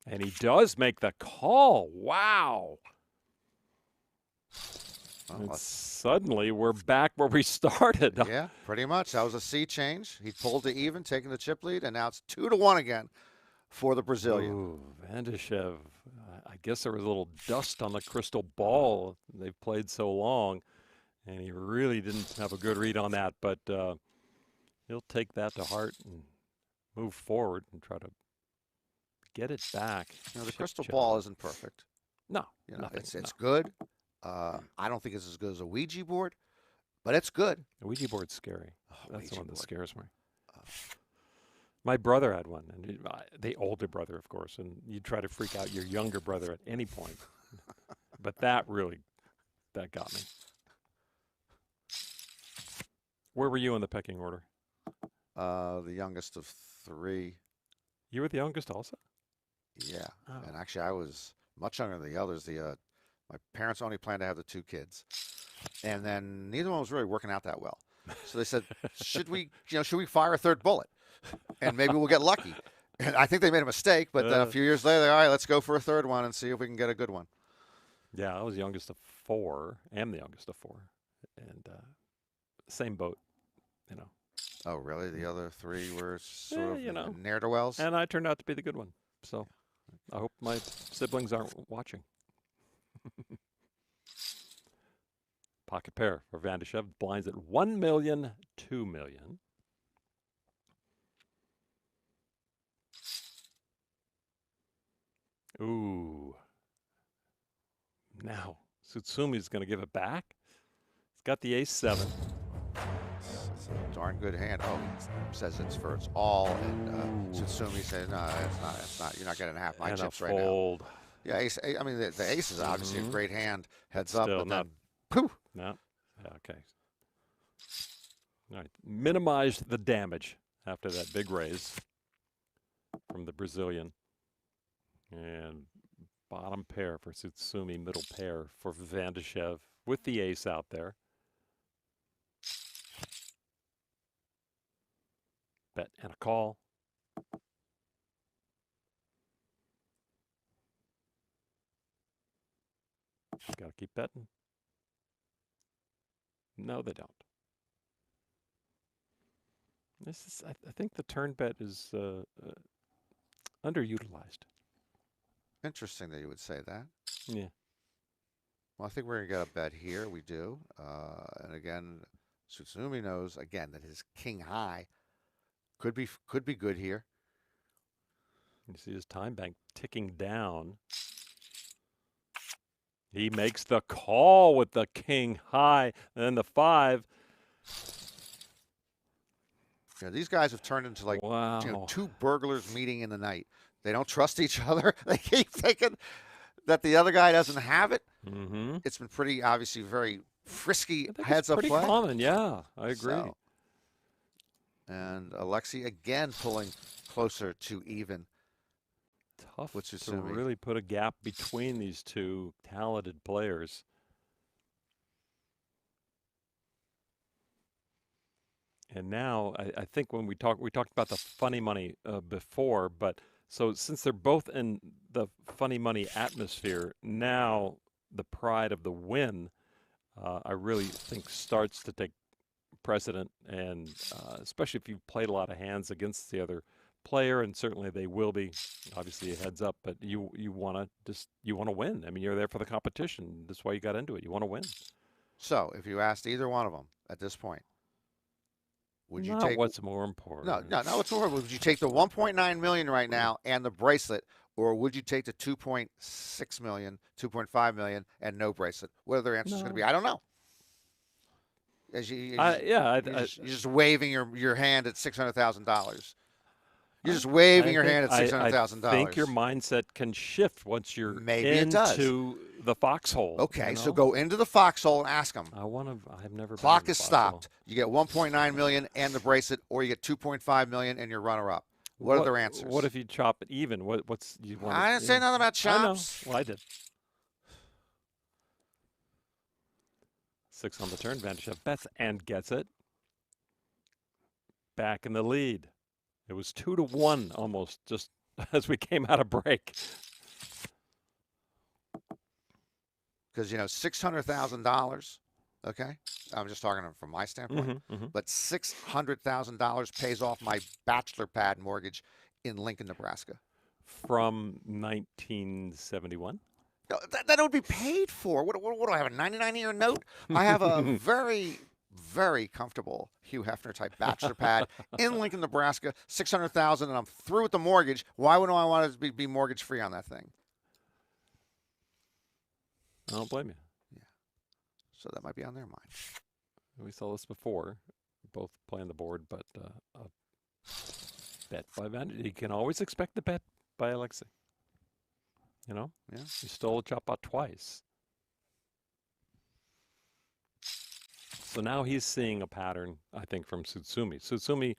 And he does make the call. Wow. And suddenly we're back where we started. Yeah, pretty much. That was a sea change. He pulled to even, taking the chip lead, and now it's 2-1 again for the Brazilian. Ooh, Van Dijkev. I guess there was a little dust on the crystal ball. They've played so long, and he really didn't have a good read on that. But he'll take that to heart and move forward and try to get it back. The crystal ball isn't perfect. No, it's good. I don't think it's as good as a Ouija board, but it's good. A Ouija board's scary. That's the one that scares me. My brother had one, and the older brother, of course, and you try to freak out your younger brother at any point. But that got me. Where were you in the pecking order? The youngest of 3. You were the youngest also? Yeah, and actually I was much younger than the others. My parents only planned to have the 2 kids, and then neither one was really working out that well. So they said, should we fire a 3rd bullet, and maybe we'll get lucky? And I think they made a mistake, but then a few years later, all right, let's go for a 3rd one and see if we can get a good one. Yeah, I was the youngest of 4, am the youngest of 4, and same boat, Oh, really? The other 3 were sort of ne'er-do-wells? And I turned out to be the good one. So I hope my siblings aren't watching. Pocket pair for Van Dijkev. Blinds at $1 million, $2 million. Ooh. Now Sutsumi's going to give it back. He's got the ace-7. It's a darn good hand. Oh, he says it's all, and Sutsumi says, no, it's not. You're not getting half my And chips a right now. fold. Yeah, I mean, the ace is obviously a great hand. Heads up, Still but not. then, poof. No. Yeah, okay. All right. Minimized the damage after that big raise from the Brazilian. And bottom pair for Tsutsumi, middle pair for Van Dijkev with the ace out there. Bet and a call. Got to keep betting. No, they don't. This is, I think the turn bet is underutilized. Interesting that you would say that. Yeah. Well, I think we're going to get a bet here. We do. And again, Tsutsumi knows, again, that his king high could be good here. You see his time bank ticking down. He makes the call with the king high, and then the 5. You know, these guys have turned into like Wow. two burglars meeting in the night. They don't trust each other. They keep thinking that the other guy doesn't have it. Mm-hmm. It's been pretty, obviously, very frisky It's heads-up pretty play. common, yeah. I agree. So, and Alexey again pulling closer to even. Tough with to Tsutsumi. really put a gap between these two talented players. And now I think when we talked about the funny money before, but so since they're both in the funny money atmosphere, now the pride of the win, I really think starts to take precedent, and especially if you've played a lot of hands against the other player, and certainly they will be, obviously a heads up, but you want to win. I mean, you're there for the competition. That's why you got into it. You want to win. So if you asked either one of them at this point, would you Not take what's more important? No, what's more important? Would you take the 1.9 million right now and the bracelet, or would you take the 2.6 million, 2.5 million and no bracelet? What are their answers going to be? I don't know. As you're just waving your hand at $600,000. You're just waving your hand at $600,000. I think your mindset can shift once you're into the foxhole. Okay, so go into the foxhole and ask them. I've never. Clock is stopped. You get 1.9 million and the bracelet, or you get 2.5 million and you're runner-up. What are their answers? What if you chop it even? What's you want? I didn't say nothing about chops. I know. Well, I did. 6 on the turn. Van Dijkev bets and gets it. Back in the lead. It was 2-1 almost just as we came out of break. Because, $600,000, okay? I'm just talking from my standpoint. But $600,000 pays off my bachelor pad mortgage in Lincoln, Nebraska. From 1971? No, that would be paid for. What do I have, a 99-year note? I have a very, very comfortable Hugh Hefner type bachelor pad in Lincoln, Nebraska, $600,000, and I'm through with the mortgage. Why wouldn't I want it to be mortgage free on that thing? I don't blame you. Yeah. So that might be on their mind. We saw this before, both playing the board, but a bet by Van. You can always expect the bet by Alexey. Yeah. He stole a chop out twice. So now he's seeing a pattern, I think, from Tsutsumi. Tsutsumi,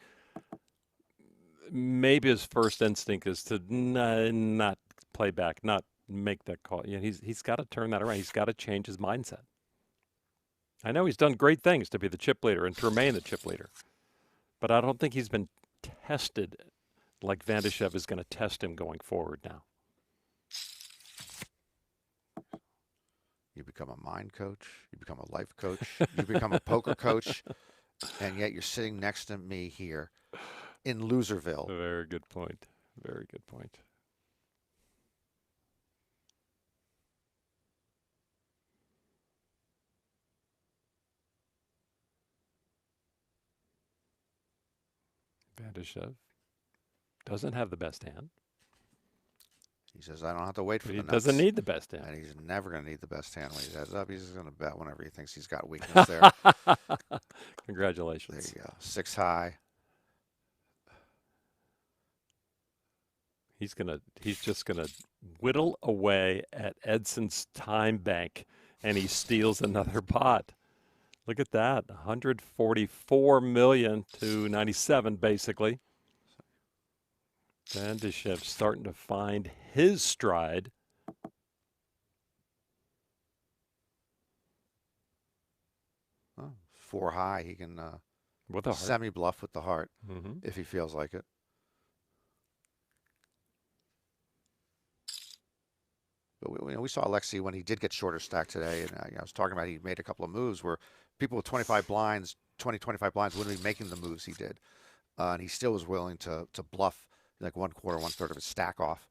maybe his first instinct is to not play back, not make that call. He's got to turn that around. He's got to change his mindset. I know he's done great things to be the chip leader and to remain the chip leader, but I don't think he's been tested like Van Dijkev is going to test him going forward now. You become a mind coach, you become a life coach, you become a poker coach, and yet you're sitting next to me here in Loserville. Very good point. Very good point. Van Dijkev doesn't have the best hand. He says, I don't have to wait for He the nuts. doesn't need the best hand. And he's never going to need the best hand when he's heads up. He's just going to bet whenever he thinks he's got weakness there. Congratulations. There you go. 6 high. He's just gonna whittle away at Edson's time bank, and he steals another pot. Look at that, 144 million to 97, basically. Van Dijkev starting to find his stride. Oh, 4 high. He can with a heart. Semi-bluff with the heart if he feels like it. But we saw Alexey when he did get shorter stack today, and I was talking about he made a couple of moves where people with 25 blinds, 25 blinds wouldn't be making the moves he did. And he still was willing to bluff like 1/4, 1/3 of his stack off.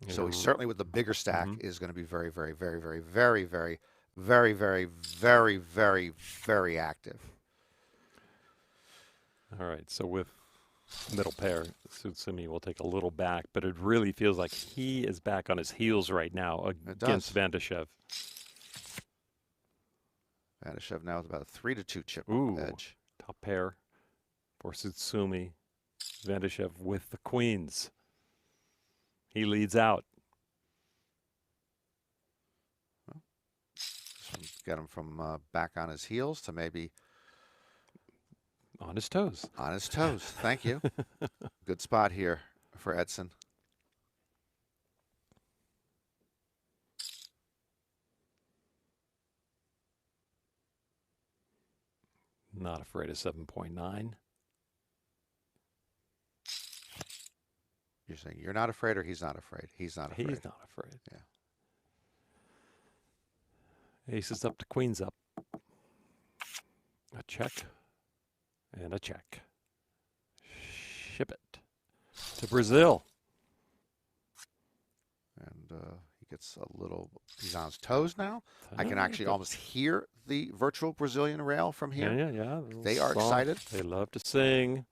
So he certainly, with the bigger stack, is going to be very, very, very, very, very, very, very, very, very, very, very active. All right, so with middle pair, Tsutsumi will take a little back, but it really feels like he is back on his heels right now against Van Dijkev. Van Dijkev now with about a 3-2 chip edge. Top pair for Tsutsumi. Van Dijkev with the queens. He leads out. Well, get him from back on his heels to maybe on his toes. On his toes. Thank you. Good spot here for Edson. Not afraid of 7.9. You're saying you're not afraid, or he's not afraid? He's not afraid. He's not afraid. Yeah. Aces up to queens up. A check. And a check. Ship it to Brazil. And he gets a little, he's on his toes now. I can actually almost hear the virtual Brazilian rail from here. Yeah. They are excited. They love to sing.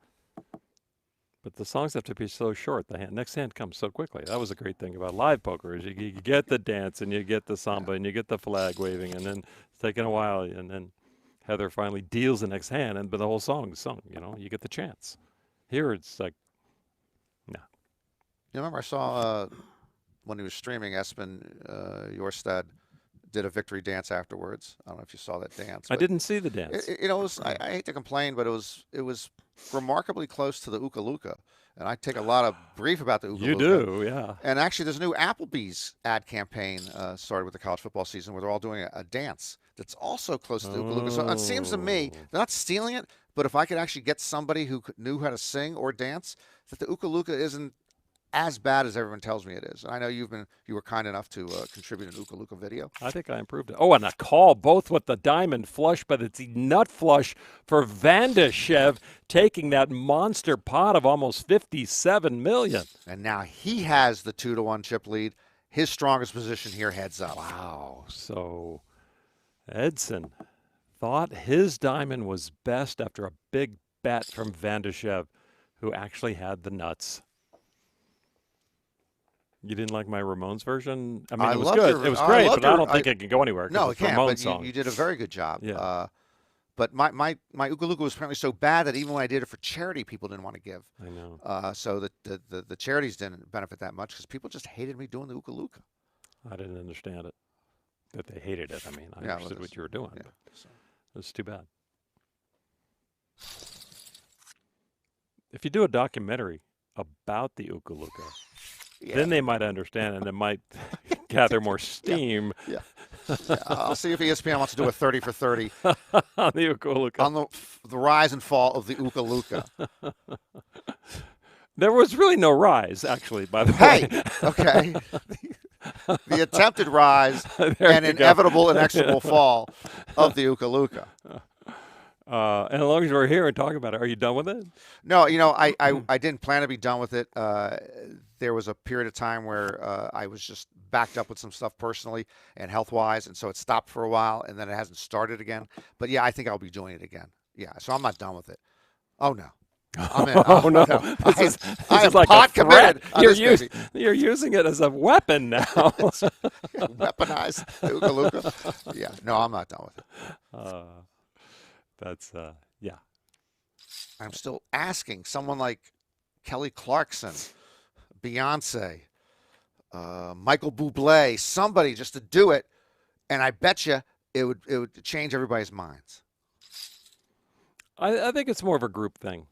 But the songs have to be so short. The next hand comes so quickly. That was a great thing about live poker is you get the dance and you get the samba and you get the flag waving, and then it's taking a while, and then Heather finally deals the next hand, but the whole song is sung. You get the chance. Here it's like, no. You remember I saw when he was streaming, Espen Jorstad did a victory dance afterwards. I don't know if you saw that dance. I didn't see the dance. It was, I hate to complain, but it was remarkably close to the Uka Luka. And I take a lot of grief about the Uka Luka. You do, yeah. And actually, there's a new Applebee's ad campaign started with the college football season where they're all doing a dance that's also close to the Uka Luka. So it seems to me, they're not stealing it, but if I could actually get somebody who knew how to sing or dance, that the Uka Luka isn't as bad as everyone tells me it is. I know you were kind enough to contribute an Uka Luka video. I think I improved it. Oh, and a call, both with the diamond flush, but it's a nut flush for Van Dijkev, taking that monster pot of almost 57 million. And now he has the 2-1 chip lead. His strongest position here, heads up. Wow. So Edson thought his diamond was best after a big bet from Van Dijkev, who actually had the nuts. You didn't like my Ramones version? I mean, it was good. It was great, but I don't think it can go anywhere. No, it can't, but song. You did a very good job. Yeah. But my Uka Luka was apparently so bad that even when I did it for charity, people didn't want to give. I know. So the charities didn't benefit that much because people just hated me doing the Uka Luka. I didn't understand it, that they hated it. I mean, I understood what you were doing. Yeah, but it was too bad. If you do a documentary about the Uka Luka, then they might understand and it might gather more steam. Yeah. I'll see if ESPN wants to do a 30 for 30 on the Uka Luka. On the rise and fall of the Uka Luka. There was really no rise, actually, by the way. Hey, okay. The attempted rise and inevitable, inexorable fall of the Uka Luka. And as long as we're here and talking about it, are you done with it? No, I didn't plan to be done with it. There was a period of time where I was just backed up with some stuff personally and health-wise, and so it stopped for a while, and then it hasn't started again. But, yeah, I think I'll be doing it again. Yeah, so I'm not done with it. Oh, no. I'm in. Oh, no. This I am is like pot a committed. threat. on this baby. You're using it as a weapon now. Weaponized. Ooga looga. Yeah. No, I'm not done with it. That's, yeah. I'm still asking someone like Kelly Clarkson, Beyonce, Michael Bublé, somebody just to do it, and I bet you it would change everybody's minds. I think it's more of a group thing.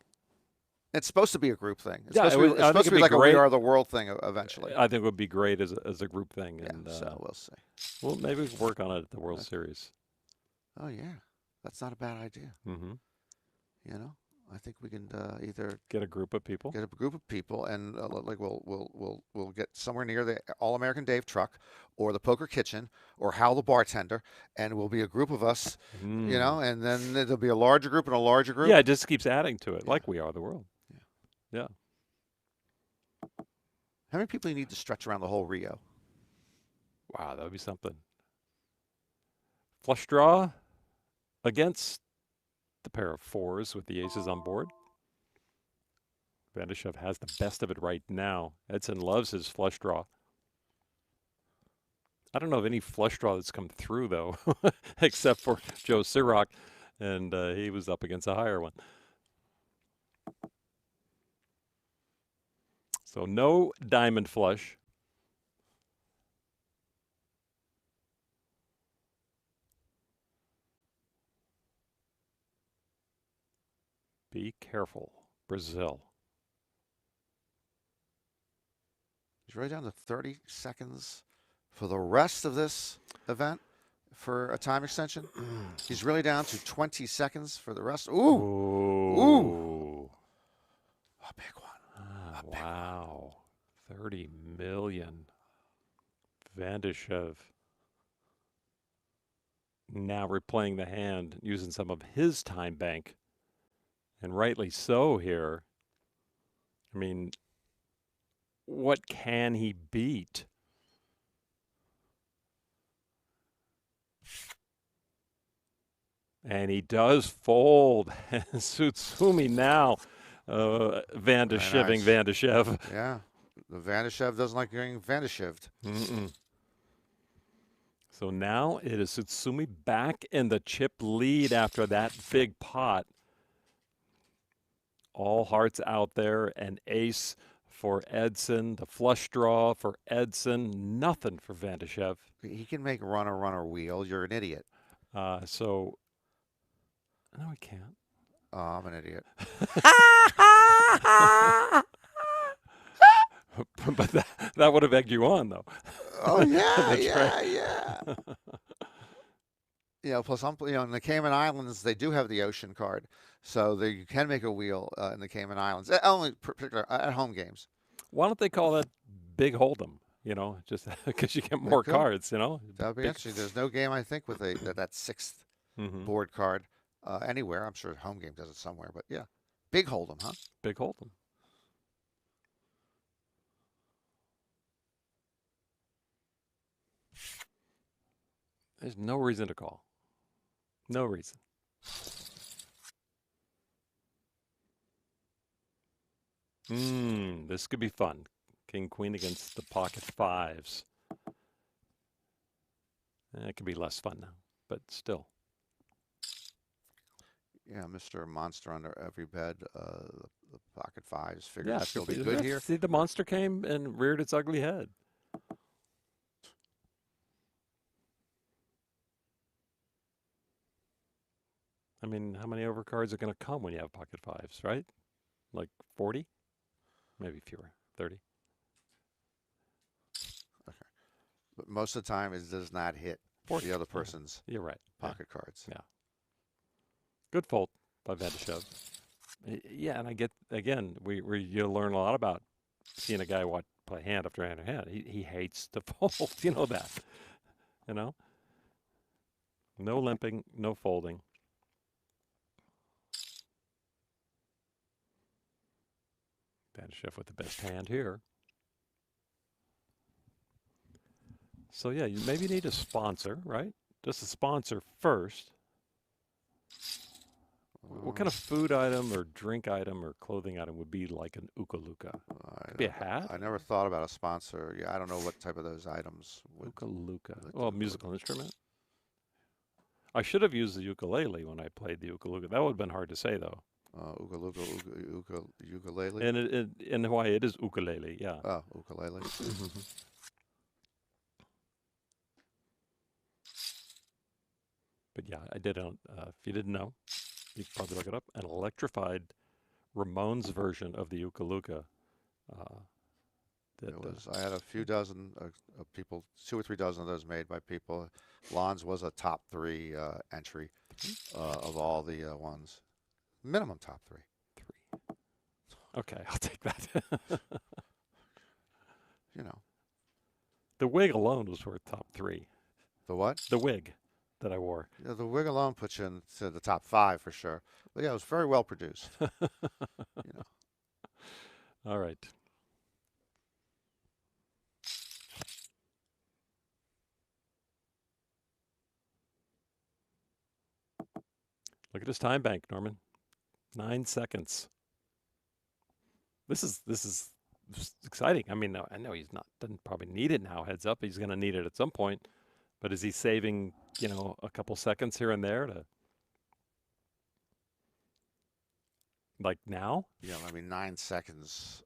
It's supposed to be a group thing. It's Yeah, supposed to be like great. a We Are the World thing eventually. I think it would be great as a group thing. Yeah, And, so we'll see. Well, maybe we can work on it at the World Series. Oh yeah, that's not a bad idea. Mm-hmm. You know, I think we can either get a group of people, and like we'll get somewhere near the All-American Dave truck, or the Poker Kitchen, or Hal the bartender, and we'll be a group of us. You know, and then there'll be a larger group and a larger group. Yeah, it just keeps adding to it, like We Are the World. Yeah. How many people you need to stretch around the whole Rio? Wow, that would be something. Flush draw against the pair of fours with the aces on board. Van Dijkev has the best of it right now. Edson loves his flush draw. I don't know of any flush draw that's come through, though, except for Joe Sorak, and he was up against a higher one. So no diamond flush. Be careful, Brazil. He's right down to 30 seconds for the rest of this event for a time extension. He's really down to 20 seconds for the rest. Ooh. Ooh. A big one. Wow. 30 million. Van Dijkev now replaying the hand using some of his time bank. And rightly so here. I mean, what can he beat? And he does fold. Tsutsumi now. Van Dijkeving Van Dijkev. Yeah. The Van Dijkev doesn't like getting Van Dijkeved. So now it is Tsutsumi back in the chip lead after that big pot. All hearts out there. An ace for Edson. The flush draw for Edson. Nothing for Van Dijkev. He can make runner wheel. You're an idiot. So, no, he can't. Oh, I'm an idiot. But that would have egged you on, though. Oh, yeah, yeah. You know, plus, in the Cayman Islands, they do have the ocean card. So you can make a wheel in the Cayman Islands, only particular at home games. Why don't they call that Big Hold'em? You know, just because you get more cards, you know. That would be interesting. There's no game, I think, with that sixth board card anywhere. I'm sure home game does it somewhere, but yeah. Big Hold'em, huh? Big Hold'em. There's no reason to call. No reason. This could be fun. King, queen against the pocket fives. It could be less fun now, but still. Yeah, Mr. Monster under every bed. The pocket fives figure Yeah, still be good here. See, the monster came and reared its ugly head. I mean, how many overcards are going to come when you have pocket fives, right? Like 40? Maybe fewer, 30. Okay. But most of the time, it does not hit the other person's You're right. pocket cards. Yeah. Good fold by Van Dijkev. Yeah, and I get, again, you learn a lot about seeing a guy play hand after hand after hand. He hates to fold. You know that. You know? No limping, no folding. Van Dijkev with the best hand here. So yeah, you maybe need a sponsor, right? Just a sponsor first. What kind of food item or drink item or clothing item would be like an ukaluka? Could be a hat? I never thought about a sponsor. Yeah, I don't know what type of those items would. Ukaluka. Well, musical instrument. I should have used the ukulele when I played the ukaluka. That would have been hard to say, though. Ukulele? And in Hawaii, it is ukulele, yeah. Oh, ukulele. But yeah, I did. If you didn't know, you could probably look it up. An electrified Ramones version of the ukaluka. I had a few dozen of people, 2 or 3 dozen of those made by people. Lon's was a top 3 entry of all the ones. Minimum top 3. Okay, I'll take that. You know. The wig alone was worth top 3. The what? The wig that I wore. Yeah, the wig alone puts you into the top 5 for sure. But yeah, it was very well produced. You know. All right. Look at his time bank, Norman. 9 seconds. This is exciting. I mean, I know doesn't probably need it now. Heads up, he's going to need it at some point. But is he saving, a couple seconds here and there to, like now? Yeah, I mean, 9 seconds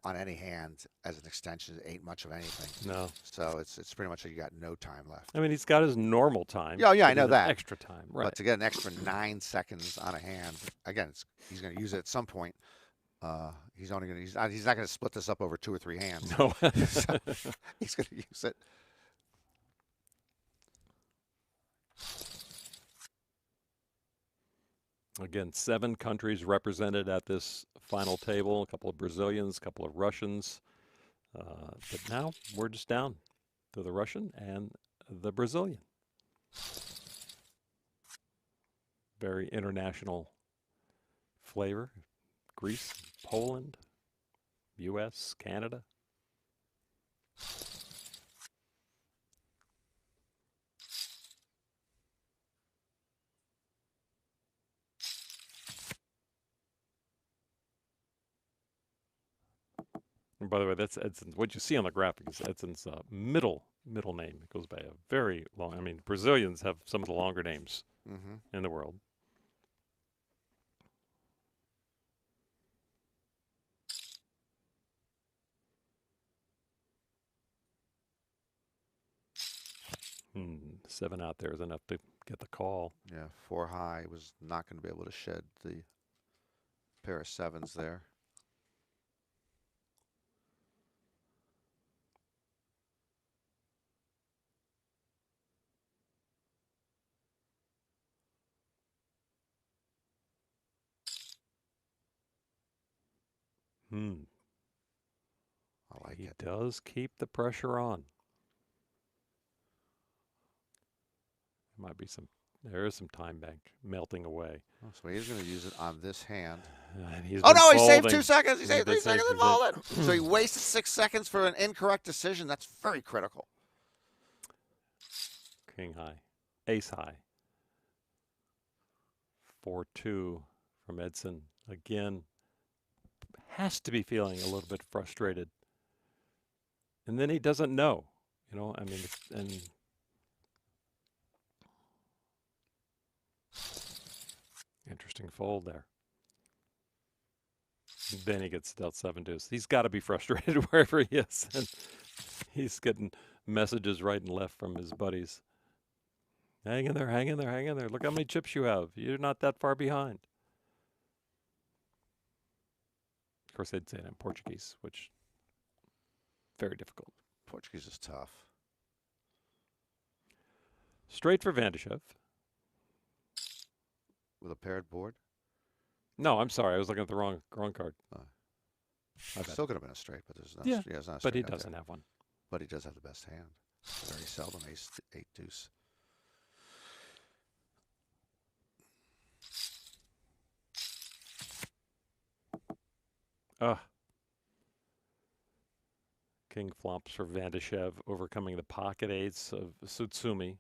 on any hand as an extension ain't much of anything. No. So it's pretty much like you got no time left. I mean, he's got his normal time. Yeah, I know that. Extra time, right? But to get an extra 9 seconds on a hand, again, he's going to use it at some point. He's not going to split this up over 2 or 3 hands. No. So he's going to use it. Again, 7 countries represented at this final table. A couple of Brazilians, a couple of Russians. But now we're just down to the Russian and the Brazilian. Very international flavor. Greece, Poland, U.S., Canada. And by the way, that's Edson's. What you see on the graphic is Edson's middle name. It goes by a very long. I mean, Brazilians have some of the longer names in the world. Seven out there is enough to get the call. Yeah, 4 high was not going to be able to shed the pair of 7s there. I like it. He does keep the pressure on. There is some time bank melting away. Oh, so he's going to use it on this hand. Oh, no, he saved 2 seconds. He saved 3 seconds and folded. So he Hmm. wasted 6 seconds for an incorrect decision. That's very critical. King high. Ace high. 4-2 from Edson. Again, has to be feeling a little bit frustrated. And then he doesn't know. I mean, and interesting fold there. Then he gets dealt 7 deuce. He's got to be frustrated wherever he is. And he's getting messages right and left from his buddies. Hang in there, hang in there, hang in there. Look how many chips you have. You're not that far behind. Of course, they'd say it in Portuguese, which very difficult. Portuguese is tough. Straight for Van Dijkev. With a paired board? No, I'm sorry. I was looking at the wrong card. Still could have been a straight, but there's no. Yeah, it's not a but he straight. doesn't have one. But he does have the best hand. Very seldom ace 8 deuce. King flops for Van Dijkev, overcoming the pocket eights of Tsutsumi.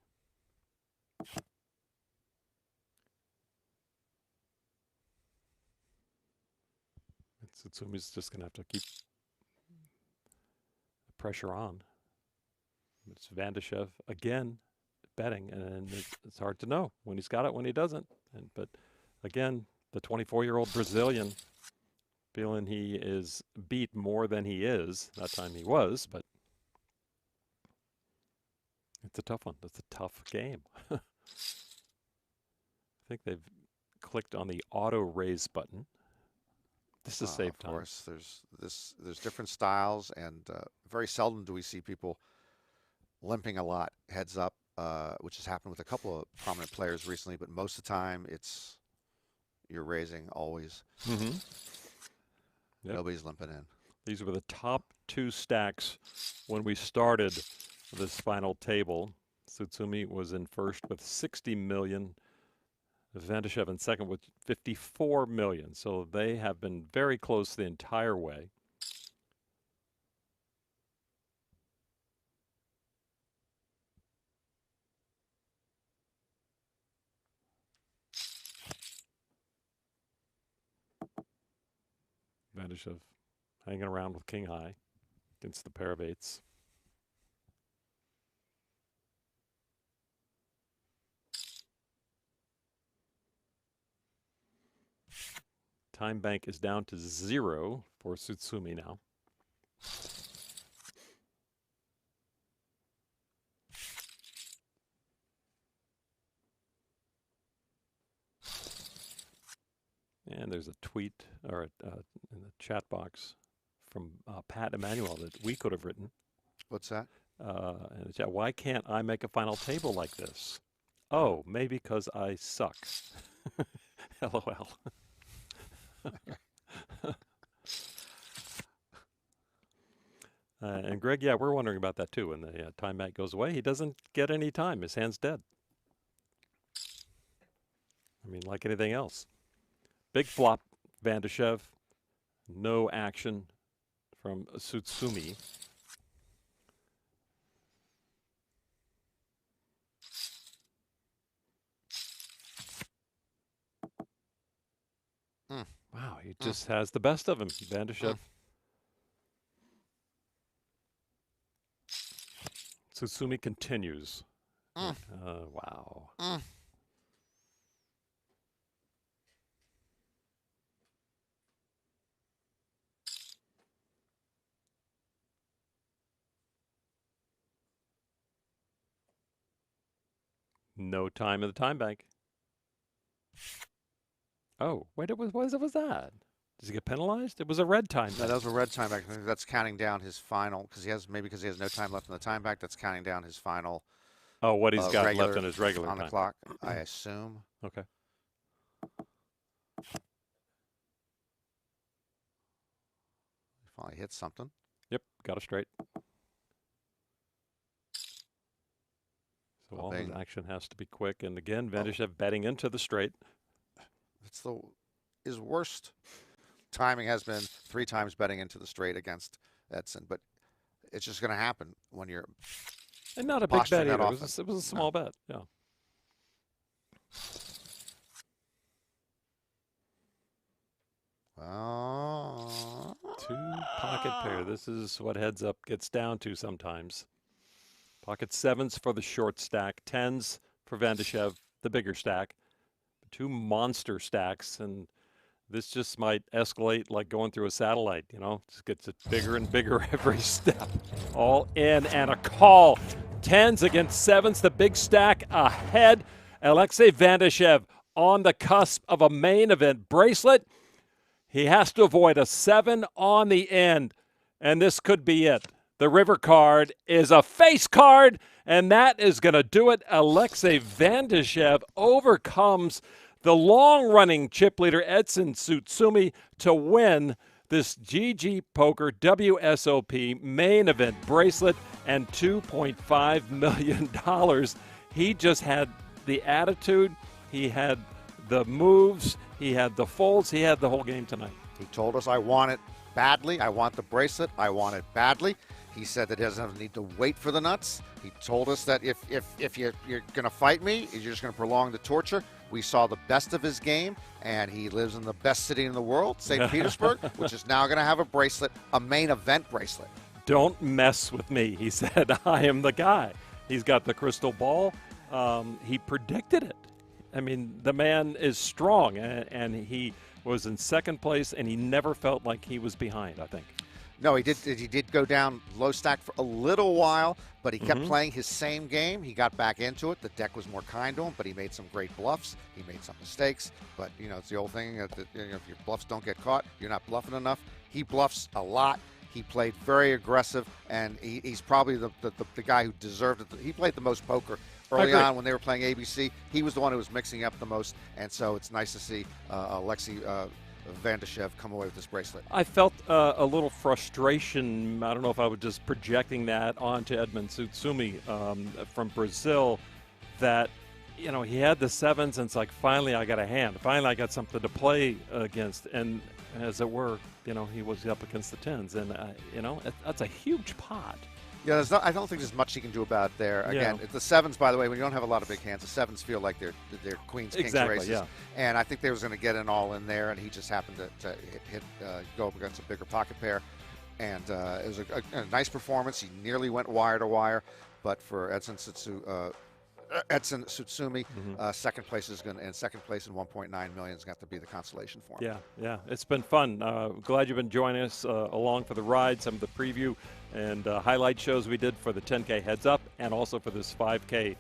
Tsutsumi's just going to have to keep the pressure on. It's Van Dijkev again betting, and it's hard to know when he's got it, when he doesn't. But again, the 24-year-old Brazilian feeling he is beat more than he is. That time he was, but it's a tough one. It's a tough game. I think they've clicked on the auto raise button. This is save time. Of course, there's different styles, and very seldom do we see people limping a lot heads up, which has happened with a couple of prominent players recently. But most of the time, you're raising always. Mm-hmm. Yep. Nobody's limping in. These were the top two stacks when we started this final table. Tsutsumi was in first with 60 million. Van Dijkev in second with 54 million. So they have been very close the entire way. Van Dijkev hanging around with king high against the pair of eights. Time bank is down to 0 for Tsutsumi now. And there's a tweet or in the chat box from Pat Emanuel that we could have written. What's that? In the chat, why can't I make a final table like this? Oh, maybe because I suck. LOL. And Greg, yeah, we're wondering about that too. When the time bank goes away, he doesn't get any time. His hand's dead. I mean, like anything else. Big flop, Van Dijkev. No action from Tsutsumi. Wow, he just has the best of him, Van Dijkev. Tsutsumi continues. Wow. No time in the time bank. Oh, wait, what was that? Does he get penalized? It was a red time. No, that was a red time back. I think that's counting down his final, because he has no time left in the time back. That's counting down his final. Oh, what he's got left in his regular on time the clock, I assume. Okay. Finally hit something. Yep, got it straight. So all his action has to be quick. And again, Van Dijkev betting into the straight. It's his worst timing has been 3 times betting into the straight against Edson, but it's just going to happen when you're and not a big bet either. It was a small bet. Yeah. 2 pocket pair. This is what heads up gets down to sometimes. Pocket 7s for the short stack, 10s for Van Dijkev, the bigger stack. 2 monster stacks, and this just might escalate like going through a satellite, you know? Just gets it bigger and bigger every step. All in and a call. 10s against 7s, the big stack ahead. Alexey Van Dijkev on the cusp of a main event bracelet. He has to avoid a 7 on the end, and this could be it. The river card is a face card, and that is going to do it. Alexey Van Dijkev overcomes the long-running chip leader Edson Tsutsumi to win this GGPoker WSOP main event bracelet and $2.5 million. He just had the attitude, he had the moves, he had the folds, he had the whole game tonight. He told us, I want it badly. I want the bracelet. I want it badly. He said that he doesn't need to wait for the nuts. He told us that if you're going to fight me, you're just going to prolong the torture. We saw the best of his game, and he lives in the best city in the world, St. Petersburg, which is now going to have a bracelet, a main event bracelet. Don't mess with me, he said. I am the guy. He's got the crystal ball. He predicted it. I mean, the man is strong, and he was in second place, and he never felt like he was behind, I think. No, he did go down low stack for a little while, but he kept playing his same game. He got back into it. The deck was more kind to him, but he made some great bluffs. He made some mistakes, but, you know, it's the old thing that, if your bluffs don't get caught, you're not bluffing enough. He bluffs a lot. He played very aggressive, and he's probably the guy who deserved it. He played the most poker early on when they were playing ABC. He was the one who was mixing up the most, and so it's nice to see Alexey Van Dijkev come away with this bracelet. I felt a little frustration. I don't know if I was just projecting that onto Edmund Tsutsumi from Brazil, that, you know, he had the sevens, and it's like, finally I got a hand. Finally I got something to play against, and as it were, you know, he was up against the tens, and you know, that's a huge pot. Yeah, I don't think there's much he can do about it there. Again, the sevens, by the way, when you don't have a lot of big hands, the sevens feel like they're queens, kings races. Yeah. And I think they was going to get an all in there, and he just happened to go up against a bigger pocket pair. And it was a nice performance. He nearly went wire to wire, but for Edson Tsutsumi, second place is going, and second place in 1.9 million is going to be the consolation for him. Yeah, it's been fun. Glad you've been joining us along for the ride. Some of the preview and highlight shows we did for the 10K heads up, and also for this 5K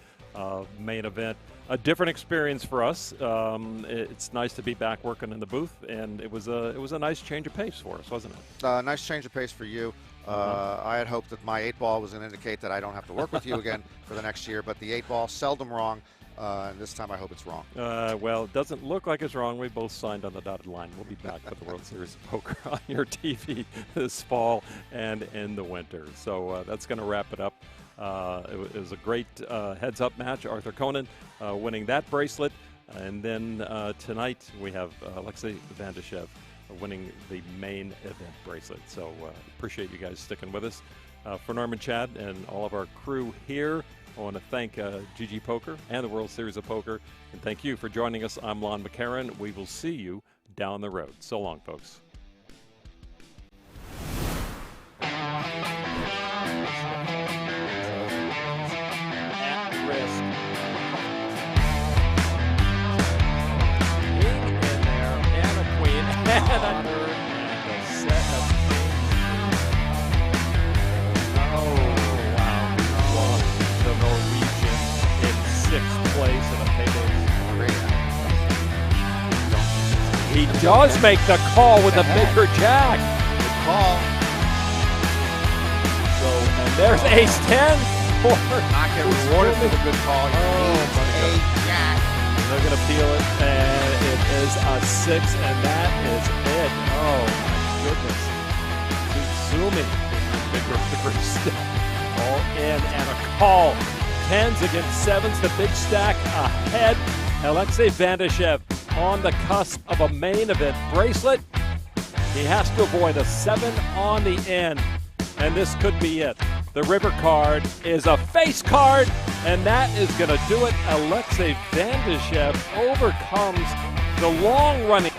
main event. A different experience for us. It's nice to be back working in the booth, and it was a nice change of pace for us, wasn't it? Nice change of pace for you. I had hoped that my 8-ball was going to indicate that I don't have to work with you again for the next year, but the 8-ball, seldom wrong, and this time I hope it's wrong. Well, it doesn't look like it's wrong. We both signed on the dotted line. We'll be back for the World Series of Poker on your TV this fall and in the winter. So that's going to wrap it up. It was a great heads-up match. Arthur Conan winning that bracelet. And then tonight we have Alexey Van Dijkev winning the main event bracelet. So appreciate you guys sticking with us. For Norman, Chad, and all of our crew here, I want to thank GGPoker and the World Series of Poker. And thank you for joining us. I'm Lon McEachern. We will see you down the road. So long, folks. At risk. King in there, and a queen, and a third, and a set of the Norwegian in 6th place in a payday. He does make the call with a bigger jack. Good call. So, and there's ace-10 for not get rewarded for the good call. A jack. They're going to peel it, and it is a 6, and that is it. Oh, my goodness. Tsutsumi. Bigger step. All in and a call. 10s against 7s, the big stack ahead. Alexey Van Dijkev on the cusp of a main event bracelet. He has to avoid a 7 on the end, and this could be it. The river card is a face card, and that is going to do it. Alexey Van Dijkev overcomes the long-running